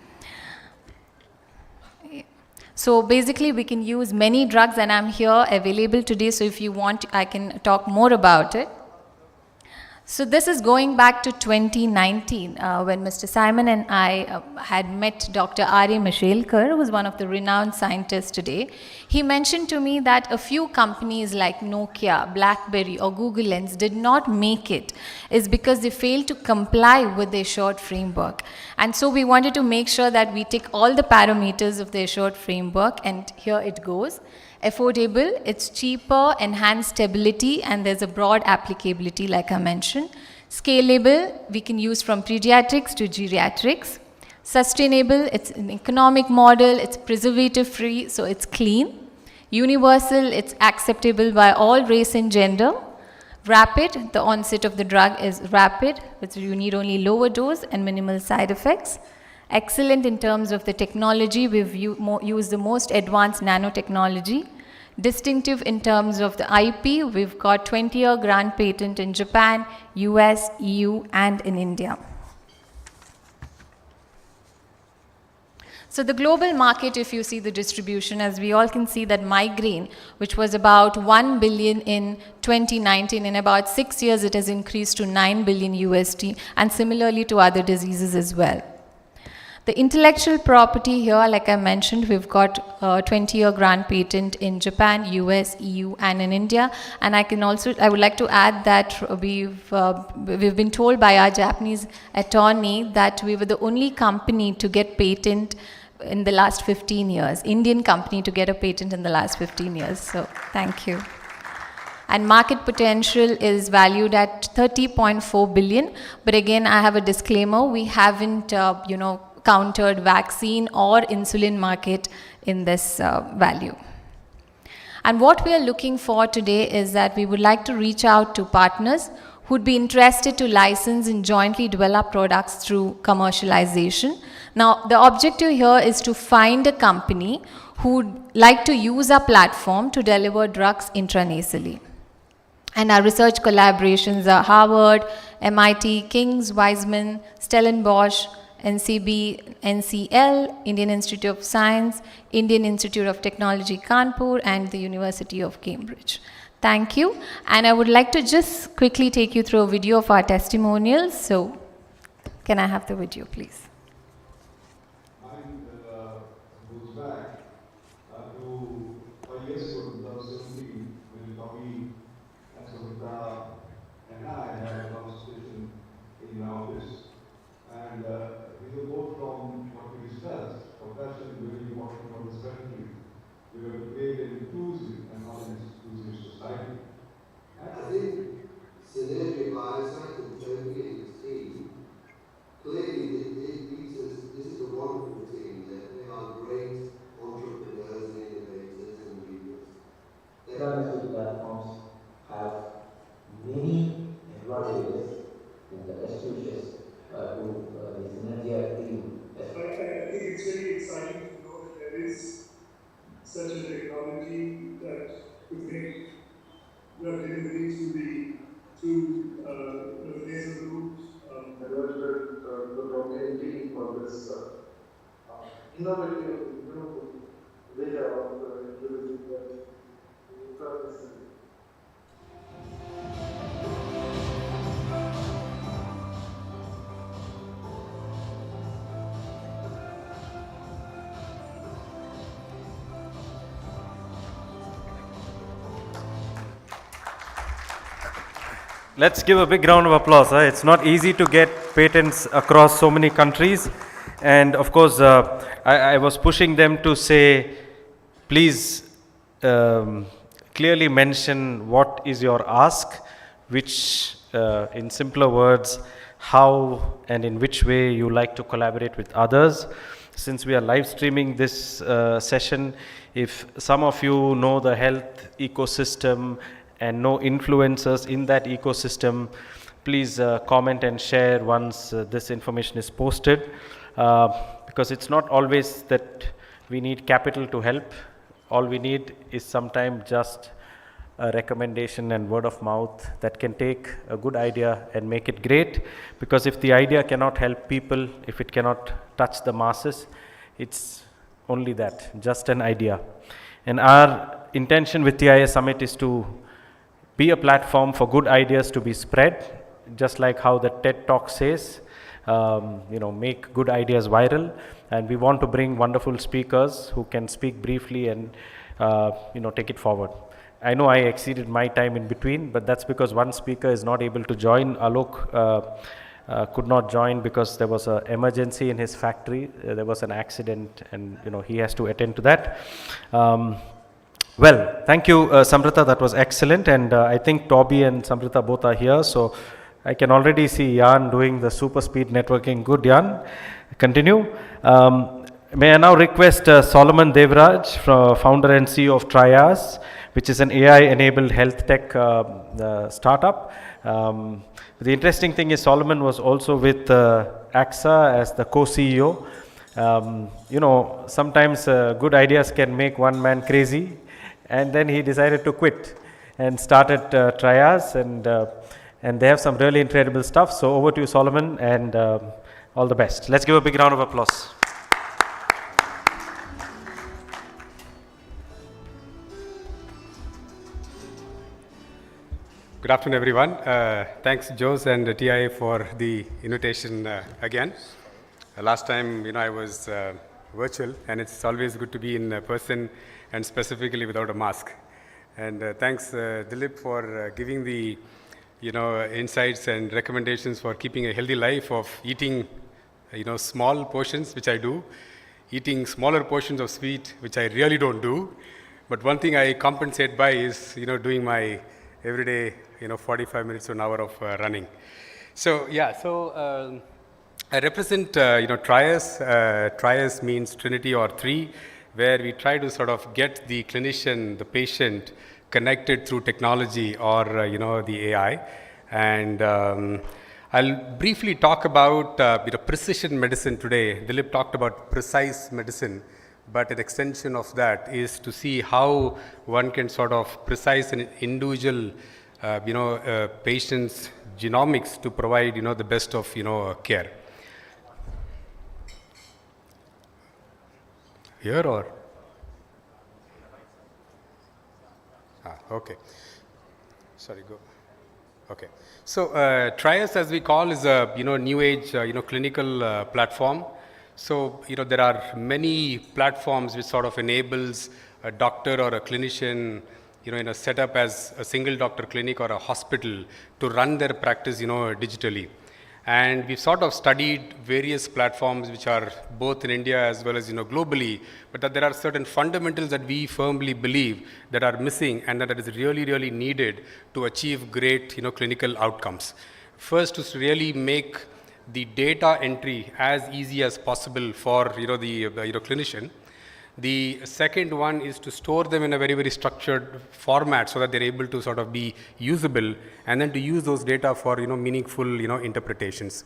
So basically, we can use many drugs, and I'm here available today, so if you want, I can talk more about it. So this is going back to 2019, when Mr. Simon and I had met Dr. R.A. Mishelkar, who is one of the renowned scientists today. He mentioned to me that a few companies like Nokia, BlackBerry, or Google Lens did not make it is because they failed to comply with the assured framework. And so we wanted to make sure that we tick all the parameters of the assured framework, and here it goes. Affordable, it's cheaper, enhanced stability, and there's a broad applicability like I mentioned. Scalable, we can use from pediatrics to geriatrics. Sustainable, it's an economic model, it's preservative free, so it's clean. Universal, it's acceptable by all race and gender. Rapid, the onset of the drug is rapid, which you need only lower dose and minimal side effects. Excellent in terms of the technology, we've used the most advanced nanotechnology. Distinctive in terms of the IP, we've got 20-year grant patent in Japan, US, EU, and in India. So the global market, if you see the distribution, as we all can see that migraine, which was about 1 billion in 2019, in about 6 years it has increased to 9 billion USD, and similarly to other diseases as well. The intellectual property here, like I mentioned, we've got a 20-year grant patent in Japan, US, EU, and in India. And I would like to add that we've been told by our Japanese attorney that we were the only company to get patent in the last 15 years, Indian company to get a patent in the last 15 years. So thank you. And market potential is valued at 30.4 billion. But again, I have a disclaimer. We haven't, countered vaccine or insulin market in this value. And what we are looking for today is that we would like to reach out to partners who'd be interested to license and jointly develop products through commercialization. Now, the objective here is to find a company who'd like to use our platform to deliver drugs intranasally. And our research collaborations are Harvard, MIT, King's, Weizmann, Stellenbosch, NCB, NCL, Indian Institute of Science, Indian Institute of Technology, Kanpur, and the University of Cambridge. Thank you. And I would like to just quickly take you through a video of our testimonials. So, can I have the video, please? Mine goes back to 5 years ago, 2017, when Tommy and Samrita and I had a conversation in my office. And we were both from what we discussed, compassion is very important for this country. We were to create an inclusive and not an exclusive society. I think Synergy Bioscience and Germany and its team, clearly this is a wonderful team. They are great entrepreneurs and innovators and leaders. Pharmaceutical platforms have many advantages in the astucious to the Synergy team. I think it's very exciting to know that there is such a technology that could make drug delivery to the nasal route. Congratulate the Tommy team for this innovative, beautiful way of introducing the drug delivery. Let's give a big round of applause. It's not easy to get patents across so many countries. And of course, I was pushing them to say, please clearly mention what is your ask, which in simpler words, how and in which way you like to collaborate with others. Since we are live streaming this session, if some of you know the health ecosystem and know influencers in that ecosystem, please comment and share once this information is posted, because it's not always that we need capital to help. All we need is sometimes just a recommendation and word of mouth that can take a good idea and make it great, because if the idea cannot help people, if it cannot touch the masses, it's only that, just an idea. And our intention with TIA Summit is to be a platform for good ideas to be spread, just like how the TED Talk says, make good ideas viral. And we want to bring wonderful speakers who can speak briefly and, take it forward. I know I exceeded my time in between, but that's because one speaker is not able to join. Alok could not join because there was an emergency in his factory. There was an accident and, he has to attend to that. Well, thank you, Samrita, that was excellent, and I think Toby and Samrita both are here, so I can already see Jan doing the super speed networking. Good, Jan. Continue. May I now request Solomon Devraj, founder and CEO of Trias, which is an AI-enabled health tech startup. The interesting thing is Solomon was also with AXA as the co-CEO. Sometimes good ideas can make one man crazy. And then he decided to quit and started Trias, and they have some really incredible stuff. So over to you, Solomon, and all the best. Let's give a big round of applause. Good afternoon, everyone. Thanks, Jose and TIA for the invitation again. Last time, I was virtual, and it's always good to be in person and specifically without a mask. And thanks, Dilip, for giving the insights and recommendations for keeping a healthy life of eating small portions, which I do, eating smaller portions of sweet, which I really don't do. But one thing I compensate by is doing my everyday 45 minutes to an hour of running. So I represent, Trias. Trias means Trinity or three, where we try to sort of get the clinician, the patient, connected through technology or, the AI. And I'll briefly talk about, precision medicine today. Dilip talked about precise medicine, but an extension of that is to see how one can sort of precise an individual, patient's genomics to provide, the best of, care. Here or? Okay. Sorry, go. Okay. So Trias, as we call, is a new age clinical platform. So there are many platforms which sort of enables a doctor or a clinician in a setup as a single doctor clinic or a hospital to run their practice digitally. And we've sort of studied various platforms which are both in India as well as globally, but that there are certain fundamentals that we firmly believe that are missing and that is really, really needed to achieve great clinical outcomes. First is to really make the data entry as easy as possible for the clinician. The second one is to store them in a very, very structured format so that they're able to sort of be usable, and then to use those data for meaningful interpretations.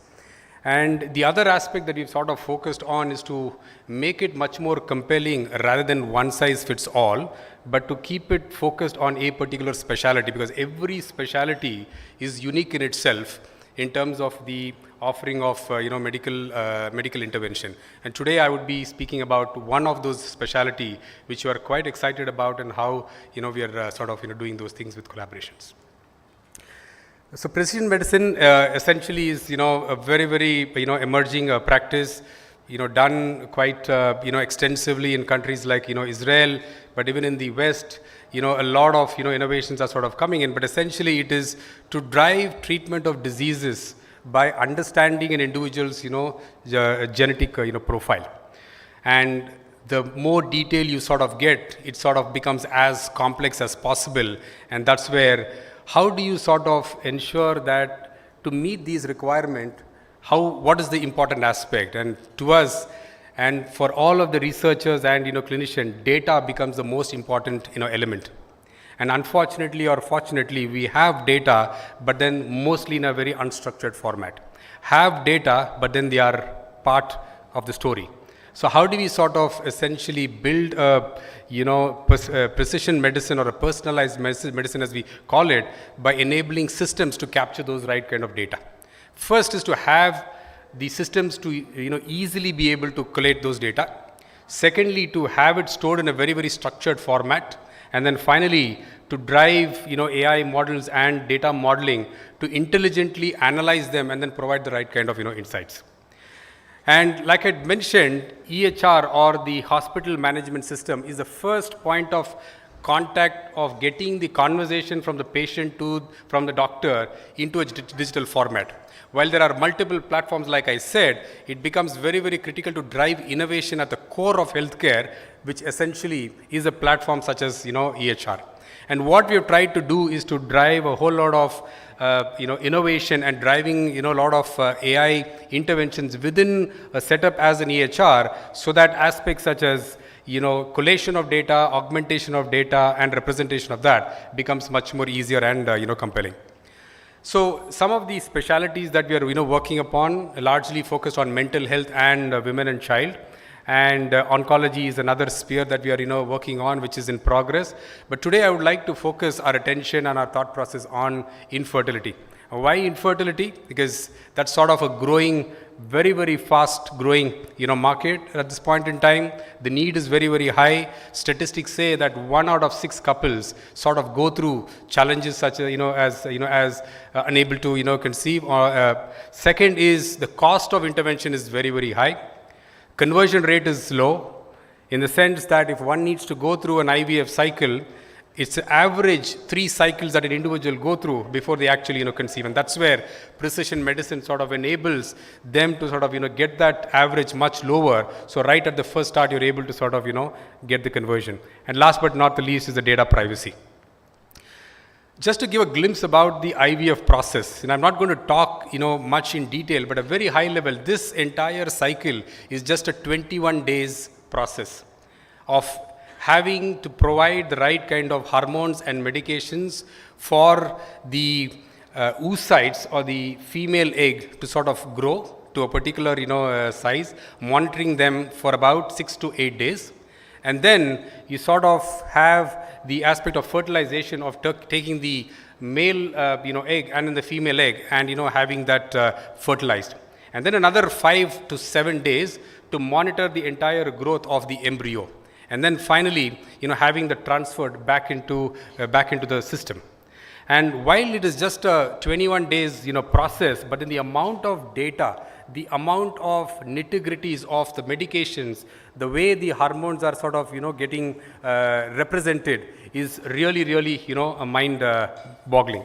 And the other aspect that we've sort of focused on is to make it much more compelling rather than one size fits all, but to keep it focused on a particular specialty, because every specialty is unique in itself in terms of the offering of medical intervention. And today I would be speaking about one of those specialty which you are quite excited about, and how we are sort of doing those things with collaborations. So precision medicine essentially is a very, very emerging practice done quite extensively in countries like Israel, but even in the West a lot of innovations are sort of coming in. But essentially it is to drive treatment of diseases by understanding an individual's genetic profile. And the more detail you sort of get, it sort of becomes as complex as possible. And that's where, how do you sort of ensure that to meet these requirements, what is the important aspect? And to us, and for all of the researchers and clinician, data becomes the most important element. And unfortunately or fortunately, we have data, but then mostly in a very unstructured format. Have data, but then they are part of the story. So how do we sort of essentially build a precision medicine or a personalized medicine as we call it, by enabling systems to capture those right kind of data? First is to have the systems to easily be able to collate those data. Secondly, to have it stored in a very, very structured format. And then finally, to drive AI models and data modeling to intelligently analyze them and then provide the right kind of insights. And like I mentioned, EHR, or the hospital management system, is the first point of contact of getting the conversation from the patient from the doctor into a digital format. While there are multiple platforms, like I said, it becomes very, very critical to drive innovation at the core of healthcare, which essentially is a platform such as EHR. And what we have tried to do is to drive a whole lot of innovation and driving a lot of AI interventions within a setup as an EHR, so that aspects such as collation of data, augmentation of data, and representation of that becomes much more easier and compelling. So some of the specialties that we are working upon largely focused on mental health and women and child. And oncology is another sphere that we are working on, which is in progress. But today I would like to focus our attention and our thought process on infertility. Why infertility? Because that's sort of a growing, very, very fast growing market at this point in time. The need is very, very high. Statistics say that 1 out of 6 couples sort of go through challenges such as as unable to conceive. Second is the cost of intervention is very, very high. Conversion rate is low, in the sense that if one needs to go through an IVF cycle, it's average 3 cycles that an individual go through before they actually conceive. And that's where precision medicine sort of enables them to sort of get that average much lower. So right at the first start, you're able to sort of get the conversion. And last but not the least is the data privacy. Just to give a glimpse about the IVF process, and I'm not going to talk, much in detail, but a very high level, this entire cycle is just a 21 days process of having to provide the right kind of hormones and medications for the oocytes or the female egg to sort of grow to a particular, size, monitoring them for about 6 to 8 days. And then you sort of have the aspect of fertilization of taking the male, egg and then the female egg and, having that fertilized. And then another 5 to 7 days to monitor the entire growth of the embryo. And then finally, having that transferred back into the system. And while it is just a 21 days, process, but in the amount of data, the amount of nitty-gritties of the medications, the way the hormones are sort of, getting represented is really, mind-boggling.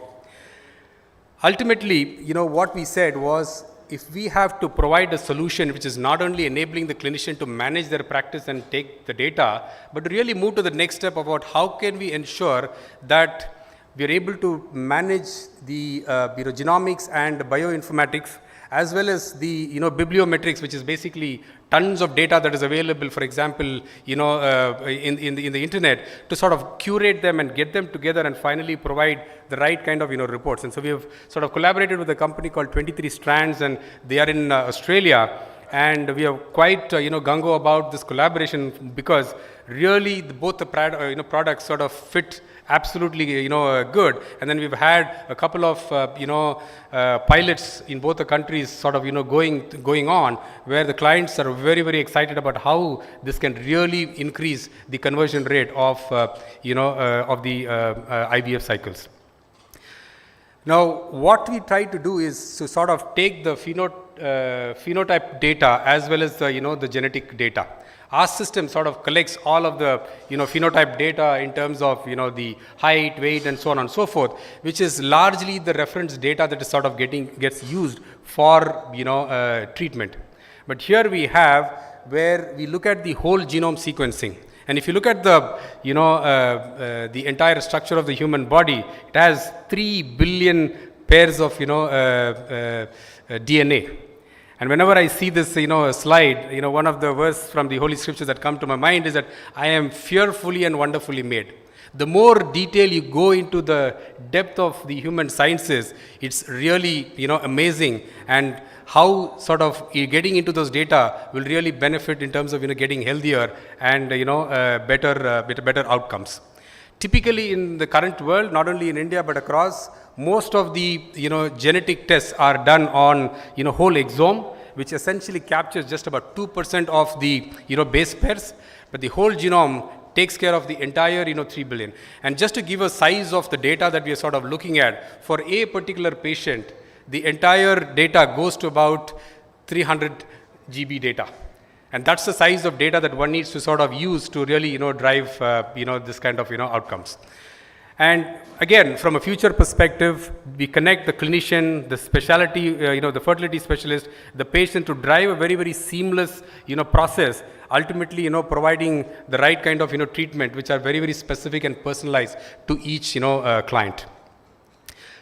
Ultimately, what we said was, if we have to provide a solution which is not only enabling the clinician to manage their practice and take the data, but to really move to the next step about how can we ensure that we are able to manage the genomics and bioinformatics as well as the bibliometrics, which is basically tons of data that is available, for example, in the internet, to sort of curate them and get them together and finally provide the right kind of reports. And so we have sort of collaborated with a company called 23 Strands, and they are in Australia. And we are quite gung-ho about this collaboration because really both the products sort of fit absolutely good. And then we've had a couple of pilots in both the countries sort of going on, where the clients are very, very excited about how this can really increase the conversion rate of the IVF cycles. Now, what we try to do is to sort of take the phenotype data as well as the genetic data. Our system sort of collects all of the phenotype data in terms of the height, weight, and so on and so forth, which is largely the reference data that is sort of gets used for treatment. But here we have where we look at the whole genome sequencing. And if you look at the the entire structure of the human body, it has 3 billion pairs of DNA. And whenever I see this slide, one of the verses from the Holy Scriptures that come to my mind is that I am fearfully and wonderfully made. The more detail you go into the depth of the human sciences, it's really amazing, and how sort of getting into those data will really benefit in terms of getting healthier and better outcomes. Typically in the current world, not only in India but across, most of the genetic tests are done on whole exome, which essentially captures just about 2% of the base pairs, but the whole genome takes care of the entire 3 billion. And just to give a size of the data that we are sort of looking at, for a particular patient, the entire data goes to about 300 GB data. And that's the size of data that one needs to sort of use to really drive this kind of outcomes. And again, from a future perspective, we connect the clinician, the specialty, the fertility specialist, the patient to drive a very, very seamless process, ultimately providing the right kind of treatment, which are very, very specific and personalized to each client.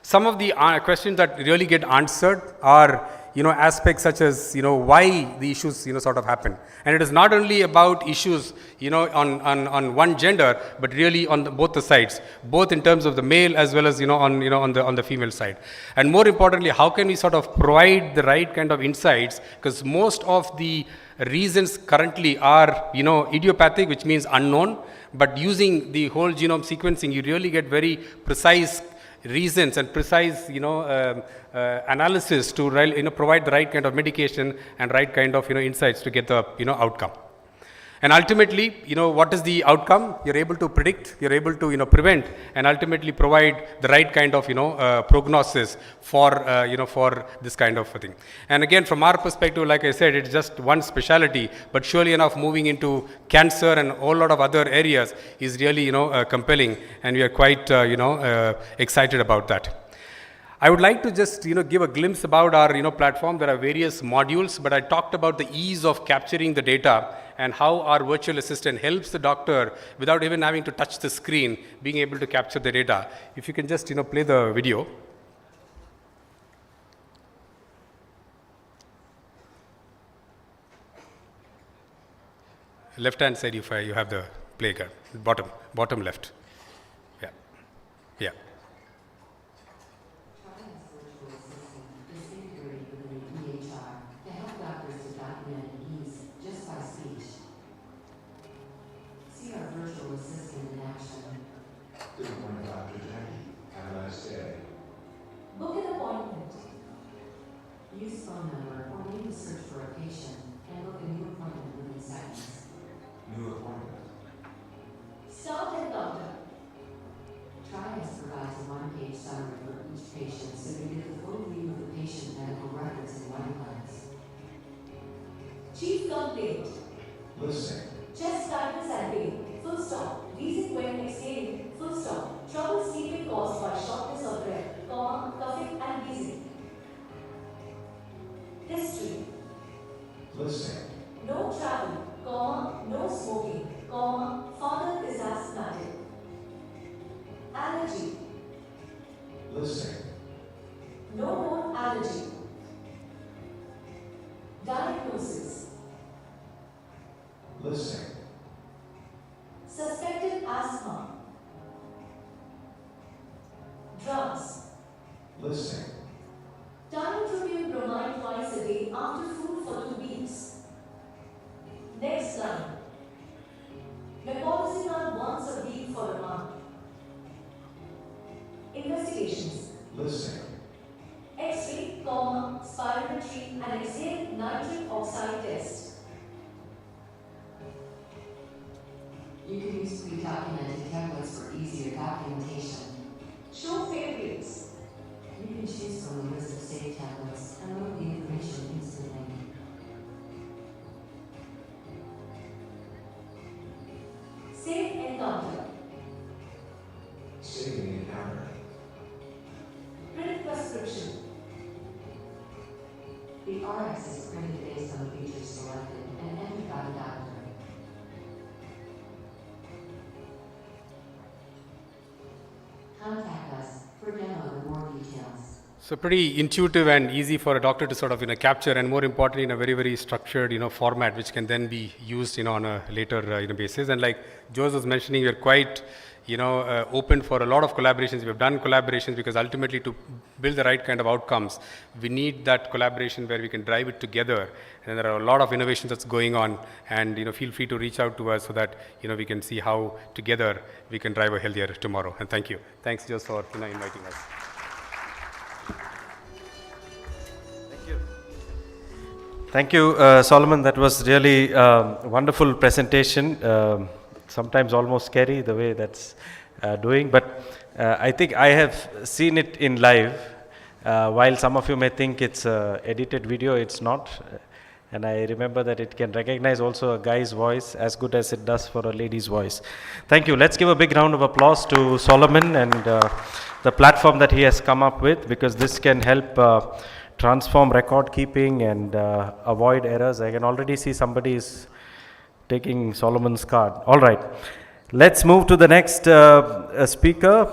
Some of the questions that really get answered are aspects such as why the issues sort of happen, and it is not only about issues on one gender, but really on both the sides, both in terms of the male as well as on the female side. And more importantly, how can we sort of provide the right kind of insights, because most of the reasons currently are idiopathic, which means unknown, but using the whole genome sequencing, you really get very precise reasons and precise analysis to provide the right kind of medication and right kind of insights to get the outcome. And ultimately, what is the outcome? You're able to predict, you're able to prevent, and ultimately provide the right kind of prognosis for for this kind of a thing. And again, from our perspective, like I said, it's just one specialty, but surely enough, moving into cancer and a whole lot of other areas is really compelling, and we are quite excited about that. I would like to just give a glimpse about our platform. There are various modules, but I talked about the ease of capturing the data, and how our virtual assistant helps the doctor without even having to touch the screen, being able to capture the data. If you can just, play the video. Left-hand side, if you have the play card, bottom left. Yeah, yeah. See our virtual assistant in action. Good morning, Dr. Jackie. Have a nice day. Book an appointment. Use phone number or name to search for a patient and book a new appointment within seconds. New appointment. Start Encounter. TriAS provides a one-page summary for each patient so you get the full view of the patient medical records in one glance. Chief complaint. Listening. Chest tightness and pain. Full stop. Wheezing when exhaling. Full stop. Trouble sleeping caused by shortness of breath, coughing and wheezing. History. Listening. No travel, no smoking, father is asthmatic. Allergy. Listening. No known allergy. Diagnosis. Listening. Suspected asthma. Drugs. Listening. Tiotropium bromide twice a day after food for 2 weeks. Next line. Mepolizumab once a week for a month. Investigations. Listening. X-ray, spirometry and exhaled nitric oxide test. You can use pre-documented templates for easier documentation. Show favorites. You can choose from a list of saved templates and load the information instantly. Save Encounter. Saving encounter. Print prescription. The RX is printed based on the features selected and entered by the doctor. Contact us for demo with more details. So pretty intuitive and easy for a doctor to sort of capture, and more importantly in a very, very structured format which can then be used on a later basis. And like Jose was mentioning, we are quite open for a lot of collaborations. We have done collaborations because ultimately to build the right kind of outcomes, we need that collaboration where we can drive it together. And there are a lot of innovations that's going on, and feel free to reach out to us so that we can see how together we can drive a healthier tomorrow. And thank you. Thanks, Jose, for inviting us. Thank you, Solomon. That was really a wonderful presentation. Sometimes almost scary the way that's doing, but I think I have seen it in live. While some of you may think it's a edited video, it's not. And I remember that it can recognize also a guy's voice as good as it does for a lady's voice. Thank you. Let's give a big round of applause to Solomon and the platform that he has come up with, because this can help transform record keeping and avoid errors. I can already see somebody is taking Solomon's card. All right, let's move to the next speaker.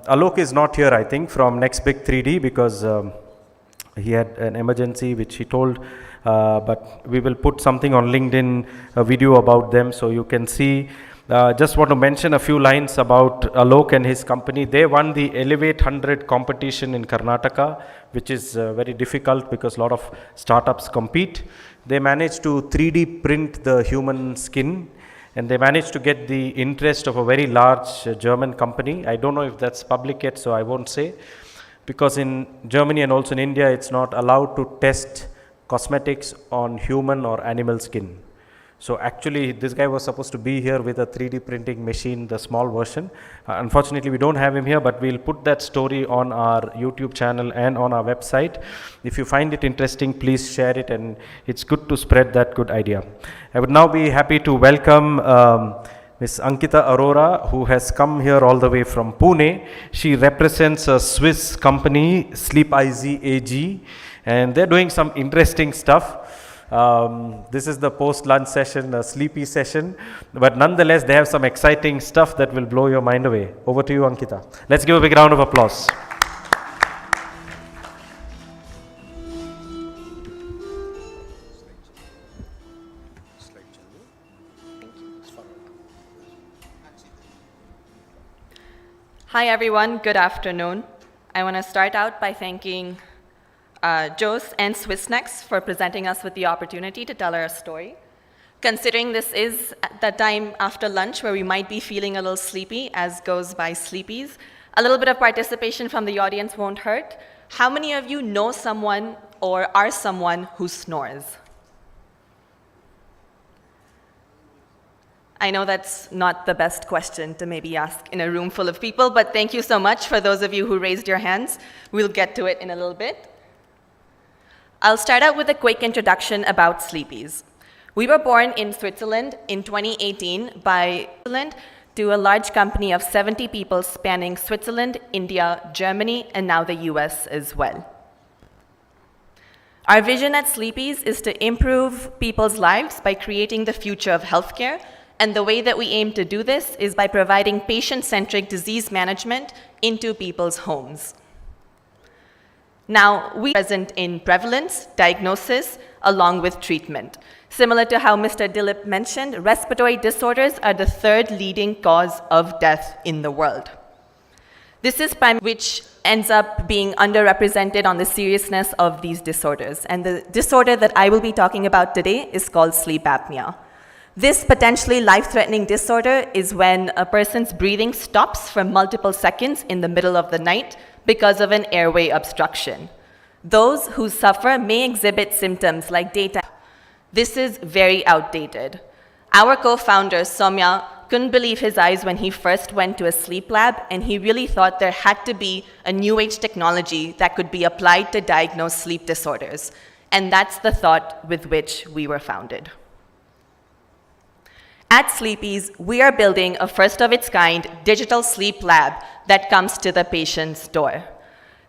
Alok is not here, I think, from Next Big 3D because he had an emergency which he told, but we will put something on LinkedIn, a video about them so you can see. Just want to mention a few lines about Alok and his company. They won the Elevate 100 competition in Karnataka, which is very difficult because a lot of startups compete. They managed to 3D print the human skin, and they managed to get the interest of a very large German company. I don't know if that's public yet, so I won't say, because in Germany and also in India, it's not allowed to test cosmetics on human or animal skin. So actually, this guy was supposed to be here with a 3D printing machine, the small version. Unfortunately, we don't have him here, but we'll put that story on our YouTube channel and on our website. If you find it interesting, please share it, and it's good to spread that good idea. I would now be happy to welcome Ms. Ankita Arora, who has come here all the way from Pune. She represents a Swiss company, Sleep IZ AG, and they're doing some interesting stuff. This is the post-lunch session, a sleepy session, but nonetheless, they have some exciting stuff that will blow your mind away. Over to you, Ankita. Let's give a big round of applause. Hi everyone, good afternoon. I want to start out by thanking Jos and Swissnex for presenting us with the opportunity to tell our story. Considering this is the time after lunch where we might be feeling a little sleepy, as goes by sleepies, a little bit of participation from the audience won't hurt. How many of you know someone or are someone who snores? I know that's not the best question to maybe ask in a room full of people, but thank you so much for those of you who raised your hands. We'll get to it in a little bit. I'll start out with a quick introduction about sleepies. We were born in Switzerland in 2018 by Switzerland to a large company of 70 people spanning Switzerland, India, Germany, and now the US as well. Our vision at Sleepies is to improve people's lives by creating the future of healthcare. And the way that we aim to do this is by providing patient-centric disease management into people's homes. Now, we are present in prevalence, diagnosis, along with treatment. Similar to how Mr. Dilip mentioned, respiratory disorders are the third leading cause of death in the world. This is which ends up being underrepresented on the seriousness of these disorders. And the disorder that I will be talking about today is called sleep apnea. This potentially life-threatening disorder is when a person's breathing stops for multiple seconds in the middle of the night because of an airway obstruction. Those who suffer may exhibit symptoms like daytime. This is very outdated. Our co-founder, Soumya, couldn't believe his eyes when he first went to a sleep lab, and he really thought there had to be a new age technology that could be applied to diagnose sleep disorders. And that's the thought with which we were founded. At Sleepies, we are building a first-of-its-kind digital sleep lab that comes to the patient's door.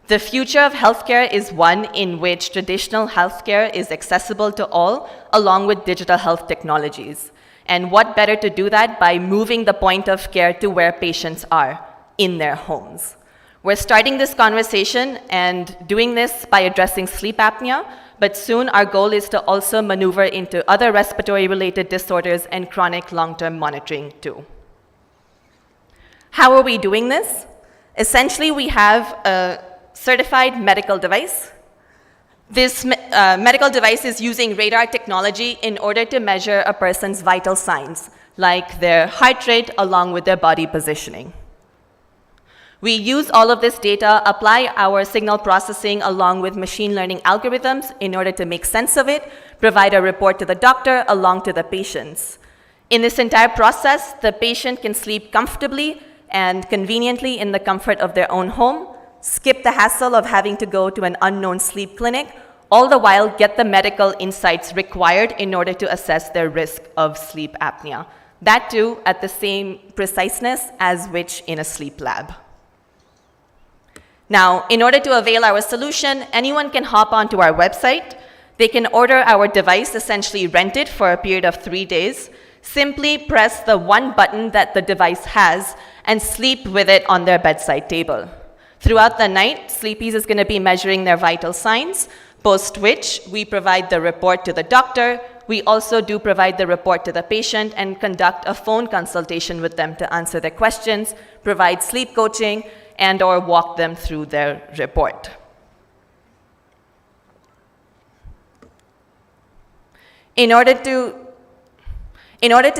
The future of healthcare is one in which traditional healthcare is accessible to all, along with digital health technologies. And what better to do that by moving the point of care to where patients are, in their homes. We're starting this conversation and doing this by addressing sleep apnea, but soon our goal is to also maneuver into other respiratory-related disorders and chronic long-term monitoring too. How are we doing this? Essentially, we have a certified medical device. This medical device is using radar technology in order to measure a person's vital signs, like their heart rate along with their body positioning. We use all of this data, apply our signal processing along with machine learning algorithms in order to make sense of it, provide a report to the doctor along to the patients. In this entire process, the patient can sleep comfortably and conveniently in the comfort of their own home, skip the hassle of having to go to an unknown sleep clinic, all the while get the medical insights required in order to assess their risk of sleep apnea. That too at the same preciseness as which in a sleep lab. Now, in order to avail our solution, anyone can hop onto our website. They can order our device, essentially rent it for a period of 3 days, simply press the one button that the device has, and sleep with it on their bedside table. Throughout the night, Sleepies is going to be measuring their vital signs, post which we provide the report to the doctor. We also do provide the report to the patient and conduct a phone consultation with them to answer their questions, provide sleep coaching, and or walk them through their report. In order to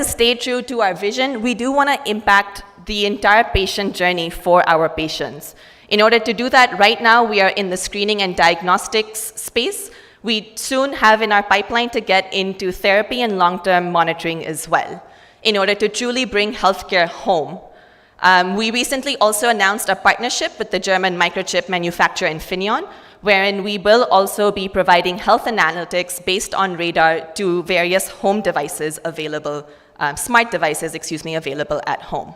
stay true to our vision, we do want to impact the entire patient journey for our patients. In order to do that, right now we are in the screening and diagnostics space. We soon have in our pipeline to get into therapy and long-term monitoring as well, in order to truly bring healthcare home. We recently also announced a partnership with the German microchip manufacturer Infineon, wherein we will also be providing health analytics based on radar to various home devices available, smart devices, available at home.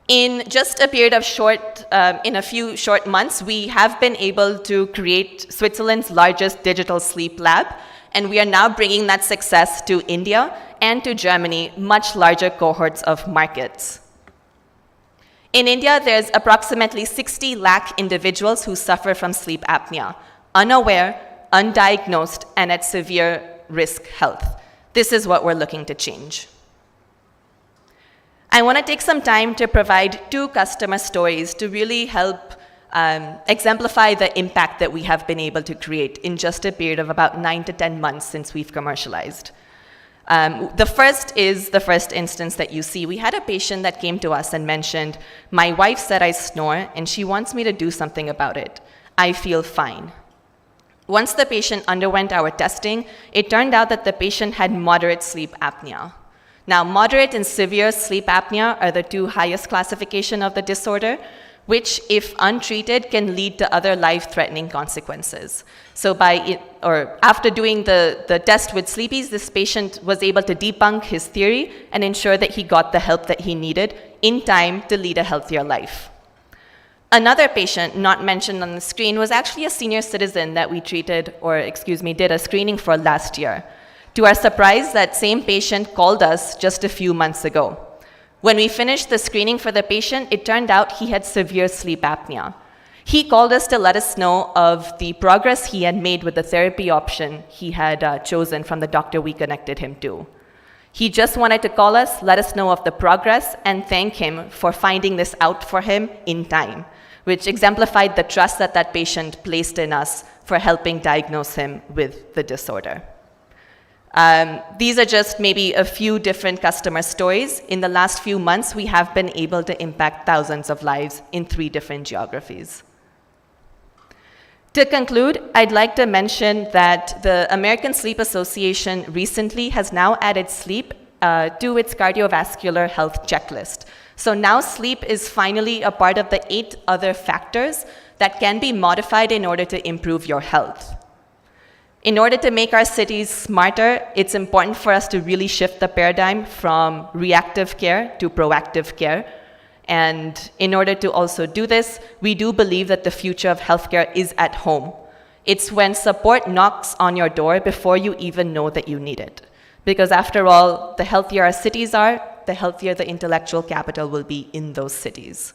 In just a period of in a few short months, we have been able to create Switzerland's largest digital sleep lab, And we are now bringing that success to India and to Germany, much larger cohorts of markets. In India, there's approximately 60 lakh individuals who suffer from sleep apnea, unaware, undiagnosed, and at severe risk health. This is what we're looking to change. I want to take some time to provide 2 customer stories to really help exemplify the impact that we have been able to create in just a period of about 9 to 10 months since we've commercialized. The first is the first instance that you see. We had a patient that came to us and mentioned, "My wife said I snore and she wants me to do something about it. I feel fine." Once the patient underwent our testing, it turned out that the patient had moderate sleep apnea. Now, moderate and severe sleep apnea are the 2 highest classification of the disorder, which, if untreated, can lead to other life-threatening consequences. So after doing the test with Sleepies, this patient was able to debunk his theory and ensure that he got the help that he needed in time to lead a healthier life. Another patient not mentioned on the screen was actually a senior citizen that we did a screening for last year. To our surprise, that same patient called us just a few months ago. When we finished the screening for the patient, it turned out he had severe sleep apnea. He called us to let us know of the progress he had made with the therapy option he had chosen from the doctor we connected him to. He just wanted to call us, let us know of the progress, and thank him for finding this out for him in time, which exemplified the trust that that patient placed in us for helping diagnose him with the disorder. These are just maybe a few different customer stories. In the last few months, we have been able to impact thousands of lives in 3 different geographies. To conclude, I'd like to mention that the American Sleep Association recently has now added sleep to its cardiovascular health checklist. So now sleep is finally a part of the 8 other factors that can be modified in order to improve your health. In order to make our cities smarter, it's important for us to really shift the paradigm from reactive care to proactive care. And in order to also do this, we do believe that the future of healthcare is at home. It's when support knocks on your door before you even know that you need it. Because after all, the healthier our cities are, the healthier the intellectual capital will be in those cities.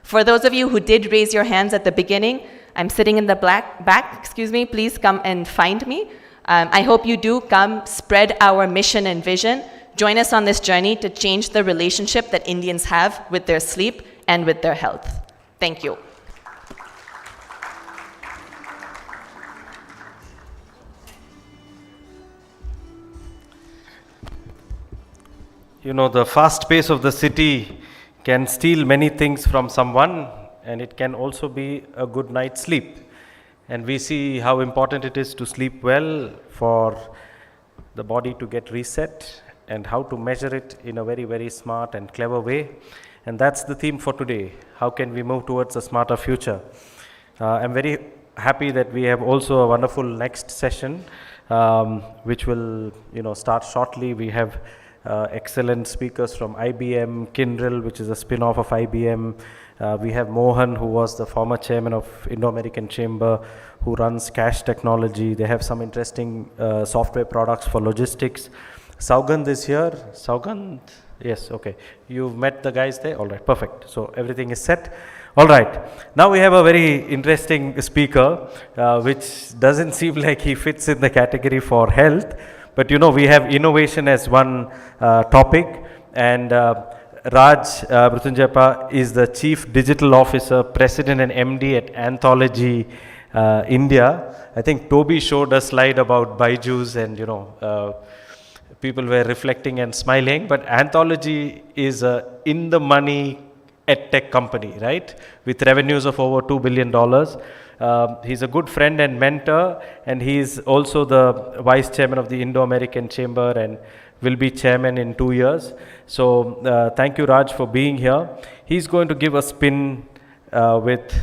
For those of you who did raise your hands at the beginning, I'm sitting in the back, please come and find me. I hope you do come spread our mission and vision. Join us on this journey to change the relationship that Indians have with their sleep and with their health. Thank you. You know, the fast pace of the city can steal many things from someone, and it can also be a good night's sleep. And we see how important it is to sleep well for the body to get reset, and how to measure it in a very, very smart and clever way. And that's the theme for today. How can we move towards a smarter future? I'm very happy that we have also a wonderful next session, which will start shortly. We have excellent speakers from IBM, Kyndryl, which is a spin-off of IBM. We have Mohan, who was the former chairman of Indo-American Chamber, who runs Cash Technology. They have some interesting software products for logistics. Saugand is here. Saugand? Yes, okay. You've met the guys there? All right, perfect. So everything is set. All right. Now we have a very interesting speaker, which doesn't seem like he fits in the category for health. But we have innovation as one topic, and Raj Mrutyunjayappa is the Chief Digital Officer, President and MD at Anthology India. I think Toby showed a slide about Byju's, and people were reflecting and smiling, but Anthology is a in-the-money edtech company, right? With revenues of over $2 billion. He's a good friend and mentor, and he's also the vice chairman of the Indo-American Chamber and will be chairman in 2 years. So thank you, Raj, for being here. He's going to give a spin with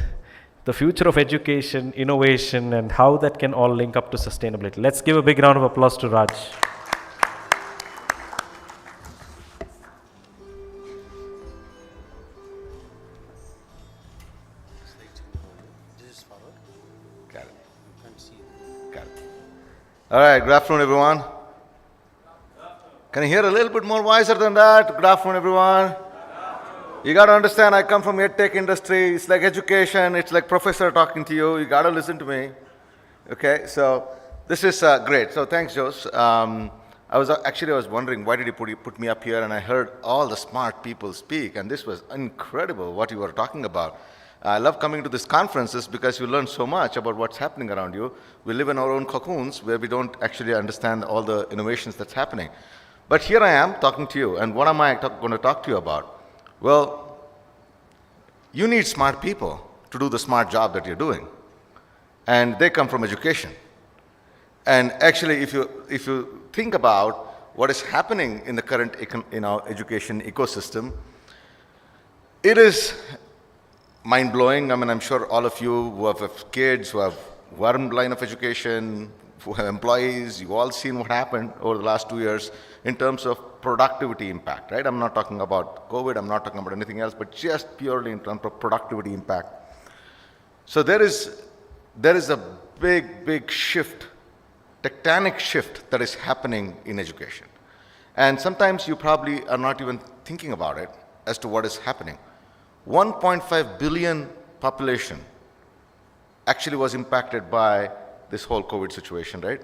the future of education, innovation, and how that can all link up to sustainability. Let's give a big round of applause to Raj. All right, good afternoon, everyone. Can you hear a little bit more wiser than that? Good afternoon, everyone. You got to understand, I come from EdTech industry. It's like education. It's like professor talking to you. You got to listen to me. Okay, so this is great. So thanks, Jose. I was wondering why did you put me up here, and I heard all the smart people speak, and this was incredible what you were talking about. I love coming to these conferences because you learn so much about what's happening around you. We live in our own cocoons where we don't actually understand all the innovations that's happening. But here I am talking to you, and what am I going to talk to you about? Well, you need smart people to do the smart job that you're doing, and they come from education. And actually, if you think about what is happening in the current education ecosystem, it is mind-blowing. I mean, I'm sure all of you who have kids, who are in line of education, who have employees, you've all seen what happened over the last 2 years in terms of productivity impact, right? I'm not talking about COVID, I'm not talking about anything else, but just purely in terms of productivity impact. So there is a big shift, tectonic shift that is happening in education. And sometimes you probably are not even thinking about it as to what is happening. 1.5 billion population actually was impacted by this whole COVID situation, right?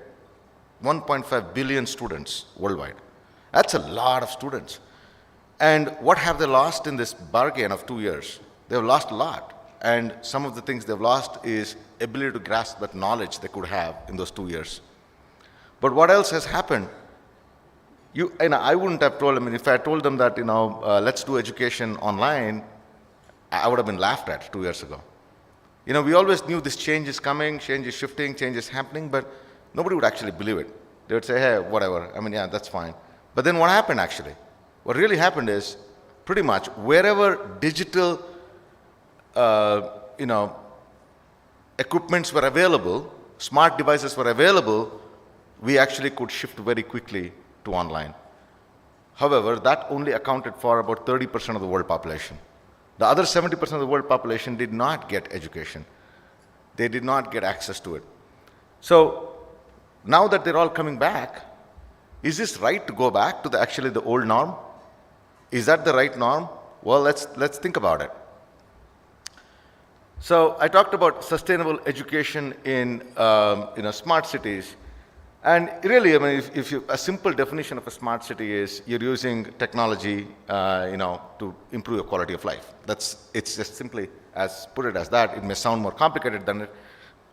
1.5 billion students worldwide. That's a lot of students. And what have they lost in this bargain of 2 years? They've lost a lot. And some of the things they've lost is ability to grasp that knowledge they could have in those 2 years. But what else has happened? I wouldn't have told them, if I told them that, let's do education online, I would have been laughed at 2 years ago. We always knew this change is coming, change is shifting, change is happening, but nobody would actually believe it. They would say, hey, whatever, yeah, that's fine. But then what happened actually? What really happened is, pretty much, wherever digital, equipments were available, smart devices were available, we actually could shift very quickly to online. However, that only accounted for about 30% of the world population. The other 70% of the world population did not get education. They did not get access to it. So now that they're all coming back, is this right to go back to the old norm? Is that the right norm? Well, let's think about it. So I talked about sustainable education in smart cities. And really, a simple definition of a smart city is you're using technology, to improve your quality of life. It's just simply put it as that. It may sound more complicated than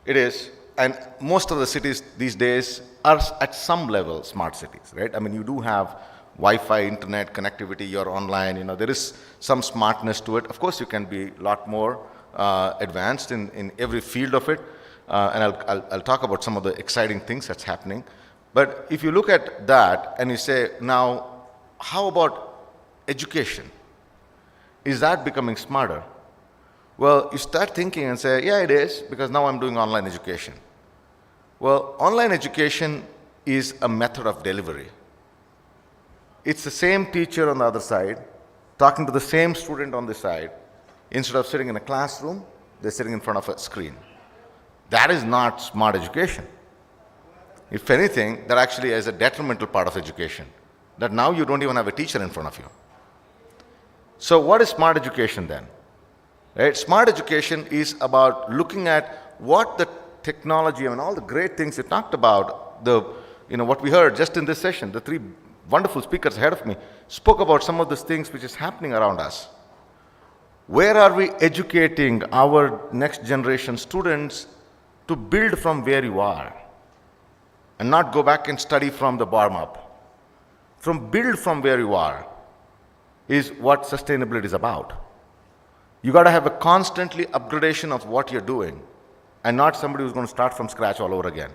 it is. And most of the cities these days are at some level smart cities, right? You do have Wi-Fi, internet connectivity, you're online, there is some smartness to it. Of course, you can be a lot more advanced in every field of it. And I'll talk about some of the exciting things that's happening. But if you look at that and you say, now, how about education? Is that becoming smarter? Well, you start thinking and say, yeah, it is, because now I'm doing online education. Well, online education is a method of delivery. It's the same teacher on the other side, talking to the same student on this side. Instead of sitting in a classroom, they're sitting in front of a screen. That is not smart education. If anything, that actually is a detrimental part of education, that now you don't even have a teacher in front of you. So what is smart education then? Right? Smart education is about looking at what the technology, all the great things you talked about, what we heard just in this session, the three wonderful speakers ahead of me spoke about some of those things which is happening around us. Where are we educating our next generation students to build from where you are and not go back and study from the bottom up? Build from where you are is what sustainability is about. You got to have a constantly upgradation of what you're doing and not somebody who's going to start from scratch all over again.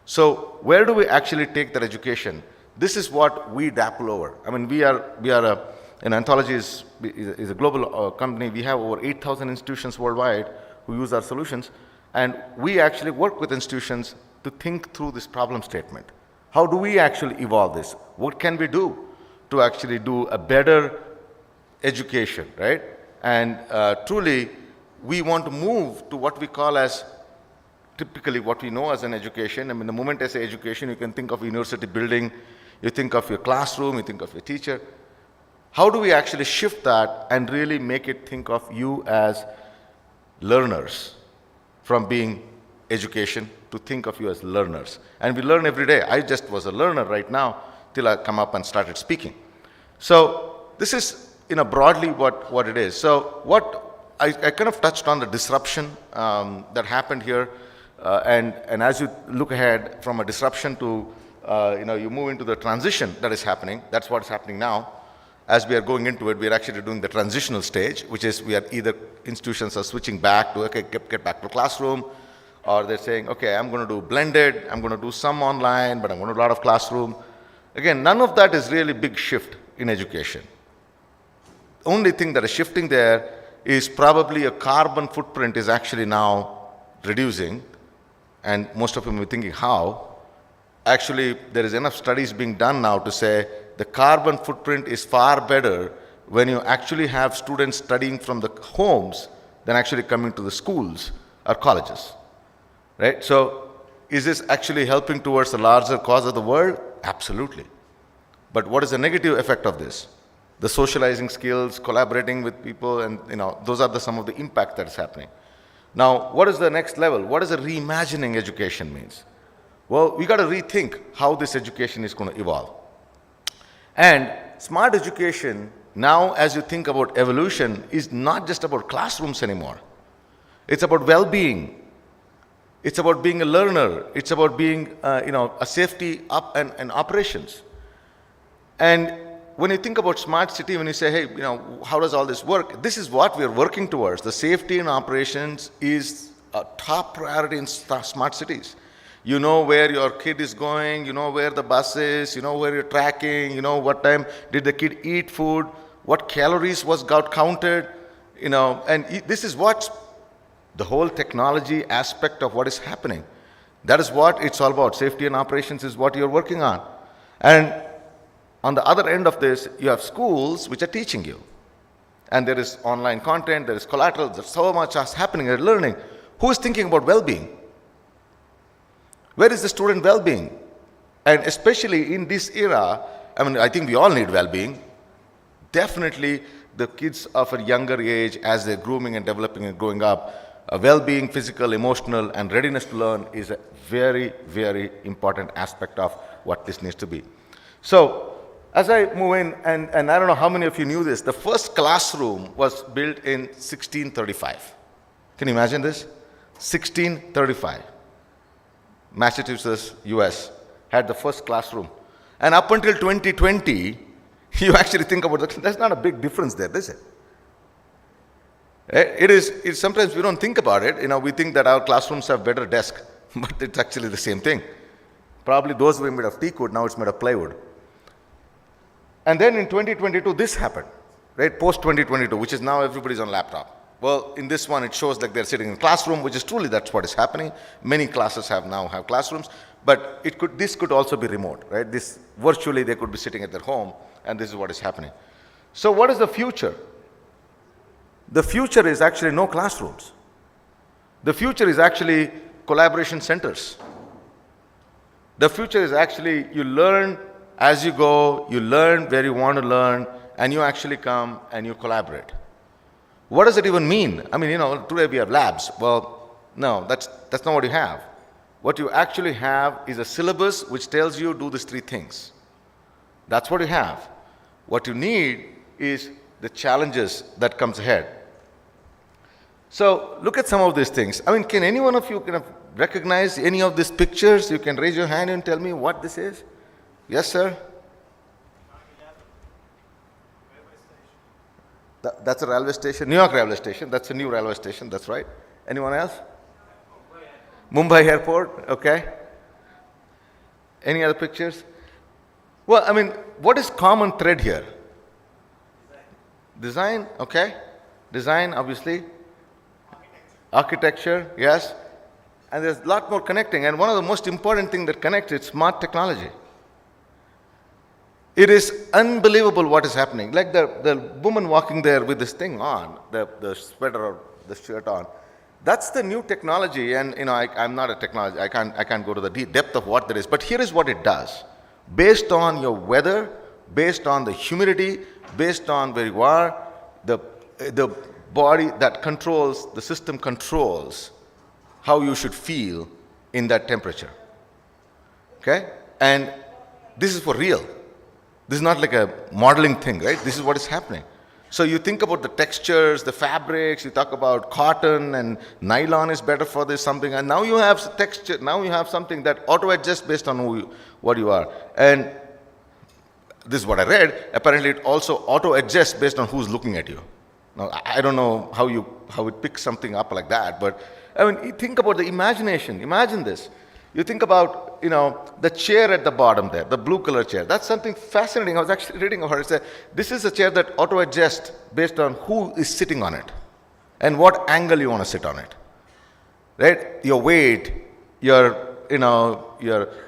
So where do we actually take that education? This is what we dapple over. Anthology is a global company. We have over 8,000 institutions worldwide who use our solutions. And we actually work with institutions to think through this problem statement. How do we actually evolve this? What can we do to actually do a better education, right? And truly, we want to move to what we call as typically what we know as an education. I mean, the moment I say education, you can think of a university building, you think of your classroom, you think of your teacher. How do we actually shift that and really make it think of you as learners, from being education to think of you as learners? And we learn every day. I just was a learner right now till I come up and started speaking. So this is, broadly what it is. So what I kind of touched on the disruption that happened here. And as you look ahead from a disruption to, you move into the transition that is happening. That's what's happening now. As we are going into it, we are actually doing the transitional stage, which is we are either institutions are switching back to, okay, get back to classroom, or they're saying, okay, I'm going to do blended, I'm going to do some online, but I'm going to do a lot of classroom. Again, none of that is really big shift in education. The only thing that is shifting there is probably a carbon footprint is actually now reducing, and most of them are thinking how. Actually, there is enough studies being done now to say the carbon footprint is far better when you actually have students studying from the homes than actually coming to the schools or colleges, right? So is this actually helping towards the larger cause of the world? Absolutely. But what is the negative effect of this? The socializing skills, collaborating with people, and those are some of the impact that is happening. Now, what is the next level? What does a reimagining education means? Well, we got to rethink how this education is going to evolve. And smart education, now as you think about evolution, is not just about classrooms anymore. It's about well-being. It's about being a learner. It's about being, a safety up and operations. And when you think about smart city, when you say, hey, how does all this work? This is what we are working towards. The safety and operations is a top priority in smart cities. You know where your kid is going, you know where the bus is, you know where you're tracking, you know what time did the kid eat food, what calories got counted, and this is what the whole technology aspect of what is happening. That is what it's all about. Safety and operations is what you're working on. And on the other end of this, you have schools which are teaching you. And there is online content, there is collateral, there's so much is happening at learning. Who is thinking about well-being? Where is the student well-being? And especially in this era, I think we all need well-being. Definitely the kids of a younger age, as they're grooming and developing and growing up, well-being, physical, emotional, and readiness to learn is a very, very important aspect of what this needs to be. So, as I move in, and I don't know how many of you knew this, the first classroom was built in 1635. Can you imagine this? 1635. Massachusetts, US, had the first classroom. And up until 2020, you actually think about that, there's not a big difference there, is it? It's sometimes we don't think about it. We think that our classrooms have better desks, but it's actually the same thing. Probably those were made of teak wood, now it's made of plywood. And then in 2022, this happened, right? Post-2022, which is now everybody's on laptop. Well, in this one, it shows like they're sitting in a classroom, which is truly that's what is happening. Many classes now have classrooms, but this could also be remote, right? This virtually they could be sitting at their home, and this is what is happening. So what is the future? The future is actually no classrooms. The future is actually collaboration centers. The future is actually you learn as you go, you learn where you want to learn, and you actually come and you collaborate. What does it even mean? Today we have labs. Well, no, that's not what you have. What you actually have is a syllabus which tells you do these 3 things. That's what you have. What you need is the challenges that comes ahead. So look at some of these things. Can any one of you kind of recognize any of these pictures? You can raise your hand and tell me what this is. Yes, sir? That's a railway station, New York railway station. That's a new railway station, that's right. Anyone else? Mumbai Airport, okay. Any other pictures? Well, what is common thread here? Design, okay. Design, obviously. Architecture, yes. And there's a lot more connecting. And one of the most important things that connects is smart technology. It is unbelievable what is happening. Like the woman walking there with this thing on, the sweater or the shirt on. That's the new technology, and I'm not a technology. I can't go to the depth of what that is. But here is what it does: based on your weather, based on the humidity, based on where you are, the body that controls, the system controls how you should feel in that temperature. Okay, and this is for real. This is not like a modeling thing, right? This is what is happening. So you think about the textures, the fabrics, you talk about cotton and nylon is better for this something, and now you have texture, now you have something that auto-adjusts based on what you are. And this is what I read, apparently it also auto-adjusts based on who's looking at you. Now, I don't know how it picks something up like that, but I mean, you think about the imagination. Imagine this. You think about, the chair at the bottom there, the blue color chair. That's something fascinating. I was actually reading about it. It said, this is a chair that auto-adjusts based on who is sitting on it and what angle you want to sit on it, right? Your weight, your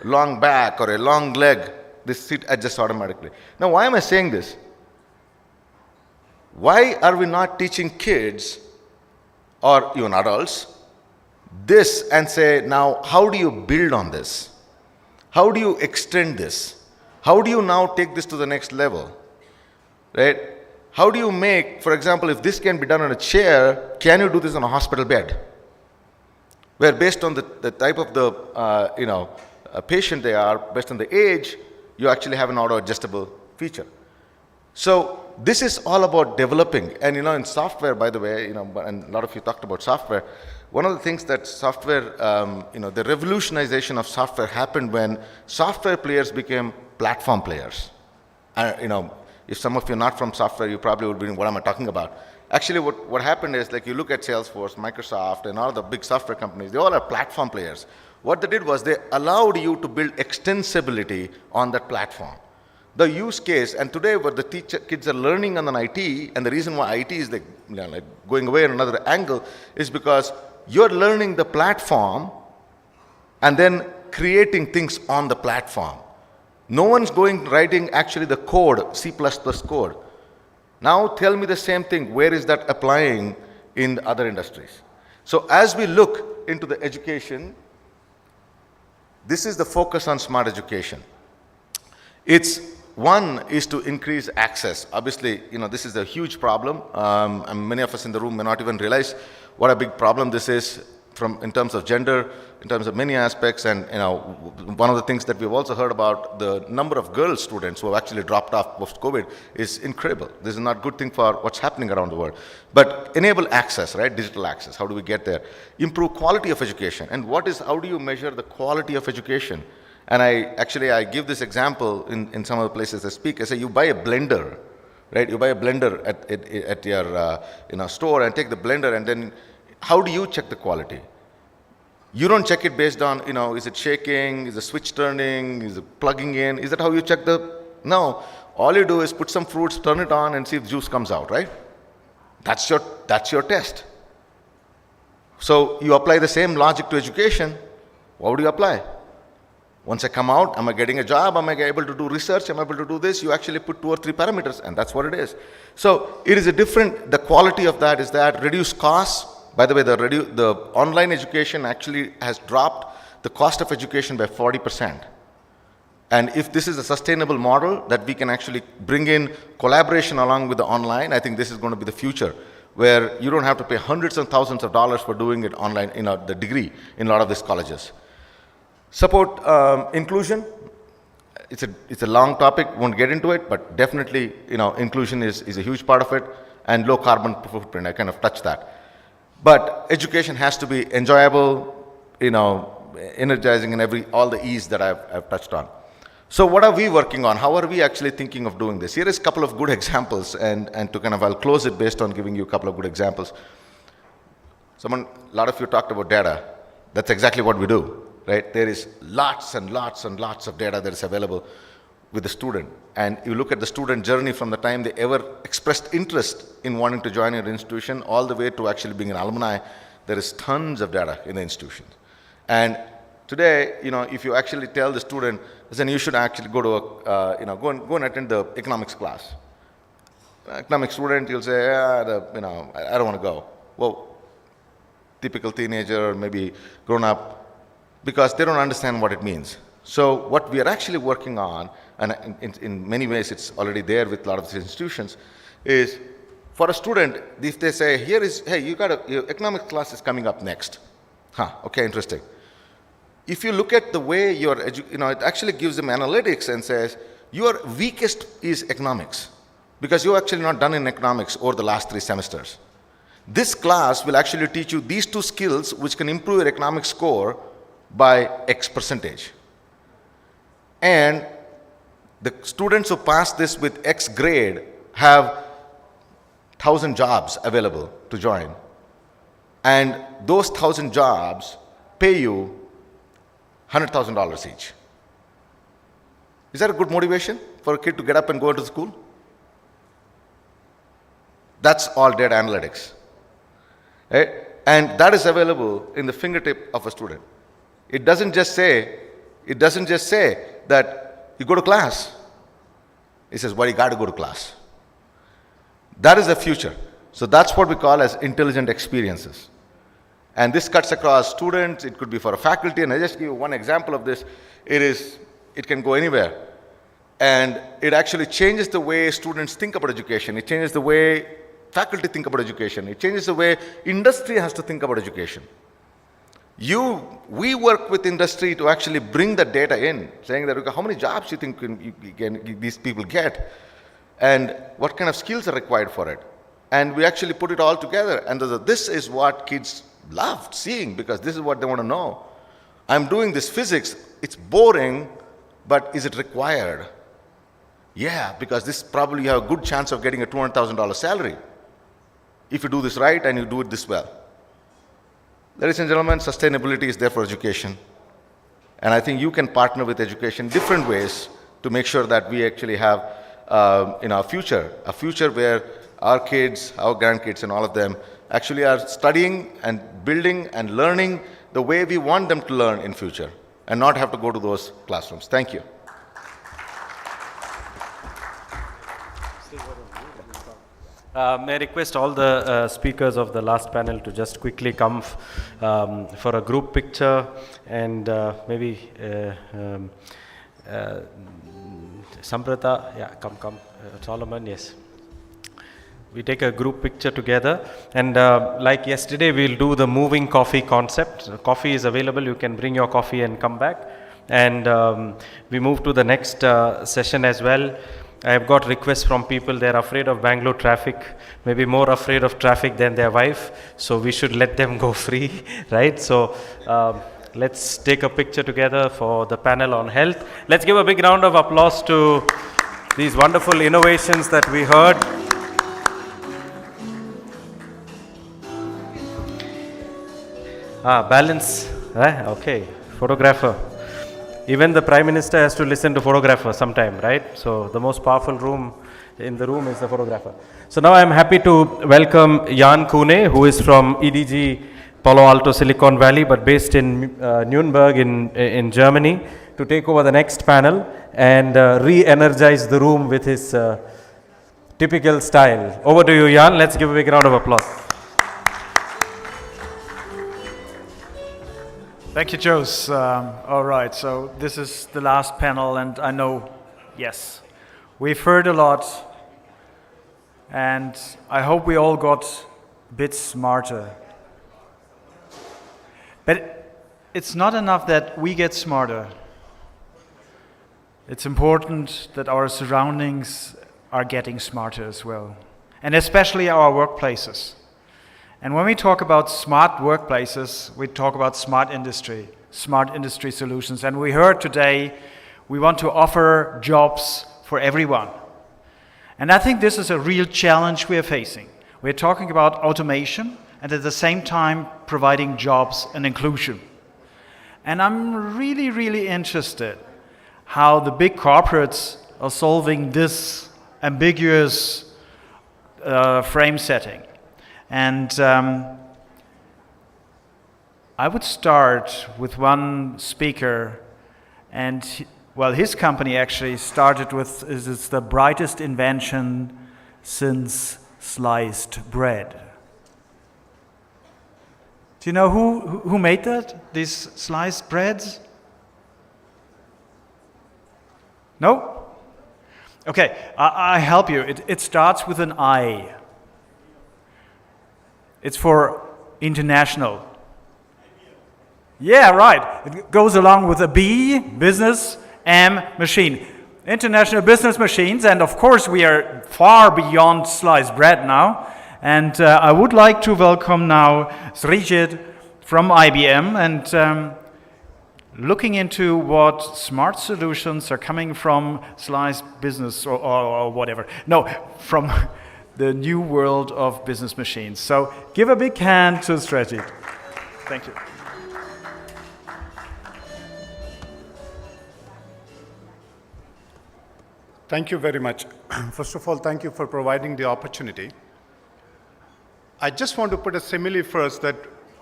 long back or a long leg, this seat adjusts automatically. Now, why am I saying this? Why are we not teaching kids or even adults this and say, now, how do you build on this? How do you extend this? How do you now take this to the next level? Right? How do you make, for example, if this can be done on a chair, can you do this on a hospital bed? Where based on the type of the patient they are, based on the age, you actually have an auto-adjustable feature. So this is all about developing. And in software, by the way, and a lot of you talked about software. One of the things that software, the revolutionization of software happened when software players became platform players. If some of you are not from software, you probably would be what am I talking about? Actually, what happened is, like, you look at Salesforce, Microsoft, and all the big software companies, they all are platform players. What they did was they allowed you to build extensibility on that platform. The use case, and today what the kids are learning on an IT, and the reason why IT is like going away in another angle, is because you're learning the platform and then creating things on the platform. No one's writing actually the code, C++ code. Now tell me the same thing, where is that applying in other industries? So as we look into the education, this is the focus on smart education. One is to increase access. Obviously, this is a huge problem. And many of us in the room may not even realize what a big problem this is in terms of gender, in terms of many aspects. And one of the things that we've also heard about, the number of girl students who have actually dropped off post-COVID is incredible. This is not a good thing for what's happening around the world. But enable access, right? Digital access. How do we get there? Improve quality of education. And how do you measure the quality of education? And I give this example in some of the places I speak. I say, you buy a blender, right? You buy a blender at your store and take the blender, and then how do you check the quality? You don't check it based on, is it shaking? Is the switch turning? Is it plugging in? Is that how you check No. All you do is put some fruits, turn it on, and see if juice comes out, right? That's your test. So you apply the same logic to education. What do you apply? Once I come out, am I getting a job? Am I able to do research? Am I able to do this? You actually put 2 or 3 parameters, and that's what it is. So it is the quality of that is that reduce costs. By the way, the online education actually has dropped the cost of education by 40%. And if this is a sustainable model that we can actually bring in collaboration along with the online, I think this is going to be the future, where you don't have to pay hundreds and thousands of dollars for doing it online, the degree in a lot of these colleges. Support inclusion. It's a long topic, won't get into it, but definitely, inclusion is a huge part of it, and low carbon footprint, I kind of touched that. But education has to be enjoyable, energizing, and all the E's that I've touched on. So what are we working on? How are we actually thinking of doing this? Here is a couple of good examples, and I'll close it based on giving you a couple of good examples. A lot of you talked about data. That's exactly what we do. Right? There is lots and lots and lots of data that is available with the student. And you look at the student journey from the time they ever expressed interest in wanting to join your institution all the way to actually being an alumni, there is tons of data in the institution. And today, if you actually tell the student, then you should actually go to go and attend the economics class. Economics student, you'll say, I don't want to go. Well, typical teenager or maybe grown up, because they don't understand what it means. So what we are actually working on, and in many ways it's already there with a lot of these institutions, is for a student, if they say, hey, your economics class is coming up next. Okay, interesting. If you look at the way it actually gives them analytics and says, your weakest is economics, because you're actually not done in economics over the last 3 semesters. This class will actually teach you these 2 skills which can improve your economic score by X percentage. And the students who pass this with X grade have 1,000 jobs available to join. And those 1,000 jobs pay you $100,000 each. Is that a good motivation for a kid to get up and go to school? That's all data analytics. Right? And that is available in the fingertip of a student. It doesn't just say that you go to class. It says, well, you got to go to class. That is the future. So that's what we call as intelligent experiences. And this cuts across students, it could be for a faculty, and I just give you one example of this. It can go anywhere. And it actually changes the way students think about education. It changes the way faculty think about education. It changes the way industry has to think about education. We work with industry to actually bring the data in, saying that, okay, how many jobs you think these people get, and what kind of skills are required for it. And we actually put it all together. And this is what kids loved seeing, because this is what they want to know. I'm doing this physics, it's boring, but is it required? Yeah, because this probably you have a good chance of getting a $200,000 salary if you do this right and you do it this well. Ladies and gentlemen, sustainability is there for education. And I think you can partner with education different ways to make sure that we actually have in our future, a future where our kids, our grandkids and all of them actually are studying and building and learning the way we want them to learn in future and not have to go to those classrooms. Thank you. May I request all the speakers of the last panel to just quickly come for a group picture, and maybe Samprata, yeah, come, Solomon, yes. We take a group picture together, and like yesterday, we'll do the moving coffee concept. Coffee is available, you can bring your coffee and come back. And we move to the next session as well. I have got requests from people, they're afraid of Bangalore traffic, maybe more afraid of traffic than their wife, so we should let them go free, right? So let's take a picture together for the panel on health. Let's give a big round of applause to these wonderful innovations that we heard. Balance, okay, photographer. Even the Prime Minister has to listen to photographer sometime, right? So the most powerful room in the room is the photographer. So now I'm happy to welcome Jan Kuhne, who is from EDG Palo Alto, Silicon Valley, but based in Nuremberg in Germany, to take over the next panel and re-energize the room with his typical style. Over to you, Jan. Let's give a big round of applause. Thank you, Jose. All right, so this is the last panel, and I know, yes, we've heard a lot, and I hope we all got a bit smarter. But it's not enough that we get smarter. It's important that our surroundings are getting smarter as well, and especially our workplaces. And when we talk about smart workplaces, we talk about smart industry solutions. And we heard today, we want to offer jobs for everyone. And I think this is a real challenge we are facing. We're talking about automation and at the same time providing jobs and inclusion. And I'm really, really interested how the big corporates are solving this ambiguous frame setting. And I would start with one speaker, and his company actually started with, it's the brightest invention since sliced bread. Do you know who made that? These sliced breads? No? Okay, I help you. It starts with an I. It's for international. Yeah, right. It goes along with a B, business, M, machine. International business machines, and of course we are far beyond sliced bread now. And I would like to welcome now Srijit from IBM and looking into what smart solutions are coming from sliced business or whatever. No, from the new world of business machines. So give a big hand to Srijit. Thank you. Thank you very much. First of all, thank you for providing the opportunity. I just want to put a simile first that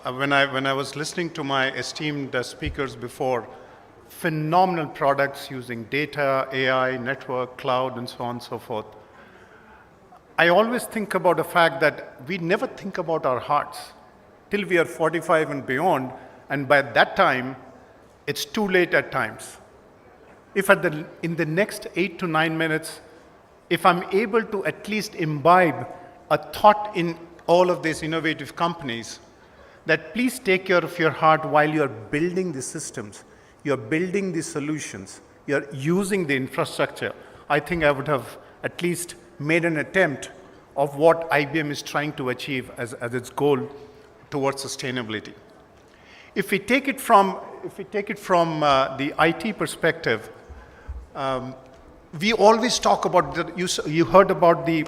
when I was listening to my esteemed speakers before, phenomenal products using data, AI, network, cloud, and so on and so forth. I always think about the fact that we never think about our hearts till we are 45 and beyond, and by that time, it's too late at times. If in the next 8 to 9 minutes, if I'm able to at least imbibe a thought in all of these innovative companies, that please take care of your heart while you're building the systems, you're building the solutions, you're using the infrastructure, I think I would have at least made an attempt of what IBM is trying to achieve as its goal towards sustainability. If we take it from the IT perspective, we always talk about you heard about the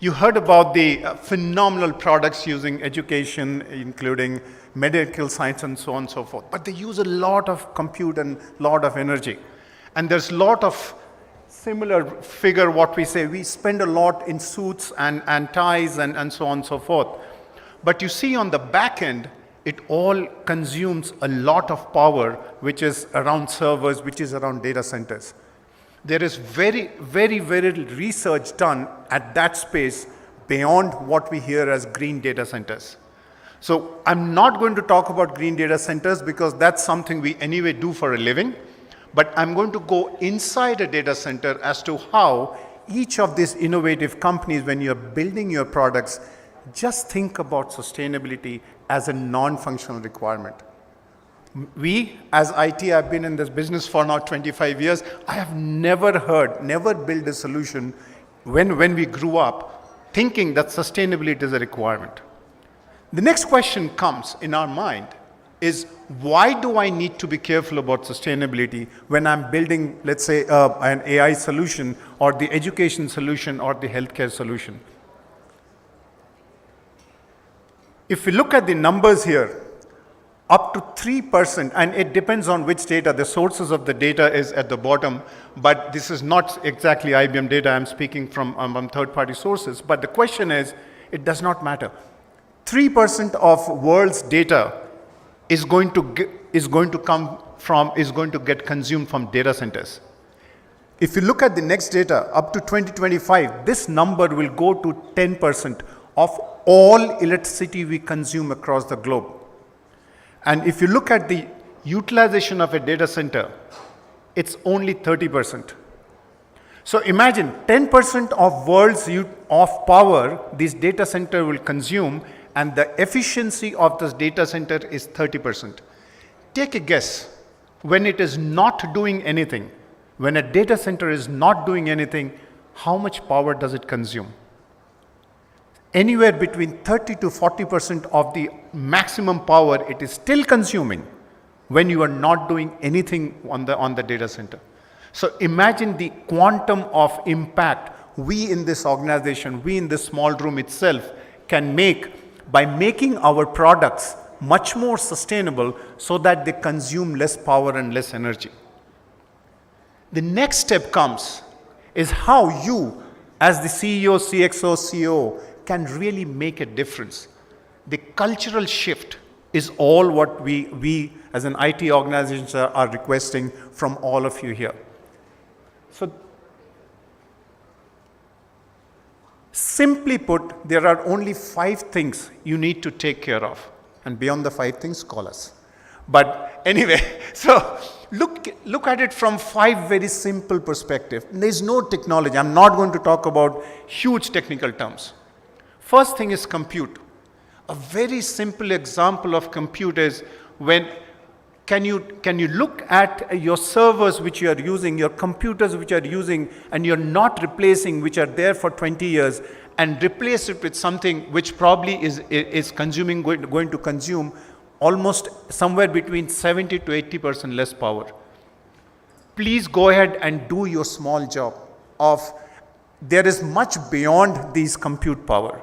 you heard about the phenomenal products using education, including medical science and so on and so forth. But they use a lot of compute and a lot of energy. And there's a lot of similar figure what we say. We spend a lot in suits and ties and so on and so forth. But you see on the back end, it all consumes a lot of power, which is around servers, which is around data centers. There is very, very, very little research done at that space beyond what we hear as green data centers. So I'm not going to talk about green data centers because that's something we anyway do for a living, but I'm going to go inside a data center as to how each of these innovative companies, when you're building your products, just think about sustainability as a non-functional requirement. We, as IT, have been in this business for now 25 years. I have never built a solution when we grew up thinking that sustainability is a requirement. The next question comes in our mind is, why do I need to be careful about sustainability when I'm building, let's say, an AI solution or the education solution or the healthcare solution? If we look at the numbers here, up to 3%, and it depends on which data, the sources of the data is at the bottom, but this is not exactly IBM data, I'm speaking from third-party sources. But the question is, it does not matter. 3% of world's data is going to get consumed from data centers. If you look at the next data, up to 2025, this number will go to 10% of all electricity we consume across the globe. And if you look at the utilization of a data center, it's only 30%. So imagine 10% of world's of power this data center will consume, and the efficiency of this data center is 30%. Take a guess, when it is not doing anything, when a data center is not doing anything, how much power does it consume? Anywhere between 30 to 40% of the maximum power it is still consuming when you are not doing anything on the data center. So imagine the quantum of impact we in this organization, we in this small room itself can make by making our products much more sustainable so that they consume less power and less energy. The next step comes is how you, as the CEO, CXO, CEO, can really make a difference. The cultural shift is all what we as an IT organization are requesting from all of you here. So Simply put, there are only 5 things you need to take care of. And beyond the 5 things, call us. But anyway, so look at it from 5 very simple perspectives. There's no technology. I'm not going to talk about huge technical terms. First thing is compute. A very simple example of compute is when can you look at your servers which you are using, your computers which you are using, and you're not replacing, which are there for 20 years, and replace it with something which probably is consuming, going to consume almost somewhere between 70 to 80% less power. Please go ahead and do your small job of, there is much beyond these compute power.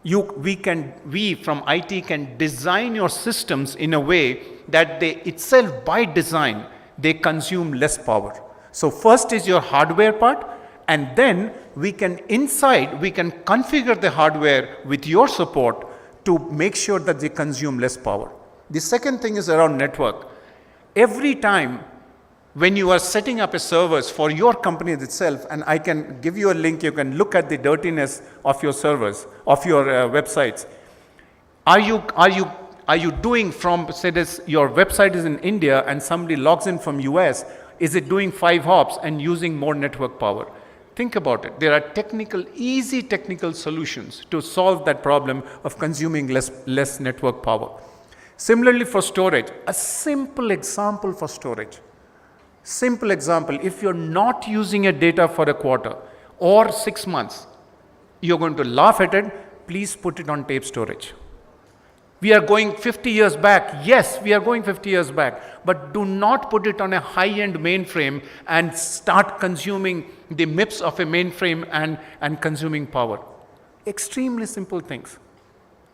We from IT can design your systems in a way that they itself by design, they consume less power. So first is your hardware part, and then we can configure the hardware with your support to make sure that they consume less power. The second thing is around network. Every time when you are setting up a servers for your company itself, and I can give you a link, you can look at the dirtiness of your servers, of your websites. Are you doing from, say this, your website is in India and somebody logs in from US, is it doing 5 hops and using more network power? Think about it. There are easy technical solutions to solve that problem of consuming less network power. Similarly for storage, a simple example for storage. Simple example, if you're not using your data for a quarter or 6 months, you're going to laugh at it, please put it on tape storage. We are going 50 years back. Yes, we are going 50 years back, but do not put it on a high-end mainframe and start consuming the MIPS of a mainframe and consuming power. Extremely simple things.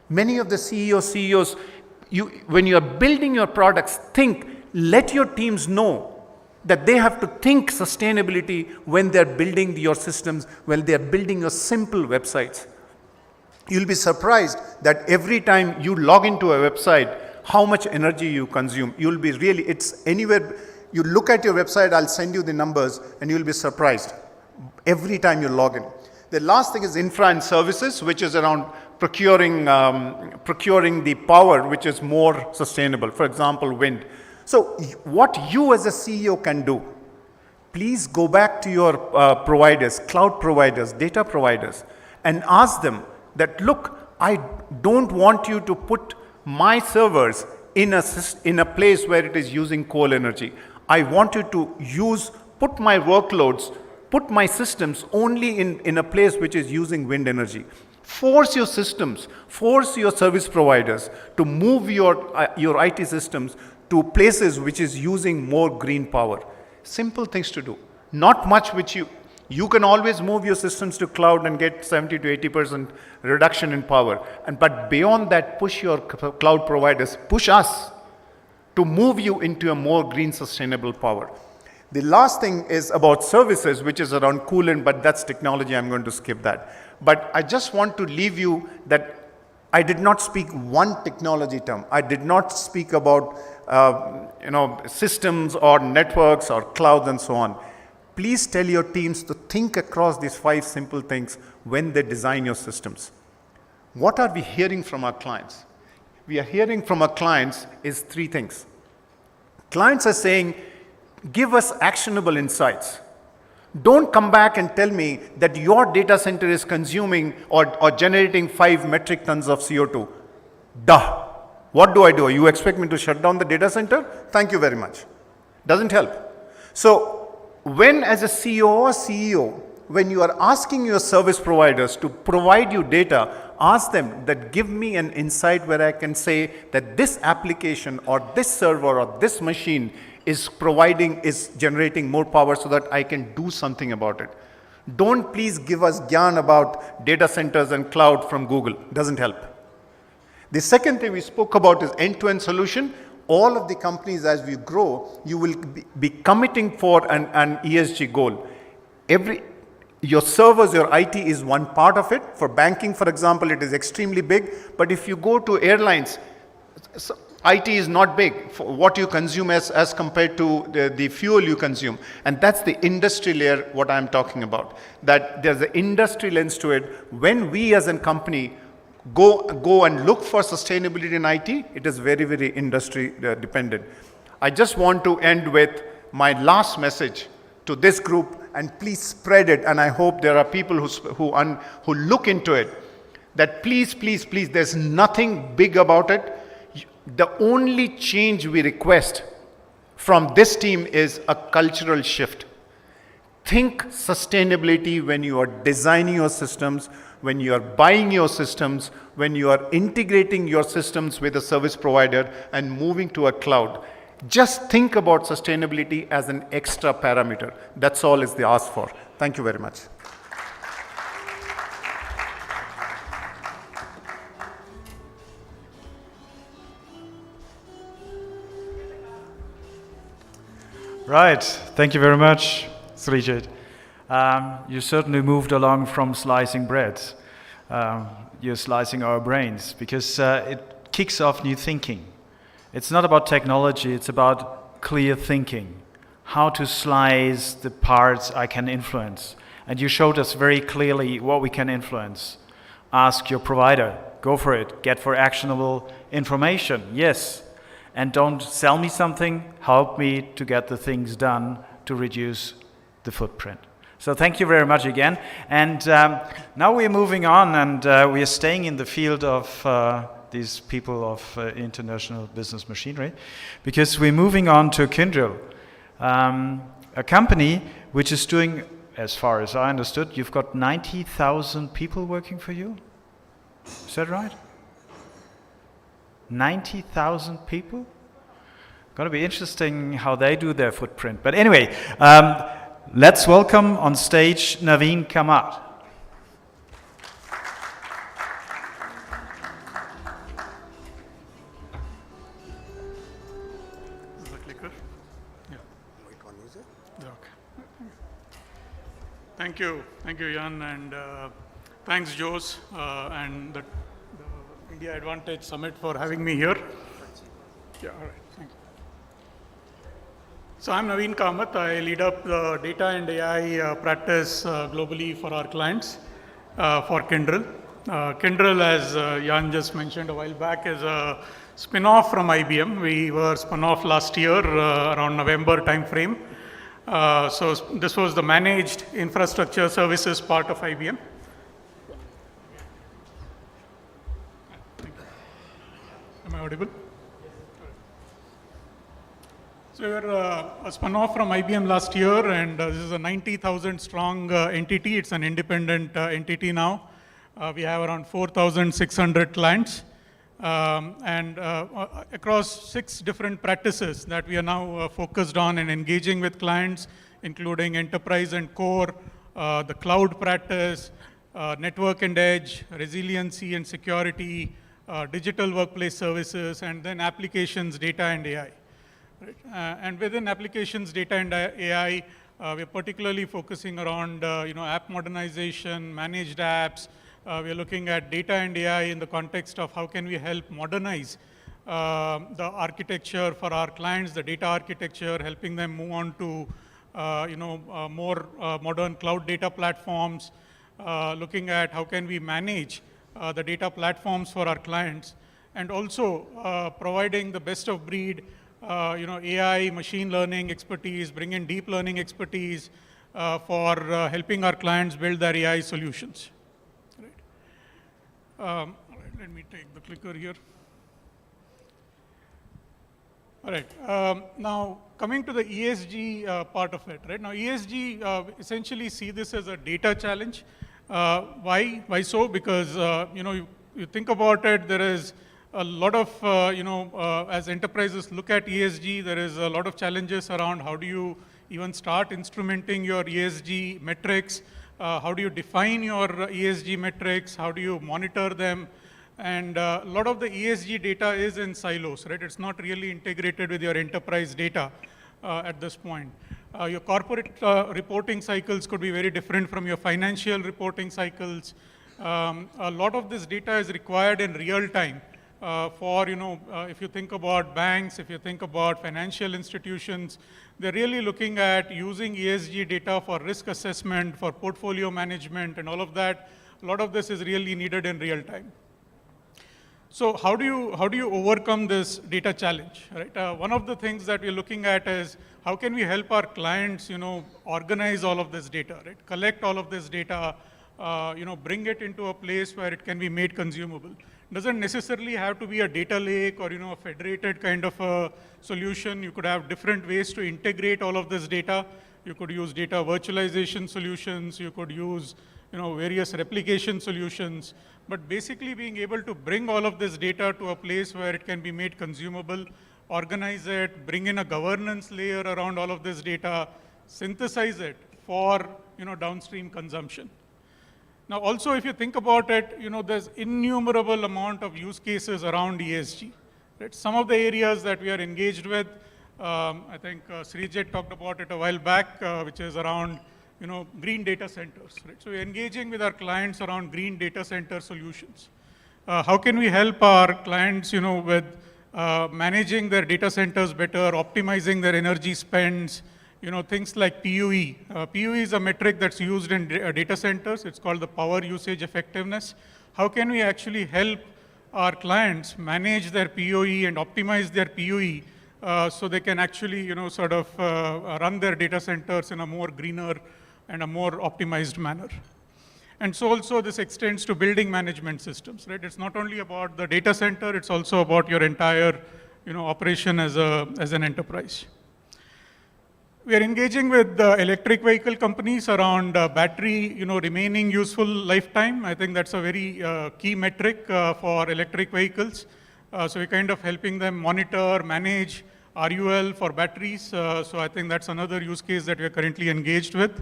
Many of the CEOs, when you are building your products, let your teams know that they have to think sustainability when they're building your systems, when they're building your simple websites. You'll be surprised that every time you log into a website, how much energy you consume. You'll be really, it's anywhere, you look at your website, I'll send you the numbers, and you'll be surprised every time you log in. The last thing is infra and services, which is around procuring the power, which is more sustainable. For example, wind. So what you as a CEO can do, please go back to your providers, cloud providers, data providers, and ask them that, look, I don't want you to put my servers in a place where it is using coal energy. I want you to put my workloads, put my systems only in a place which is using wind energy. Force your systems, force your service providers to move your IT systems to places which is using more green power. Simple things to do. Not much which you can always move your systems to cloud and get 70 to 80% reduction in power. But beyond that, push your cloud providers, push us to move you into a more green sustainable power. The last thing is about services, which is around coolant, but that's technology, I'm going to skip that. But I just want to leave you that I did not speak one technology term. I did not speak about systems or networks or clouds and so on. Please tell your teams to think across these 5 simple things when they design your systems. What are we hearing from our clients? We are hearing from our clients is 3 things. Clients are saying, give us actionable insights. Don't come back and tell me that your data center is consuming or generating 5 metric tons of CO2. Duh. What do? You expect me to shut down the data center? Thank you very much. Doesn't help. So when as a CEO or CEO, when you are asking your service providers to provide you data, ask them that give me an insight where I can say that this application or this server or this machine is generating more power so that I can do something about it. Don't please give us gyan about data centers and cloud from Google. Doesn't help. The second thing we spoke about is end-to-end solution. All of the companies, as we grow, you will be committing for an ESG goal. Your servers, your IT is one part of it. For banking, for example, it is extremely big. But if you go to airlines, IT is not big for what you consume as compared to the fuel you consume. And that's the industry layer, what I'm talking about. That there's an industry lens to it. When we as a company go and look for sustainability in IT, it is very, very industry dependent. I just want to end with my last message to this group, and please spread it. And I hope there are people who look into it, that please, please, please, there's nothing big about it. The only change we request from this team is a cultural shift. Think sustainability when you are designing your systems, when you are buying your systems, when you are integrating your systems with a service provider and moving to a cloud. Just think about sustainability as an extra parameter. That's all is the ask for. Thank you very much. Right, thank you very much, Srijit. You certainly moved along from slicing bread. You're slicing our brains, because it kicks off new thinking. It's not about technology, it's about clear thinking. How to slice the parts I can influence. And you showed us very clearly what we can influence. Ask your provider, go for it, get for actionable information, yes. And don't sell me something, help me to get the things done to reduce the footprint. So thank you very much again. And now we're moving on, and we are staying in the field of these people of international business machinery, because we're moving on to Kyndryl, a company which is doing, as far as I understood, you've got 90,000 people working for you? Is that right? 90,000 people? Going to be interesting how they do their footprint. But anyway, let's welcome on stage Naveen Kamath. Is the clicker? Yeah. Okay. Thank you, Jan, and thanks, Jose, and the India Advantage Summit for having me here. Yeah, all right, thank you. So I'm Naveen Kamath. I lead up the data and AI practice globally for our clients for Kyndryl. Kyndryl, as Jan just mentioned a while back, is a spin-off from IBM. We were spun off last year around November timeframe. So this was the managed infrastructure services part of IBM. Am I audible? So we were spun off from IBM last year, and this is a 90,000 strong entity. It's an independent entity now. We have around 4,600 clients, and across 6 different practices that we are now focused on and engaging with clients, including enterprise and core, the cloud practice, network and edge, resiliency and security, digital workplace services, and then applications, data and AI. Right? And within applications, data and AI, we're particularly focusing around app modernization, managed apps. We're looking at data and AI in the context of how can we help modernize the architecture for our clients, the data architecture, helping them move on to more modern cloud data platforms, looking at how can we manage the data platforms for our clients, and also providing the best of breed AI, machine learning expertise, bring in deep learning expertise for helping our clients build their AI solutions. Right. All right, let me take the clicker here. All right, now coming to the ESG part of it, right? Now ESG, essentially see this as a data challenge. Why so? Because, you think about it, there is a lot of, as enterprises look at ESG, there is a lot of challenges around how do you even start instrumenting your ESG metrics, how do you define your ESG metrics, how do you monitor them, and a lot of the ESG data is in silos, right? It's not really integrated with your enterprise data at this point. Your corporate reporting cycles could be very different from your financial reporting cycles. A lot of this data is required in real time for, if you think about banks, if you think about financial institutions, they're really looking at using ESG data for risk assessment, for portfolio management, and all of that. A lot of this is really needed in real time. So how do you overcome this data challenge, right? One of the things that we're looking at is how can we help our clients, organize all of this data, right? Collect all of this data, bring it into a place where it can be made consumable. It doesn't necessarily have to be a data lake or, a federated kind of a solution. You could have different ways to integrate all of this data. You could use data virtualization solutions. You could use, various replication solutions. But basically being able to bring all of this data to a place where it can be made consumable, organize it, bring in a governance layer around all of this data, synthesize it for, downstream consumption. Now, also, if you think about it, there's innumerable amount of use cases around ESG. Right? Some of the areas that we are engaged with, I think Srijit talked about it a while back, which is around, green data centers. Right? So we're engaging with our clients around green data center solutions. How can we help our clients, with managing their data centers better, optimizing their energy spends, things like PUE. PUE is a metric that's used in data centers. It's called the power usage effectiveness. How can we actually help our clients manage their PUE and optimize their PUE so they can actually, run their data centers in a more greener and a more optimized manner? And so also this extends to building management systems, right? It's not only about the data center, it's also about your entire, operation as an enterprise. We are engaging with electric vehicle companies around battery, remaining useful lifetime. I think that's a very key metric for electric vehicles. So we're kind of helping them monitor, manage RUL for batteries. So I think that's another use case that we are currently engaged with.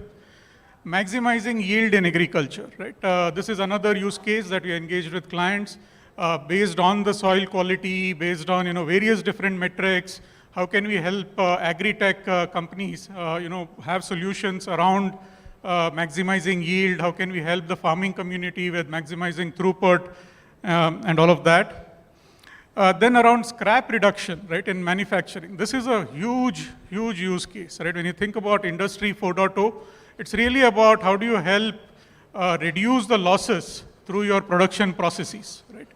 Maximizing yield in agriculture, right? This is another use case that we are engaged with clients based on the soil quality, based on, various different metrics. How can we help agri-tech companies, have solutions around maximizing yield? How can we help the farming community with maximizing throughput and all of that? Then around scrap reduction, right, in manufacturing. This is a huge, huge use case, right? When you think about Industry 4.0, it's really about how do you help reduce the losses through your production processes, right?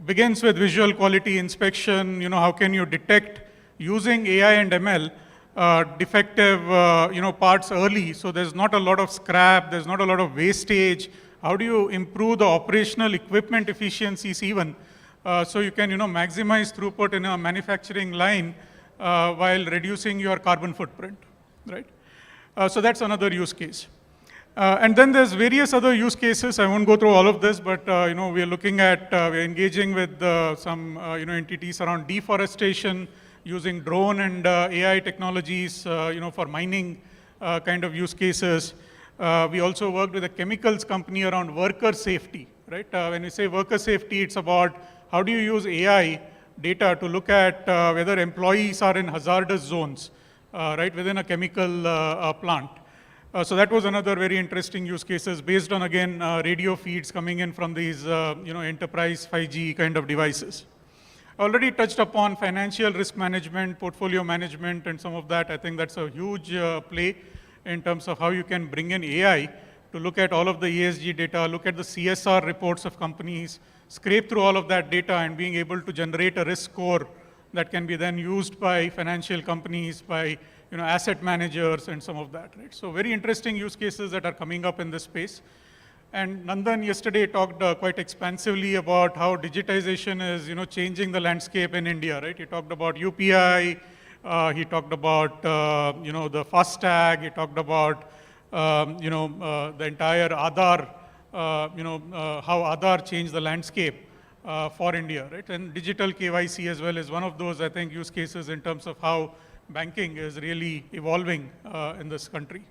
Begins with visual quality inspection. How can you detect using AI and ML defective parts early, so there's not a lot of scrap, there's not a lot of wastage. How do you improve the operational equipment efficiencies even so you can maximize throughput in a manufacturing line while reducing your carbon footprint, right? So that's another use case. And then there's various other use cases. I won't go through all of this, but we are looking at, we're engaging with some entities around deforestation, using drone and AI technologies, for mining kind of use cases. We also worked with a chemicals company around worker safety, right? When we say worker safety, it's about how do you use AI data to look at whether employees are in hazardous zones, right, within a chemical plant. So that was another very interesting use cases based on, again, radio feeds coming in from these, enterprise 5G kind of devices. I already touched upon financial risk management, portfolio management, and some of that. I think that's a huge play in terms of how you can bring in AI to look at all of the ESG data, look at the CSR reports of companies, scrape through all of that data and being able to generate a risk score that can be then used by financial companies, by asset managers and some of that, right? So very interesting use cases that are coming up in this space. And Nandan yesterday talked quite expansively about how digitization is, changing the landscape in India, right? He talked about UPI, he talked about, the FASTag, he talked about, the entire Aadhaar, how Aadhaar changed the landscape for India, right? And digital KYC as well is one of those, I think, use cases in terms of how banking is really evolving in this country.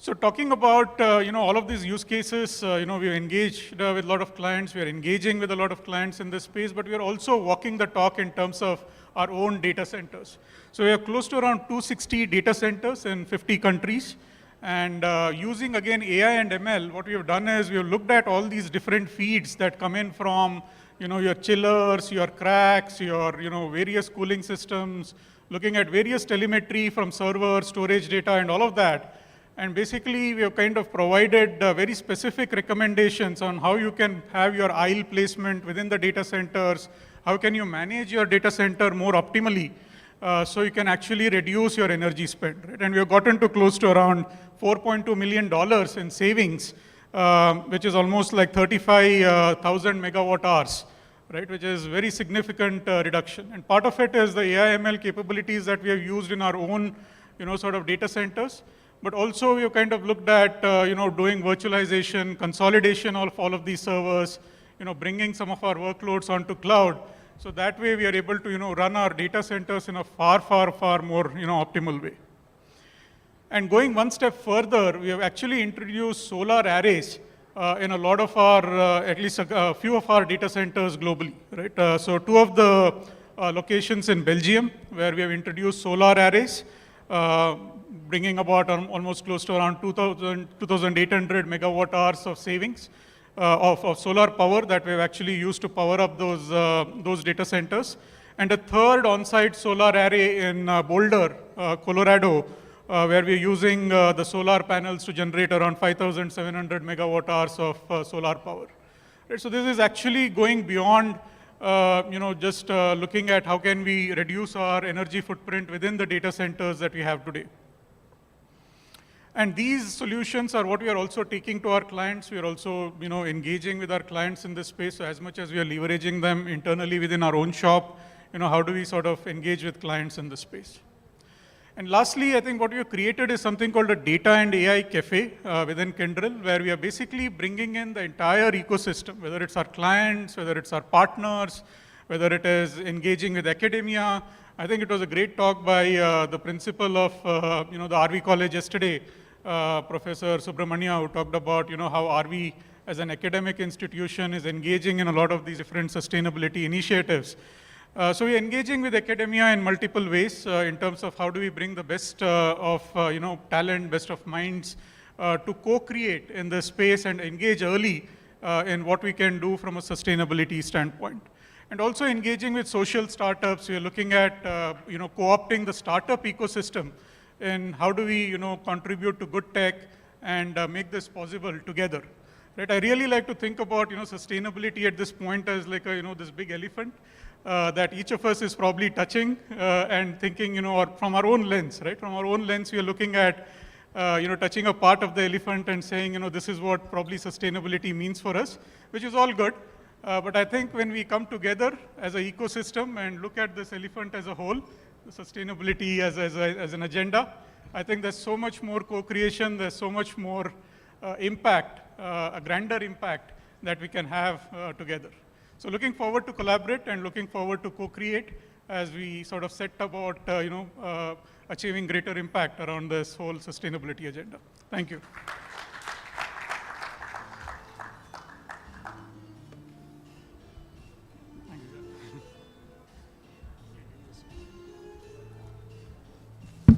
So talking about, all of these use cases, we're engaged with a lot of clients, we're engaging with a lot of clients in this space, but we're also walking the talk in terms of our own data centers. So we have close to around 260 data centers in 50 countries. And using again AI and ML, what we have done is we have looked at all these different feeds that come in from your chillers, your cracks, your various cooling systems, looking at various telemetry from server, storage data, and all of that. And basically, we have kind of provided very specific recommendations on how you can have your aisle placement within the data centers, how can you manage your data center more optimally, so you can actually reduce your energy spend. Right? And we have gotten to close to around $4.2 million in savings, which is almost like 35,000 megawatt hours, right? Which is very significant reduction. And part of it is the AI/ML capabilities that we have used in our own, sort of data centers. But also we have kind of looked at, doing virtualization, consolidation of all of these servers, bringing some of our workloads onto cloud. So that way we are able to, run our data centers in a far, far, far more, optimal way. And going one step further, we have actually introduced solar arrays in a lot of our, at least a few of our data centers globally, right? So 2 of the locations in Belgium, where we have introduced solar arrays, bringing about almost close to around 2,800 megawatt hours of savings of solar power that we've actually used to power up those data centers. And a third on-site solar array in Boulder, Colorado, where we're using the solar panels to generate around 5,700 megawatt hours of solar power. Right, so this is actually going beyond just looking at how can we reduce our energy footprint within the data centers that we have today. And these solutions are what we are also taking to our clients. We are also engaging with our clients in this space. So as much as we are leveraging them internally within our own shop, how do we sort of engage with clients in this space? And lastly, I think what we have created is something called a Data and AI Cafe within Kyndryl, where we are basically bringing in the entire ecosystem, whether it's our clients, whether it's our partners, whether it is engaging with academia. I think it was a great talk by the principal of the RV College yesterday, Professor Subramania, who talked about how RV as an academic institution is engaging in a lot of these different sustainability initiatives. So we're engaging with academia in multiple ways in terms of how do we bring the best of talent, best of minds to co-create in this space and engage early in what we can do from a sustainability standpoint. And also engaging with social startups. We are looking at co-opting the startup ecosystem and how do we contribute to good tech and make this possible together. Right? I really like to think about sustainability at this point as like this big elephant that each of us is probably touching and thinking or from our own lens, right? From our own lens, we are looking at touching a part of the elephant and saying this is what probably sustainability means for us, which is all good. But I think when we come together as an ecosystem and look at this elephant as a whole, sustainability as an agenda, I think there's so much more co-creation, there's so much more impact, a grander impact that we can have together. So looking forward to collaborate and looking forward to co-create as we sort of set about achieving greater impact around this whole sustainability agenda. Thank you.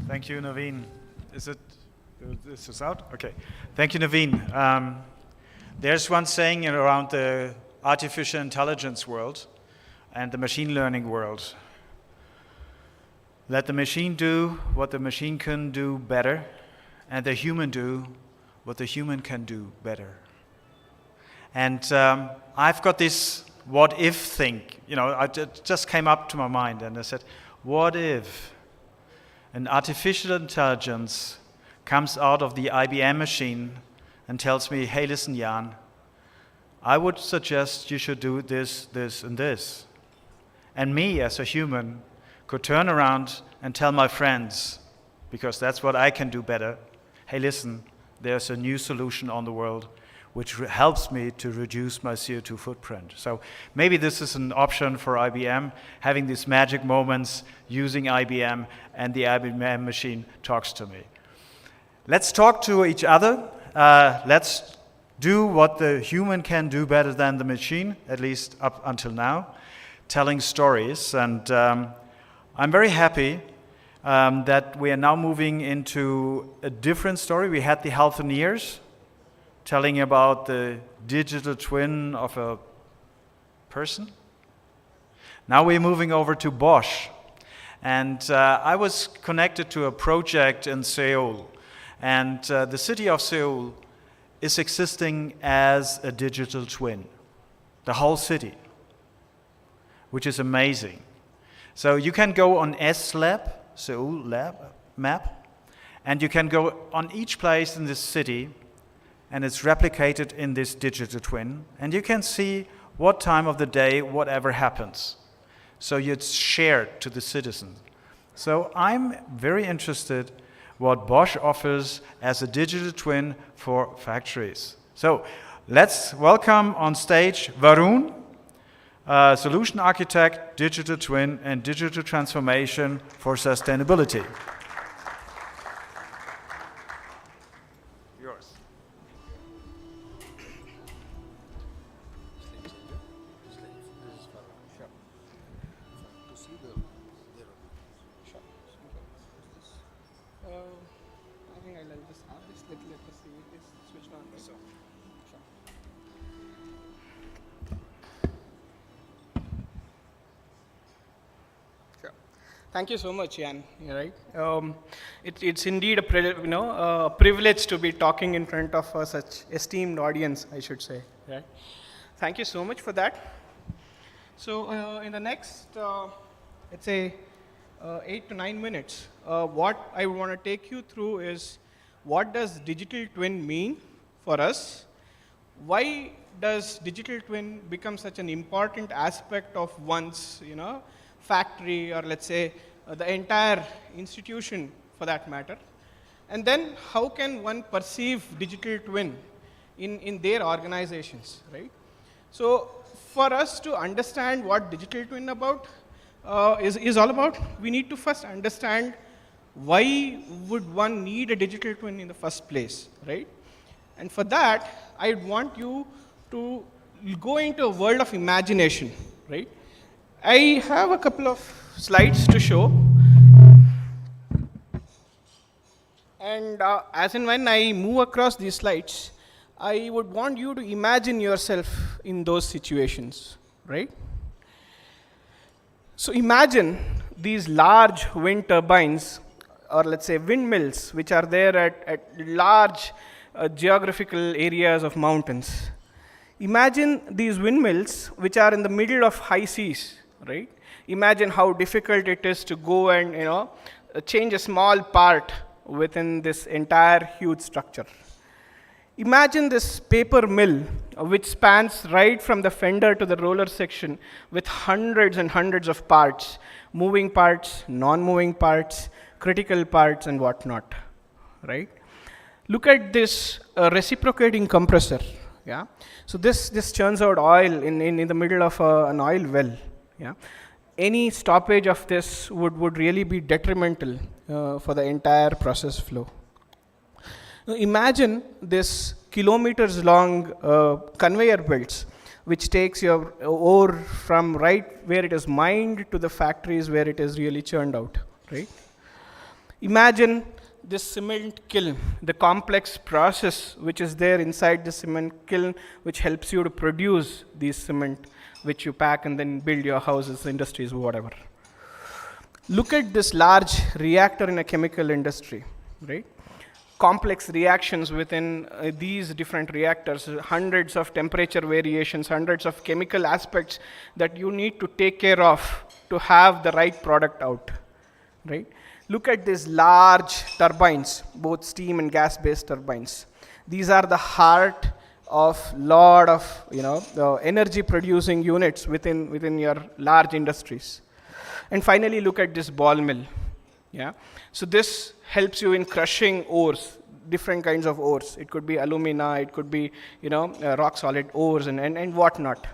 Thank you, Naveen. This is out? Okay. Thank you, Naveen. There's one saying around the artificial intelligence world and the machine learning world. Let the machine do what the machine can do better, and the human do what the human can do better. And I've got this what if thing, it just came up to my mind, and I said, what if an artificial intelligence comes out of the IBM machine and tells me, hey, listen, Jan, I would suggest you should do this, this, and this. And me, as a human, could turn around and tell my friends, because that's what I can do better, hey, listen, there's a new solution on the world which helps me to reduce my CO2 footprint. So maybe this is an option for IBM, having these magic moments using IBM, and the IBM machine talks to me. Let's talk to each other. Let's do what the human can do better than the machine, at least up until now, telling stories. And I'm very happy that we are now moving into a different story. We had the Healthineers telling about the digital twin of a person. Now we're moving over to Bosch. And I was connected to a project in Seoul. And the city of Seoul is existing as a digital twin. The whole city, which is amazing. So you can go on S-Lab, Seoul Lab map, and you can go on each place in this city, and it's replicated in this digital twin, and you can see what time of the day whatever happens. So it's shared to the citizens. So I'm very interested what Bosch offers as a digital twin for factories. So let's welcome on stage Varun, solution architect, digital twin, and digital transformation for sustainability. Yours. I think I'll just have this. Let us see if it's switched on. So, sure. Sure. Thank you so much, Jan. You're right. It's indeed a privilege to be talking in front of such esteemed audience, I should say. Right. Thank you so much for that. So in the next, let's say, 8 to 9 minutes, what I want to take you through is what does digital twin mean for us? Why does digital twin become such an important aspect of one's factory, or let's say the entire institution for that matter? And then how can one perceive digital twin in their organizations, right? So for us to understand what digital twin is all about, we need to first understand why would one need a digital twin in the first place, right? And for that, I want you to go into a world of imagination, right? I have a couple of slides to show. And as and when I move across these slides, I would want you to imagine yourself in those situations, right? So imagine these large wind turbines, or let's say windmills, which are there at large geographical areas of mountains. Imagine these windmills which are in the middle of high seas, right? Imagine how difficult it is to go and change a small part within this entire huge structure. Imagine this paper mill which spans right from the fender to the roller section with hundreds and hundreds of parts, moving parts, non-moving parts, critical parts, and whatnot, right? Look at this reciprocating compressor. Yeah. So this churns out oil in the middle of an oil well. Yeah. Any stoppage of this would really be detrimental for the entire process flow. Now imagine this kilometers long conveyor belts which takes your ore from right where it is mined to the factories where it is really churned out, right? Imagine this cement kiln, the complex process which is there inside the cement kiln which helps you to produce these cement which you pack and then build your houses, industries, whatever. Look at this large reactor in a chemical industry, right? Complex reactions within these different reactors, hundreds of temperature variations, hundreds of chemical aspects that you need to take care of to have the right product out, right? Look at these large turbines, both steam and gas-based turbines. These are the heart of lot of the energy-producing units within your large industries. And finally, look at this ball mill. Yeah. So this helps you in crushing ores, different kinds of ores. It could be alumina, it could be rock solid ores and whatnot.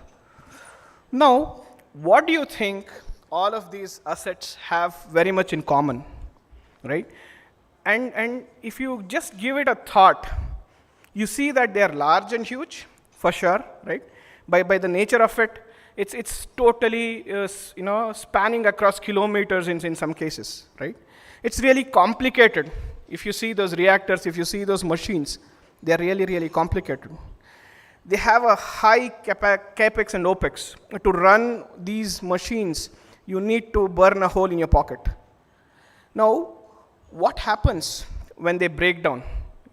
Now, what do you think all of these assets have very much in common, right? And if you just give it a thought, you see that they are large and huge, for sure, right? By the nature of it, it's totally spanning across kilometers in some cases, right? It's really complicated. If you see those reactors, if you see those machines, they're really, really complicated. They have a high capex and opex. To run these machines, you need to burn a hole in your pocket. Now, what happens when they break down?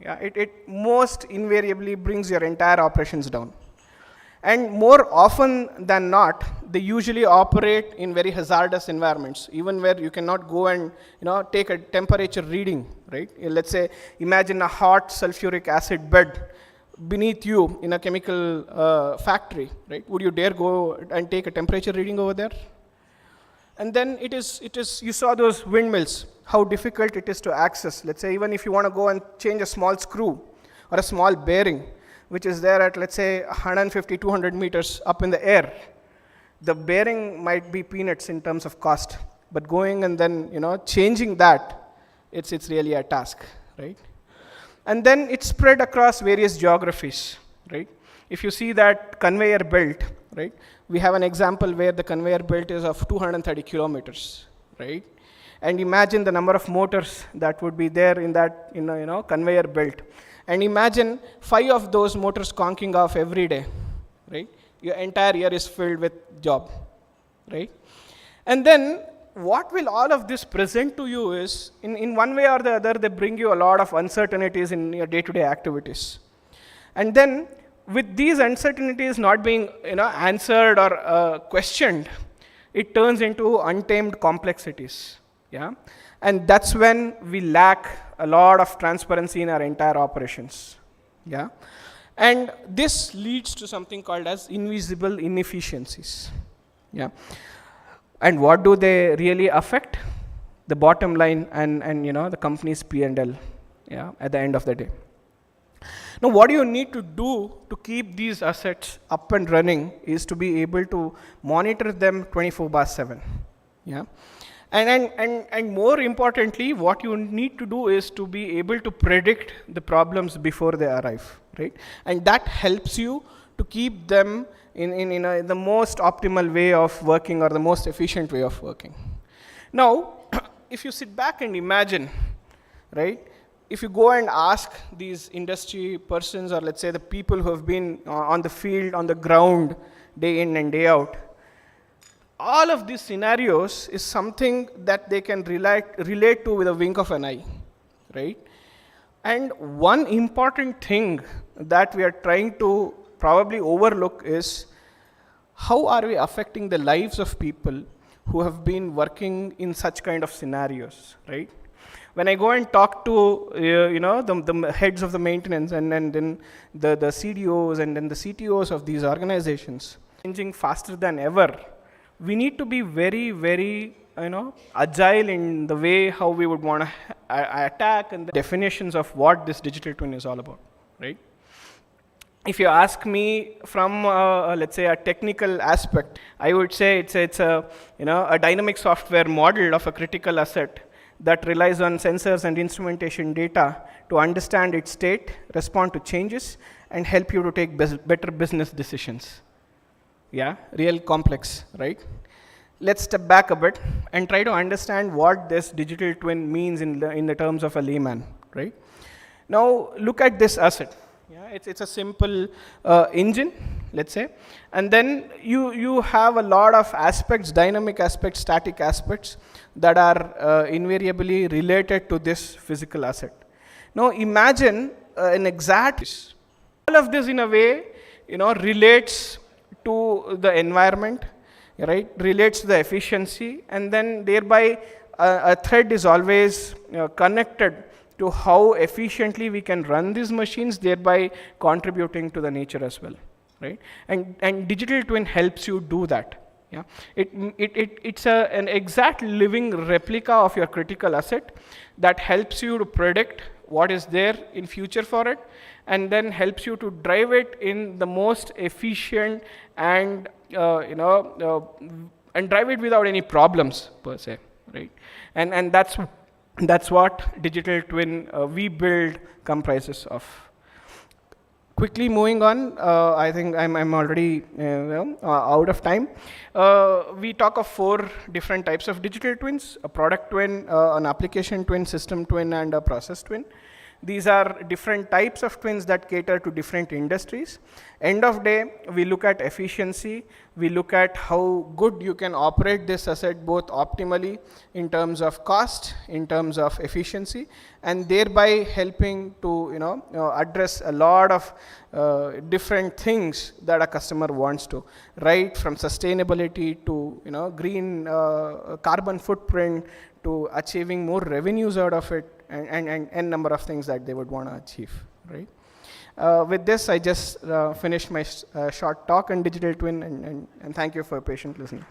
Yeah, it most invariably brings your entire operations down. And more often than not, they usually operate in very hazardous environments, even where you cannot go and take a temperature reading, right? Let's say, imagine a hot sulfuric acid bed beneath you in a chemical factory, right? Would you dare go and take a temperature reading over there? And then it is, you saw those windmills, how difficult it is to access. Let's say even if you want to go and change a small screw or a small bearing, which is there at, let's say, 150, 200 meters up in the air, the bearing might be peanuts in terms of cost. But going and then, changing that, it's really a task, right? And then it's spread across various geographies, right? If you see that conveyor belt, right? We have an example where the conveyor belt is of 230 kilometers, right? And imagine the number of motors that would be there in that conveyor belt. And imagine 5 of those motors conking off every day, right? Your entire year is filled with job, right? And then what will all of this present to you is, in one way or the other, they bring you a lot of uncertainties in your day-to-day activities. And then with these uncertainties not being answered or questioned, it turns into untamed complexities. Yeah? And that's when we lack a lot of transparency in our entire operations. Yeah? And this leads to something called as invisible inefficiencies. Yeah? And what do they really affect? The bottom line and the company's P&L, yeah, at the end of the day. Now, what you need to do to keep these assets up and running is to be able to monitor them 24/7. Yeah? And more importantly, what you need to do is to be able to predict the problems before they arrive, right? And that helps you to keep them in the most optimal way of working or the most efficient way of working. Now, if you sit back and imagine, right? If you go and ask these industry persons, or let's say the people who have been on the field, on the ground, day in and day out, all of these scenarios is something that they can relate to with a wink of an eye, right? And one important thing that we are trying to probably overlook is how are we affecting the lives of people who have been working in such kind of scenarios, right? When I go and talk to the heads of the maintenance and then the CDOs and then the CTOs of these organizations, changing faster than ever, we need to be very, very agile in the way how we would want to attack and the definitions of what this digital twin is all about, right? If you ask me from, let's say, a technical aspect, I would say it's a dynamic software model of a critical asset that relies on sensors and instrumentation data to understand its state, respond to changes, and help you to take better business decisions. Yeah, real complex, right? Let's step back a bit and try to understand what this digital twin means in the terms of a layman, right? Now, look at this asset. Yeah, it's a simple engine, let's say, and then you have a lot of aspects, dynamic aspects, static aspects that are invariably related to this physical asset. Now imagine an exact, all of this in a way, relates to the environment, right? Relates to the efficiency, and then thereby a thread is always connected to how efficiently we can run these machines, thereby contributing to the nature as well, right? And digital twin helps you do that. Yeah, it's an exact living replica of your critical asset that helps you to predict what is there in future for it, and then helps you to drive it in the most efficient and and drive it without any problems per se, right? And that's what digital twin we build comprises of. Quickly moving on, I think I'm already out of time. We talk of 4 different types of digital twins: a product twin, an application twin, system twin, and a process twin. These are different types of twins that cater to different industries. End of day, we look at efficiency. We look at how good you can operate this asset both optimally in terms of cost, in terms of efficiency, and thereby helping to address a lot of different things that a customer wants to, right from sustainability to green carbon footprint to achieving more revenues out of it, and number of things that they would want to achieve, right? With this, I just finished my short talk on digital twin, and thank you for patient listening.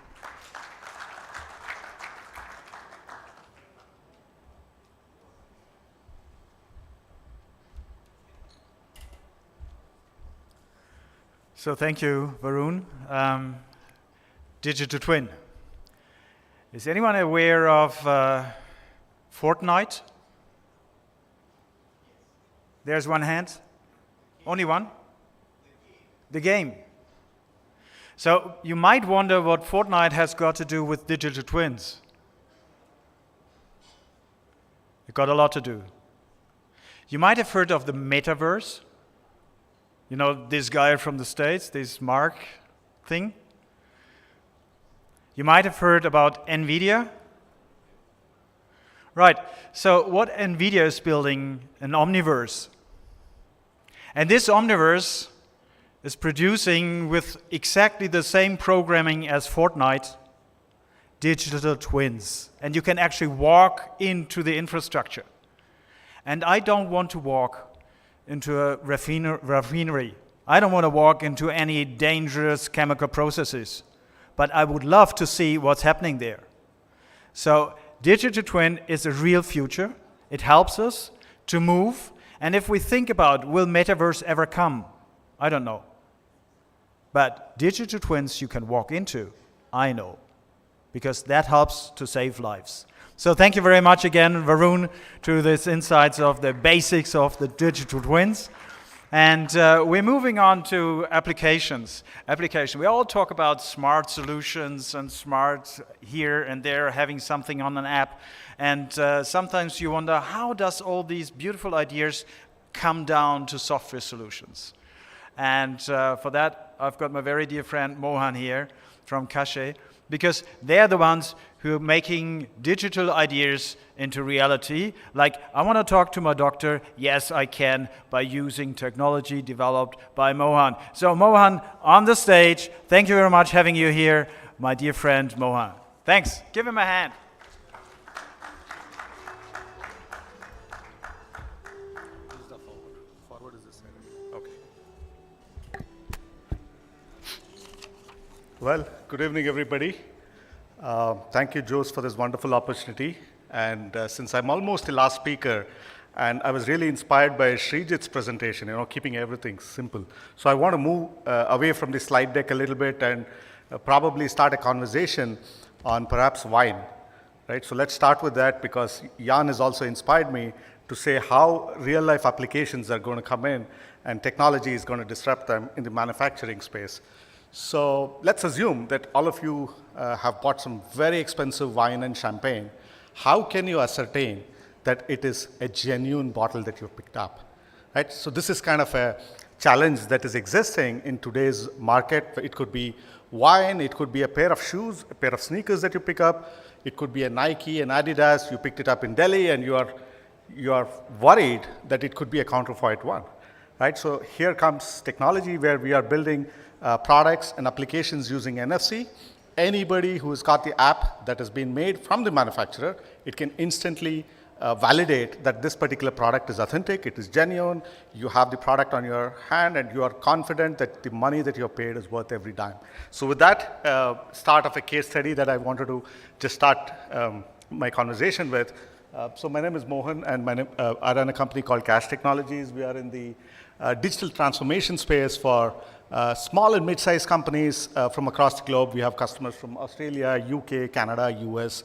So thank you, Varun. Digital twin. Is anyone aware of Fortnite? There's one hand. Only one? The game. So you might wonder what Fortnite has got to do with digital twins. It got a lot to do. You might have heard of the metaverse. You know, this guy from the States, this Mark thing. You might have heard about NVIDIA. Right, so what NVIDIA is building, an omniverse. And this omniverse is producing with exactly the same programming as Fortnite, digital twins. And you can actually walk into the infrastructure. And I don't want to walk into a refinery. I don't want to walk into any dangerous chemical processes. But I would love to see what's happening there. So digital twin is a real future. It helps us to move. And if we think about, will metaverse ever come? I don't know. But digital twins you can walk into, I know. Because that helps to save lives. So thank you very much again, Varun, to these insights of the basics of the digital twins. And we're moving on to applications. We all talk about smart solutions and smart here and there, having something on an app. And sometimes you wonder, how does all these beautiful ideas come down to software solutions? And for that, I've got my very dear friend Mohan here from Kashay, because they're the ones who are making digital ideas into reality. Like, I want to talk to my doctor. Yes, I can, by using technology developed by Mohan. So Mohan, on the stage, thank you very much for having you here, my dear friend Mohan. Thanks. Give him a hand. Forward is this side. Okay. Well, good evening, everybody. Thank you, Jose, for this wonderful opportunity. And since I'm almost the last speaker, and I was really inspired by Srijit's presentation, keeping everything simple. So I want to move away from the slide deck a little bit and probably start a conversation on perhaps wine, right? So let's start with that, because Jan has also inspired me to say how real-life applications are going to come in and technology is going to disrupt them in the manufacturing space. So let's assume that all of you have bought some very expensive wine and champagne. How can you ascertain that it is a genuine bottle that you've picked up, right? So this is kind of a challenge that is existing in today's market. It could be wine, it could be a pair of shoes, a pair of sneakers that you pick up. It could be a Nike, an Adidas, you picked it up in Delhi and you are worried that it could be a counterfeit one, right? So here comes technology where we are building products and applications using NFC. Anybody who has got the app that has been made from the manufacturer, it can instantly validate that this particular product is authentic, it is genuine, you have the product on your hand, and you are confident that the money that you have paid is worth every dime. So with that start of a case study that I wanted to just start my conversation with. So my name is Mohan, and I run a company called Cash Technologies. We are in the digital transformation space for small and mid-sized companies from across the globe. We have customers from Australia, UK, Canada, US,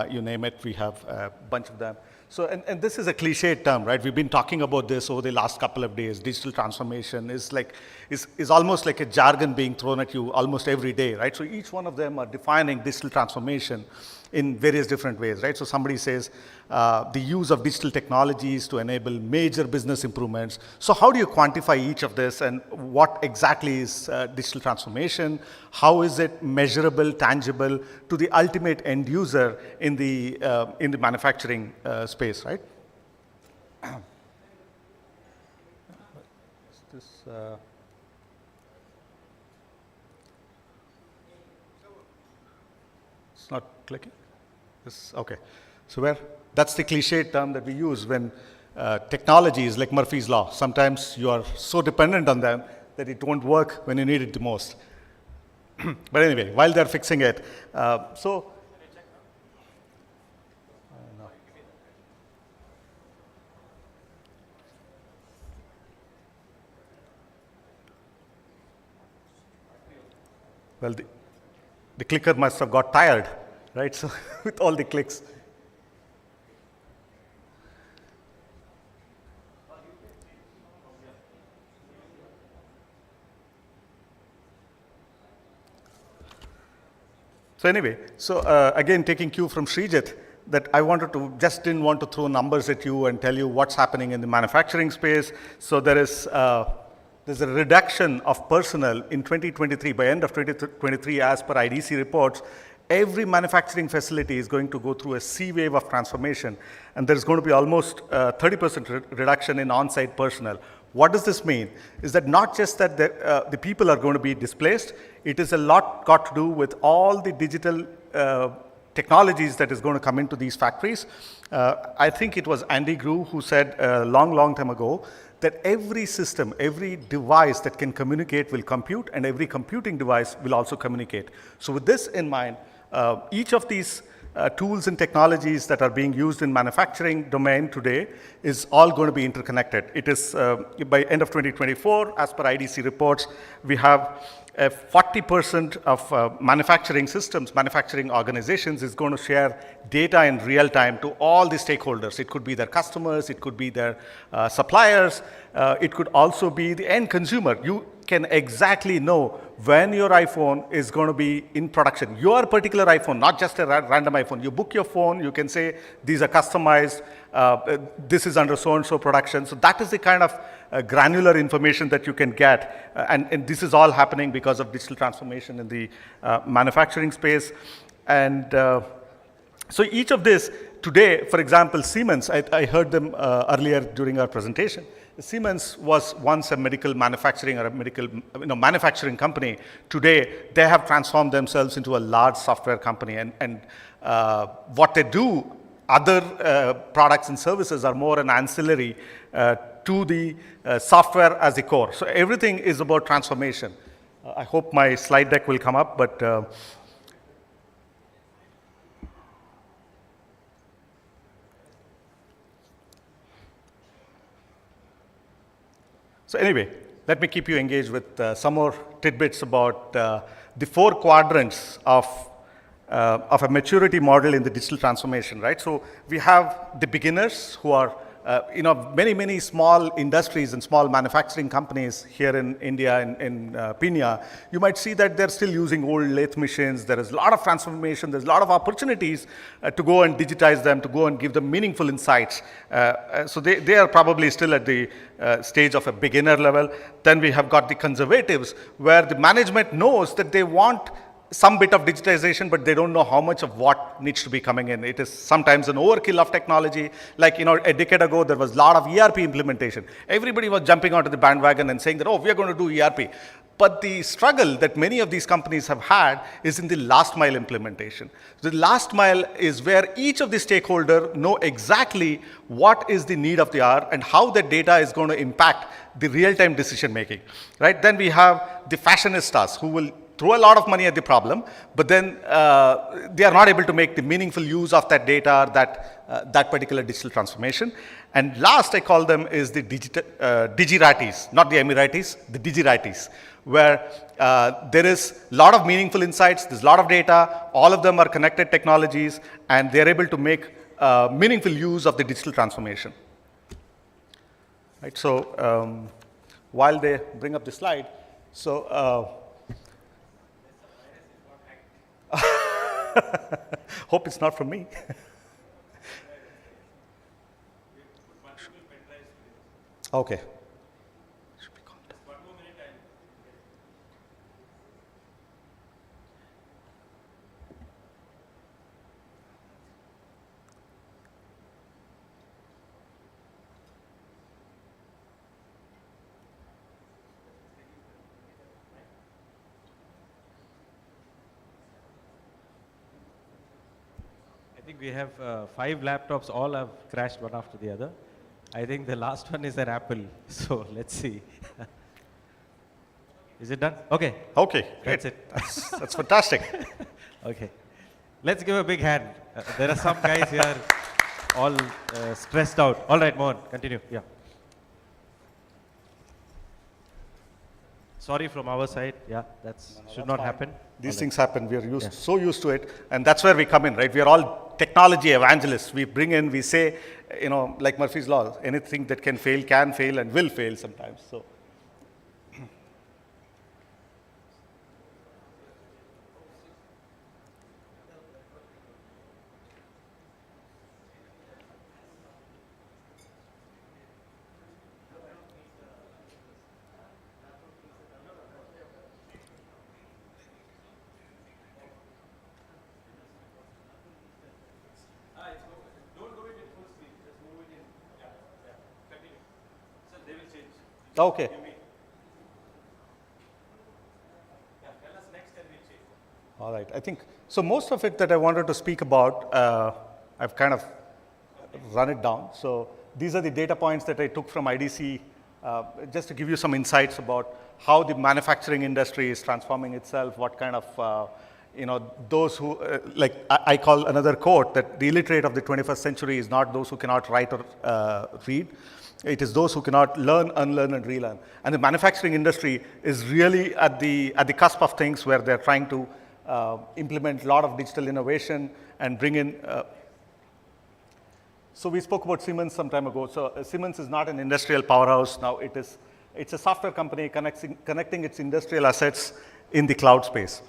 you name it, we have a bunch of them. So, and this is a cliched term, right? We've been talking about this over the last couple of days. Digital transformation is almost like a jargon being thrown at you almost every day, right? So each one of them are defining digital transformation in various different ways, right? So somebody says the use of digital technologies to enable major business improvements. So how do you quantify each of this, and what exactly is digital transformation? How is it measurable, tangible to the ultimate end user in the manufacturing space, right? It's not clicking. Okay. So that's the cliche term that we use when technology is like Murphy's Law. Sometimes you are so dependent on them that it won't work when you need it the most. But anyway, while they're fixing it, so well, the clicker must have got tired, right? So with all the clicks. So anyway, again, taking cue from Srijit, that I didn't want to throw numbers at you and tell you what's happening in the manufacturing space. So there's a reduction of personnel in 2023. By end of 2023, as per IDC reports, every manufacturing facility is going to go through a sea wave of transformation, and there's going to be almost 30% reduction in on-site personnel. What does this mean? Is that not just that the people are going to be displaced, it is a lot got to do with all the digital technologies that is going to come into these factories. I think it was Andy Grove who said a long time ago that every system, every device that can communicate will compute, and every computing device will also communicate. So with this in mind, each of these tools and technologies that are being used in manufacturing domain today is all going to be interconnected. It is, by end of 2024, as per IDC reports, we have 40% of manufacturing systems, manufacturing organizations is going to share data in real time to all the stakeholders. It could be their customers, it could be their suppliers, it could also be the end consumer. You can exactly know when your iPhone is going to be in production. Your particular iPhone, not just a random iPhone. You book your phone, you can say, these are customized, this is under so-and-so production. So that is the kind of granular information that you can get. And this is all happening because of digital transformation in the manufacturing space. And so each of this, today, for example, Siemens, I heard them earlier during our presentation. Siemens was once a medical manufacturing or a medical manufacturing company. Today, they have transformed themselves into a large software company. And what they do, other products and services are more an ancillary to the software as the core. So everything is about transformation. I hope my slide deck will come up, but so anyway, let me keep you engaged with some more tidbits about the 4 quadrants of a maturity model in the digital transformation, right? So we have the beginners who are, many small industries and small manufacturing companies here in India, in Pune. You might see that they're still using old lathe machines. There is a lot of transformation. There's a lot of opportunities to go and digitize them, to go and give them meaningful insights. So they are probably still at the stage of a beginner level. Then we have got the conservatives, where the management knows that they want some bit of digitization, but they don't know how much of what needs to be coming in. It is sometimes an overkill of technology. Like, a decade ago, there was a lot of ERP implementation. Everybody was jumping onto the bandwagon and saying that, oh, we are going to do ERP. But the struggle that many of these companies have had is in the last mile implementation. The last mile is where each of the stakeholders know exactly what is the need of the hour and how the data is going to impact the real-time decision making, right? Then we have the fashionistas who will throw a lot of money at the problem, but then they are not able to make the meaningful use of that data, that particular digital transformation. And last, I call them is the digiratis, not the Emiratis, the digiratis, where there is a lot of meaningful insights, there's a lot of data, all of them are connected technologies, and they're able to make meaningful use of the digital transformation. Right, so while they bring up the slide, so hope it's not from me. Okay. I think we have 5 laptops, all have crashed one after the other. I think the last one is an Apple, so let's see. Is it done? Okay. Okay, That's great. it. That's fantastic. Okay. Let's give a big hand. There are some guys here all stressed out. All right, Mohan, continue. Yeah. Sorry from our side. Yeah, that's should not happen. These All things right. happen. We are Yeah. so used to it, and that's where we come in, right? We are all technology evangelists. We bring in, we say, like Murphy's Law, anything that can fail, and will fail sometimes. So. Okay. All right. I think so. Most of it that I wanted to speak about, I've kind of run it down. So these are the data points that I took from IDC, just to give you some insights about how the manufacturing industry is transforming itself. What kind of those who I call another quote that the illiterate of the 21st century is not those who cannot write or read. It is those who cannot learn, unlearn, and relearn. And the manufacturing industry is really at the cusp of things where they're trying to implement a lot of digital innovation and bring in. So we spoke about Siemens some time ago. So Siemens is not an industrial powerhouse now. It's a software company connecting its industrial assets in the cloud space.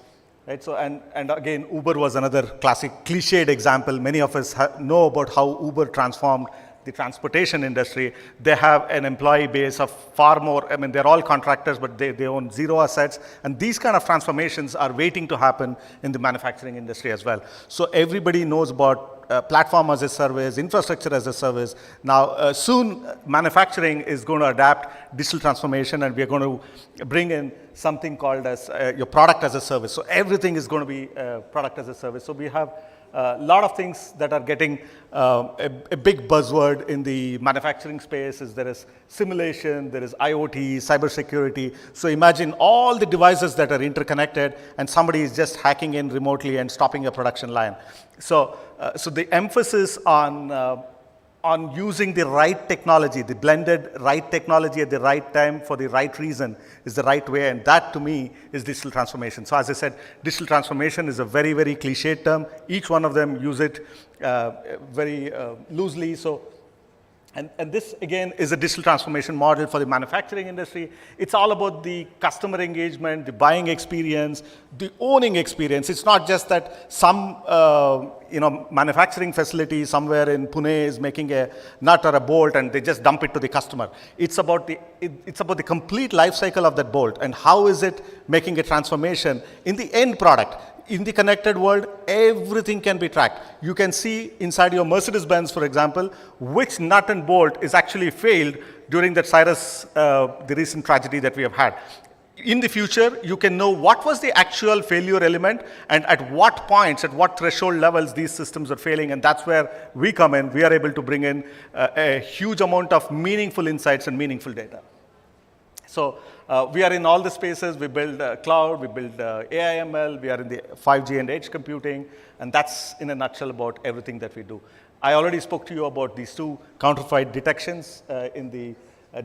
Right? So and again, Uber was another classic cliched example. Many of us know about how Uber transformed the transportation industry. They have an employee base of far more, I mean, they're all contractors, but they own 0 assets. And these kind of transformations are waiting to happen in the manufacturing industry as well. So everybody knows about platform as a service, infrastructure as a service. Now, soon manufacturing is going to adapt digital transformation, and we're going to bring in something called as your product as a service. So everything is going to be product as a service. So we have a lot of things that are getting a big buzzword in the manufacturing space. There is simulation, there is IoT, cybersecurity. So imagine all the devices that are interconnected, and somebody is just hacking in remotely and stopping a production line. So the emphasis on using the right technology, the blended right technology at the right time for the right reason is the right way, and that to me is digital transformation. So as I said, digital transformation is a very, very cliched term. Each one of them use it very loosely. So, and this again is a digital transformation model for the manufacturing industry. It's all about the customer engagement, the buying experience, the owning experience. It's not just that some manufacturing facility somewhere in Pune is making a nut or a bolt and they just dump it to the customer. It's about the complete life cycle of that bolt, and how is it making a transformation in the end product. In the connected world, everything can be tracked. You can see inside your Mercedes-Benz, for example, which nut and bolt is actually failed during that Cyrus, the recent tragedy that we have had. In the future, you can know what was the actual failure element and at what points, at what threshold levels these systems are failing, and that's where we come in. We are able to bring in a huge amount of meaningful insights and meaningful data. So we are in all the spaces. We build cloud, we build AI, ML, we are in the 5G and edge computing, and that's in a nutshell about everything that we do. I already spoke to you about these 2 counterfeit detections in the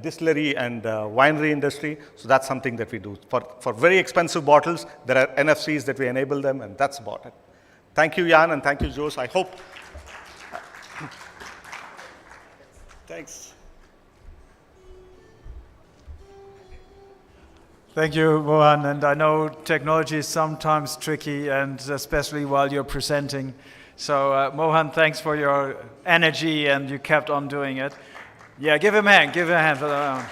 distillery and winery industry. So that's something that we do. For very expensive bottles, there are NFCs that we enable them, and that's about it. Thank you, Jan, and thank you, Jose. I hope. Thanks. Thank you, Mohan. And I know technology is sometimes tricky, and especially while you're presenting. So, Mohan, thanks for your energy, and you kept on doing it. Yeah, give him a hand. Give him a hand for that.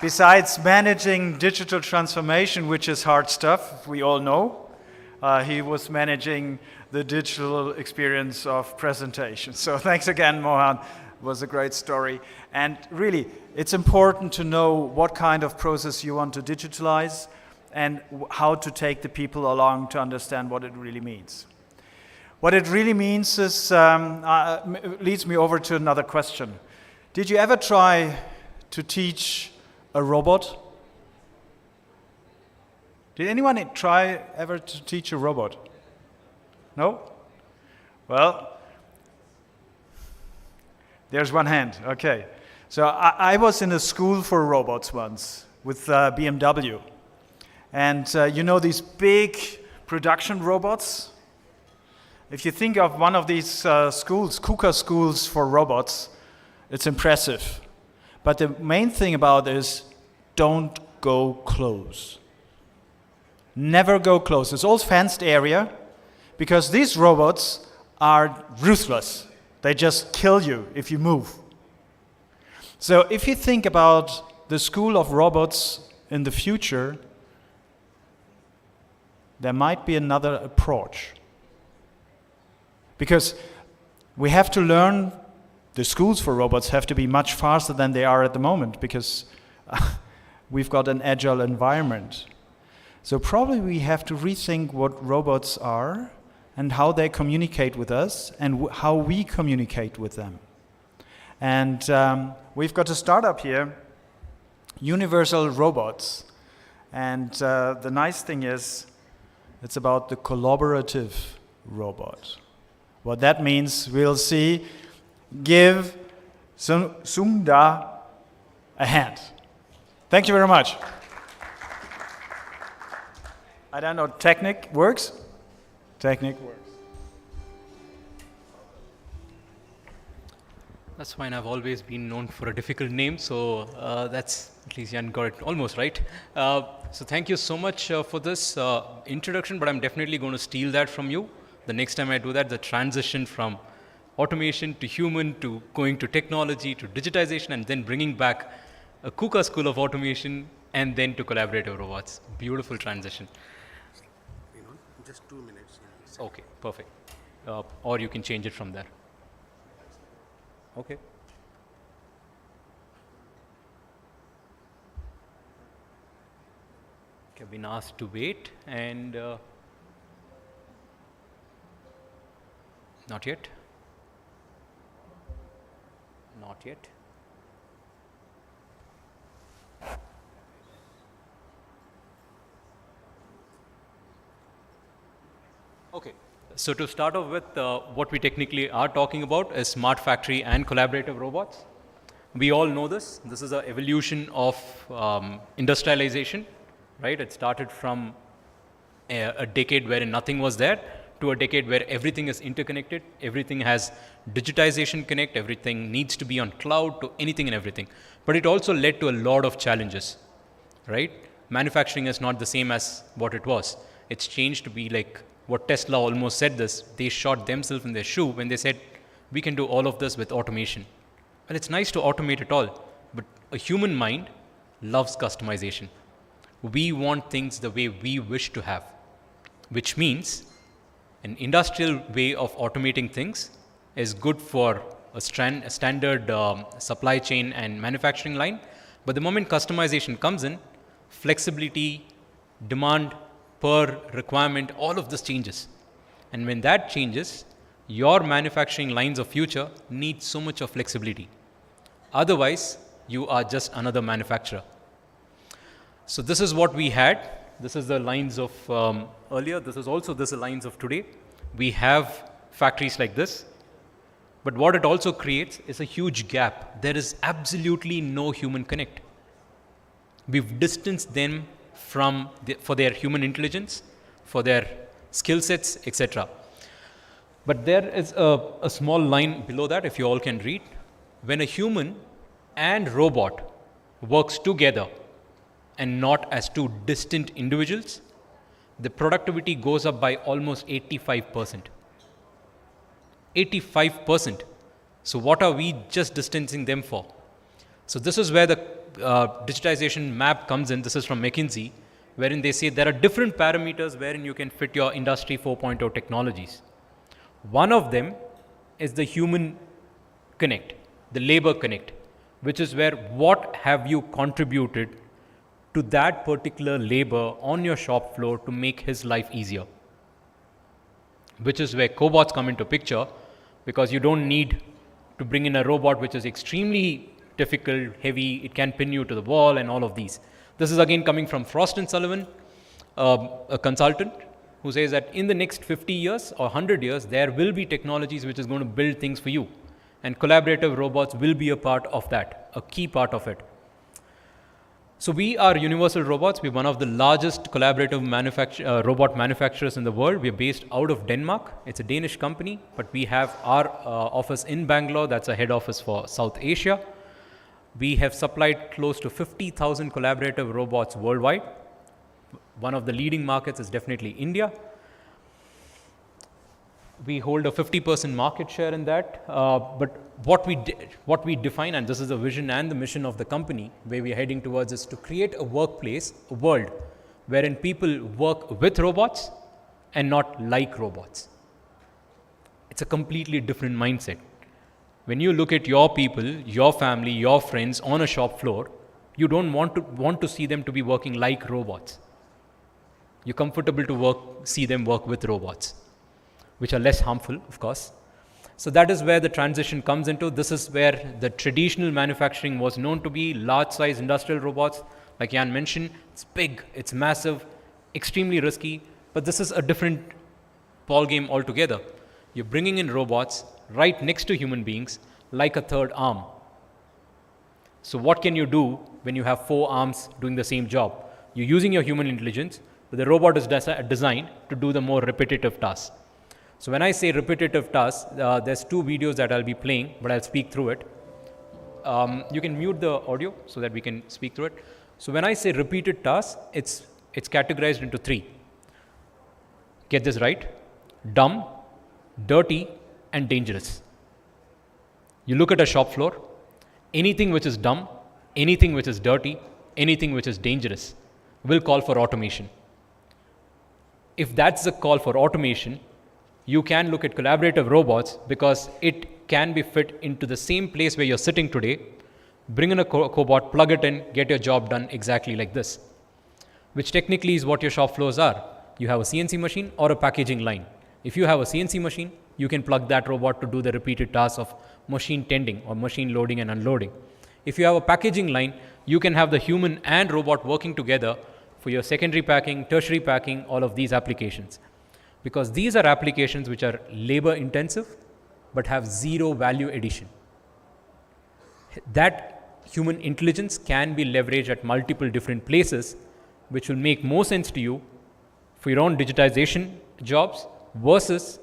Besides managing digital transformation, which is hard stuff, we all know, he was managing the digital experience of presentation. So thanks again, Mohan. It was a great story. And really, it's important to know what kind of process you want to digitalize and how to take the people along to understand what it really means. What it really means is, leads me over to another question. Did you ever try to teach a robot? Did anyone try ever to teach a robot? No? Well, there's one hand. Okay. So I was in a school for robots once with BMW. And you know these big production robots? If you think of one of these schools, KUKA schools for robots, it's impressive. But the main thing about it is don't go close. Never go close. It's all fenced area because these robots are ruthless. They just kill you if you move. So if you think about the school of robots in the future, there might be another approach. Because we have to learn, the schools for robots have to be much faster than they are at the moment because we've got an agile environment. So probably we have to rethink what robots are and how they communicate with us and how we communicate with them. And we've got a startup here, Universal Robots. And the nice thing is, it's about the collaborative robot. What that means, we'll see. Give Sungda a hand. Thank you very much. I don't know, Technic works? Technic works. That's fine. I've always been known for a difficult name, so that's at least Jan got it almost right. So thank you so much for this introduction, but I'm definitely going to steal that from you. The next time I do that, the transition from automation to human to going to technology to digitization and then bringing back a KUKA school of automation and then to collaborative robots. Beautiful transition. Just 2 minutes. Okay, perfect. Or you can change it from there. Okay. I've been asked to wait and not yet. Not yet. Okay. So to start off with, what we technically are talking about is smart factory and collaborative robots. We all know this. This is an evolution of industrialization, right? It started from a decade wherein nothing was there to a decade where everything is interconnected, everything has digitization connect, everything needs to be on cloud, to anything and everything. But it also led to a lot of challenges, right? Manufacturing is not the same as what it was. It's changed to be like what Tesla almost said this. They shot themselves in their shoe when they said, we can do all of this with automation. Well, it's nice to automate it all, but a human mind loves customization. We want things the way we wish to have, which means an industrial way of automating things is good for a standard supply chain and manufacturing line. But the moment customization comes in, flexibility, demand per requirement, all of this changes. And when that changes, your manufacturing lines of future need so much of flexibility. Otherwise, you are just another manufacturer. So this is what we had. This is the lines of earlier. This is also the lines of today. We have factories like this. But what it also creates is a huge gap. There is absolutely no human connect. We've distanced them from for their human intelligence, for their skill sets, etc. But there is a small line below that, if you all can read. when a human and robot works together and not as two distant individuals, the productivity goes up by almost 85%. 85%. So what are we just distancing them for? So this is where the digitization map comes in. This is from McKinsey, wherein they say there are different parameters wherein you can fit your Industry 4.0 technologies. One of them is the human connect, the labor connect, which is where what have you contributed to that particular labor on your shop floor to make his life easier. Which is where cobots come into picture, because you don't need to bring in a robot which is extremely difficult, heavy, it can pin you to the wall and all of these. This is again coming from Frost & Sullivan, a consultant who says that in the next 50 years or 100 years, there will be technologies which is going to build things for you. And collaborative robots will be a part of that, a key part of it. So we are Universal Robots. We're one of the largest collaborative robot manufacturers in the world. We're based out of Denmark. It's a Danish company, but we have our office in Bangalore. That's a head office for South Asia. We have supplied close to 50,000 collaborative robots worldwide. One of the leading markets is definitely India. We hold a 50% market share in that, but what we define, and this is the vision and the mission of the company, where we are heading towards, is to create a workplace, a world, wherein people work with robots and not like robots. It's a completely different mindset. When you look at your people, your family, your friends on a shop floor, you don't want to see them to be working like robots. You're comfortable to see them work with robots, which are less harmful, of course. So that is where the transition comes into. This is where the traditional manufacturing was known to be large-size industrial robots. Like Jan mentioned, it's big, it's massive, extremely risky, but this is a different ball game altogether. You're bringing in robots right next to human beings like a third arm. So what can you do when you have 4 arms doing the same job? You're using your human intelligence, but the robot is designed to do the more repetitive tasks. So when I say repetitive tasks, there's 2 videos that I'll be playing, but I'll speak through it. You can mute the audio so that we can speak through it. So when I say repeated tasks, it's categorized into 3. Get this right: dumb, dirty, and dangerous. You look at a shop floor, anything which is dumb, anything which is dirty, anything which is dangerous will call for automation. If that's the call for automation, you can look at collaborative robots, because it can be fit into the same place where you're sitting today. Bring in a cobot, plug it in, get your job done exactly like this, which technically is what your shop floors are. You have a CNC machine or a packaging line. If you have a CNC machine, you can plug that robot to do the repeated tasks of machine tending or machine loading and unloading. If you have a packaging line, you can have the human and robot working together for your secondary packing, tertiary packing, all of these applications. Because these are applications which are labor intensive but have zero value addition. That human intelligence can be leveraged at multiple different places, which will make more sense to you for your own digitization jobs versus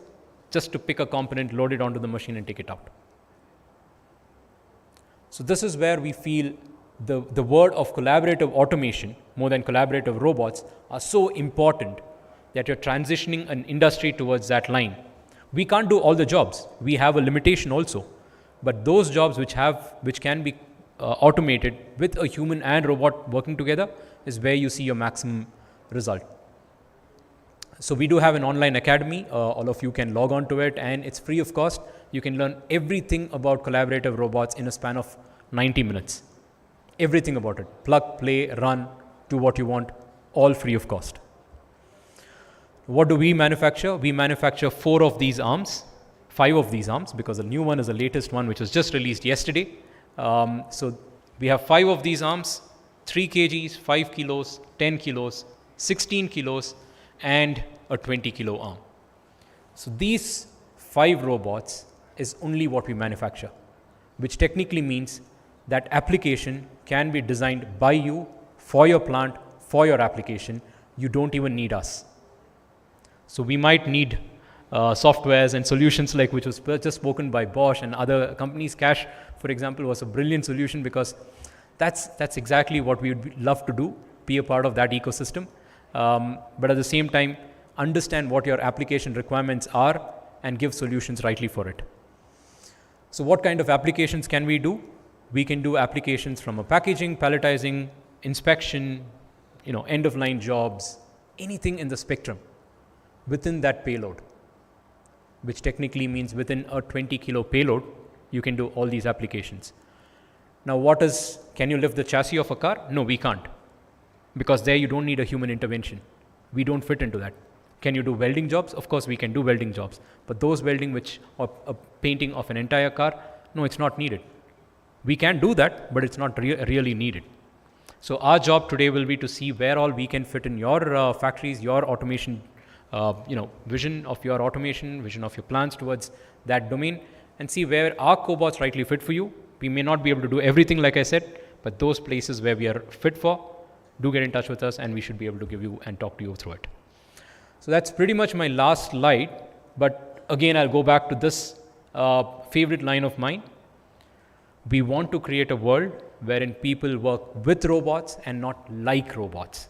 just to pick a component, load it onto the machine and take it out. So this is where we feel the word of collaborative automation, more than collaborative robots, are so important that you're transitioning an industry towards that line. We can't do all the jobs. We have a limitation also. But those jobs which can be automated with a human and robot working together is where you see your maximum result. So we do have an online academy. All of you can log on to it, and it's free of cost. You can learn everything about collaborative robots in a span of 90 minutes. Everything about it. Plug, play, run, do what you want, all free of cost. What do we manufacture? We manufacture 4 of these arms, 5 of these arms, because the new one is the latest one, which was just released yesterday. So we have 5 of these arms, 3 kgs, 5 kilos, 10 kilos, 16 kilos, and a 20 kilo arm. So these 5 robots is only what we manufacture, which technically means that application can be designed by you, for your plant, for your application. You don't even need us. So we might need softwares and solutions like which was just spoken by Bosch and other companies. Cash, for example, was a brilliant solution because that's exactly what we would love to do, be a part of that ecosystem. But at the same time, understand what your application requirements are and give solutions rightly for it. So what kind of applications can we do? We can do applications from a packaging, palletizing, inspection, end of line jobs, anything in the spectrum within that payload, which technically means within a 20 kilo payload, you can do all these applications. Now can you lift the chassis of a car? No, we can't. Because there you don't need a human intervention. We don't fit into that. Can you do welding jobs? Of course we can do welding jobs. But those welding or a painting of an entire car, no, it's not needed. We can do that, but it's not really needed. So our job today will be to see where all we can fit in your factories, your automation, vision of your automation, vision of your plans towards that domain, and see where our cobots rightly fit for you. We may not be able to do everything, like I said, but those places where we are fit for, do get in touch with us, and we should be able to give you and talk to you through it. So that's pretty much my last slide, but again, I'll go back to this favorite line of mine. We want to create a world wherein people work with robots and not like robots.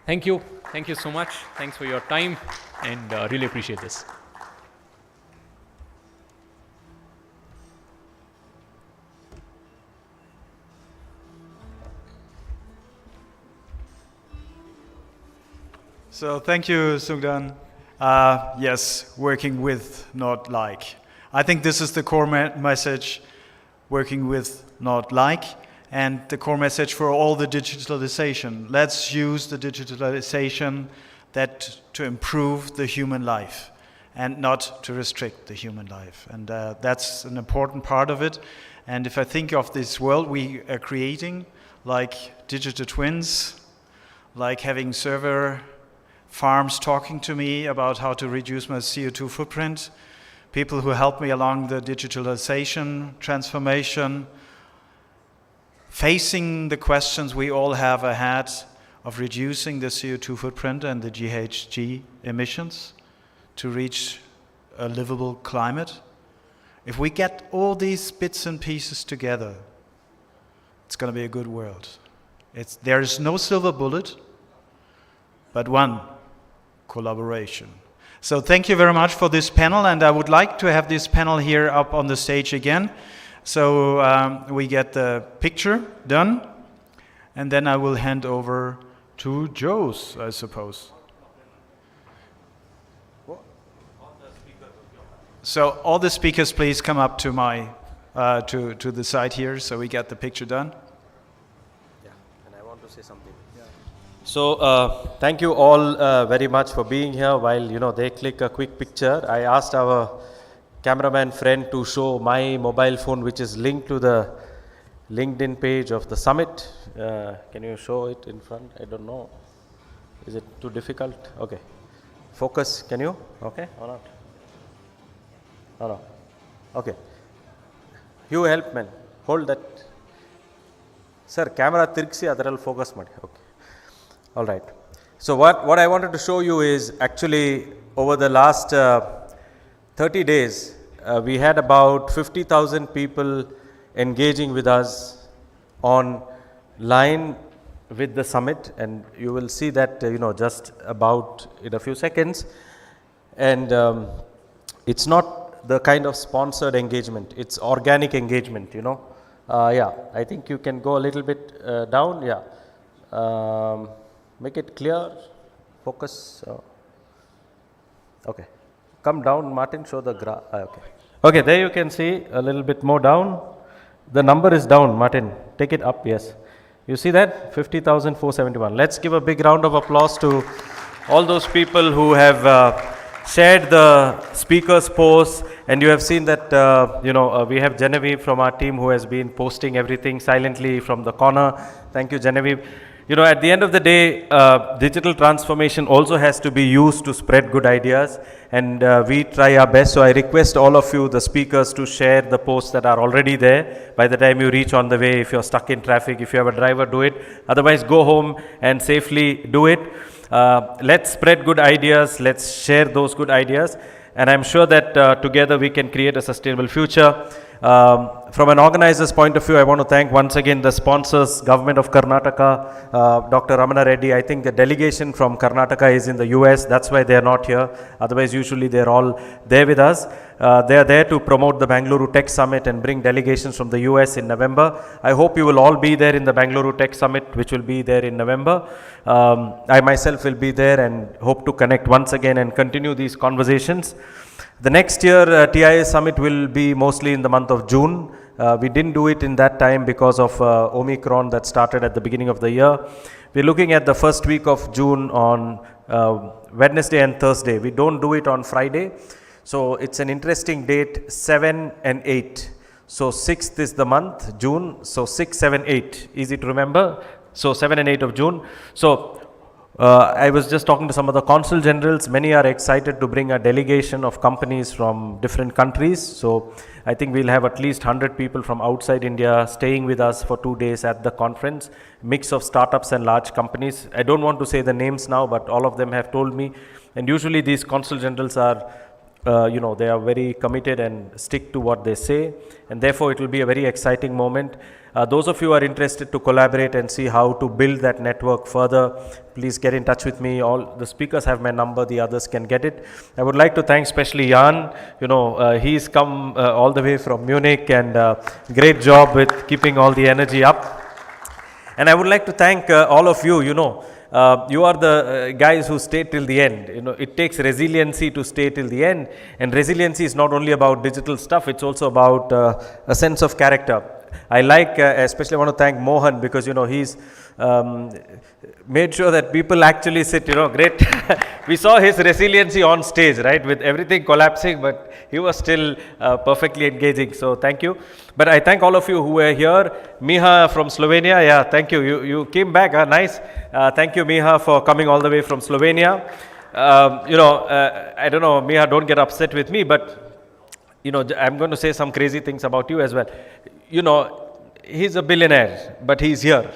Thank you. Thank you so much. Thanks for your time, and really appreciate this. So thank you, Sugdan. Yes, working with, not like. I think this is the core message, working with, not like, and the core message for all the digitalization. Let's use the digitalization to improve the human life and not to restrict the human life. And that's an important part of it. And if I think of this world we are creating, like digital twins, like having server farms talking to me about how to reduce my CO2 footprint, people who help me along the digitalization transformation, facing the questions we all have ahead of reducing the CO2 footprint and the GHG emissions to reach a livable climate. If we get all these bits and pieces together, it's going to be a good world. There is no silver bullet, but one: collaboration. So thank you very much for this panel, and I would like to have this panel here up on the stage again. So we get the picture done, and then I will hand over to Jose, I suppose. So all the speakers, please come up to to the side here, so we get the picture done. Yeah, and I want to say something. So thank you all very much for being here. While they click a quick picture, I asked our cameraman friend to show my mobile phone, which is linked to the LinkedIn page of the summit. Can you show it in front? I don't know. Is it too difficult? Okay. Focus. Can you? Okay or not? No. Okay. You help, man. Hold that. Sir, camera tirgsi adaral focus ಮಾಡಿ. Okay. All right. So what I wanted to show you is actually over the last 30 days, we had about 50,000 people engaging with us online with the summit, and you will see that just about in a few seconds. And it's not the kind of sponsored engagement, it's organic engagement, yeah, I think you can go a little bit down. Yeah. Make it clear, focus. Okay, come down, Martin, show the graph. Okay. Okay, there you can see a little bit more down. The number is down, Martin, take it up, yes. You see that? 50,471. Let's give a big round of applause to all those people who have shared the speaker's posts, and you have seen that, we have Genevieve from our team who has been posting everything silently from the corner. Thank you, Genevieve. At the end of the day, digital transformation also has to be used to spread good ideas, and we try our best. So I request all of you, the speakers, to share the posts that are already there. By the time you reach on the way, if you're stuck in traffic, if you have a driver, do it. Otherwise, go home and safely do it. Let's spread good ideas, let's share those good ideas, and I'm sure that together we can create a sustainable future. From an organizer's point of view, I want to thank once again the sponsors, Government of Karnataka, Dr. Ramana Reddy. I think the delegation from Karnataka is in the US, that's why they are not here. Otherwise, usually they are all there with us. They are there to promote the Bangalore Tech Summit and bring delegations from the US in November. I hope you will all be there in the Bangalore Tech Summit, which will be there in November. I myself will be there and hope to connect once again and continue these conversations. The next year TIA Summit will be mostly in the month of June. We didn't do it in that time because of Omicron that started at the beginning of the year. We're looking at the first week of June on Wednesday and Thursday. We don't do it on Friday. So it's an interesting date, 7 and 8. So 6th is the month, June. So 6, 7, 8. Easy to remember. So 7 and 8 of June. So I was just talking to some of the consul generals. Many are excited to bring a delegation of companies from different countries. So I think we'll have at least 100 people from outside India staying with us for 2 days at the conference. Mix of startups and large companies. I don't want to say the names now, but all of them have told me. And usually these consul generals are they are very committed and stick to what they say, and therefore it will be a very exciting moment. Those of you who are interested to collaborate and see how to build that network further, please get in touch with me. All the speakers have my number, the others can get it. I would like to thank especially Jan. He's come all the way from Munich, and great job with keeping all the energy up. And I would like to thank all of you. You are the guys who stay till the end. It takes resiliency to stay till the end, and resiliency is not only about digital stuff, it's also about a sense of character. I like, especially I want to thank Mohan, because he's made sure that people actually sit, great. We saw his resiliency on stage, right, with everything collapsing, but he was still perfectly engaging. So thank you. But I thank all of you who were here. Miha from Slovenia, yeah, thank you. You came back, nice. Thank you, Miha, for coming all the way from Slovenia. I don't know, Miha, don't get upset with me, but I'm going to say some crazy things about you as well. He's a billionaire, but he's here.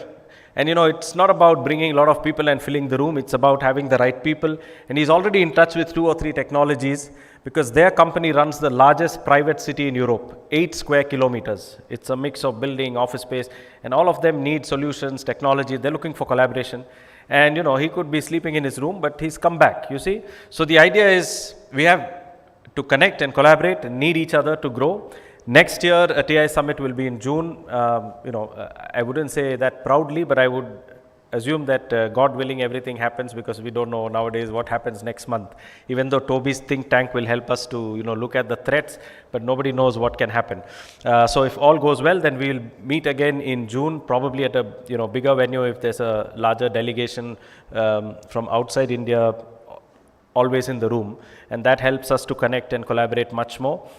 And it's not about bringing a lot of people and filling the room. It's about having the right people. And he's already in touch with 2 or 3 technologies, because their company runs the largest private city in Europe, 8 square kilometers. It's a mix of building, office space, and all of them need solutions, technology. They're looking for collaboration. And he could be sleeping in his room, but he's come back, you see. So the idea is we have to connect and collaborate and need each other to grow. Next year, a TI Summit will be in June. I wouldn't say that proudly, but I would assume that God willing, everything happens, because we don't know nowadays what happens next month. Even though Toby's think tank will help us to look at the threats, but nobody knows what can happen. So if all goes well, then we'll meet again in June, probably at a bigger venue if there's a larger delegation from outside India always in the room, and that helps us to connect and collaborate much more.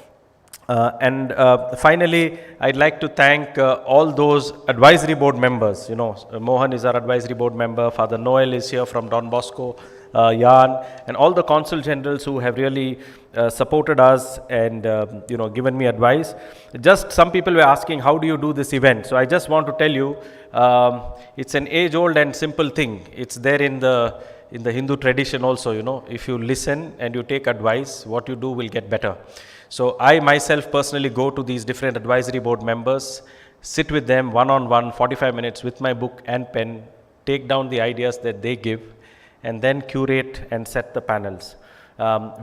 Finally, I'd like to thank all those advisory board members. Mohan is our advisory board member, Father Noel is here from Don Bosco, Jan, and all the consul generals who have really supported us and given me advice. Just some people were asking, how do you do this event? So I just want to tell you, it's an age-old and simple thing. It's there in the Hindu tradition also. If you listen and you take advice, what you do will get better. So I myself personally go to these different advisory board members, sit with them one-on-one, 45 minutes with my book and pen, take down the ideas that they give, and then curate and set the panels.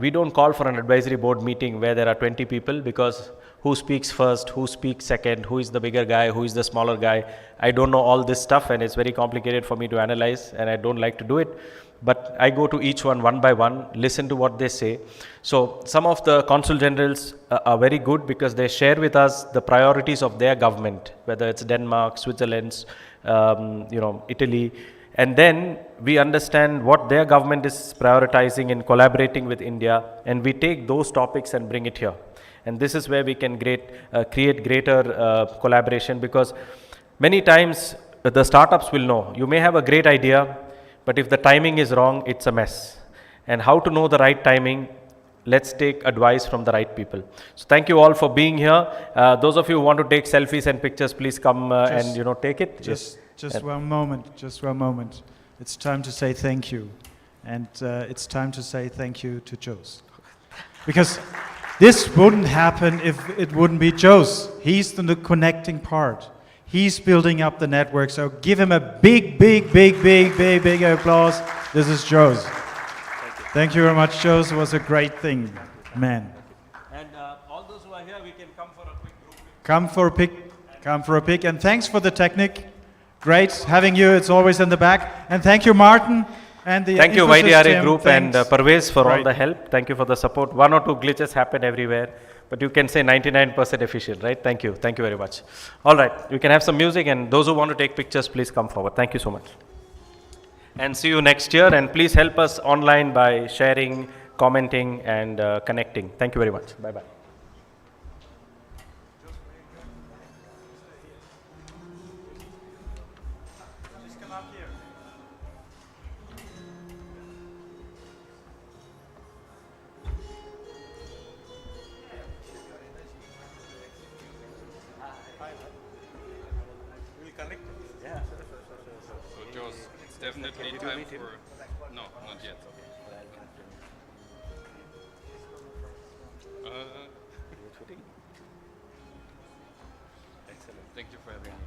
We don't call for an advisory board meeting where there are 20 people, because who speaks first, who speaks second, who is the bigger guy, who is the smaller guy. I don't know all this stuff, and it's very complicated for me to analyze, and I don't like to do it. But I go to each one by one, listen to what they say. So some of the consul generals are very good, because they share with us the priorities of their government, whether it's Denmark, Switzerland, Italy. And then we understand what their government is prioritizing in collaborating with India, and we take those topics and bring it here. And this is where we can create greater collaboration, because many times the startups will know. You may have a great idea, but if the timing is wrong, it's a mess. And how to know the right timing? Let's take advice from the right people. So thank you all for being here. Those of you who want to take selfies and pictures, please come and take it. Just one moment. It's time to say thank you. And it's time to say thank you to Jose. Because this wouldn't happen if it wouldn't be Jose. He's the connecting part. He's building up the network. So give him a big applause. This is Jose. Thank you very much, Jose. It was a great thing, man. And all those who are here, we can come for a quick group. Come for a pic. And thanks for the technique. Great having you. It's always in the back. And thank you, Martin. And the Thank you, Infosys YDRA team. Group Thanks. and Parvez for all Right. the help. Thank you for the support. 1 or 2 glitches happen everywhere, but you can say 99% efficient, right? Thank you. Thank you very much. All right, we can have some music, and those who want to take pictures, please come forward. Thank you so much. And see you next year, and please help us online by sharing, commenting, and connecting. Thank you very much. Bye-bye. So, Jose, it's definitely time for. No, not yet. Excellent. Thank you for having me.